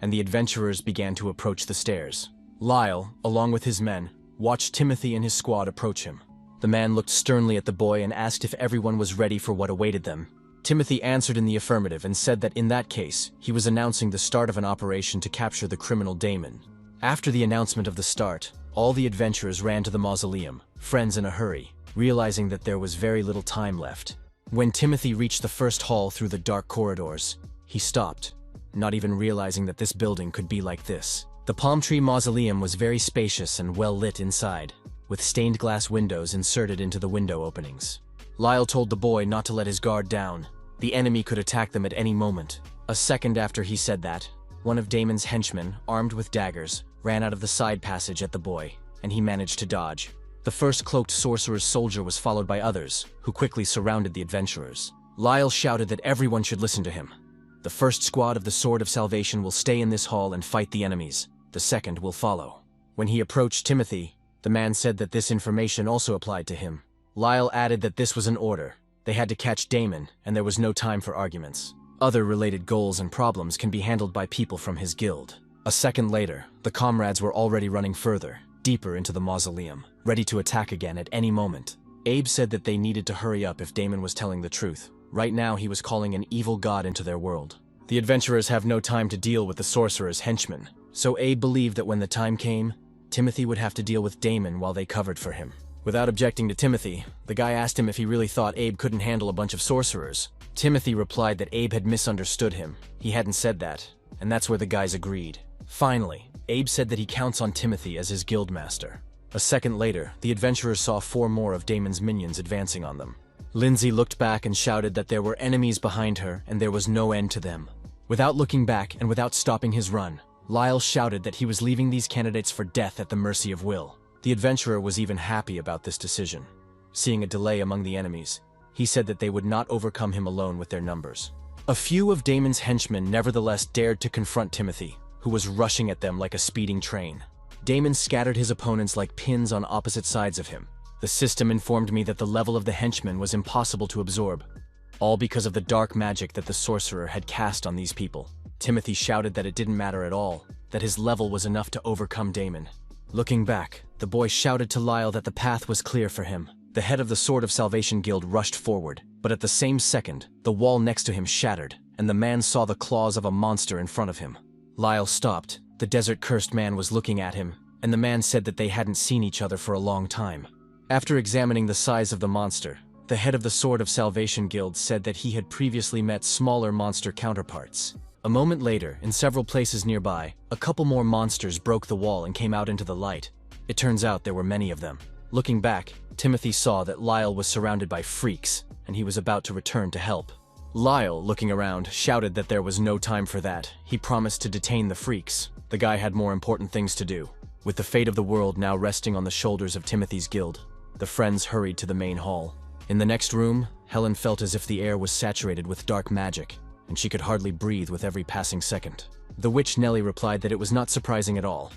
[SPEAKER 1] and the adventurers began to approach the stairs. Lyle, along with his men, watched Timothy and his squad approach him. The man looked sternly at the boy and asked if everyone was ready for what awaited them. Timothy answered in the affirmative and said that in that case, he was announcing the start of an operation to capture the criminal Damon. After the announcement of the start, all the adventurers ran to the mausoleum, friends in a hurry, realizing that there was very little time left. When Timothy reached the first hall through the dark corridors, he stopped, not even realizing that this building could be like this. The Palm Tree Mausoleum was very spacious and well lit inside, with stained glass windows inserted into the window openings. Lyle told the boy not to let his guard down. The enemy could attack them at any moment. A second after he said that, one of Damon's henchmen, armed with daggers, ran out of the side passage at the boy, and he managed to dodge. The first cloaked sorcerer's soldier was followed by others, who quickly surrounded the adventurers. Lyle shouted that everyone should listen to him. The first squad of the Sword of Salvation will stay in this hall and fight the enemies. The second will follow. When he approached Timothy, the man said that this information also applied to him. Lyle added that this was an order. They had to catch Damon, and there was no time for arguments. Other related goals and problems can be handled by people from his guild. A second later, the comrades were already running further, deeper into the mausoleum, ready to attack again at any moment. Abe said that they needed to hurry up if Damon was telling the truth. Right now he was calling an evil god into their world. The adventurers have no time to deal with the sorcerer's henchmen, so Abe believed that when the time came, Timothy would have to deal with Damon while they covered for him. Without objecting to Timothy, the guy asked him if he really thought Abe couldn't handle a bunch of sorcerers. Timothy replied that Abe had misunderstood him. He hadn't said that, and that's where the guys agreed. Finally, Abe said that he counts on Timothy as his guildmaster. A second later, the adventurers saw 4 more of Damon's minions advancing on them. Lindsay looked back and shouted that there were enemies behind her and there was no end to them. Without looking back and without stopping his run, Lyle shouted that he was leaving these candidates for death at the mercy of Will. The adventurer was even happy about this decision. Seeing a delay among the enemies, he said that they would not overcome him alone with their numbers. A few of Damon's henchmen nevertheless dared to confront Timothy, who was rushing at them like a speeding train. Damon scattered his opponents like pins on opposite sides of him. The system informed me that the level of the henchmen was impossible to absorb, all because of the dark magic that the sorcerer had cast on these people. Timothy shouted that it didn't matter at all, that his level was enough to overcome Damon. Looking back, the boy shouted to Lyle that the path was clear for him. The head of the Sword of Salvation Guild rushed forward, but at the same second, the wall next to him shattered, and the man saw the claws of a monster in front of him. Lyle stopped. The desert-cursed man was looking at him, and the man said that they hadn't seen each other for a long time. After examining the size of the monster, The head of the Sword of Salvation Guild said that he had previously met smaller monster counterparts. A moment later, in several places nearby, a couple more monsters broke the wall and came out into the light. It turns out there were many of them. Looking back, Timothy saw that Lyle was surrounded by freaks, and he was about to return to help. Lyle, looking around, shouted that there was no time for that. He promised to detain the freaks. The guy had more important things to do. With the fate of the world now resting on the shoulders of Timothy's guild, the friends hurried to the main hall. In the next room, Helen felt as if the air was saturated with dark magic, and she could hardly breathe with every passing second. The witch Nellie replied that it was not surprising at all,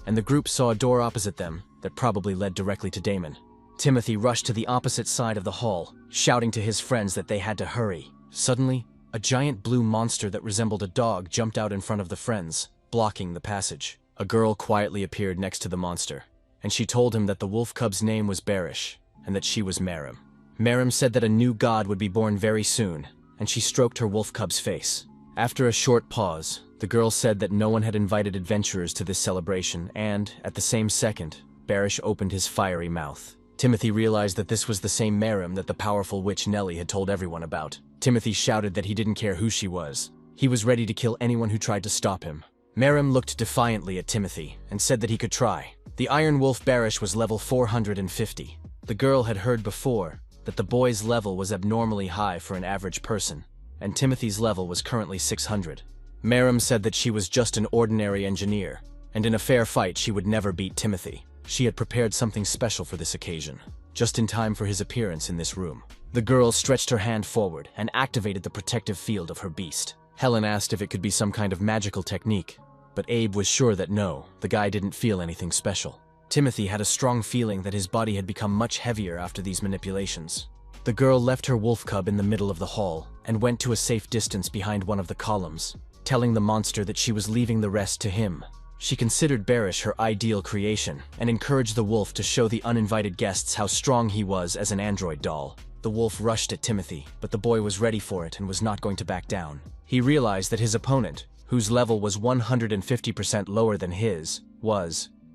[SPEAKER 1] and the group saw a door opposite them that probably led directly to Damon. Timothy rushed to the opposite side of the hall, shouting to his friends that they had to hurry. Suddenly, a giant blue monster that resembled a dog jumped out in front of the friends, blocking the passage. A girl quietly appeared next to the monster, and she told him that the wolf cub's name was Barish, and that she was Merim. Merim said that a new god would be born very soon, and she stroked her wolf cub's face. After a short pause, the girl said that no one had invited adventurers to this celebration, and, at the same second, Barish opened his fiery mouth. Timothy realized that this was the same Merim that the powerful witch Nellie had told everyone about. Timothy shouted that he didn't care who she was. He was ready to kill anyone who tried to stop him. Merim looked defiantly at Timothy and said that he could try. The Iron Wolf Barish was level 450. The girl had heard before that the boy's level was abnormally high for an average person, and Timothy's level was currently 600. Merim said that she was just an ordinary engineer, and in a fair fight she would never beat Timothy. She had prepared something special for this occasion, just in time for his appearance in this room. The girl stretched her hand forward and activated the protective field of her beast. Helen asked if it could be some kind of magical technique, but Abe was sure that no, the guy didn't feel anything special. Timothy had a strong feeling that his body had become much heavier after these manipulations. The girl left her wolf cub in the middle of the hall and went to a safe distance behind one of the columns, telling the monster that she was leaving the rest to him. She considered Barish her ideal creation and encouraged the wolf to show the uninvited guests how strong he was as an android doll. The wolf rushed at Timothy, but the boy was ready for it and was not going to back down. He realized that his opponent, whose level was 150% lower than his,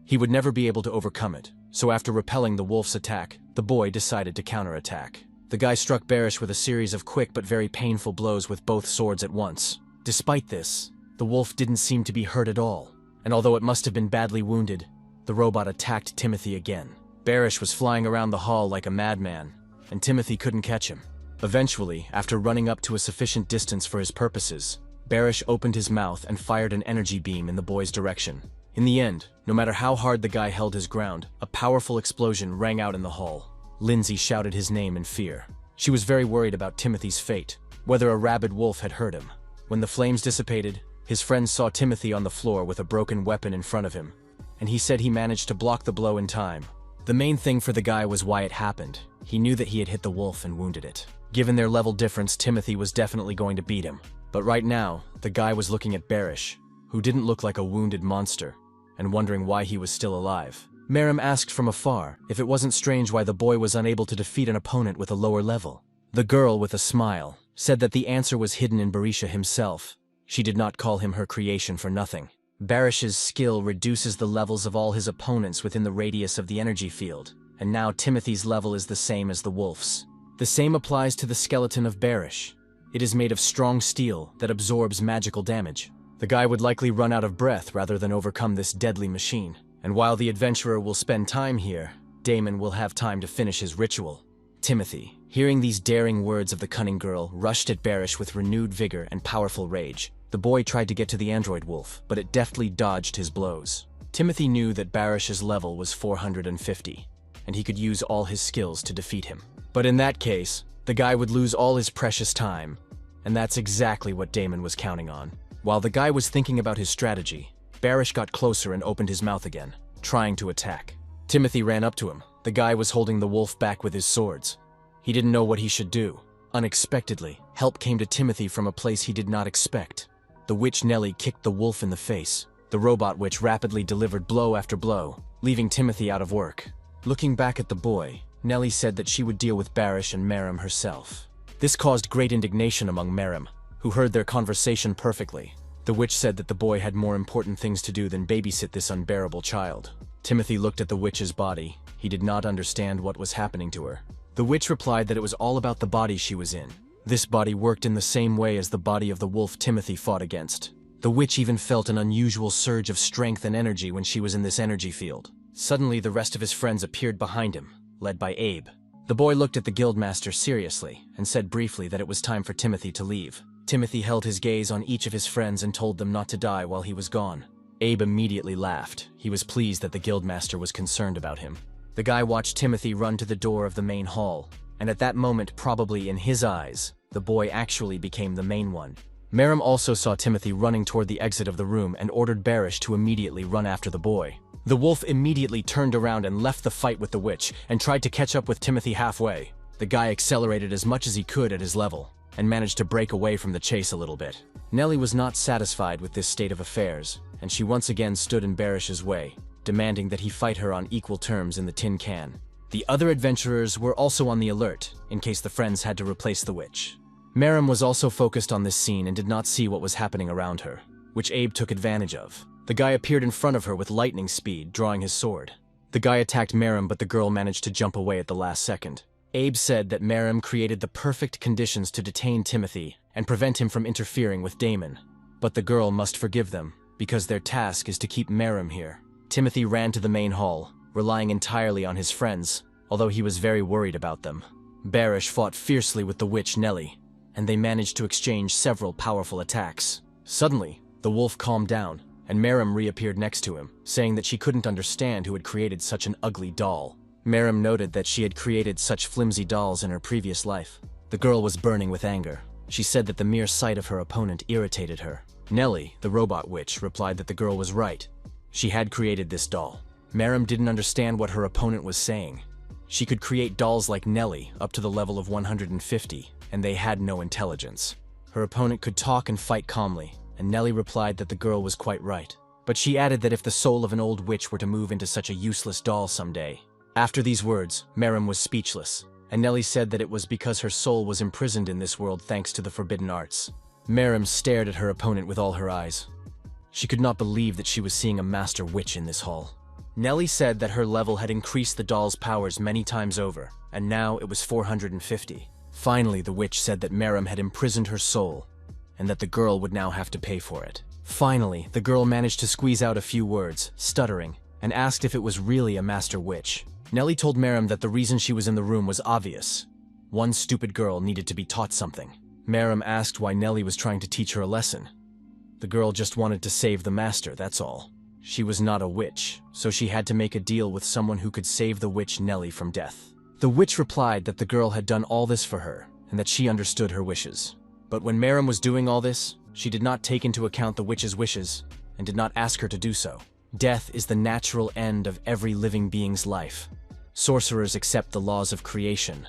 [SPEAKER 1] he would never be able to overcome it. So after repelling the wolf's attack, the boy decided to counterattack. The guy struck Barish with a series of quick but very painful blows with both swords at once. Despite this, the wolf didn't seem to be hurt at all, and although it must have been badly wounded, the robot attacked Timothy again. Barish was flying around the hall like a madman, and Timothy couldn't catch him. Eventually, after running up to a sufficient distance for his purposes, Barish opened his mouth and fired an energy beam in the boy's direction. In the end, no matter how hard the guy held his ground, a powerful explosion rang out in the hall. Lindsay shouted his name in fear. She was very worried about Timothy's fate, whether a rabid wolf had hurt him. When the flames dissipated, his friends saw Timothy on the floor with a broken weapon in front of him, and he said he managed to block the blow in time. The main thing for the guy was why it happened. He knew that he had hit the wolf and wounded it. Given their level difference, Timothy was definitely going to beat him. But right now, the guy was looking at Barish, who didn't look like a wounded monster, and wondering why he was still alive. Merim asked from afar if it wasn't strange why the boy was unable to defeat an opponent with a lower level. The girl, with a smile, said that the answer was hidden in Barisha himself. She did not call him her creation for nothing. Barish's skill reduces the levels of all his opponents within the radius of the energy field, and now Timothy's level is the same as the wolf's. The same applies to the skeleton of Barish. It is made of strong steel that absorbs magical damage. The guy would likely run out of breath rather than overcome this deadly machine. And while the adventurer will spend time here, Damon will have time to finish his ritual. Timothy, hearing these daring words of the cunning girl, rushed at Barish with renewed vigor and powerful rage. The boy tried to get to the android wolf, but it deftly dodged his blows. Timothy knew that Barish's level was 450, and he could use all his skills to defeat him. But in that case, the guy would lose all his precious time, and that's exactly what Damon was counting on. While the guy was thinking about his strategy, Barish got closer and opened his mouth again, trying to attack. Timothy ran up to him. The guy was holding the wolf back with his swords. He didn't know what he should do. Unexpectedly, help came to Timothy from a place he did not expect. The witch Nellie kicked the wolf in the face. The robot witch rapidly delivered blow after blow, leaving Timothy out of work. Looking back at the boy, Nellie said that she would deal with Barish and Merim herself. This caused great indignation among Merim, who heard their conversation perfectly. The witch said that the boy had more important things to do than babysit this unbearable child. Timothy looked at the witch's body. He did not understand what was happening to her. The witch replied that it was all about the body she was in. This body worked in the same way as the body of the wolf Timothy fought against. The witch even felt an unusual surge of strength and energy when she was in this energy field. Suddenly, the rest of his friends appeared behind him, led by Abe. The boy looked at the guildmaster seriously and said briefly that it was time for Timothy to leave. Timothy held his gaze on each of his friends and told them not to die while he was gone. Abe immediately laughed. He was pleased that the guildmaster was concerned about him. The guy watched Timothy run to the door of the main hall, and at that moment, probably in his eyes, the boy actually became the main one. Merrim also saw Timothy running toward the exit of the room and ordered Barish to immediately run after the boy. The wolf immediately turned around and left the fight with the witch and tried to catch up with Timothy halfway. The guy accelerated as much as he could at his level and managed to break away from the chase a little bit. Nellie was not satisfied with this state of affairs, and she once again stood in Barish's way, demanding that he fight her on equal terms in the tin can. The other adventurers were also on the alert, in case the friends had to replace the witch. Merrim was also focused on this scene and did not see what was happening around her, which Abe took advantage of. The guy appeared in front of her with lightning speed, drawing his sword. The guy attacked Merrim, but the girl managed to jump away at the last second. Abe said that Merrim created the perfect conditions to detain Timothy and prevent him from interfering with Damon. But the girl must forgive them, because their task is to keep Merrim here. Timothy ran to the main hall, relying entirely on his friends, although he was very worried about them. Barish fought fiercely with the witch Nellie, and they managed to exchange several powerful attacks. Suddenly, the wolf calmed down, and Merrim reappeared next to him, saying that she couldn't understand who had created such an ugly doll. Merrim noted that she had created such flimsy dolls in her previous life. The girl was burning with anger. She said that the mere sight of her opponent irritated her. Nellie, the robot witch, replied that the girl was right. She had created this doll. Merrim didn't understand what her opponent was saying. She could create dolls like Nellie up to the level of 150, and they had no intelligence. Her opponent could talk and fight calmly, and Nellie replied that the girl was quite right. But she added that if the soul of an old witch were to move into such a useless doll someday. After these words, Merrim was speechless, and Nellie said that it was because her soul was imprisoned in this world thanks to the forbidden arts. Merrim stared at her opponent with all her eyes. She could not believe that she was seeing a master witch in this hall. Nellie said that her level had increased the doll's powers many times over, and now it was 450. Finally, the witch said that Merrim had imprisoned her soul, and that the girl would now have to pay for it. Finally, the girl managed to squeeze out a few words, stuttering, and asked if it was really a master witch. Nellie told Merrim that the reason she was in the room was obvious. One stupid girl needed to be taught something. Merrim asked why Nellie was trying to teach her a lesson. The girl just wanted to save the master, that's all. She was not a witch, so she had to make a deal with someone who could save the witch Nellie from death. The witch replied that the girl had done all this for her, and that she understood her wishes. But when Merrim was doing all this, she did not take into account the witch's wishes, and did not ask her to do so. Death is the natural end of every living being's life. Sorcerers accept the laws of creation,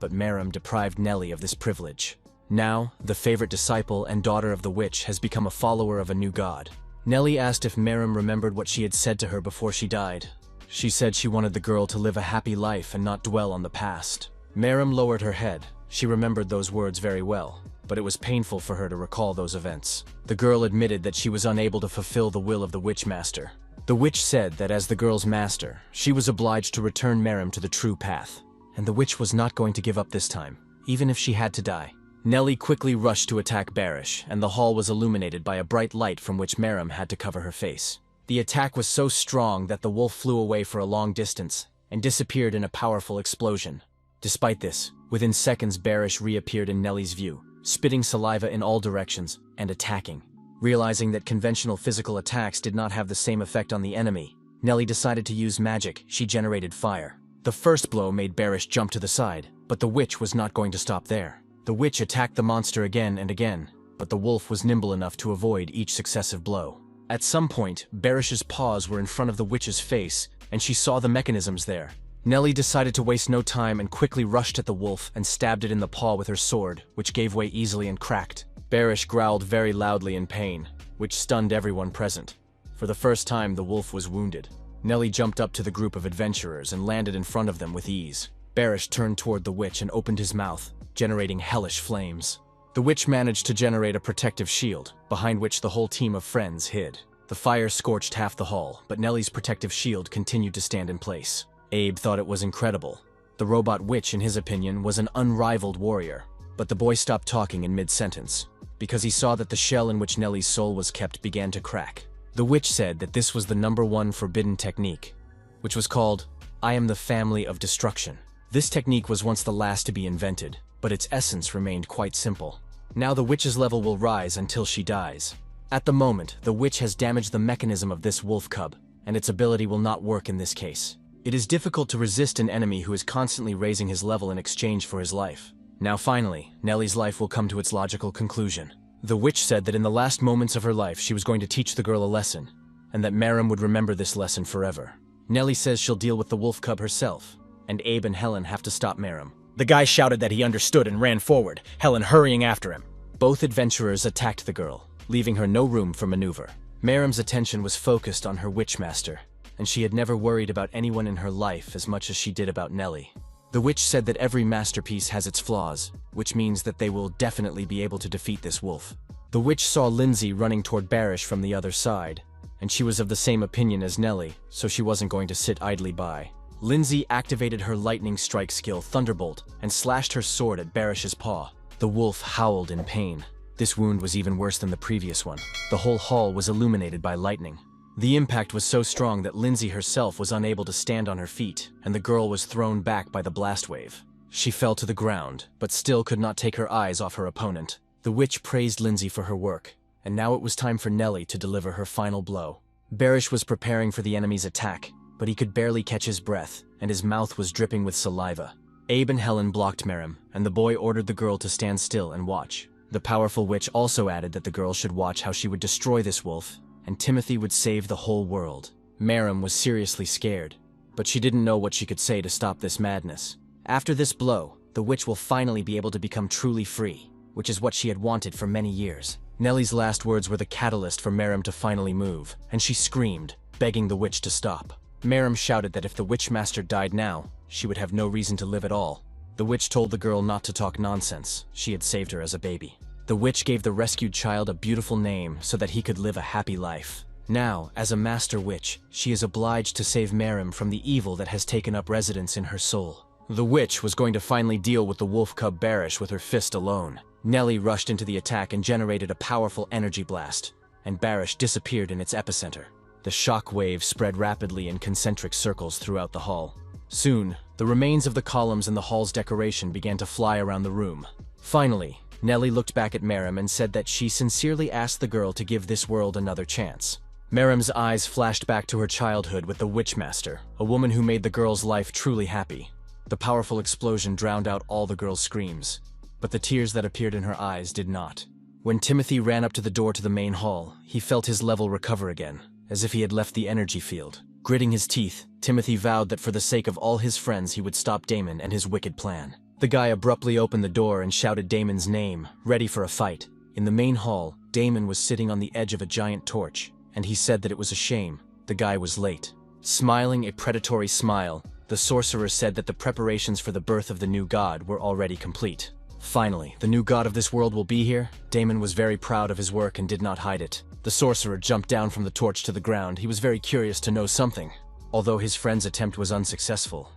[SPEAKER 1] but Merrim deprived Nellie of this privilege. Now, the favorite disciple and daughter of the witch has become a follower of a new god. Nellie asked if Merrim remembered what she had said to her before she died. She said she wanted the girl to live a happy life and not dwell on the past. Merrim lowered her head. She remembered those words very well, but it was painful for her to recall those events. The girl admitted that she was unable to fulfill the will of the witch master. The witch said that as the girl's master, she was obliged to return Merrim to the true path, and the witch was not going to give up this time, even if she had to die. Nellie quickly rushed to attack Barish, and the hall was illuminated by a bright light from which Merrim had to cover her face. The attack was so strong that the wolf flew away for a long distance and disappeared in a powerful explosion. Despite this, within seconds Barish reappeared in Nellie's view, spitting saliva in all directions and attacking. Realizing that conventional physical attacks did not have the same effect on the enemy, Nellie decided to use magic. She generated fire. The first blow made Barish jump to the side, but the witch was not going to stop there. The witch attacked the monster again and again, but the wolf was nimble enough to avoid each successive blow. At some point, Barish's paws were in front of the witch's face, and she saw the mechanisms there. Nellie decided to waste no time and quickly rushed at the wolf and stabbed it in the paw with her sword, which gave way easily and cracked. Barish growled very loudly in pain, which stunned everyone present. For the first time, the wolf was wounded. Nellie jumped up to the group of adventurers and landed in front of them with ease. Barish turned toward the witch and opened his mouth, generating hellish flames. The witch managed to generate a protective shield, behind which the whole team of friends hid. The fire scorched half the hall, but Nellie's protective shield continued to stand in place. Abe thought it was incredible. The robot witch, in his opinion, was an unrivaled warrior. But the boy stopped talking in mid-sentence, because he saw that the shell in which Nellie's soul was kept began to crack. The witch said that this was the #1 forbidden technique, which was called, "I am the family of destruction." This technique was once the last to be invented, but its essence remained quite simple. Now the witch's level will rise until she dies. At the moment, the witch has damaged the mechanism of this wolf cub, and its ability will not work in this case. It is difficult to resist an enemy who is constantly raising his level in exchange for his life. Now finally, Nellie's life will come to its logical conclusion. The witch said that in the last moments of her life she was going to teach the girl a lesson, and that Merrim would remember this lesson forever. Nellie says she'll deal with the wolf cub herself, and Abe and Helen have to stop Merrim. The guy shouted that he understood and ran forward, Helen hurrying after him. Both adventurers attacked the girl, leaving her no room for maneuver. Merrim's attention was focused on her witchmaster, and she had never worried about anyone in her life as much as she did about Nellie. The witch said that every masterpiece has its flaws, which means that they will definitely be able to defeat this wolf. The witch saw Lindsay running toward Barish from the other side, and she was of the same opinion as Nellie, so she wasn't going to sit idly by. Lindsay activated her lightning strike skill, Thunderbolt, and slashed her sword at Barish's paw. The wolf howled in pain. This wound was even worse than the previous one. The whole hall was illuminated by lightning. The impact was so strong that Lindsay herself was unable to stand on her feet, and the girl was thrown back by the blast wave. She fell to the ground, but still could not take her eyes off her opponent. The witch praised Lindsay for her work, and now it was time for Nellie to deliver her final blow. Barish was preparing for the enemy's attack, but he could barely catch his breath, and his mouth was dripping with saliva. Abe and Helen blocked Merrim, and the boy ordered the girl to stand still and watch. The powerful witch also added that the girl should watch how she would destroy this wolf, and Timothy would save the whole world. Merrim was seriously scared, but she didn't know what she could say to stop this madness. After this blow, the witch will finally be able to become truly free, which is what she had wanted for many years. Nellie's last words were the catalyst for Merrim to finally move, and she screamed, begging the witch to stop. Merrim shouted that if the Witchmaster died now, she would have no reason to live at all. The witch told the girl not to talk nonsense. She had saved her as a baby. The witch gave the rescued child a beautiful name so that he could live a happy life. Now, as a master witch, she is obliged to save Merrim from the evil that has taken up residence in her soul. The witch was going to finally deal with the wolf cub Barish with her fist alone. Nellie rushed into the attack and generated a powerful energy blast, and Barish disappeared in its epicenter. The shock wave spread rapidly in concentric circles throughout the hall. Soon, the remains of the columns in the hall's decoration began to fly around the room. Finally, Nellie looked back at Merrim and said that she sincerely asked the girl to give this world another chance. Merrim's eyes flashed back to her childhood with the Witchmaster, a woman who made the girl's life truly happy. The powerful explosion drowned out all the girl's screams, but the tears that appeared in her eyes did not. When Timothy ran up to the door to the main hall, he felt his level recover again, as if he had left the energy field. Gritting his teeth, Timothy vowed that for the sake of all his friends he would stop Damon and his wicked plan. The guy abruptly opened the door and shouted Damon's name, ready for a fight. In the main hall, Damon was sitting on the edge of a giant torch, and he said that it was a shame. The guy was late. Smiling a predatory smile, the sorcerer said that the preparations for the birth of the new god were already complete. Finally, the new god of this world will be here. Damon was very proud of his work and did not hide it. The sorcerer jumped down from the torch to the ground. He was very curious to know something. Although his friend's attempt was unsuccessful,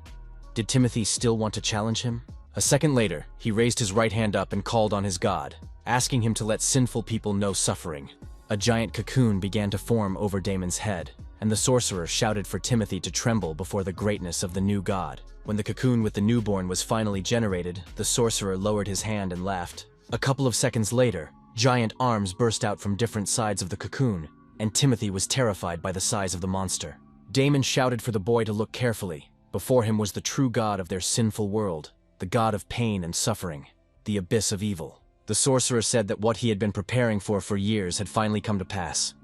[SPEAKER 1] did Timothy still want to challenge him? A second later, he raised his right hand up and called on his god, asking him to let sinful people know suffering. A giant cocoon began to form over Damon's head, and the sorcerer shouted for Timothy to tremble before the greatness of the new god. When the cocoon with the newborn was finally generated, the sorcerer lowered his hand and laughed. A couple of seconds later, giant arms burst out from different sides of the cocoon, and Timothy was terrified by the size of the monster. Damon shouted for the boy to look carefully. Before him was the true god of their sinful world, the god of pain and suffering, the abyss of evil. The sorcerer said that what he had been preparing for years had finally come to pass.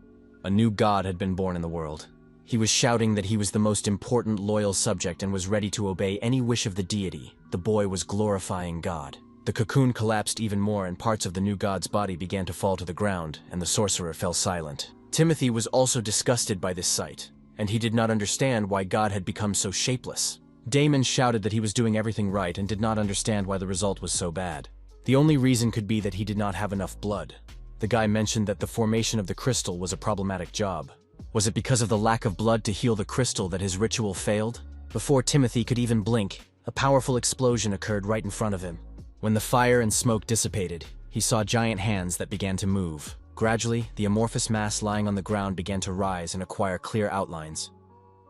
[SPEAKER 1] A new god had been born in the world. He was shouting that he was the most important loyal subject and was ready to obey any wish of the deity. The boy was glorifying God. The cocoon collapsed even more and parts of the new god's body began to fall to the ground, and the sorcerer fell silent. Timothy was also disgusted by this sight, and he did not understand why God had become so shapeless. Damon shouted that he was doing everything right and did not understand why the result was so bad. The only reason could be that he did not have enough blood. The guy mentioned that the formation of the crystal was a problematic job. Was it because of the lack of blood to heal the crystal that his ritual failed? Before Timothy could even blink, A powerful explosion occurred right in front of him. When the fire and smoke dissipated, he saw giant hands that began to move. Gradually, the amorphous mass lying on the ground began to rise and acquire clear outlines.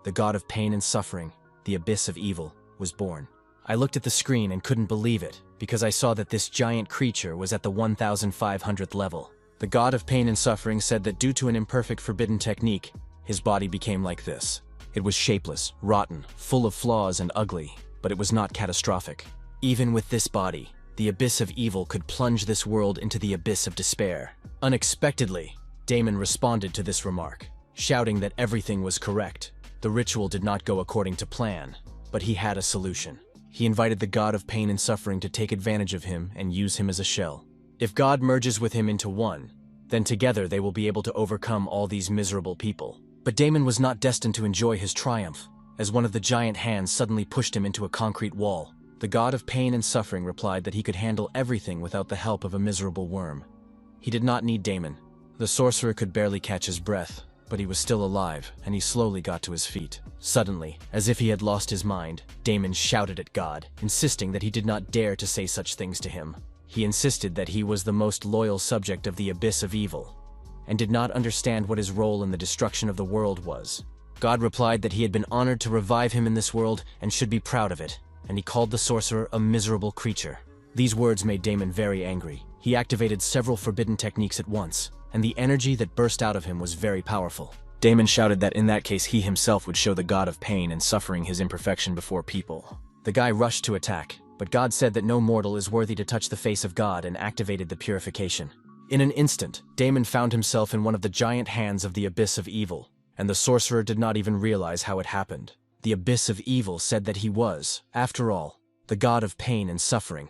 [SPEAKER 1] The god of pain and suffering, the abyss of evil, was born. I looked at the screen and couldn't believe it, because I saw that this giant creature was at the 1500th level. The god of pain and suffering said that due to an imperfect forbidden technique, his body became like this. It was shapeless, rotten, full of flaws and ugly, but it was not catastrophic. Even with this body, the abyss of evil could plunge this world into the abyss of despair. Unexpectedly, Damon responded to this remark, shouting that everything was correct. The ritual did not go according to plan, but he had a solution. He invited the god of pain and suffering to take advantage of him and use him as a shell. If God merges with him into one, then together they will be able to overcome all these miserable people. But Damon was not destined to enjoy his triumph, as one of the giant hands suddenly pushed him into a concrete wall. The god of pain and suffering replied that he could handle everything without the help of a miserable worm. He did not need Damon. The sorcerer could barely catch his breath, but he was still alive, and he slowly got to his feet. Suddenly, as if he had lost his mind, Damon shouted at God, insisting that he did not dare to say such things to him. He insisted that he was the most loyal subject of the abyss of evil, and did not understand what his role in the destruction of the world was. God replied that he had been honored to revive him in this world and should be proud of it, and he called the sorcerer a miserable creature. These words made Damon very angry. He activated several forbidden techniques at once, and the energy that burst out of him was very powerful. Damon shouted that in that case he himself would show the god of pain and suffering his imperfection before people. The guy rushed to attack, but God said that no mortal is worthy to touch the face of God and activated the purification. In an instant, Damon found himself in one of the giant hands of the abyss of evil, and the sorcerer did not even realize how it happened. The abyss of evil said that he was, after all, the god of pain and suffering,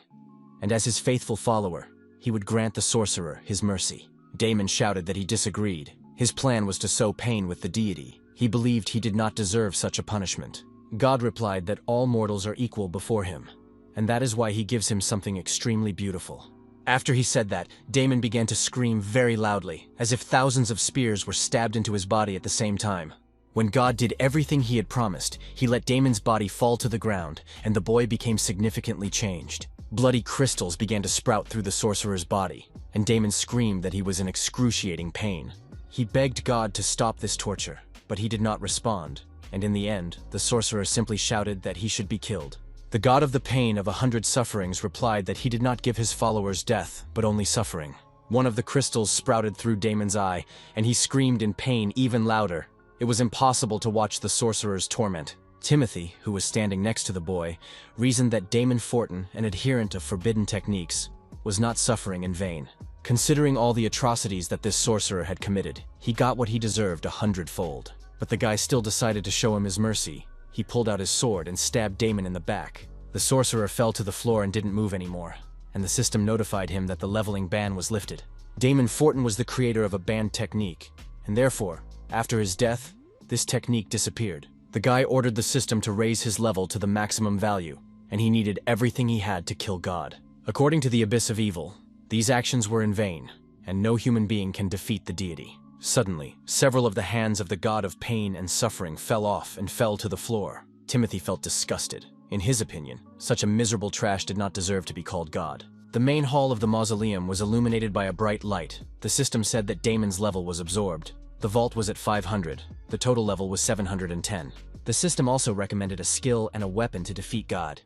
[SPEAKER 1] and as his faithful follower, he would grant the sorcerer his mercy. Damon shouted that he disagreed. His plan was to sow pain with the deity. He believed he did not deserve such a punishment. God replied that all mortals are equal before him, and that is why he gives him something extremely beautiful. After he said that, Damon began to scream very loudly, as if thousands of spears were stabbed into his body at the same time. When God did everything he had promised, he let Damon's body fall to the ground, and the boy became significantly changed. Bloody crystals began to sprout through the sorcerer's body, and Damon screamed that he was in excruciating pain. He begged God to stop this torture, but he did not respond, and in the end, the sorcerer simply shouted that he should be killed. The god of the pain of 100 sufferings replied that he did not give his followers death, but only suffering. One of the crystals sprouted through Damon's eye, and he screamed in pain even louder. It was impossible to watch the sorcerer's torment. Timothy, who was standing next to the boy, reasoned that Damon Fortin, an adherent of forbidden techniques, was not suffering in vain. Considering all the atrocities that this sorcerer had committed, he got what he deserved 100-fold. But the guy still decided to show him his mercy. He pulled out his sword and stabbed Damon in the back. The sorcerer fell to the floor and didn't move anymore, and the system notified him that the leveling ban was lifted. Damon Fortin was the creator of a banned technique, and therefore, after his death, this technique disappeared. The guy ordered the system to raise his level to the maximum value, and he needed everything he had to kill God. According to the abyss of evil, these actions were in vain, and no human being can defeat the deity. Suddenly, several of the hands of the god of pain and suffering fell off and fell to the floor. Timothy felt disgusted. In his opinion, such a miserable trash did not deserve to be called God. The main hall of the mausoleum was illuminated by a bright light. The system said that Damon's level was absorbed. The vault was at 500. The total level was 710. The system also recommended a skill and a weapon to defeat God.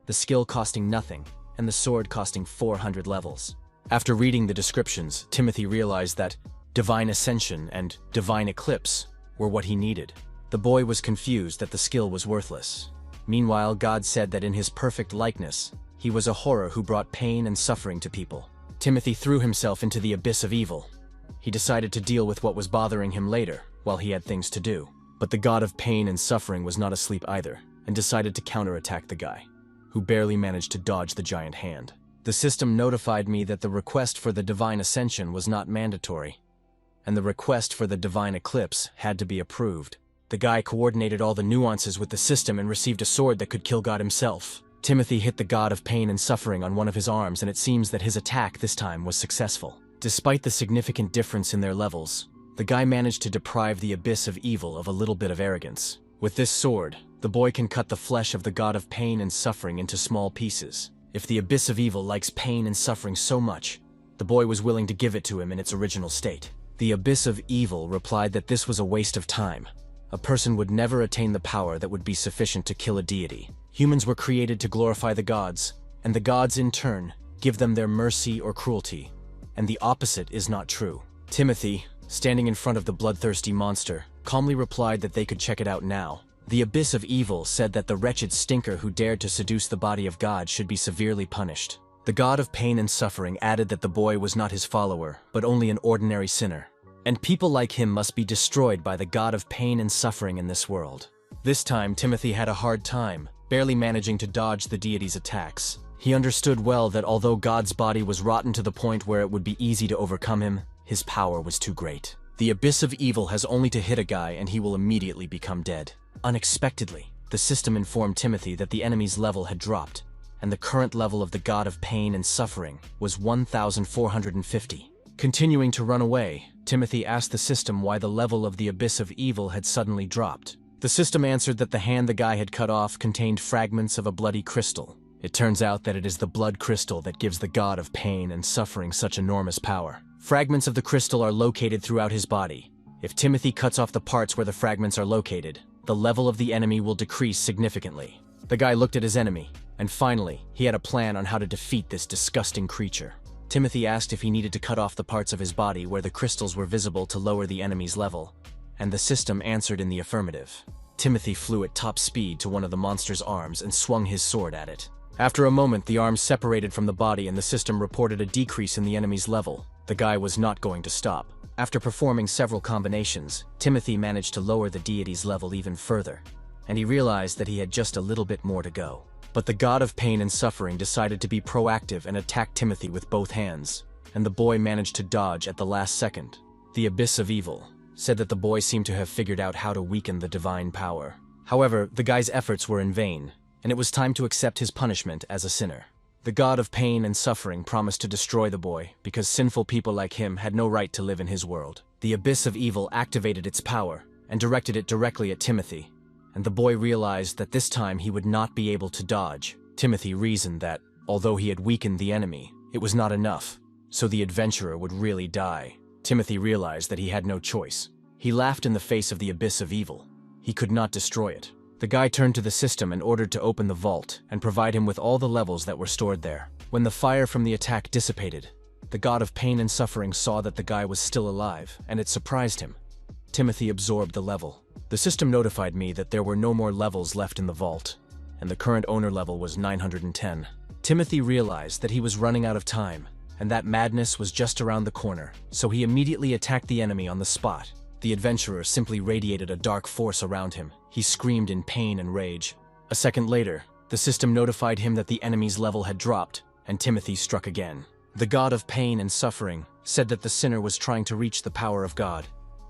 [SPEAKER 1] The skill costing nothing, and the sword costing 400 levels. After reading the descriptions, Timothy realized that Divine Ascension and Divine Eclipse were what he needed. The boy was confused that the skill was worthless. Meanwhile, God said that in his perfect likeness, he was a horror who brought pain and suffering to people. Timothy threw himself into the abyss of evil. He decided to deal with what was bothering him later, while he had things to do. But the god of pain and suffering was not asleep either, and decided to counterattack the guy, who barely managed to dodge the giant hand. The system notified me that the request for the Divine Ascension was not mandatory, and the request for the Divine Eclipse had to be approved. The guy coordinated all the nuances with the system and received a sword that could kill God himself. Timothy hit the god of pain and suffering on one of his arms, and it seems that his attack this time was successful. Despite the significant difference in their levels, the guy managed to deprive the abyss of evil of a little bit of arrogance. With this sword, the boy can cut the flesh of the god of pain and suffering into small pieces. If the abyss of evil likes pain and suffering so much, the boy was willing to give it to him in its original state. The abyss of evil replied that this was a waste of time. A person would never attain the power that would be sufficient to kill a deity. Humans were created to glorify the gods, and the gods in turn give them their mercy or cruelty. And the opposite is not true. Timothy, standing in front of the bloodthirsty monster, calmly replied that they could check it out now. The abyss of evil said that the wretched stinker who dared to seduce the body of God should be severely punished. The god of pain and suffering added that the boy was not his follower, but only an ordinary sinner. And people like him must be destroyed by the god of pain and suffering in this world. This time, Timothy had a hard time, barely managing to dodge the deity's attacks. He understood well that although God's body was rotten to the point where it would be easy to overcome him, his power was too great. The abyss of evil has only to hit a guy and he will immediately become dead. Unexpectedly, the system informed Timothy that the enemy's level had dropped, and the current level of the god of pain and suffering was 1,450. Continuing to run away, Timothy asked the system why the level of the abyss of evil had suddenly dropped. The system answered that the hand the guy had cut off contained fragments of a bloody crystal. It turns out that it is the blood crystal that gives the god of pain and suffering such enormous power. Fragments of the crystal are located throughout his body. If Timothy cuts off the parts where the fragments are located, the level of the enemy will decrease significantly. The guy looked at his enemy, and finally, he had a plan on how to defeat this disgusting creature. Timothy asked if he needed to cut off the parts of his body where the crystals were visible to lower the enemy's level, and the system answered in the affirmative. Timothy flew at top speed to one of the monster's arms and swung his sword at it. After a moment, the arms separated from the body and the system reported a decrease in the enemy's level. The guy was not going to stop. After performing several combinations, Timothy managed to lower the deity's level even further, and he realized that he had just a little bit more to go. But the god of pain and suffering decided to be proactive and attacked Timothy with both hands, and the boy managed to dodge at the last second. The abyss of evil said that the boy seemed to have figured out how to weaken the divine power. However, the guy's efforts were in vain, and it was time to accept his punishment as a sinner. The god of pain and suffering promised to destroy the boy because sinful people like him had no right to live in his world. The abyss of evil activated its power and directed it directly at Timothy, and the boy realized that this time he would not be able to dodge. Timothy reasoned that, although he had weakened the enemy, it was not enough, so the adventurer would really die. Timothy realized that he had no choice. He laughed in the face of the abyss of evil. He could not destroy it. The guy turned to the system and ordered to open the vault and provide him with all the levels that were stored there. When the fire from the attack dissipated, the god of pain and suffering saw that the guy was still alive, and it surprised him. Timothy absorbed the level. The system notified me that there were no more levels left in the vault, and the current owner level was 910. Timothy realized that he was running out of time, and that madness was just around the corner, so he immediately attacked the enemy on the spot. The adventurer simply radiated a dark force around him. He screamed in pain and rage. A second later, the system notified him that the enemy's level had dropped, and Timothy struck again. The god of pain and suffering said that the sinner was trying to reach the power of God,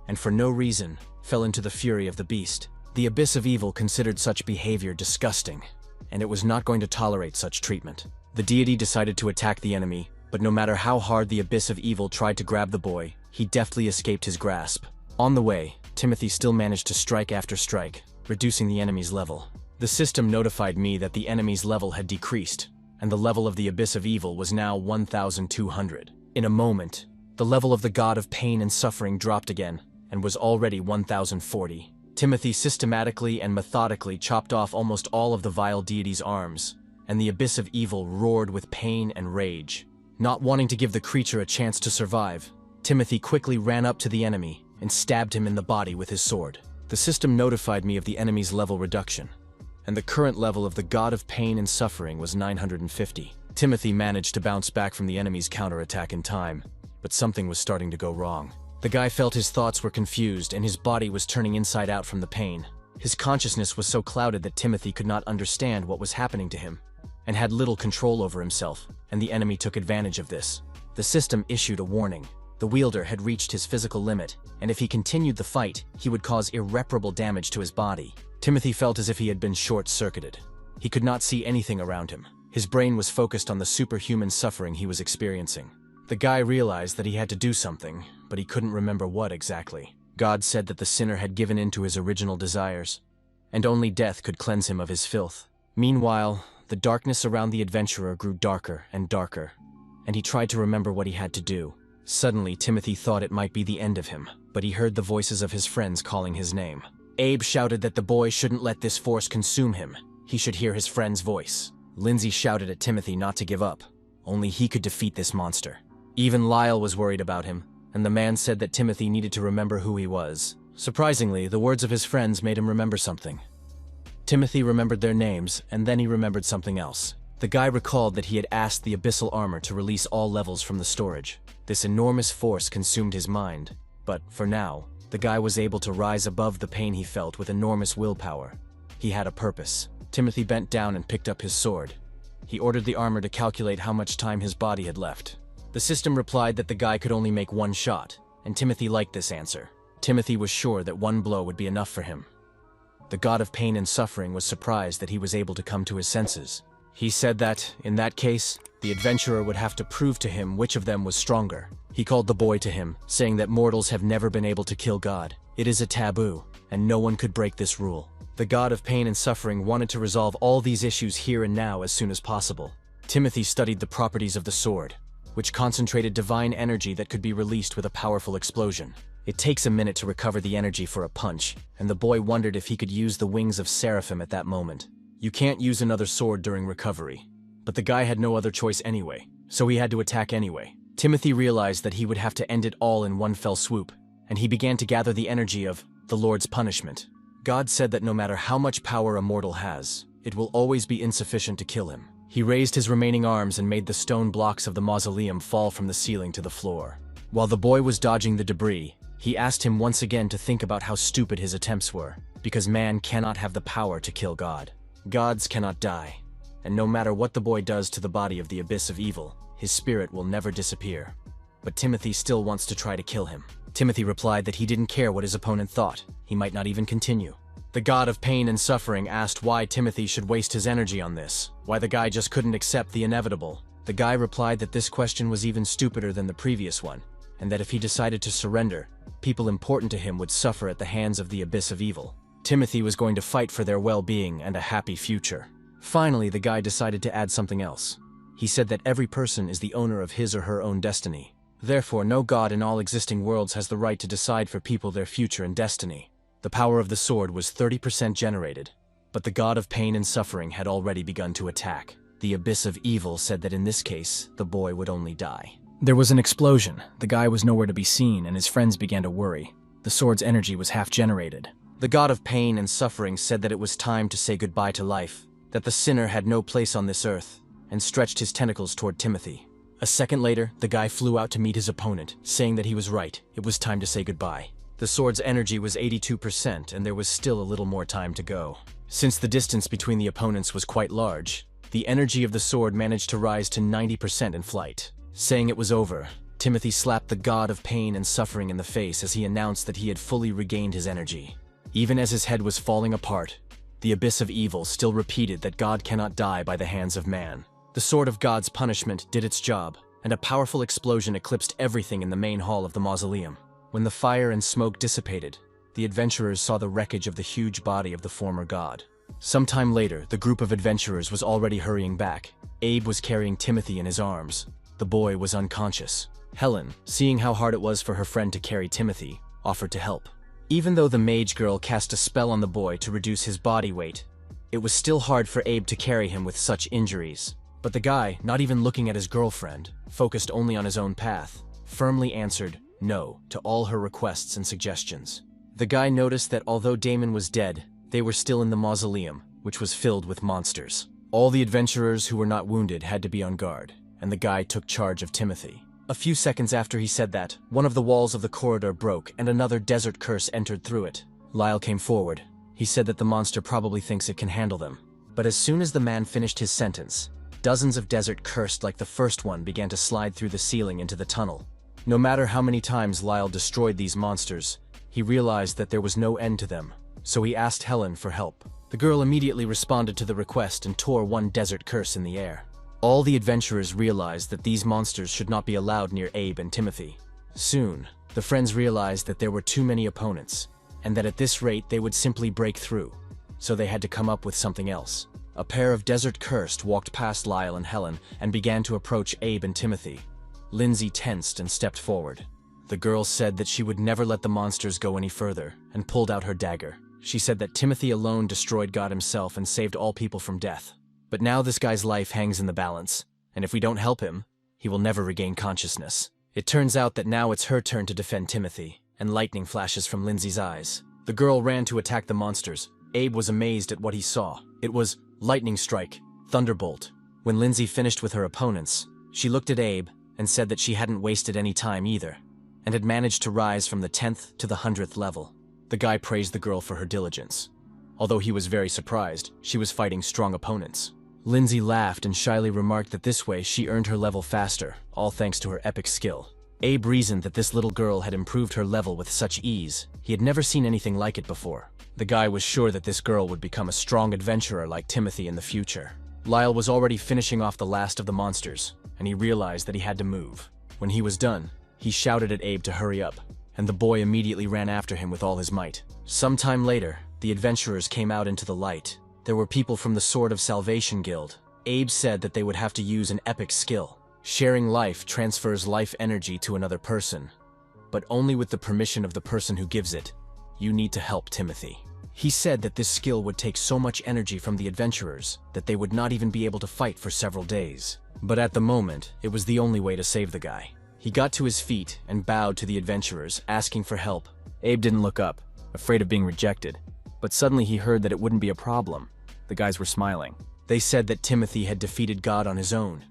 [SPEAKER 1] and for no reason, fell into the fury of the beast. The abyss of evil considered such behavior disgusting, and it was not going to tolerate such treatment. The deity decided to attack the enemy, but no matter how hard the abyss of evil tried to grab the boy, he deftly escaped his grasp. On the way, Timothy still managed to strike after strike, reducing the enemy's level. The system notified me that the enemy's level had decreased, and the level of the abyss of evil was now 1,200. In a moment, the level of the god of pain and suffering dropped again, and was already 1,040. Timothy systematically and methodically chopped off almost all of the vile deity's arms, and the abyss of evil roared with pain and rage. Not wanting to give the creature a chance to survive, Timothy quickly ran up to the enemy and stabbed him in the body with his sword. The system notified me of the enemy's level reduction, and the current level of the god of pain and suffering was 950. Timothy managed to bounce back from the enemy's counterattack in time, but something was starting to go wrong. The guy felt his thoughts were confused and his body was turning inside out from the pain. His consciousness was so clouded that Timothy could not understand what was happening to him, and had little control over himself, and the enemy took advantage of this. The system issued a warning. The wielder had reached his physical limit, and if he continued the fight, he would cause irreparable damage to his body. Timothy felt as if he had been short-circuited. He could not see anything around him. His brain was focused on the superhuman suffering he was experiencing. The guy realized that he had to do something, but he couldn't remember what exactly. God said that the sinner had given in to his original desires, and only death could cleanse him of his filth. Meanwhile, the darkness around the adventurer grew darker and darker, and he tried to remember what he had to do. Suddenly, Timothy thought it might be the end of him, but he heard the voices of his friends calling his name. Abe shouted that the boy shouldn't let this force consume him. He should hear his friend's voice. Lindsay shouted at Timothy not to give up. Only he could defeat this monster. Even Lyle was worried about him, and the man said that Timothy needed to remember who he was. Surprisingly, the words of his friends made him remember something. Timothy remembered their names, and then he remembered something else. The guy recalled that he had asked the abyssal armor to release all levels from the storage. This enormous force consumed his mind, but for now, the guy was able to rise above the pain he felt with enormous willpower. He had a purpose. Timothy bent down and picked up his sword. He ordered the armor to calculate how much time his body had left. The system replied that the guy could only make one shot, and Timothy liked this answer. Timothy was sure that one blow would be enough for him. The god of pain and suffering was surprised that he was able to come to his senses. He said that, in that case, the adventurer would have to prove to him which of them was stronger. He called the boy to him, saying that mortals have never been able to kill God. It is a taboo, and no one could break this rule. The god of pain and suffering wanted to resolve all these issues here and now as soon as possible. Timothy studied the properties of the sword, which concentrated divine energy that could be released with a powerful explosion. It takes a minute to recover the energy for a punch, and the boy wondered if he could use the wings of Seraphim at that moment. You can't use another sword during recovery. But the guy had no other choice anyway, so he had to attack anyway. Timothy realized that he would have to end it all in one fell swoop, and he began to gather the energy of the Lord's punishment. God said that no matter how much power a mortal has, it will always be insufficient to kill him. He raised his remaining arms and made the stone blocks of the mausoleum fall from the ceiling to the floor. While the boy was dodging the debris, he asked him once again to think about how stupid his attempts were, because man cannot have the power to kill God. Gods cannot die, and no matter what the boy does to the body of the abyss of evil, his spirit will never disappear. But Timothy still wants to try to kill him. Timothy replied that he didn't care what his opponent thought. He might not even continue. The god of pain and suffering asked why Timothy should waste his energy on this, why the guy just couldn't accept the inevitable. The guy replied that this question was even stupider than the previous one, and that if he decided to surrender, people important to him would suffer at the hands of the abyss of evil. Timothy was going to fight for their well-being and a happy future. Finally, the guy decided to add something else. He said that every person is the owner of his or her own destiny. Therefore, no god in all existing worlds has the right to decide for people their future and destiny. The power of the sword was 30% generated, but the god of pain and suffering had already begun to attack. The abyss of evil said that in this case, the boy would only die. There was an explosion. The guy was nowhere to be seen, and his friends began to worry. The sword's energy was half generated. The god of pain and suffering said that it was time to say goodbye to life, that the sinner had no place on this earth, and stretched his tentacles toward Timothy. A second later, the guy flew out to meet his opponent, saying that he was right. It was time to say goodbye. The sword's energy was 82%, and there was still a little more time to go. Since the distance between the opponents was quite large, the energy of the sword managed to rise to 90% in flight. Saying it was over, Timothy slapped the god of pain and suffering in the face as he announced that he had fully regained his energy. Even as his head was falling apart, the abyss of evil still repeated that God cannot die by the hands of man. The sword of God's punishment did its job, and a powerful explosion eclipsed everything in the main hall of the mausoleum. When the fire and smoke dissipated, the adventurers saw the wreckage of the huge body of the former god. Sometime later, the group of adventurers was already hurrying back. Abe was carrying Timothy in his arms. The boy was unconscious. Helen, seeing how hard it was for her friend to carry Timothy, offered to help. Even though the mage girl cast a spell on the boy to reduce his body weight, it was still hard for Abe to carry him with such injuries. But the guy, not even looking at his girlfriend, focused only on his own path, firmly answered no to all her requests and suggestions. The guy noticed that although Damon was dead, they were still in the mausoleum, which was filled with monsters. All the adventurers who were not wounded had to be on guard, and the guy took charge of Timothy. A few seconds after he said that, one of the walls of the corridor broke and another desert curse entered through it. Lyle came forward. He said that the monster probably thinks it can handle them. But as soon as the man finished his sentence, dozens of desert cursed like the first one began to slide through the ceiling into the tunnel. No matter how many times Lyle destroyed these monsters, he realized that there was no end to them, so he asked Helen for help. The girl immediately responded to the request and tore one desert curse in the air. All the adventurers realized that these monsters should not be allowed near Abe and Timothy. Soon, the friends realized that there were too many opponents, and that at this rate they would simply break through. so they had to come up with something else. A pair of desert cursed walked past Lyle and Helen and began to approach Abe and Timothy. Lindsay tensed and stepped forward. The girl said that she would never let the monsters go any further, and pulled out her dagger. She said that Timothy alone destroyed God himself and saved all people from death. But now this guy's life hangs in the balance, and if we don't help him, he will never regain consciousness. It turns out that now it's her turn to defend Timothy, and lightning flashes from Lindsay's eyes. The girl ran to attack the monsters. Abe was amazed at what he saw. It was lightning strike, thunderbolt. When Lindsay finished with her opponents, she looked at Abe and said that she hadn't wasted any time either, and had managed to rise from the 10th to the 100th level. The guy praised the girl for her diligence. Although he was very surprised, she was fighting strong opponents. Lindsay laughed and shyly remarked that this way she earned her level faster, all thanks to her epic skill. Abe reasoned that this little girl had improved her level with such ease. He had never seen anything like it before. The guy was sure that this girl would become a strong adventurer like Timothy in the future. Lyle was already finishing off the last of the monsters, and he realized that he had to move. When he was done, he shouted at Abe to hurry up, and the boy immediately ran after him with all his might. Sometime later, the adventurers came out into the light. There were people from the Sword of Salvation Guild. Abe said that they would have to use an epic skill. Sharing life transfers life energy to another person, but only with the permission of the person who gives it. You need to help Timothy. He said that this skill would take so much energy from the adventurers that they would not even be able to fight for several days. But at the moment, it was the only way to save the guy. He got to his feet and bowed to the adventurers, asking for help. Abe didn't look up, afraid of being rejected. But suddenly he heard that it wouldn't be a problem. The guys were smiling. They said that Timothy had defeated God on his own,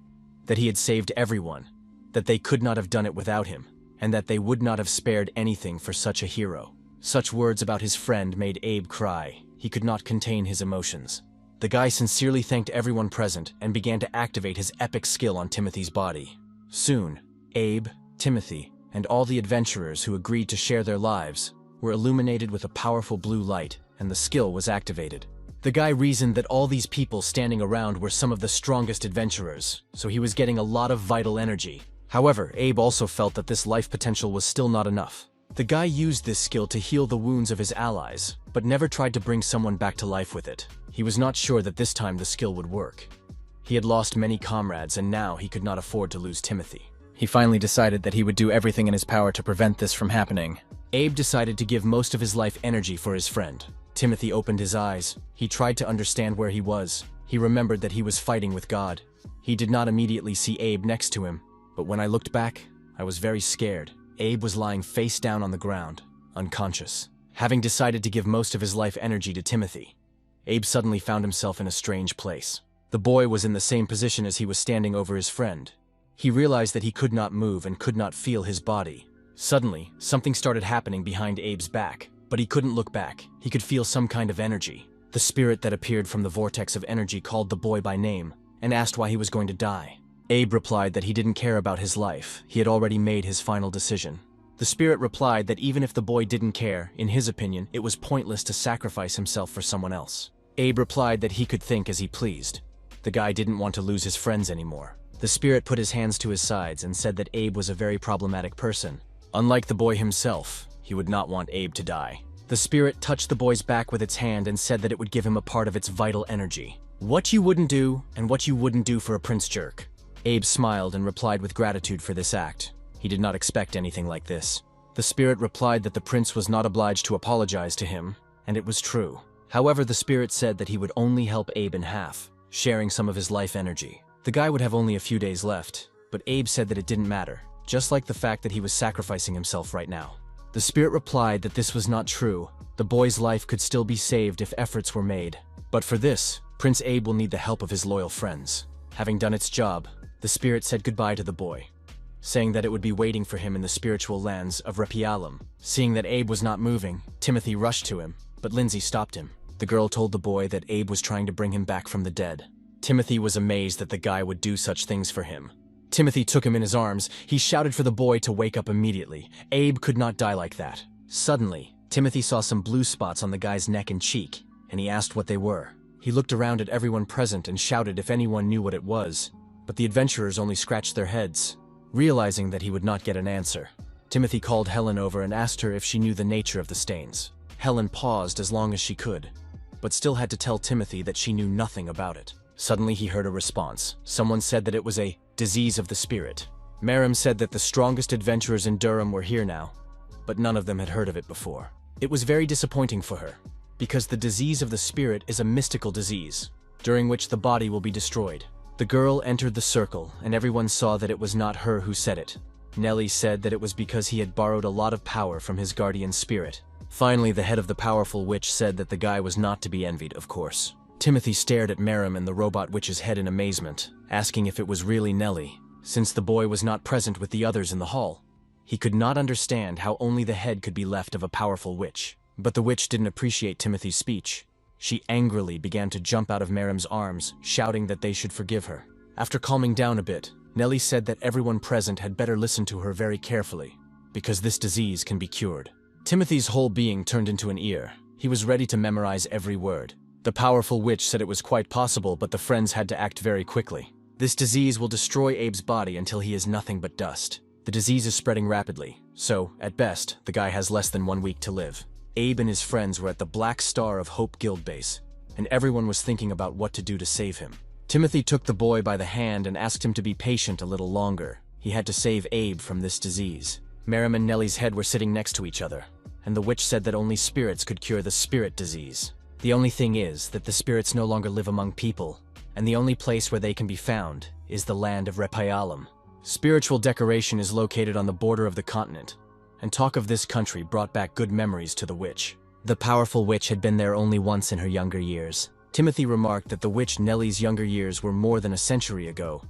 [SPEAKER 1] that he had saved everyone, that they could not have done it without him, and that they would not have spared anything for such a hero. Such words about his friend made Abe cry. He could not contain his emotions. The guy sincerely thanked everyone present and began to activate his epic skill on Timothy's body. Soon, Abe, Timothy, and all the adventurers who agreed to share their lives were illuminated with a powerful blue light, and the skill was activated. The guy reasoned that all these people standing around were some of the strongest adventurers, so he was getting a lot of vital energy. However, Abe also felt that this life potential was still not enough. The guy used this skill to heal the wounds of his allies, but never tried to bring someone back to life with it. He was not sure that this time the skill would work. He had lost many comrades, and now he could not afford to lose Timothy. He finally decided that he would do everything in his power to prevent this from happening. Abe decided to give most of his life energy for his friend. Timothy opened his eyes. He tried to understand where he was. He remembered that he was fighting with God. He did not immediately see Abe next to him, but when I looked back, I was very scared. Abe was lying face down on the ground, unconscious. Having decided to give most of his life energy to Timothy, Abe suddenly found himself in a strange place. The boy was in the same position as he was standing over his friend. He realized that he could not move and could not feel his body. Suddenly, something started happening behind Abe's back, but he couldn't look back. He could feel some kind of energy. The spirit that appeared from the vortex of energy called the boy by name and asked why he was going to die. Abe replied that he didn't care about his life. He had already made his final decision. The spirit replied that even if the boy didn't care, in his opinion, it was pointless to sacrifice himself for someone else. Abe replied that he could think as he pleased. The guy didn't want to lose his friends anymore. The spirit put his hands to his sides and said that Abe was a very problematic person. Unlike the boy himself, he would not want Abe to die. The spirit touched the boy's back with its hand and said that it would give him a part of its vital energy. What you wouldn't do, and what you wouldn't do for a prince jerk. Abe smiled and replied with gratitude for this act. He did not expect anything like this. The spirit replied that the prince was not obliged to apologize to him, and it was true. However, the spirit said that he would only help Abe in half, sharing some of his life energy. The guy would have only a few days left, but Abe said that it didn't matter, just like the fact that he was sacrificing himself right now. The spirit replied that this was not true. The boy's life could still be saved if efforts were made. But for this, Prince Abe will need the help of his loyal friends. Having done its job, the spirit said goodbye to the boy, saying that it would be waiting for him in the spiritual lands of Repialum. Seeing that Abe was not moving, Timothy rushed to him, but Lindsay stopped him. The girl told the boy that Abe was trying to bring him back from the dead. Timothy was amazed that the guy would do such things for him. Timothy took him in his arms. He shouted for the boy to wake up immediately. Abe could not die like that. Suddenly, Timothy saw some blue spots on the guy's neck and cheek, and he asked what they were. He looked around at everyone present and shouted if anyone knew what it was, but the adventurers only scratched their heads. Realizing that he would not get an answer, Timothy called Helen over and asked her if she knew the nature of the stains. Helen paused as long as she could, but still had to tell Timothy that she knew nothing about it. Suddenly he heard a response. Someone said that it was a disease of the spirit. Merrim said that the strongest adventurers in Durham were here now, but none of them had heard of it before. It was very disappointing for her, because the disease of the spirit is a mystical disease, during which the body will be destroyed. The girl entered the circle, and everyone saw that it was not her who said it. Nellie said that it was because he had borrowed a lot of power from his guardian spirit. Finally, the head of the powerful witch said that the guy was not to be envied, of course. Timothy stared at Merrim and the robot witch's head in amazement, asking if it was really Nellie, since the boy was not present with the others in the hall. He could not understand how only the head could be left of a powerful witch. But the witch didn't appreciate Timothy's speech. She angrily began to jump out of Merrim's arms, shouting that they should forgive her. After calming down a bit, Nellie said that everyone present had better listen to her very carefully, because this disease can be cured. Timothy's whole being turned into an ear. He was ready to memorize every word. The powerful witch said it was quite possible, but the friends had to act very quickly. This disease will destroy Abe's body until he is nothing but dust. The disease is spreading rapidly, so, at best, the guy has less than 1 week to live. Abe and his friends were at the Black Star of Hope Guild base, and everyone was thinking about what to do to save him. Timothy took the boy by the hand and asked him to be patient a little longer. He had to save Abe from this disease. Merrim and Nellie's head were sitting next to each other, and the witch said that only spirits could cure the spirit disease. The only thing is that the spirits no longer live among people, and the only place where they can be found is the land of Repayalam. Spiritual decoration is located on the border of the continent, and talk of this country brought back good memories to the witch. The powerful witch had been there only once in her younger years. Timothy remarked that the witch Nellie's younger years were more than a century ago,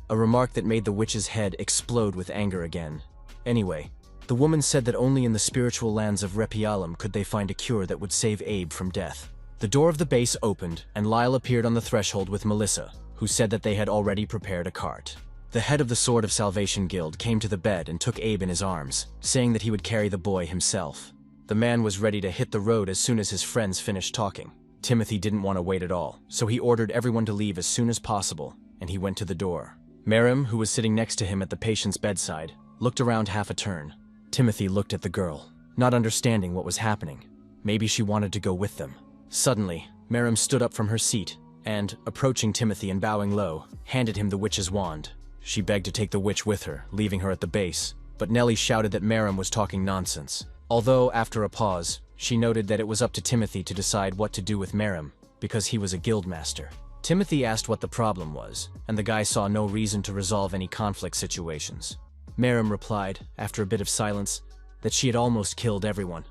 [SPEAKER 1] a remark that made the witch's head explode with anger again. Anyway, the woman said that only in the spiritual lands of Repayalam could they find a cure that would save Abe from death. The door of the base opened, and Lyle appeared on the threshold with Melissa, who said that they had already prepared a cart. The head of the Sword of Salvation Guild came to the bed and took Abe in his arms, saying that he would carry the boy himself. The man was ready to hit the road as soon as his friends finished talking. Timothy didn't want to wait at all, so he ordered everyone to leave as soon as possible, and he went to the door. Merrim, who was sitting next to him at the patient's bedside, looked around half a turn. Timothy looked at the girl, not understanding what was happening. Maybe she wanted to go with them. Suddenly, Merrim stood up from her seat, and, approaching Timothy and bowing low, handed him the witch's wand. She begged to take the witch with her, leaving her at the base, but Nellie shouted that Merrim was talking nonsense. Although, after a pause, she noted that it was up to Timothy to decide what to do with Merrim, because he was a guildmaster. Timothy asked what the problem was, and the guy saw no reason to resolve any conflict situations. Merrim replied, after a bit of silence, that she had almost killed everyone,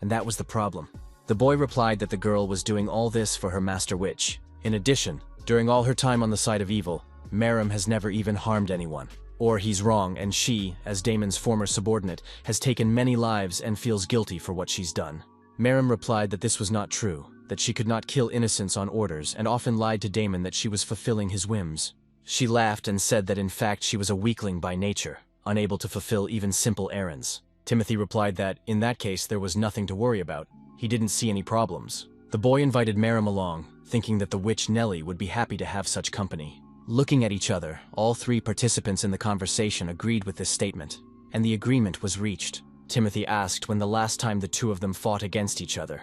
[SPEAKER 1] and that was the problem. The boy replied that the girl was doing all this for her master witch. In addition, during all her time on the side of evil, Merrim has never even harmed anyone. Or he's wrong, and she, as Damon's former subordinate, has taken many lives and feels guilty for what she's done. Merrim replied that this was not true, that she could not kill innocents on orders, and often lied to Damon that she was fulfilling his whims. She laughed and said that in fact she was a weakling by nature, unable to fulfill even simple errands. Timothy replied that, in that case, there was nothing to worry about. He didn't see any problems. The boy invited Merrim along, thinking that the witch Nellie would be happy to have such company. Looking at each other, all three participants in the conversation agreed with this statement, and the agreement was reached. Timothy asked when the last time the two of them fought against each other.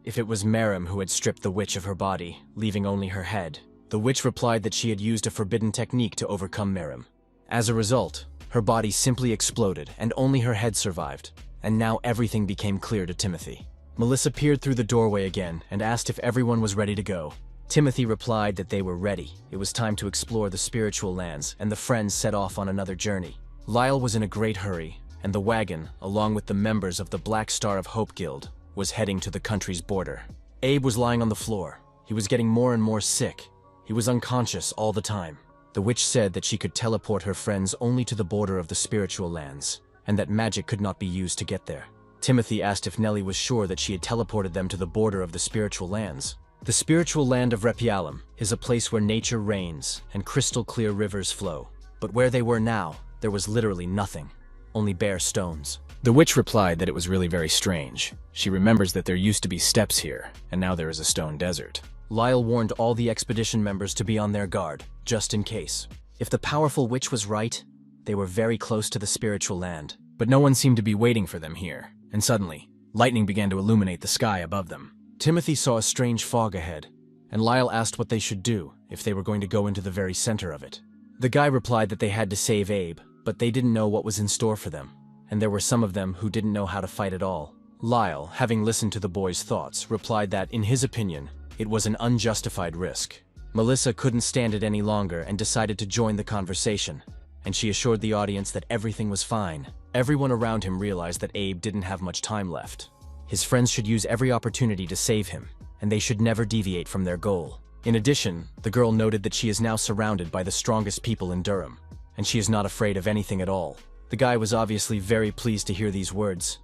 [SPEAKER 1] If it was Merrim who had stripped the witch of her body, leaving only her head. The witch replied that she had used a forbidden technique to overcome Merrim. As a result, her body simply exploded and only her head survived, and now everything became clear to Timothy. Melissa peered through the doorway again and asked if everyone was ready to go. Timothy replied that they were ready. It was time to explore the spiritual lands, and the friends set off on another journey. Lyle was in a great hurry, and the wagon, along with the members of the Black Star of Hope Guild, was heading to the country's border. Abe was lying on the floor. He was getting more and more sick. He was unconscious all the time. The witch said that she could teleport her friends only to the border of the spiritual lands, and that magic could not be used to get there. Timothy asked if Nellie was sure that she had teleported them to the border of the spiritual lands. The spiritual land of Repayalam is a place where nature reigns and crystal-clear rivers flow. But where they were now, there was literally nothing, only bare stones. The witch replied that it was really very strange. She remembers that there used to be steppes here, and now there is a stone desert. Lyle warned all the expedition members to be on their guard, just in case. If the powerful witch was right, they were very close to the spiritual land. But no one seemed to be waiting for them here, and suddenly, lightning began to illuminate the sky above them. Timothy saw a strange fog ahead, and Lyle asked what they should do if they were going to go into the very center of it. The guy replied that they had to save Abe, but they didn't know what was in store for them, and there were some of them who didn't know how to fight at all. Lyle, having listened to the boy's thoughts, replied that, in his opinion, it was an unjustified risk. Melissa couldn't stand it any longer and decided to join the conversation, and she assured the audience that everything was fine. Everyone around him realized that Abe didn't have much time left. His friends should use every opportunity to save him, and they should never deviate from their goal. In addition, the girl noted that she is now surrounded by the strongest people in Durham, and she is not afraid of anything at all. The guy was obviously very pleased to hear these words,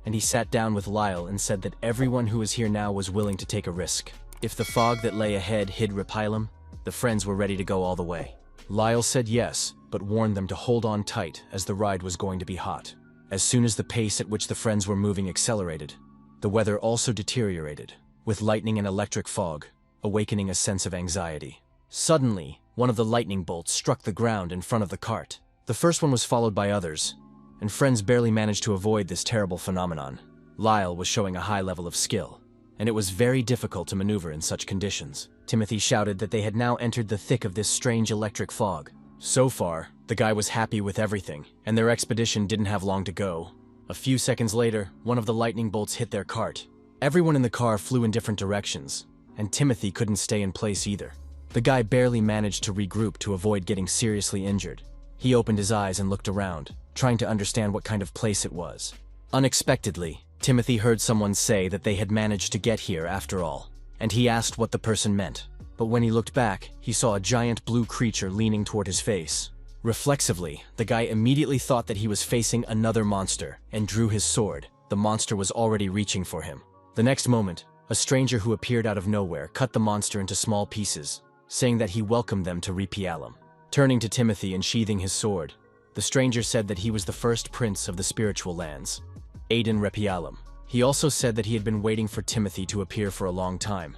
[SPEAKER 1] and he sat down with Lyle and said that everyone who was here now was willing to take a risk. If the fog that lay ahead hid Repilum, the friends were ready to go all the way. Lyle said yes, but warned them to hold on tight as the ride was going to be hot. As soon as the pace at which the friends were moving accelerated, the weather also deteriorated, with lightning and electric fog, awakening a sense of anxiety. Suddenly, one of the lightning bolts struck the ground in front of the cart. The first one was followed by others, and friends barely managed to avoid this terrible phenomenon. Lyle was showing a high level of skill, and it was very difficult to maneuver in such conditions. Timothy shouted that they had now entered the thick of this strange electric fog. So far, the guy was happy with everything, and their expedition didn't have long to go. A few seconds later, one of the lightning bolts hit their cart. Everyone in the car flew in different directions, and Timothy couldn't stay in place either. The guy barely managed to regroup to avoid getting seriously injured. He opened his eyes and looked around, trying to understand what kind of place it was. Unexpectedly, Timothy heard someone say that they had managed to get here after all, and he asked what the person meant. But when he looked back, he saw a giant blue creature leaning toward his face. Reflexively, the guy immediately thought that he was facing another monster and drew his sword. The monster was already reaching for him. The next moment, a stranger who appeared out of nowhere cut the monster into small pieces, saying that he welcomed them to Repialum. Turning to Timothy and sheathing his sword, the stranger said that he was the first prince of the spiritual lands, Aiden Repialum. He also said that he had been waiting for Timothy to appear for a long time,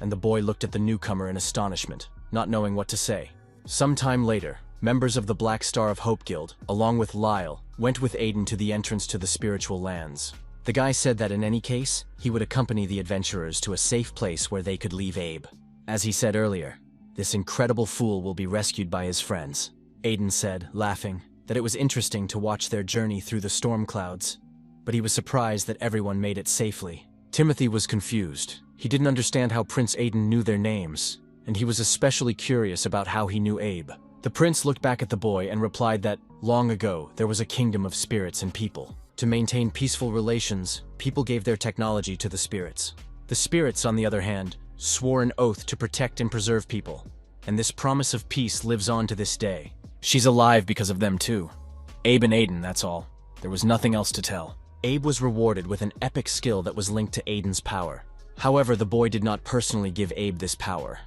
[SPEAKER 1] and the boy looked at the newcomer in astonishment, not knowing what to say. Sometime later, members of the Black Star of Hope Guild, along with Lyle, went with Aiden to the entrance to the spiritual lands. The guy said that in any case, he would accompany the adventurers to a safe place where they could leave Abe. As he said earlier, this incredible fool will be rescued by his friends. Aiden said, laughing, that it was interesting to watch their journey through the storm clouds, but he was surprised that everyone made it safely. Timothy was confused. He didn't understand how Prince Aiden knew their names, and he was especially curious about how he knew Abe. The prince looked back at the boy and replied that, long ago, there was a kingdom of spirits and people. To maintain peaceful relations, people gave their technology to the spirits. The spirits, on the other hand, swore an oath to protect and preserve people, and this promise of peace lives on to this day. She's alive because of them too. Abe and Aiden, that's all. There was nothing else to tell. Abe was rewarded with an epic skill that was linked to Aiden's power. However, the boy did not personally give Abe this power.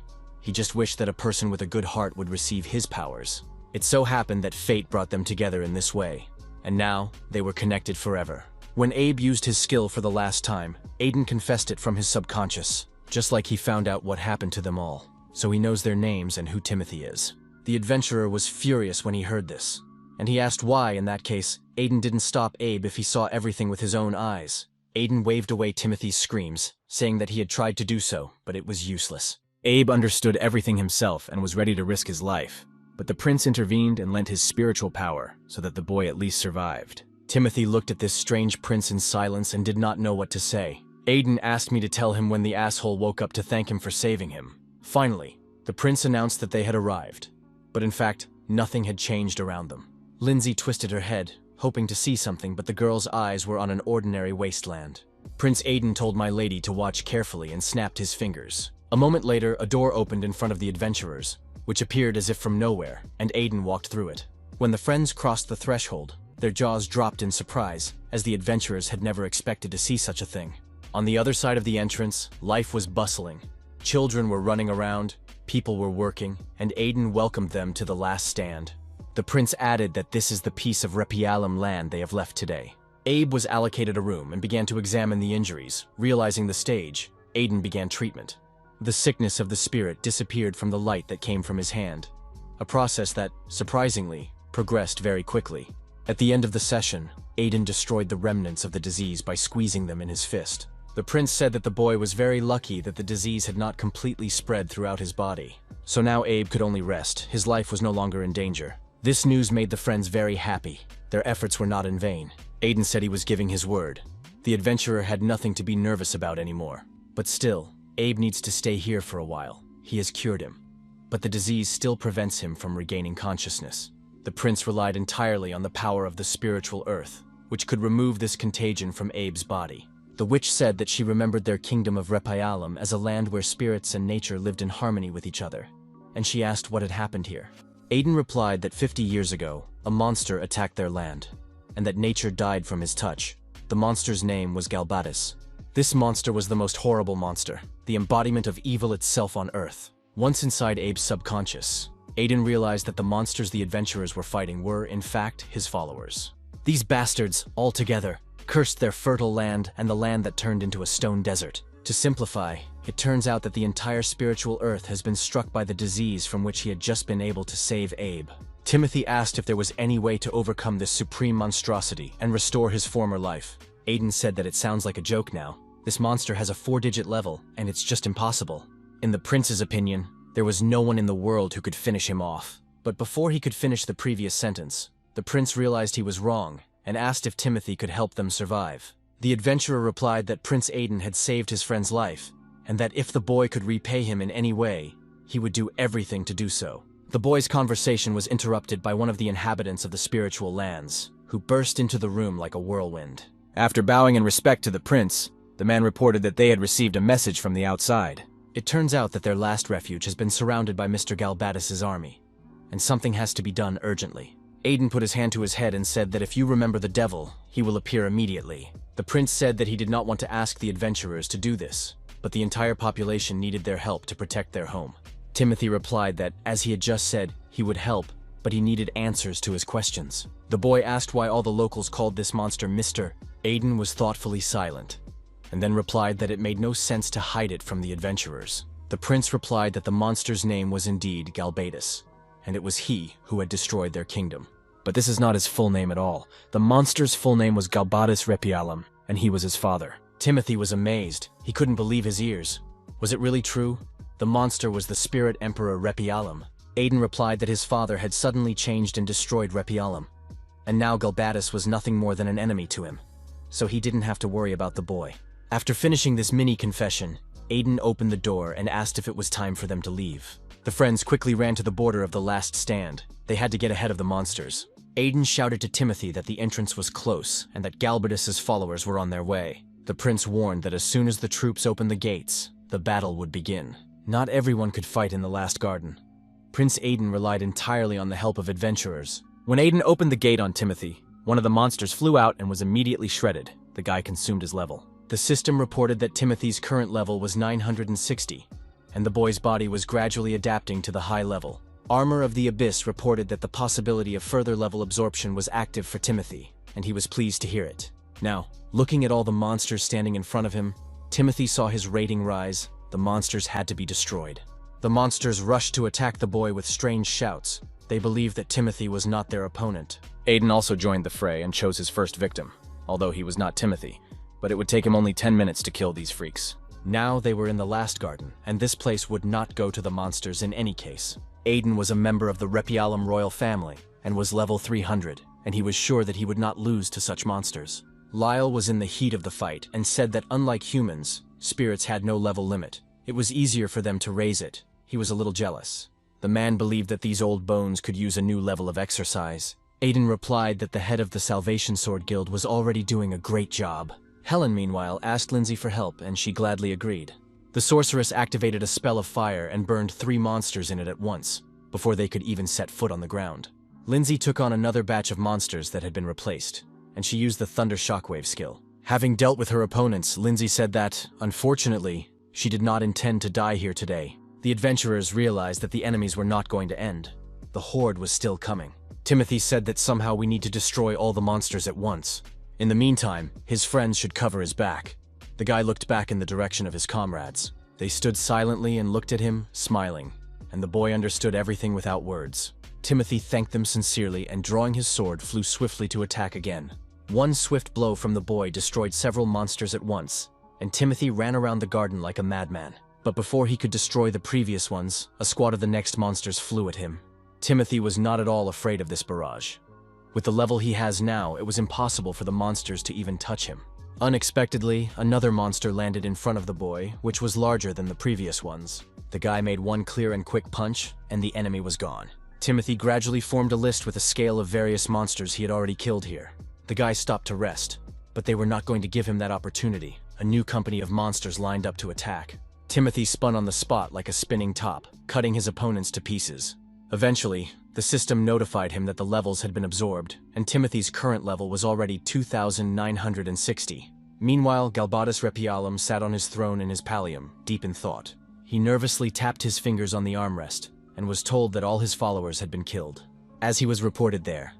[SPEAKER 1] He just wished that a person with a good heart would receive his powers. It so happened that fate brought them together in this way, and now they were connected forever. When Abe used his skill for the last time, Aiden confessed it from his subconscious, just like he found out what happened to them all, so he knows their names and who Timothy is. The adventurer was furious when he heard this, and he asked why, in that case, Aiden didn't stop Abe if he saw everything with his own eyes. Aiden waved away Timothy's screams, saying that he had tried to do so, but it was useless. Abe understood everything himself and was ready to risk his life, but the prince intervened and lent his spiritual power so that the boy at least survived. Timothy looked at this strange prince in silence and did not know what to say. Aiden asked me to tell him when the asshole woke up to thank him for saving him. Finally, the prince announced that they had arrived, but in fact, nothing had changed around them. Lindsay twisted her head, hoping to see something, but the girl's eyes were on an ordinary wasteland. Prince Aiden told my lady to watch carefully and snapped his fingers. A moment later, a door opened in front of the adventurers, which appeared as if from nowhere, and Aiden walked through it. When the friends crossed the threshold, their jaws dropped in surprise, as the adventurers had never expected to see such a thing. On the other side of the entrance, life was bustling. Children were running around, people were working, and Aiden welcomed them to the last stand. The prince added that this is the piece of Repialum land they have left today. Abe was allocated a room and began to examine the injuries. Realizing the stage, Aiden began treatment. The sickness of the spirit disappeared from the light that came from his hand, a process that, surprisingly, progressed very quickly. At the end of the session, Aiden destroyed the remnants of the disease by squeezing them in his fist. The prince said that the boy was very lucky that the disease had not completely spread throughout his body. So now Abe could only rest. His life was no longer in danger. This news made the friends very happy. Their efforts were not in vain. Aiden said he was giving his word. The adventurer had nothing to be nervous about anymore. But still, Abe needs to stay here for a while. He has cured him. But the disease still prevents him from regaining consciousness. The prince relied entirely on the power of the spiritual earth, which could remove this contagion from Abe's body. The witch said that she remembered their kingdom of Repayalam as a land where spirits and nature lived in harmony with each other, and she asked what had happened here. Aiden replied that 50 years ago, a monster attacked their land, and that nature died from his touch. The monster's name was Galbatis. This monster was the most horrible monster, the embodiment of evil itself on Earth. Once inside Abe's subconscious, Aiden realized that the monsters the adventurers were fighting were, in fact, his followers. These bastards, all together, cursed their fertile land and the land that turned into a stone desert. To simplify, it turns out that the entire spiritual earth has been struck by the disease from which he had just been able to save Abe. Timothy asked if there was any way to overcome this supreme monstrosity and restore his former life. Aiden said that it sounds like a joke now. This monster has a 4-digit level, and it's just impossible. In the prince's opinion, there was no one in the world who could finish him off. But before he could finish the previous sentence, the prince realized he was wrong and asked if Timothy could help them survive. The adventurer replied that Prince Aiden had saved his friend's life, and that if the boy could repay him in any way, he would do everything to do so. The boy's conversation was interrupted by one of the inhabitants of the spiritual lands, who burst into the room like a whirlwind. After bowing in respect to the prince, the man reported that they had received a message from the outside. It turns out that their last refuge has been surrounded by Mr. Galbatis' army, and something has to be done urgently. Aiden put his hand to his head and said that if you remember the devil, he will appear immediately. The prince said that he did not want to ask the adventurers to do this, but the entire population needed their help to protect their home. Timothy replied that, as he had just said, he would help, but he needed answers to his questions. The boy asked why all the locals called this monster Mr. Aiden was thoughtfully silent, and then replied that it made no sense to hide it from the adventurers. The prince replied that the monster's name was indeed Galbatis, and it was he who had destroyed their kingdom. But this is not his full name at all. The monster's full name was Galbatis Repialam, and he was his father. Timothy was amazed. He couldn't believe his ears. Was it really true? The monster was the spirit emperor Repialam. Aiden replied that his father had suddenly changed and destroyed Repialam, and now Galbatis was nothing more than an enemy to him, so he didn't have to worry about the boy. After finishing this mini-confession, Aiden opened the door and asked if it was time for them to leave. The friends quickly ran to the border of the last stand. They had to get ahead of the monsters. Aiden shouted to Timothy that the entrance was close and that Galbatis' followers were on their way. The prince warned that as soon as the troops opened the gates, the battle would begin. Not everyone could fight in the last garden. Prince Aiden relied entirely on the help of adventurers. When Aiden opened the gate on Timothy, one of the monsters flew out and was immediately shredded. The guy consumed his level. The system reported that Timothy's current level was 960, and the boy's body was gradually adapting to the high level. Armor of the Abyss reported that the possibility of further level absorption was active for Timothy, and he was pleased to hear it. Now, looking at all the monsters standing in front of him, Timothy saw his rating rise. The monsters had to be destroyed. The monsters rushed to attack the boy with strange shouts. They believed that Timothy was not their opponent. Aiden also joined the fray and chose his first victim, although he was not Timothy, but it would take him only 10 minutes to kill these freaks. Now they were in the last garden, and this place would not go to the monsters in any case. Aiden was a member of the Repialam royal family and was level 300, and he was sure that he would not lose to such monsters. Lyle was in the heat of the fight and said that unlike humans, spirits had no level limit. It was easier for them to raise it. He was a little jealous. The man believed that these old bones could use a new level of exercise. Aiden replied that the head of the Salvation Sword Guild was already doing a great job. Helen, meanwhile, asked Lindsay for help, and she gladly agreed. The sorceress activated a spell of fire and burned 3 monsters in it at once, before they could even set foot on the ground. Lindsay took on another batch of monsters that had been replaced, and she used the Thunder Shockwave skill. Having dealt with her opponents, Lindsay said that, unfortunately, she did not intend to die here today. The adventurers realized that the enemies were not going to end. The horde was still coming. Timothy said that somehow we need to destroy all the monsters at once. In the meantime, his friends should cover his back. The guy looked back in the direction of his comrades. They stood silently and looked at him, smiling, and the boy understood everything without words. Timothy thanked them sincerely and, drawing his sword, flew swiftly to attack again. One swift blow from the boy destroyed several monsters at once, and Timothy ran around the garden like a madman. But before he could destroy the previous ones, a squad of the next monsters flew at him. Timothy was not at all afraid of this barrage. With the level he has now, it was impossible for the monsters to even touch him. Unexpectedly, another monster landed in front of the boy, which was larger than the previous ones. The guy made one clear and quick punch, and the enemy was gone. Timothy gradually formed a list with a scale of various monsters he had already killed here. The guy stopped to rest, but they were not going to give him that opportunity. A new company of monsters lined up to attack. Timothy spun on the spot like a spinning top, cutting his opponents to pieces. Eventually, the system notified him that the levels had been absorbed, and Timothy's current level was already 2,960. Meanwhile, Galbatus Repialum sat on his throne in his pallium, deep in thought. He nervously tapped his fingers on the armrest, and was told that all his followers had been killed. As he was reported there,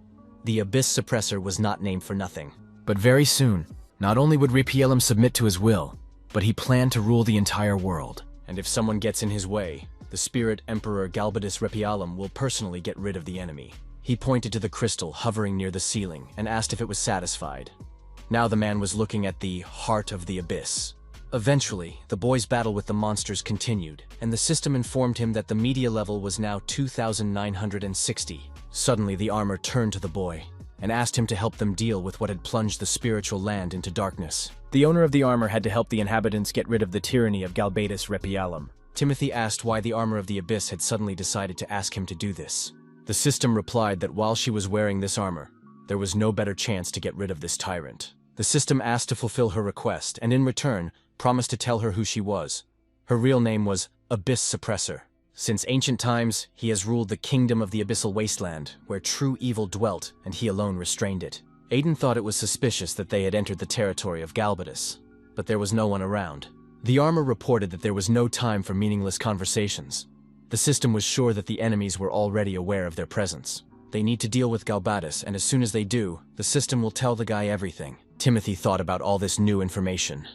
[SPEAKER 1] the Abyss Suppressor was not named for nothing. But very soon, not only would Repialum submit to his will, but he planned to rule the entire world. And if someone gets in his way, the Spirit Emperor Galbatus Repialum will personally get rid of the enemy. He pointed to the crystal hovering near the ceiling and asked if it was satisfied. Now the man was looking at the heart of the abyss. Eventually, the boy's battle with the monsters continued, and the system informed him that the media level was now 2,960. Suddenly, the armor turned to the boy and asked him to help them deal with what had plunged the spiritual land into darkness. The owner of the armor had to help the inhabitants get rid of the tyranny of Galbatus Repialum. Timothy asked why the armor of the abyss had suddenly decided to ask him to do this. The system replied that while she was wearing this armor, there was no better chance to get rid of this tyrant. The system asked to fulfill her request, and in return, promised to tell her who she was. Her real name was Abyss Suppressor. Since ancient times, he has ruled the kingdom of the abyssal wasteland, where true evil dwelt, and he alone restrained it. Aiden thought it was suspicious that they had entered the territory of Galbatus, but there was no one around. The armor reported that there was no time for meaningless conversations. The system was sure that the enemies were already aware of their presence. They need to deal with Galbatus, and as soon as they do, the system will tell the guy everything. Timothy thought about all this new information.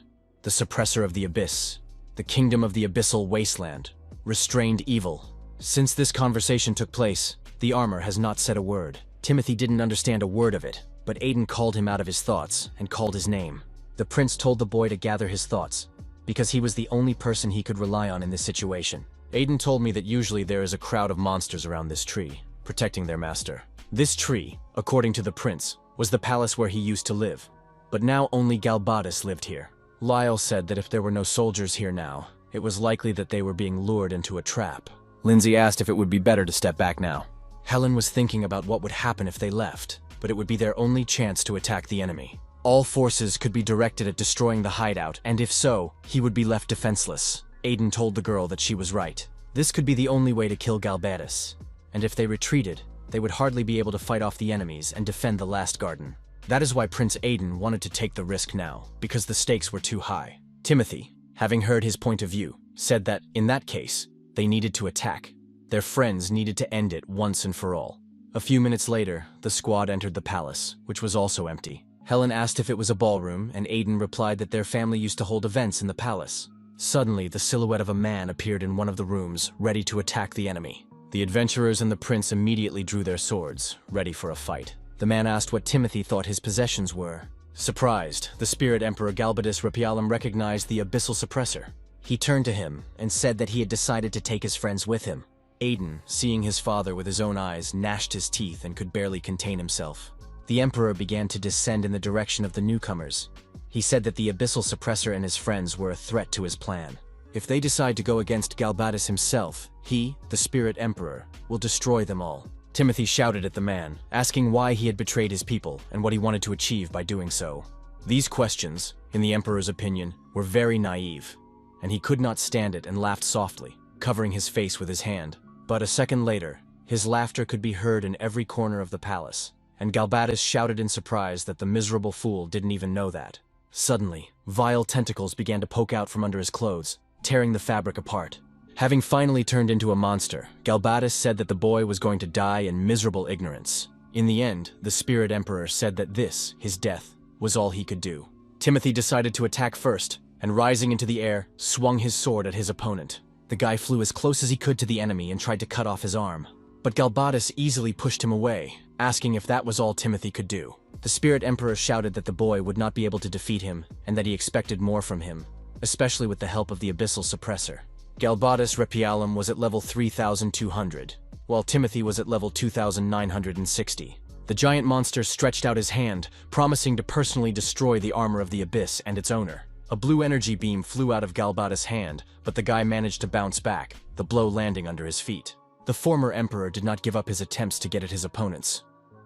[SPEAKER 1] The suppressor of the abyss, the kingdom of the abyssal wasteland, restrained evil. Since this conversation took place, the armor has not said a word. Timothy didn't understand a word of it, but Aiden called him out of his thoughts and called his name. The prince told the boy to gather his thoughts, because he was the only person he could rely on in this situation. Aiden told me that usually there is a crowd of monsters around this tree, protecting their master. This tree, according to the prince, was the palace where he used to live, but now only Galbatus lived here. Lyle said that if there were no soldiers here now, it was likely that they were being lured into a trap. Lindsay asked if it would be better to step back now. Helen was thinking about what would happen if they left, but it would be their only chance to attack the enemy. All forces could be directed at destroying the hideout, and if so, he would be left defenseless. Aiden told the girl that she was right. This could be the only way to kill Galbatus, and if they retreated, they would hardly be able to fight off the enemies and defend the last garden. That is why Prince Aiden wanted to take the risk now, because the stakes were too high. Timothy, having heard his point of view, said that, in that case, they needed to attack. Their friends needed to end it once and for all. A few minutes later, the squad entered the palace, which was also empty. Helen asked if it was a ballroom, and Aiden replied that their family used to hold events in the palace. Suddenly, the silhouette of a man appeared in one of the rooms, ready to attack the enemy. The adventurers and the prince immediately drew their swords, ready for a fight. The man asked what Timothy thought his possessions were. Surprised, the Spirit Emperor Galbatus Repialum recognized the Abyssal Suppressor. He turned to him and said that he had decided to take his friends with him. Aiden, seeing his father with his own eyes, gnashed his teeth and could barely contain himself. The Emperor began to descend in the direction of the newcomers. He said that the Abyssal Suppressor and his friends were a threat to his plan. If they decide to go against Galbatus himself, he, the Spirit Emperor, will destroy them all. Timothy shouted at the man, asking why he had betrayed his people and what he wanted to achieve by doing so. These questions, in the Emperor's opinion, were very naive, and he could not stand it and laughed softly, covering his face with his hand. But a second later, his laughter could be heard in every corner of the palace, and Galbatus shouted in surprise that the miserable fool didn't even know that. Suddenly, vile tentacles began to poke out from under his clothes, tearing the fabric apart. Having finally turned into a monster, Galbatus said that the boy was going to die in miserable ignorance. In the end, the Spirit Emperor said that this, his death, was all he could do. Timothy decided to attack first, and rising into the air, swung his sword at his opponent. The guy flew as close as he could to the enemy and tried to cut off his arm. But Galbatus easily pushed him away, asking if that was all Timothy could do. The Spirit Emperor shouted that the boy would not be able to defeat him and that he expected more from him, especially with the help of the Abyssal Suppressor. Galbatus Repialum was at level 3,200, while Timothy was at level 2,960. The giant monster stretched out his hand, promising to personally destroy the armor of the Abyss and its owner. A blue energy beam flew out of Galbatus' hand, but the guy managed to bounce back, the blow landing under his feet. The former Emperor did not give up his attempts to get at his opponents,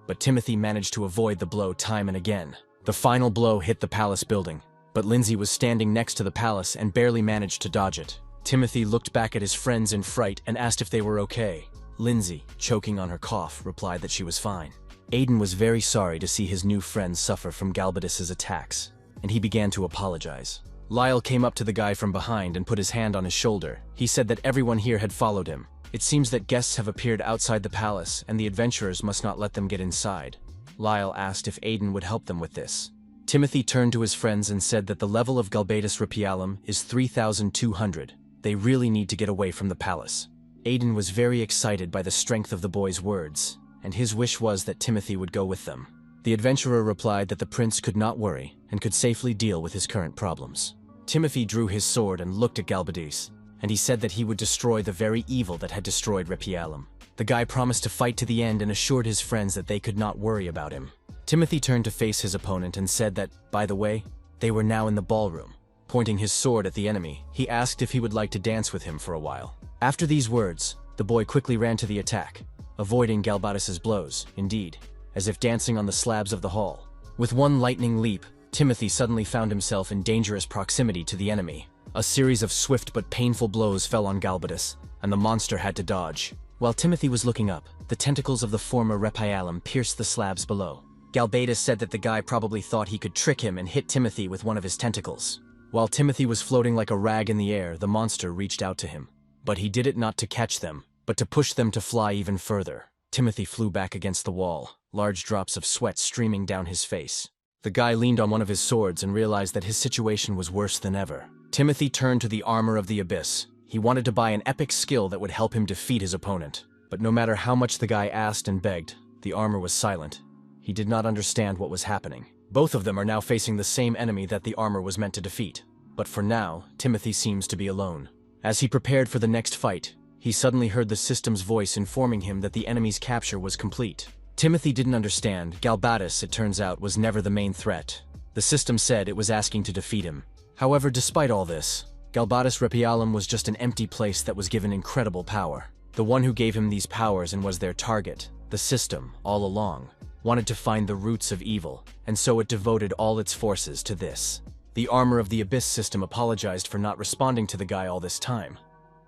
[SPEAKER 1] but Timothy managed to avoid the blow time and again. The final blow hit the palace building, but Lindsay was standing next to the palace and barely managed to dodge it. Timothy looked back at his friends in fright and asked if they were okay. Lindsay, choking on her cough, replied that she was fine. Aiden was very sorry to see his new friends suffer from Galbatus's attacks, and he began to apologize. Lyle came up to the guy from behind and put his hand on his shoulder. He said that everyone here had followed him. It seems that guests have appeared outside the palace, and the adventurers must not let them get inside. Lyle asked if Aiden would help them with this. Timothy turned to his friends and said that the level of Galbatus Repialum is 3,200. They really need to get away from the palace. Aiden was very excited by the strength of the boy's words, and his wish was that Timothy would go with them. The adventurer replied that the prince could not worry and could safely deal with his current problems. Timothy drew his sword and looked at Galbatus, and he said that he would destroy the very evil that had destroyed Repialum. The guy promised to fight to the end and assured his friends that they could not worry about him. Timothy turned to face his opponent and said that, by the way, they were now in the ballroom. Pointing his sword at the enemy, he asked if he would like to dance with him for a while. After these words, the boy quickly ran to the attack, avoiding Galbatus's blows, indeed, as if dancing on the slabs of the hall. With one lightning leap, Timothy suddenly found himself in dangerous proximity to the enemy. A series of swift but painful blows fell on Galbatus, and the monster had to dodge. While Timothy was looking up, the tentacles of the former Repialum pierced the slabs below. Galbatus said that the guy probably thought he could trick him and hit Timothy with one of his tentacles. While Timothy was floating like a rag in the air, the monster reached out to him. But he did it not to catch them, but to push them to fly even further. Timothy flew back against the wall, large drops of sweat streaming down his face. The guy leaned on one of his swords and realized that his situation was worse than ever. Timothy turned to the armor of the Abyss. He wanted to buy an epic skill that would help him defeat his opponent. But no matter how much the guy asked and begged, the armor was silent. He did not understand what was happening. Both of them are now facing the same enemy that the armor was meant to defeat. But for now, Timothy seems to be alone. As he prepared for the next fight, he suddenly heard the system's voice informing him that the enemy's capture was complete. Timothy didn't understand. Galbatus, it turns out, was never the main threat. The system said it was asking to defeat him. However, despite all this, Galbatus Repialum was just an empty place that was given incredible power. The one who gave him these powers and was their target, the system, all along, wanted to find the roots of evil, and so it devoted all its forces to this. The armor of the Abyss system apologized for not responding to the guy all this time,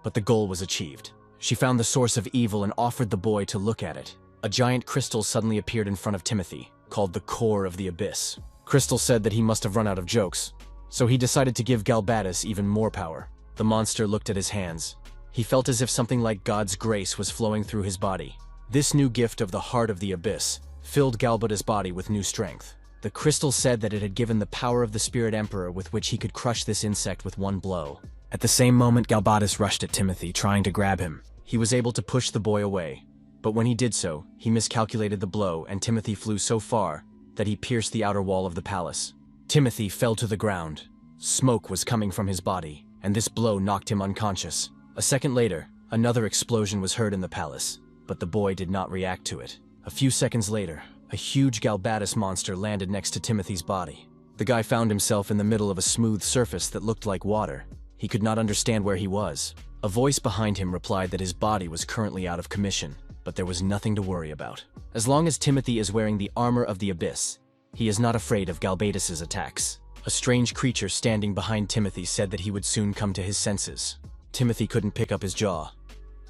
[SPEAKER 1] but the goal was achieved. She found the source of evil and offered the boy to look at it. A giant crystal suddenly appeared in front of Timothy, called the core of the Abyss. Crystal said that he must have run out of jokes, so he decided to give Galbatus even more power. The monster looked at his hands. He felt as if something like God's grace was flowing through his body. This new gift of the heart of the Abyss filled Galbatus' body with new strength. The crystal said that it had given the power of the Spirit Emperor with which he could crush this insect with one blow. At the same moment, Galbatus rushed at Timothy, trying to grab him. He was able to push the boy away, but when he did so, he miscalculated the blow and Timothy flew so far that he pierced the outer wall of the palace. Timothy fell to the ground. Smoke was coming from his body, and this blow knocked him unconscious. A second later, another explosion was heard in the palace, but the boy did not react to it. A few seconds later, a huge Galbatus monster landed next to Timothy's body. The guy found himself in the middle of a smooth surface that looked like water. He could not understand where he was. A voice behind him replied that his body was currently out of commission, but there was nothing to worry about. As long as Timothy is wearing the armor of the Abyss, he is not afraid of Galbatus's attacks. A strange creature standing behind Timothy said that he would soon come to his senses. Timothy couldn't pick up his jaw.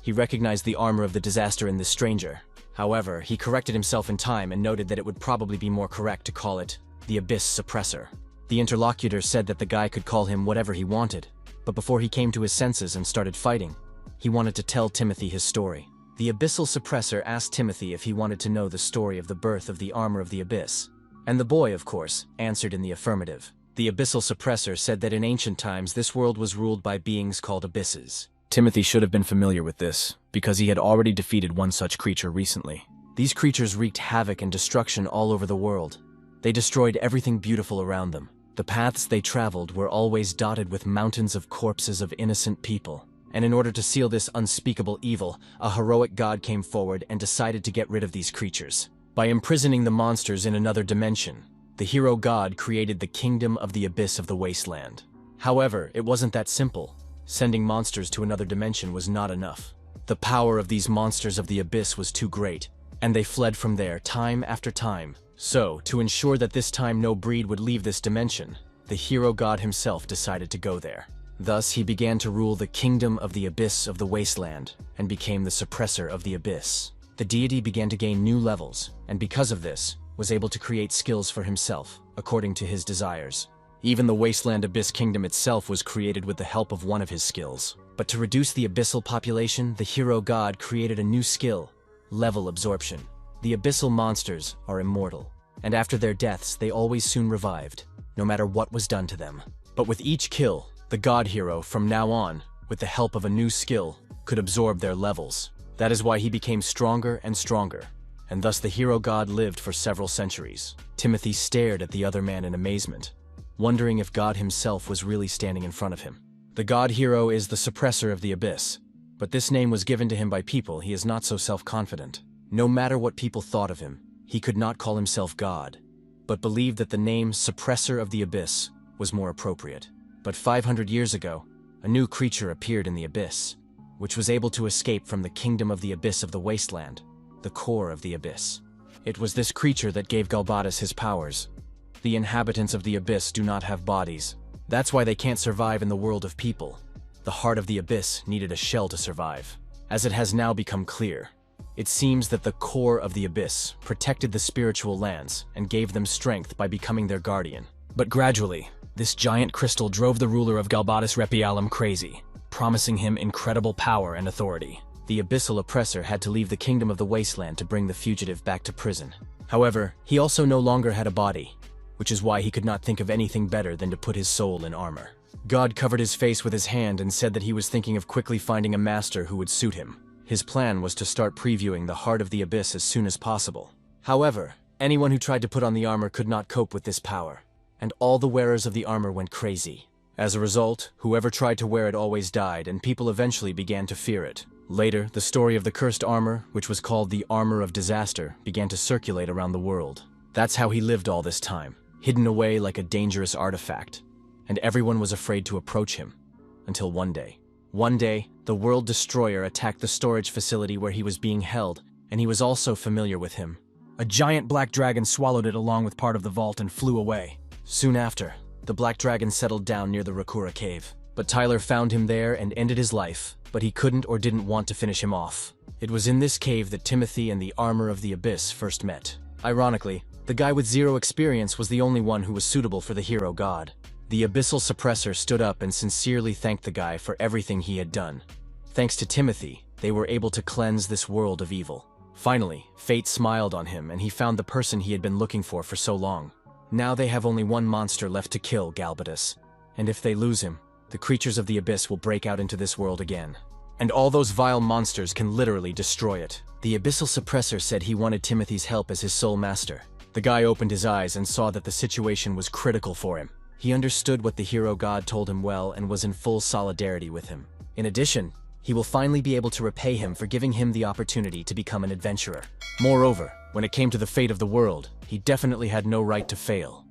[SPEAKER 1] He recognized the armor of the disaster in this stranger. However, he corrected himself in time and noted that it would probably be more correct to call it the Abyss Suppressor. The interlocutor said that the guy could call him whatever he wanted, but before he came to his senses and started fighting, he wanted to tell Timothy his story. The Abyssal Suppressor asked Timothy if he wanted to know the story of the birth of the armor of the Abyss, and the boy, of course, answered in the affirmative. The Abyssal Suppressor said that in ancient times this world was ruled by beings called abysses. Timothy should have been familiar with this. because he had already defeated one such creature recently. These creatures wreaked havoc and destruction all over the world. They destroyed everything beautiful around them. The paths they traveled were always dotted with mountains of corpses of innocent people. And in order to seal this unspeakable evil, a heroic god came forward and decided to get rid of these creatures. By imprisoning the monsters in another dimension, the hero god created the kingdom of the abyss of the wasteland. However, it wasn't that simple. Sending monsters to another dimension was not enough. The power of these monsters of the abyss was too great, and they fled from there time after time. So, to ensure that this time no breed would leave this dimension, the hero god himself decided to go there. Thus, he began to rule the kingdom of the abyss of the wasteland, and became the suppressor of the abyss. The deity began to gain new levels, and because of this, was able to create skills for himself, according to his desires. Even the wasteland abyss kingdom itself was created with the help of one of his skills. But to reduce the abyssal population, the hero god created a new skill, level absorption. The abyssal monsters are immortal, and after their deaths, they always soon revived, no matter what was done to them. But with each kill, the god hero, from now on, with the help of a new skill, could absorb their levels. That is why he became stronger and stronger, and thus the hero god lived for several centuries. Timothy stared at the other man in amazement, wondering if God himself was really standing in front of him. The god hero is the suppressor of the abyss, but this name was given to him by people. He is not so self-confident. No matter what people thought of him, he could not call himself God, but believed that the name suppressor of the abyss was more appropriate. But 500 years ago, a new creature appeared in the abyss, which was able to escape from the kingdom of the abyss of the wasteland, the core of the abyss. It was this creature that gave Galbatus his powers. The inhabitants of the abyss do not have bodies. That's why they can't survive in the world of people. The heart of the abyss needed a shell to survive. As it has now become clear, it seems that the core of the abyss protected the spiritual lands and gave them strength by becoming their guardian. But gradually, this giant crystal drove the ruler of Galbatus Repialum crazy, promising him incredible power and authority. The abyssal oppressor had to leave the kingdom of the wasteland to bring the fugitive back to prison. However, he also no longer had a body, which is why he could not think of anything better than to put his soul in armor. God covered his face with his hand and said that he was thinking of quickly finding a master who would suit him. His plan was to start previewing the heart of the abyss as soon as possible. However, anyone who tried to put on the armor could not cope with this power, and all the wearers of the armor went crazy. As a result, whoever tried to wear it always died, and people eventually began to fear it. Later, the story of the cursed armor, which was called the Armor of Disaster, began to circulate around the world. That's how he lived all this time, hidden away like a dangerous artifact, and everyone was afraid to approach him, until one day. One day, the World Destroyer attacked the storage facility where he was being held, and he was also familiar with him. A giant black dragon swallowed it along with part of the vault and flew away. Soon after, the black dragon settled down near the Rakura cave. But Tyler found him there and ended his life, but he couldn't or didn't want to finish him off. It was in this cave that Timothy and the Armor of the Abyss first met. Ironically, the guy with zero experience was the only one who was suitable for the hero god. The abyssal suppressor stood up and sincerely thanked the guy for everything he had done. Thanks to Timothy, they were able to cleanse this world of evil. Finally, fate smiled on him and he found the person he had been looking for so long. Now they have only one monster left to kill, Galbatus. And if they lose him, the creatures of the abyss will break out into this world again. And all those vile monsters can literally destroy it. The abyssal suppressor said he wanted Timothy's help as his sole master. The guy opened his eyes and saw that the situation was critical for him. He understood what the hero god told him well and was in full solidarity with him. In addition, he will finally be able to repay him for giving him the opportunity to become an adventurer. Moreover, when it came to the fate of the world, he definitely had no right to fail.